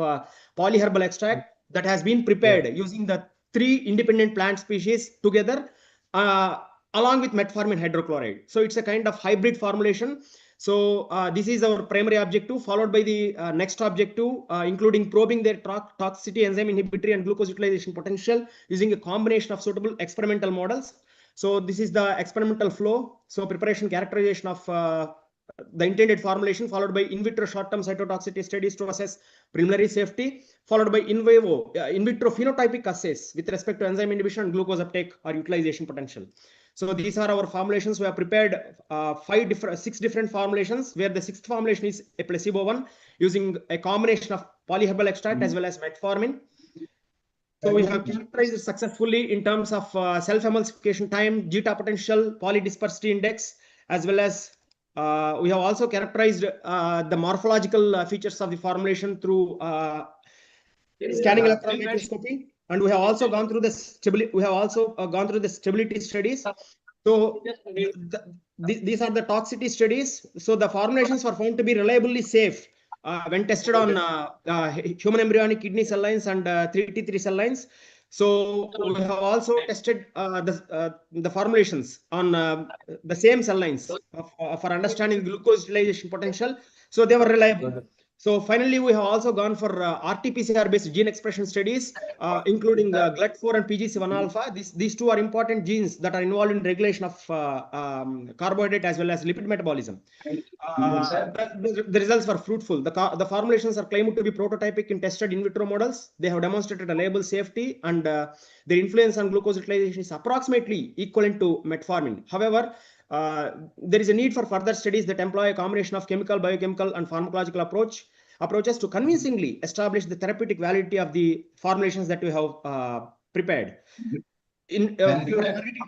polyherbal extract that has been prepared using the 3 independent plant species together along with metformin hydrochloride. So it's a kind of hybrid formulation. So this is our primary objective, followed by the next objective, including probing their toxicity, enzyme inhibitory, and glucose utilization potential using a combination of suitable experimental models. So this is the experimental flow. So preparation, characterization of the intended formulation, followed by in vitro short-term cytotoxicity studies to assess preliminary safety, followed by in vitro phenotypic assays with respect to enzyme inhibition and glucose uptake or utilization potential. So these are our formulations. We have prepared 6 different formulations, where the 6th formulation is a placebo one using a combination of polyherbal extract as well as metformin. So we have characterized it successfully in terms of self-emulsification time, zeta potential, polydispersity index, as well as we have also characterized the morphological features of the formulation through scanning electron microscopy, and we have also gone through the stability studies. So these are the toxicity studies. So the formulations were found to be reliably safe when tested on human embryonic kidney cell lines and 3T3 cell lines. So we have also tested the formulations on the same cell lines for understanding glucose utilization potential. So they were reliable. So finally, we have also gone for RT-PCR based gene expression studies, including GLUT4 and PGC1 alpha. These two are important genes that are involved in regulation of carbohydrate as well as lipid metabolism. The results were fruitful. The formulations are claimed to be prototypic in tested in vitro models. They have demonstrated a reliable safety, and their influence on glucose utilization is approximately equivalent to metformin. However, there is a need for further studies that employ a combination of chemical, biochemical, and pharmacological approaches to convincingly establish the therapeutic validity of the formulations that we have prepared in targeting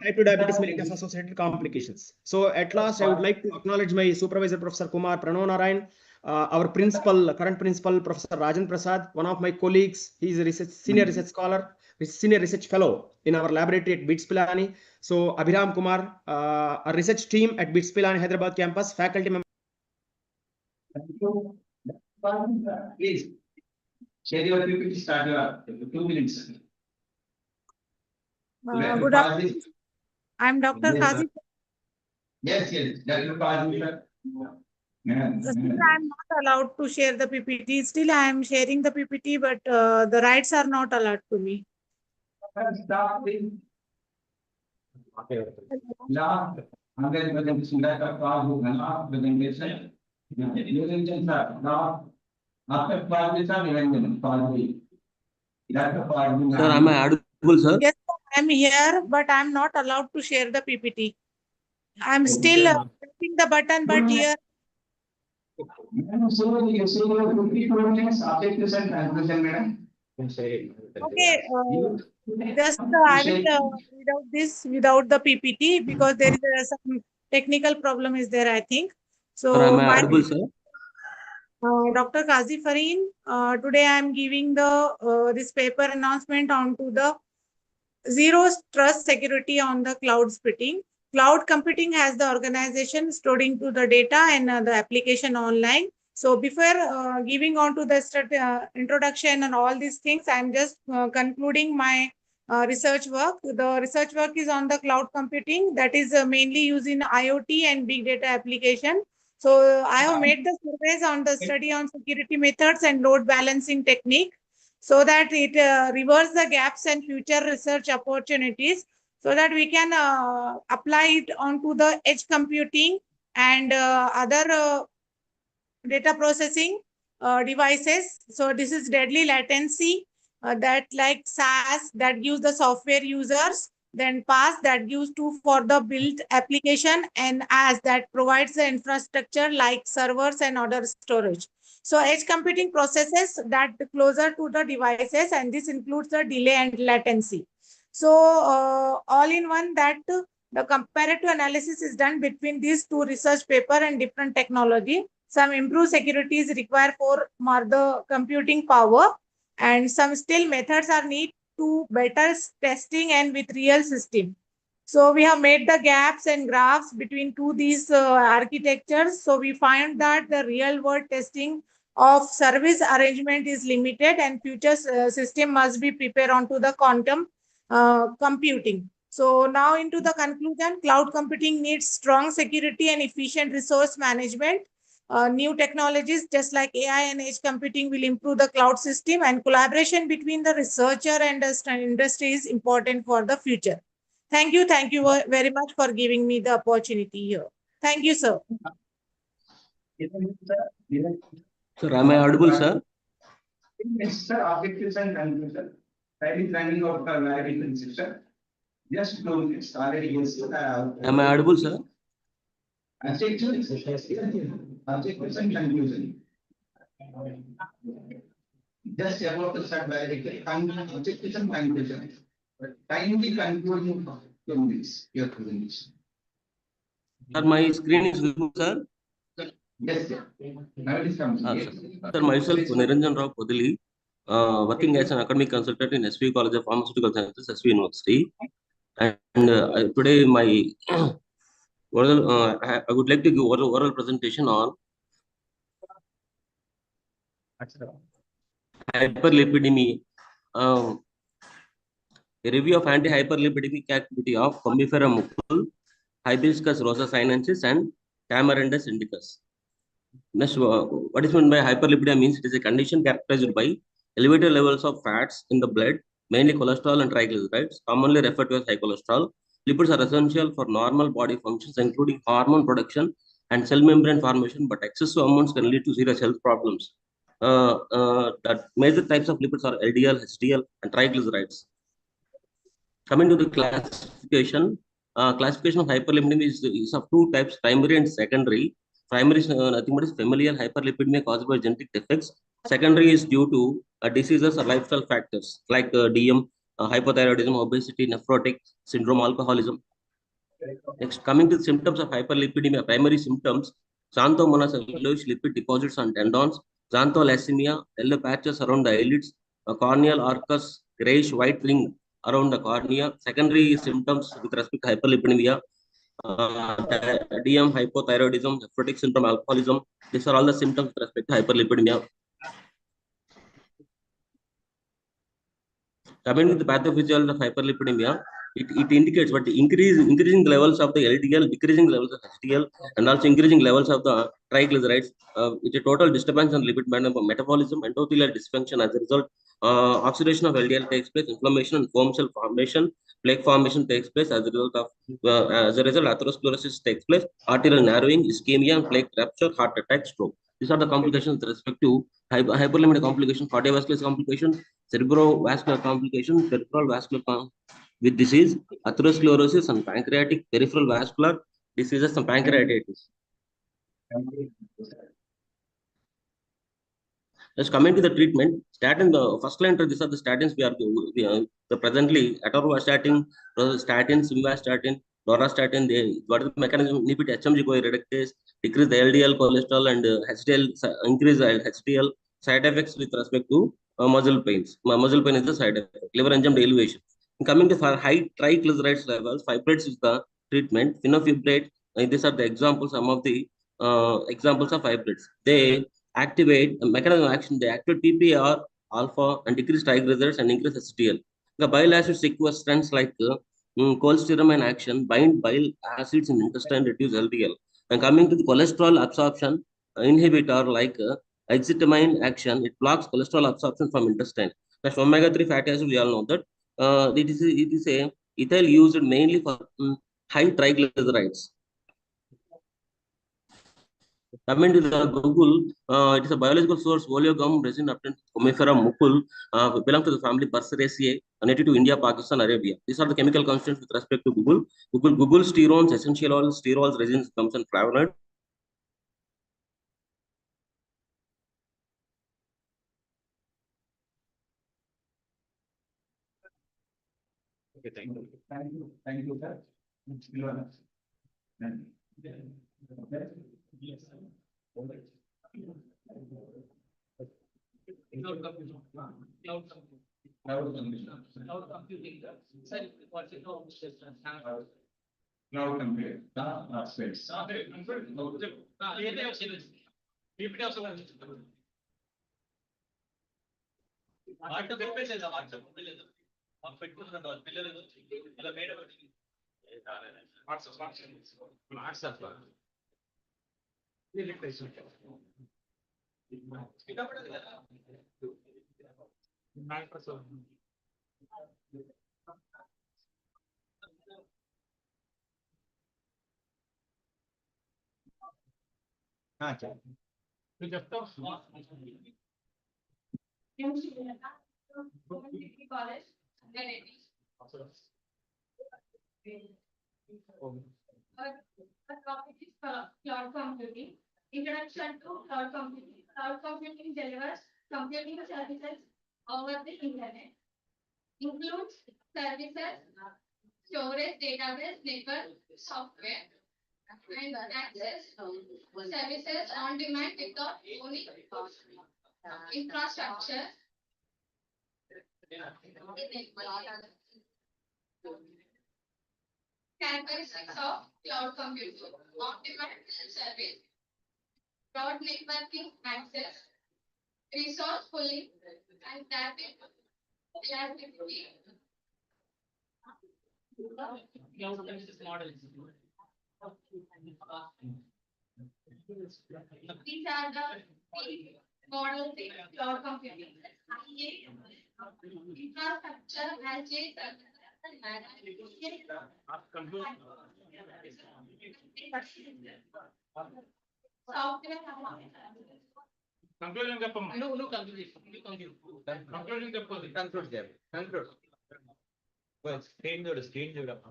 type 2 diabetes mellitus associated complications. So at last, I would like to acknowledge my supervisor, Professor Kumar Pranonarayan, our current principal, Professor Rajan Prasad, one of my colleagues. He is a senior research scholar, senior research fellow in our laboratory at BITS Pilani. So Abhiram Kumar, a research team at BITS Pilani Hyderabad campus, faculty member. Please share your PPT. Start your 2 minutes. Good afternoon. I'm Dr. Kazi. Yes, Dr. Kazi. Still, I'm not allowed to share the PPT. Still, I am sharing the PPT, but the rights are not allowed to me. Sir, am I audible, sir? Yes, I'm here, but I'm not allowed to share the PPT. I'm still pressing the button, but here. Okay, just I will read out this without the PPT because there is some technical problem is there, I think. So, Sir, am I audible, sir? Dr. Kazi Fareen, today I am giving the this paper announcement onto the Zero Trust Security on the Cloud Splitting. Cloud computing has the organization storing to the data and the application online. So before giving on to the introduction and all these things, I'm just concluding my research work. The research work is on the cloud computing that is mainly used in IoT and big data application. So I have made the surveys on the study on security methods and load balancing technique so that it reverse the gaps and future research opportunities so that we can apply it onto the edge computing and other data processing devices. So this is deadly latency that like SaaS that gives the software users, then PaaS that gives for the built application, and IaaS that provides the infrastructure like servers and other storage. So edge computing processes that closer to the devices, and this includes the delay and latency. So all in one that the comparative analysis is done between these two research paper and different technology. Some improved security is required for more the computing power, and some still methods are need to better testing and with real system. So we have made the gaps and graphs between these architectures. So we find that the real world testing of service arrangement is limited and future system must be prepared onto the quantum computing. So now into the conclusion, cloud computing needs strong security and efficient resource management. New technologies just like AI and edge computing will improve the cloud system, and collaboration between the researcher and the industry is important for the future. Thank you very much for giving me the opportunity here. Thank you, sir. Sir, am I audible, sir? Yes, sir. Objectives and conclusion. Time is running out for validation system. Just 2 minutes already. Yes, Am I audible, sir? Objectives and conclusion. Just about to start validation. Objectives and conclusion. Timely conclusion of 2 minutes. Your presentation. Sir, my screen is visible, sir. Yes, sir. Now it is coming. Sir, myself, Niranjan Rao Podili, working as an academic consultant in SV College of Pharmaceutical Sciences, SV University. And today, my I would like to give oral presentation on Hyperlipidemia. A review of anti-hyperlipidemic activity of Combifera mucul, Hibiscus rosa sinensis, and Tamarindus indicus. Next, what is meant by hyperlipidemia means it is a condition characterized by elevated levels of fats in the blood, mainly cholesterol and triglycerides, commonly referred to as high cholesterol. Lipids are essential for normal body functions, including hormone production and cell membrane formation, but excessive amounts can lead to serious health problems. The major types of lipids are LDL, HDL, and triglycerides. Coming to the classification, classification of hyperlipidemia is of two types, primary and secondary. Primary is nothing but is familial hyperlipidemia caused by genetic defects. Secondary is due to diseases or lifestyle factors like DM, hypothyroidism, obesity, nephrotic syndrome, alcoholism. Next, coming to the symptoms of hyperlipidemia, primary symptoms, xanthomonas, yellowish lipid deposits on tendons, xantholasemia, yellow patches around the eyelids, a corneal arcus, grayish white ring around the cornea. Secondary symptoms with respect to hyperlipidemia, DM, hypothyroidism, nephrotic syndrome, alcoholism. These are all the symptoms with respect to hyperlipidemia. Coming with the pathophysiology of hyperlipidemia, it indicates what increasing the levels of the LDL, decreasing levels of HDL, and also increasing levels of the triglycerides. It's a total disturbance in lipid metabolism, endothelial dysfunction. As a result, oxidation of LDL takes place, inflammation and foam cell formation, plaque formation takes place. As a result, atherosclerosis takes place, arterial narrowing, ischemia, and plaque rupture, heart attack, stroke. These are the complications with respect to hyperlipidemia complication, cardiovascular complication, cerebrovascular complication, peripheral vascular with disease, atherosclerosis, and pancreatic peripheral vascular diseases and pancreatitis. Let's coming to the treatment. Statin, the first line, these are the statins we are the presently atorvastatin, statin, simvastatin, dorostatin. What is the mechanism? Inhibit HMG-CoA reductase, decrease the LDL cholesterol and HDL, increase the HDL. Side effects with respect to muscle pains. Muscle pain is the side effect. Liver enzyme elevation. Coming to high triglycerides levels, fibrates is the treatment. Fenofibrate. These are the examples. Some of the examples of fibrates. They activate the mechanism of action. They activate PPAR alpha and decrease triglycerides and increase HDL. The bile acid sequestrants like cholestyramine action bind bile acids in intestine, reduce LDL. And coming to the cholesterol absorption inhibitor like excitamine action, it blocks cholesterol absorption from intestine. That's omega-3 fatty acid. We all know that it is a ethyl used mainly for high triglycerides. Coming to the Google, it is a biological source, oleogum resin obtained Combifera mucul, belong to the family Perseraceae, native to India, Pakistan, Arabia. These are the chemical constants with respect to Google. Google sterols, essential oils, sterols, resins, gums, and flavonoids. Okay, thank you. Thank you, sir. Cloud computing. Space. The topic is cloud computing. Introduction to cloud computing. Cloud computing delivers computing services over the internet. Includes services, storage, database, network, software, and access services on demand without owning infrastructure. Characteristics of cloud computing: on-demand service, broad networking access, resourcefully, and creativity. These are the three models in cloud computing. Infrastructure as Conclusion చెప్పమ్మా. నువ్వు conclusion చెప్పు. Conclude. Screen చూడమ్మా.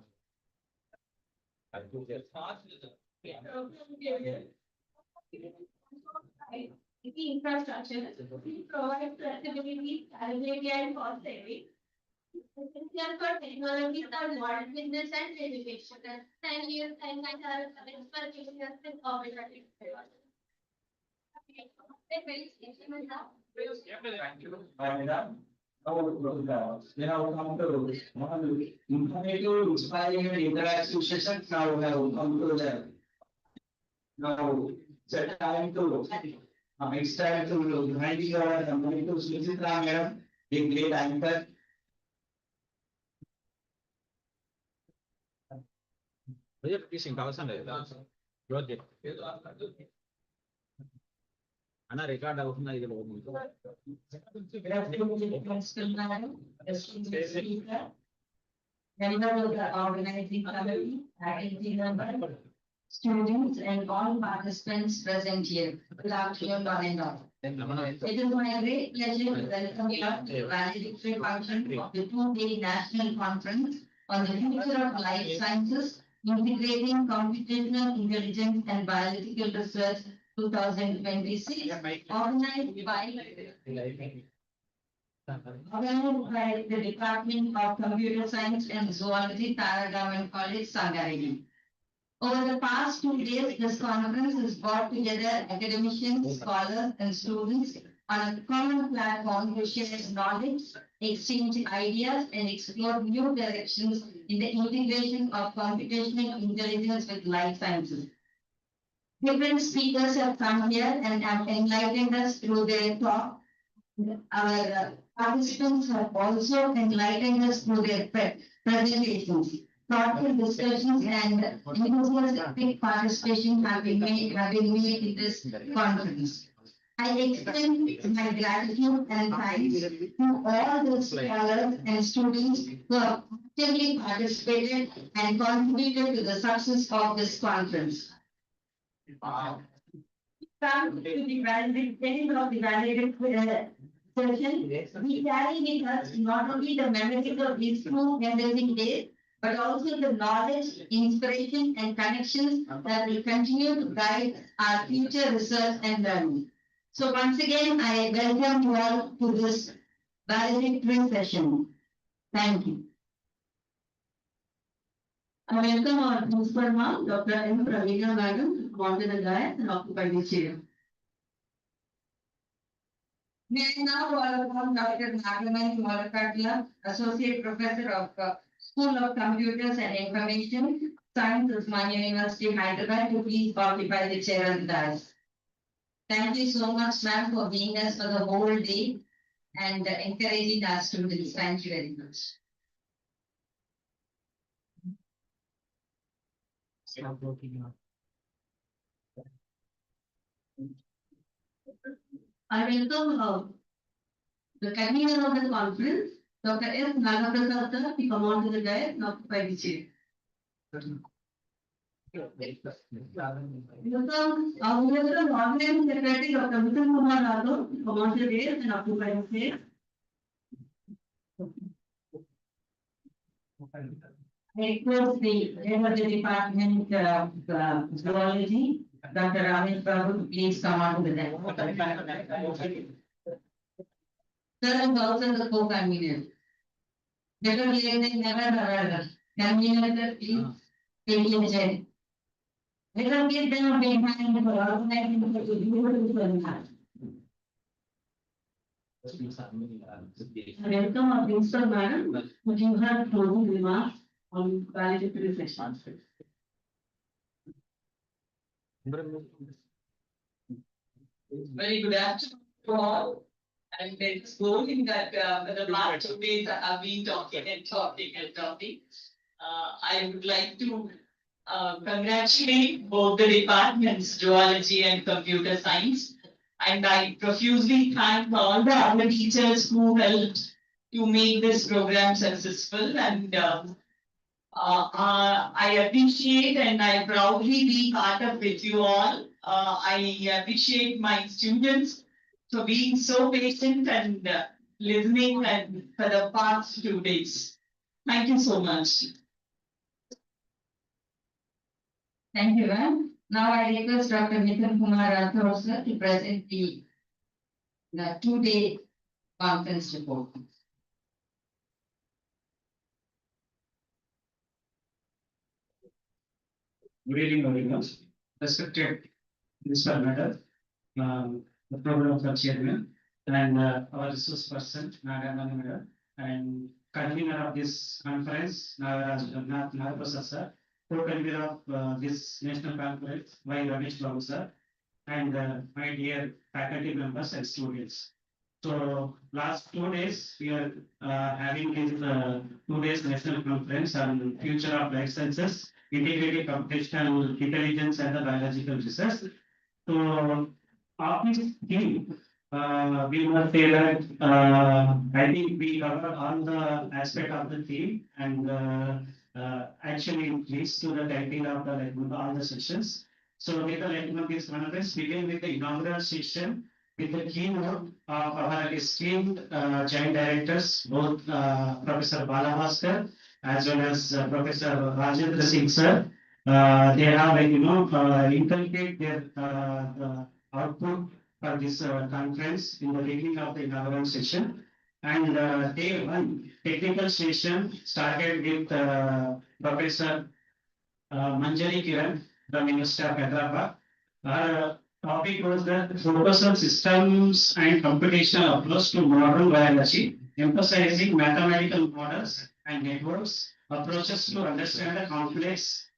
The infrastructure provides flexibility, scalability, and cost saving. Essential for technologies are modern business and education. Thank you. Thank you for giving us this opportunity. Informative, inspiring, and interactive sessions now have come to the now set time to it's time to handing over the money to Suchitra madam, the great anchor. అన్న record అవుతున్నా ఇది Member of the organizing committee, faculty member, students and all participants present here. Good afternoon, one and all. It is my great pleasure to welcome you to the valedictory function of the two-day national conference on the future of life sciences, integrating computational intelligence and biological research 2026, organized by the Department of Computer Science and Zoology, Tara Government College, Sangareddy. Over the past 2 days, this conference has brought together academicians, scholars, and students on a common platform to share knowledge, exchange ideas, and explore new directions in the integration of computational intelligence with life sciences. Different speakers have come here and have enlightened us through their talk. Our participants have also enlightened us through their presentations. Thoughtful discussions and enthusiastic participation have been made in this conference. I extend my gratitude and thanks to all the scholars and students who have actively participated and contributed to the success of this conference. Come to the end of the valedictory session, we carry with us not only the memories of these two amazing days, but also the knowledge, inspiration, and connections that will continue to guide our future research and learning. So once again, I welcome you all to this valedictory session. Thank you. I welcome our principal ma'am, Dr. M. Praveena madam, to come onto the dais and occupy the chair. May I now welcome Dr. Nagaman Molakatla, Associate Professor of School of Computers and Information Science, Usmania University, Hyderabad, to please occupy the chair on the dais. Thank you so much, ma'am, for being us for the whole day and encouraging our students. Thank you very much. I welcome the convener of the conference, Dr. S. Nagaprasad, to come on to the dais and occupy the chair. Welcome our organizing secretary, Dr. Mithun Kumar Rado, to come on to the dais and occupy the chair. I request the head of the department of zoology, Dr. Ramesh Babu, to please come on to the dais. Sir is also the co-convener. Better late than never, however. Convener, please take your chair. Let us give them a big hand for organizing such a beautiful seminar. I welcome our principal madam, to give her closing remarks on valedictory session. Very good afternoon to all. And it's going that for the last 2 days I have been talking and talking and talking. I would like to congratulate both the departments, zoology and computer science. And I profusely thank all the other teachers who helped to make this program successful. And I appreciate and I proudly be part of with you all. I appreciate my students for being so patient and listening and for the past 2 days. Thank you so much. Thank you, ma'am. Now I request Dr. Nitin Kumar Rathore sir to present the 2-day conference report. Good evening, everyone. Respected Principal Madam, the program of the chairman, and our resource person, Nagamani Madam, and convener of this conference, Naraprasad sir, co-convener of this national conference, Y. Ramesh Babu sir, and my dear faculty members and students. So last 2 days, we are having this 2 days national conference on future of life sciences, integrated computational intelligence and the biological research. So of this theme, we must say that I think we cover all the aspect of the theme and actually it leads to the title of the all the sessions. So with the of this conference, begin with the inaugural session with the keynote of our esteemed joint directors, both Professor Balabhaskar as well as Professor Rajendra Singh sir. They have inculcate their output for this conference in the beginning of the inaugural session. And day one, technical session started with Professor Manjari Kiran from University of Hyderabad. Our topic was the focus on systems and computational approach to modern biology, emphasizing mathematical models and networks approaches to understand the complex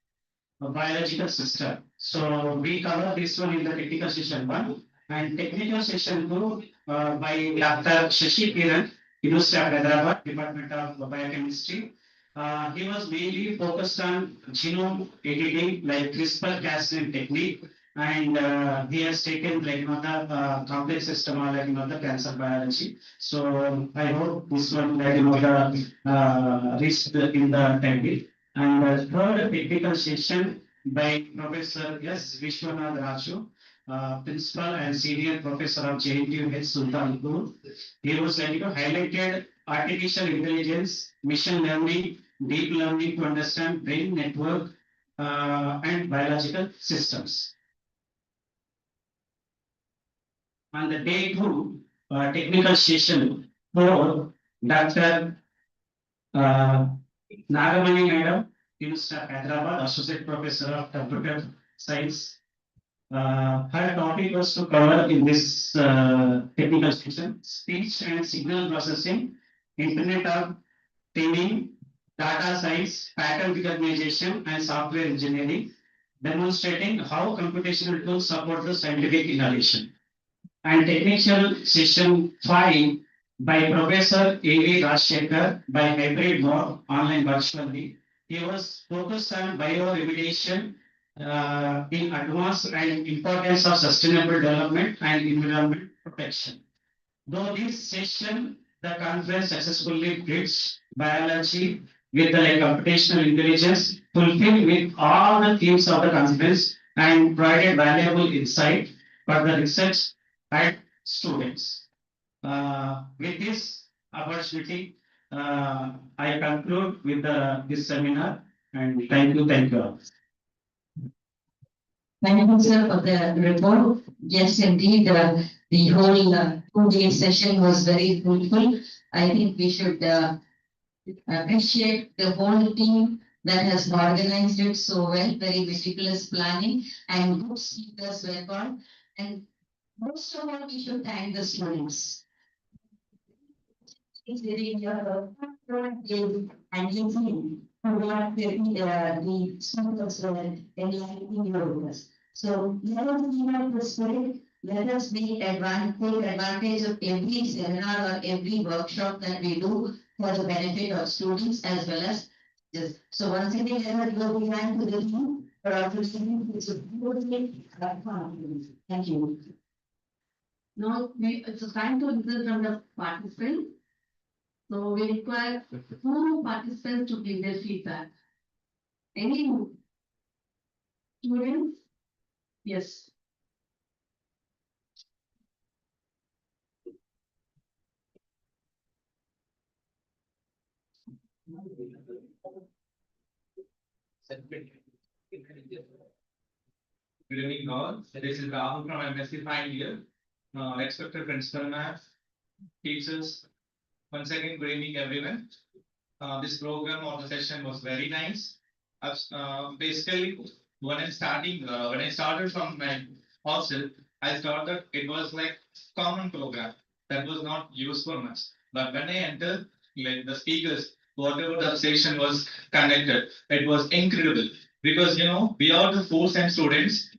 biological system. So we cover this one in the technical session 1 and technical session 2 by Dr. Shashi Kiran, University of Hyderabad, Department of Biochemistry. He was mainly focused on genome editing like CRISPR-Cas9 technique, and he has taken the complex system or the cancer biology. So I hope this one reached in the title. And third technical session by Professor S. Vishwanath Raju, Principal and Senior Professor of JNTU Health Sultanpur. He was highlighted artificial intelligence, machine learning, deep learning to understand brain network and biological systems. On the day 2, technical session 4, Dr. Nagamani Madam, University of Hyderabad, Associate Professor of Computer Science. Her topic was to cover in this technical session speech and signal processing, Internet of Things, data science, pattern recognition, and software engineering, demonstrating how computational tools support the scientific innovation. And technical session 5 by Professor A.V. Rajshekhar by hybrid mode online virtually. He was focused on bioremediation in advance and importance of sustainable development and environment protection. Though this session, the conference successfully bridged biology with the computational intelligence, fulfilled with all the themes of the conference and provided valuable insight for the research and students. With this opportunity, I conclude with this seminar and thank you all. Thank you, sir, for the report. Yes, indeed, the whole 2-day session was very fruitful. I think we should appreciate the whole team that has organized it so well, very meticulous planning and good speakers were on. And most of all, we should thank the students. And listening who want the speakers were enlightening your workers. So never give up the spirit let us take advantage of every seminar or every workshop that we do for the benefit of students as well as just. So once again, let us go behind to the room for our proceeding. Thank you. Now, it's time to listen from the participants. So we require 2 participants to give their feedback. Any students? Yes. Good evening all. This is Rahul from MSc final year. Respected principal ma'am, teachers, once again good evening everyone. This program or the session was very nice. Basically, when I started from my hostel, I thought that it was like common program that was not useful much. But when I entered, like the speakers, whatever the session was conducted, it was incredible because we are the 4th-sem students.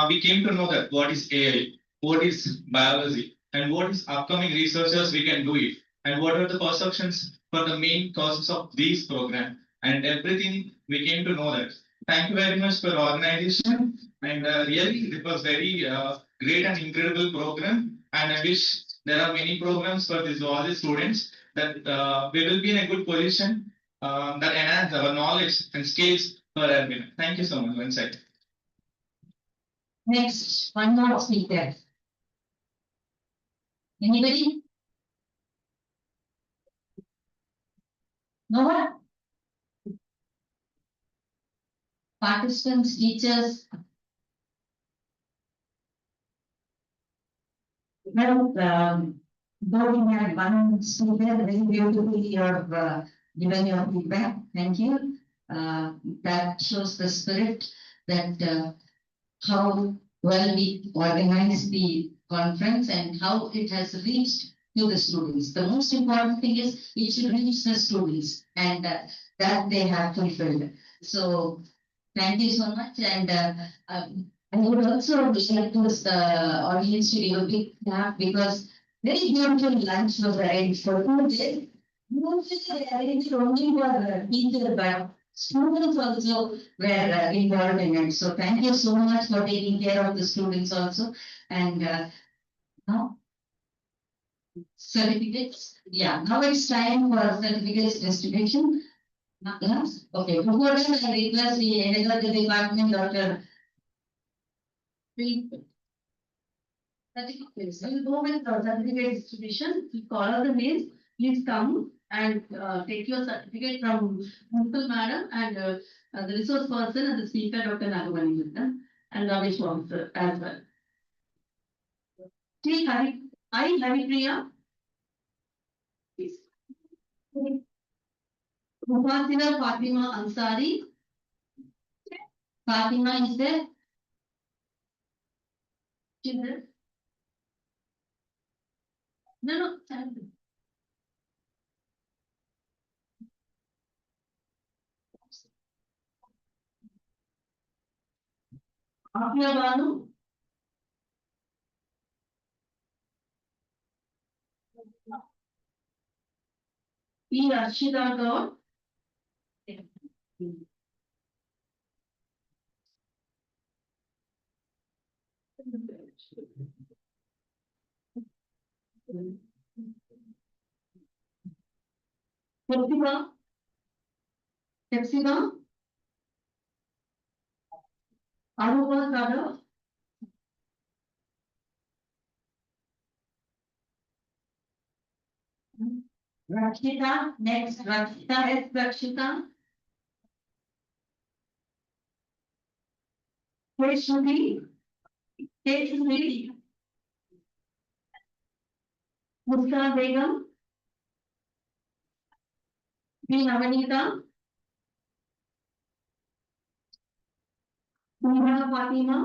We came to know that what is AI, what is biology, and what is upcoming researchers we can do it, and what are the perceptions for the main causes of these program, and everything we came to know that. Thank you very much for organization, and really it was very great and incredible program. And I wish there are many programs for this all the students that we will be in a good position that enhance our knowledge and skills for everyone. Thank you so much. One second. Next, one more speaker. Anybody? No one? Participants, teachers. Well, though we had one speaker, very beautifully you have given your feedback. Thank you. That shows the spirit that how well we organize the conference and how it has reached to the students. The most important thing is it should reach the students, and that they have fulfilled. So thank you so much. And I would also like to audience to give a big clap because very beautiful lunch was arranged for 2 days. Usually they arranged only for teacher, but students also were involved in it. So thank you so much for taking care of the students also. And now certificates. Yeah, now it's time for certificates distribution. Yes? Okay, before that, I request the head of the department, Dr. Certificates. We'll go with the certificate distribution. We call out the names. Please come and take your certificate from Principal Madam and the resource person and the speaker, Dr. Nagavani Mittal, and Ramesh Officer as well. Haripriya. Please. Mufassira Fatima Ansari. Fatima is there. Children. No. Afia Banu. P. Arshida Gaur. Hepzibah. Aruba Kada. Rakshita, next Rakshita is Rakshita. Keshri. Musta Begum. B. Navanita. Umra Fatima.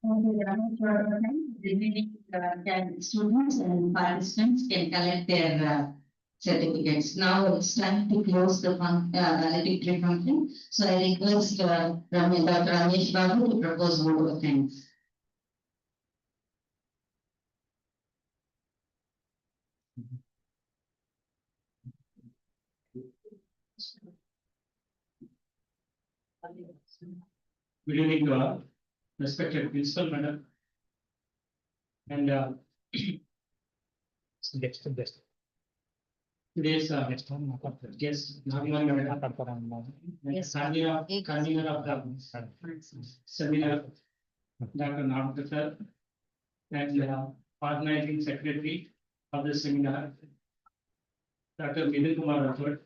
Remaining students and participants can collect their certificates. Now it's time to close the valedictory function. So I request Dr. Ramesh Babu to propose vote of thanks. Good evening to all, respected principal madam. And today's guest, convener of the seminar, Dr. Namath, and organizing secretary of the seminar, Dr. Vidin Kumar Rathod,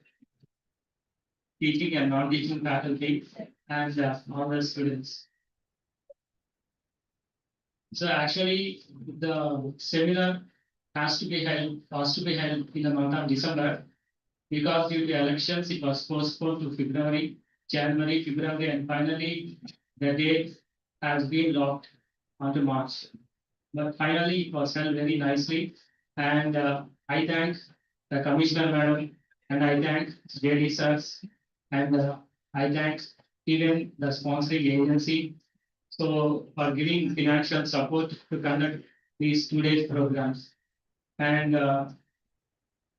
teaching and non-teaching faculty, and all the students. So actually, the seminar was to be held in the month of December, because due to elections, it was postponed to February, February, and finally, the date has been locked onto March. But finally, it was held very nicely, and I thank the Commissioner Madam, and I thank JD sirs, and I thank even the sponsoring agency, so for giving financial support to conduct these 2 days programs. And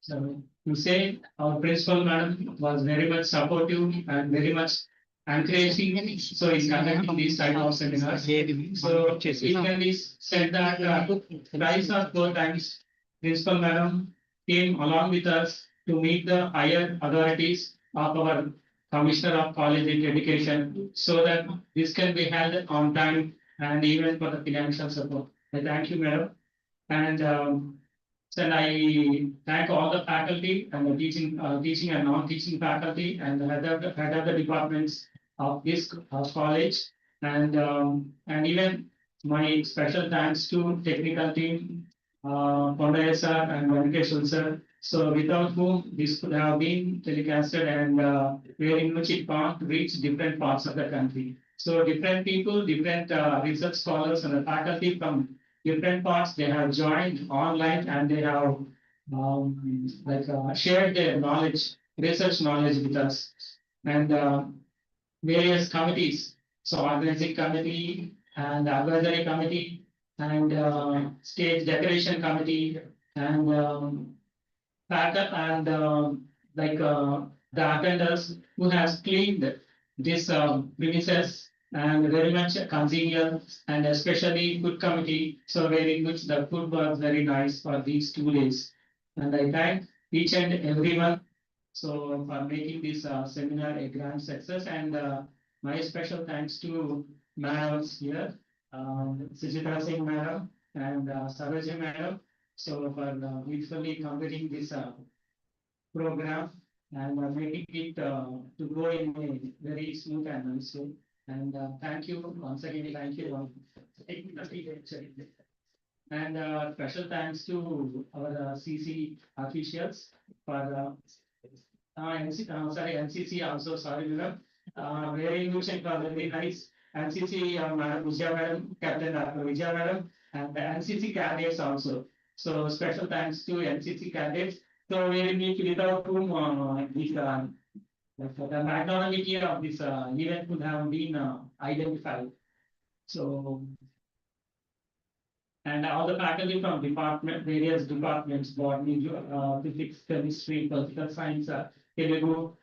so to say our principal madam was very much supportive and very much encouraging. So in conducting these type of seminars. So it can be said that thrice or 4 times principal madam came along with us to meet the higher authorities of our Commissioner of College Education, so that this can be held on time and even for the financial support. I thank you, madam. And then I thank all the faculty and the teaching and non-teaching faculty and the head of the departments of this college, and even my special thanks to technical team, Kondaya sir and Venkateshwar sir. So without whom this could have been telecasted, and in which it can't reach different parts of the country. So different people, different research scholars and the faculty from different parts, they have joined online, and they have shared their knowledge, research knowledge with us, and various committees. So organizing committee and advisory committee and stage decoration committee and backup and the attenders who has cleaned this premises, and very much congenial, and especially food committee. So very good. The food was very nice for these 2 days, and I thank each and everyone so for making this seminar a grand success. And my special thanks to madams here, Sujita Singh madam and Sarojini madam. So for beautifully completing this program and making it to go in a very smooth and nice way. And thank you once again. Thank you. And special thanks to our CC officials for NCC also. Sorry, madam. Very good and very nice. NCC Madam Vijaya madam, Captain Dr. Vijaya madam, and the NCC cadets also. So special thanks to NCC cadets. So very much without whom the magnanimity of this event could have been identified. So, and all the faculty from various departments, botany, physics, chemistry, political science, Telugu,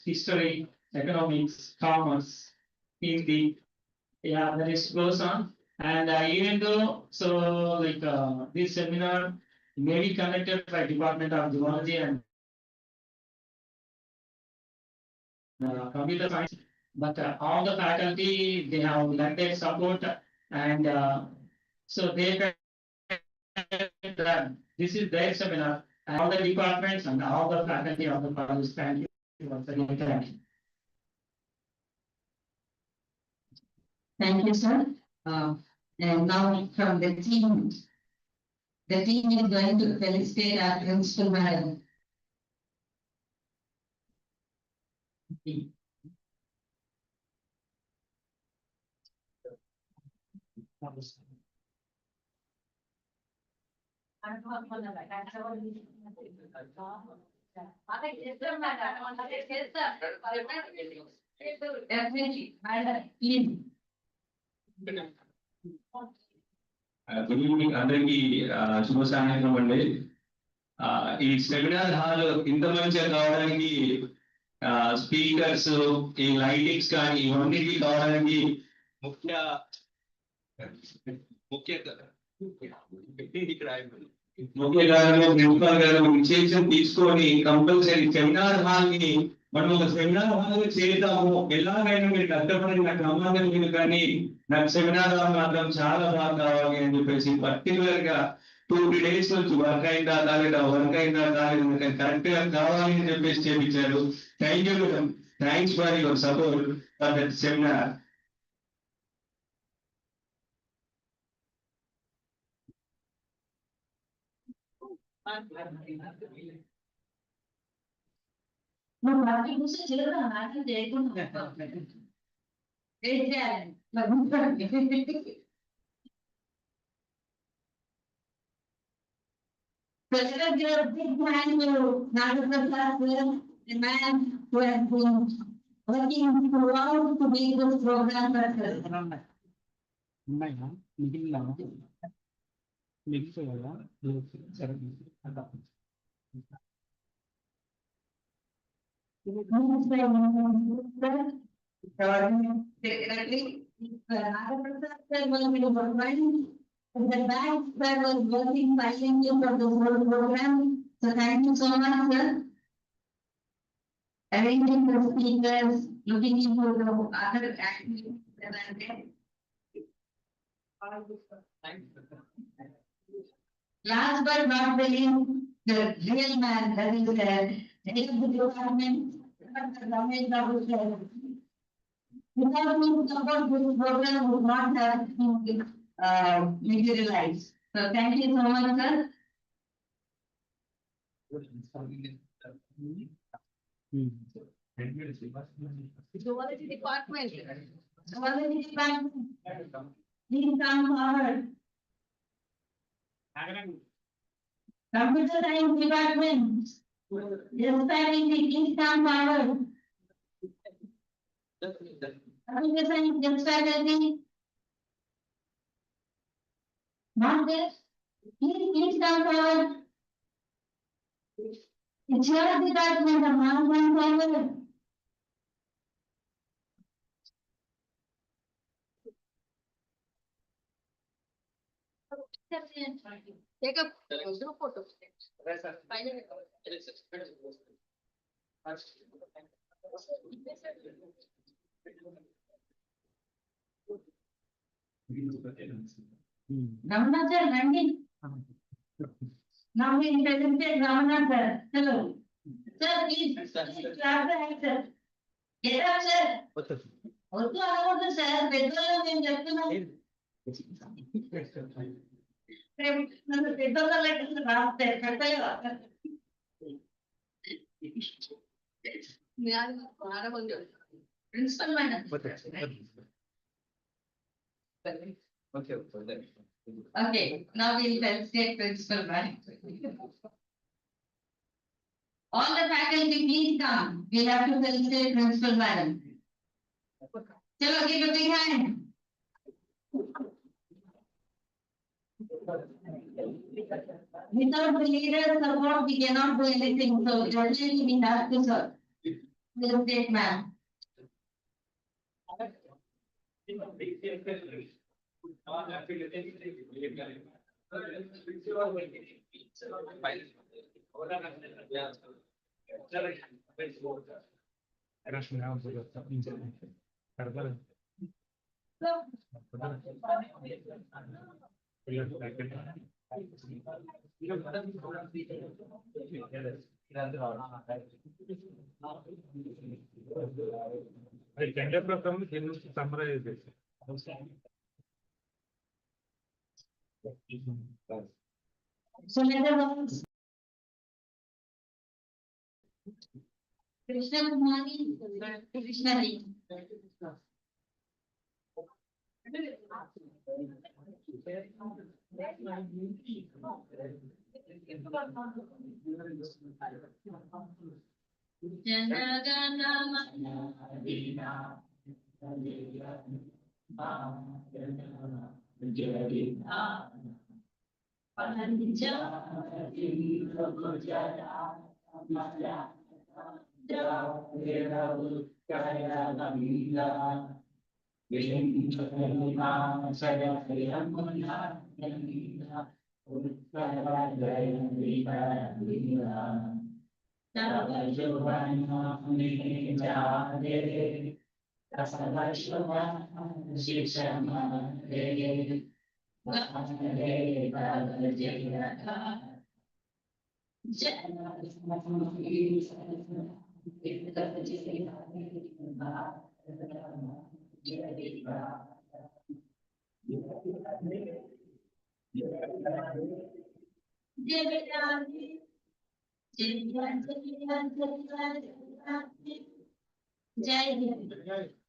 history, economics, commerce, Hindi, yeah, the list goes on. And even though, so this seminar may be conducted by Department of Zoology and computer science, but all the faculty, they have lent their support, and so they that this is their seminar, and all the departments and all the faculty of the college. Thank you once again. Thank you. Thank you, sir. And now from the team is going to felicitate our principal madam. Definitely, madam, please. Good evening అందరికి శుభ సాయంత్రం అండి. ఈ seminar hall ఇంత మంచిగా కావడానికి speakers, ఈ lightings కానీ ఇవన్నిటికీ కావడానికి ముఖ్య కారణం ప్రిన్సిపల్ గారు ఇనిషియేషన్ తీసుకొని కంపల్సరీ సెమినార్ హాల్ ని మనం ఒక సెమినార్ హాల్ చేద్దాము, ఎలాగైనా మీరు కష్టపడి నాకు నమ్మకం లేదు కానీ నాకు సెమినార్ హాల్ మాత్రం చాలా బాగా కావాలి అని చెప్పేసి పర్టికులర్ గా 2-3 days నుంచి వర్క్ అయిందా కాలేదా కరెక్ట్ గా కావాలి అని చెప్పేసి చేపించారు. Thank you madam, thanks for your support for that seminar. నువ్వు వాటి చూసి చిల్లర నాట్యం చేయకుండా ఏం చేయాలి? President, give a big hand to Nagaprasad, the man who has been working throughout to make this program successful. The bank that was working silently for the whole program. So thank you so much, sir. Arranging the speakers, looking into the other activities that are there. Last but not the least, the real man, that is the head of the department, Dr. Ramesh Babu sir. Without his support, this program would not have been materialized. So thank you so much, sir. Zoology department. Zoology department. Please come forward. Computer science department. Yes, please come forward. Computer science, yes, faculty. Not there. Please come forward. It's your department, the man come forward. Take a group photo. Ramana sir, Randy. Now we presented Ramana sir. Hello. Sir, please clap the hand, sir. Get up, sir. What's the sir? Petrol and Japan. Petrol like Principal madam. Okay, now we'll felicitate principal madam. All the faculty, please come. We'll have to felicitate principal madam. Chalo, give a big hand. Without the leader's support, we cannot do anything. So definitely we have to felicitate ma'am. Tender program can summarize this. So let us Krishna Kumari, Krishna Lee. Jai Hind.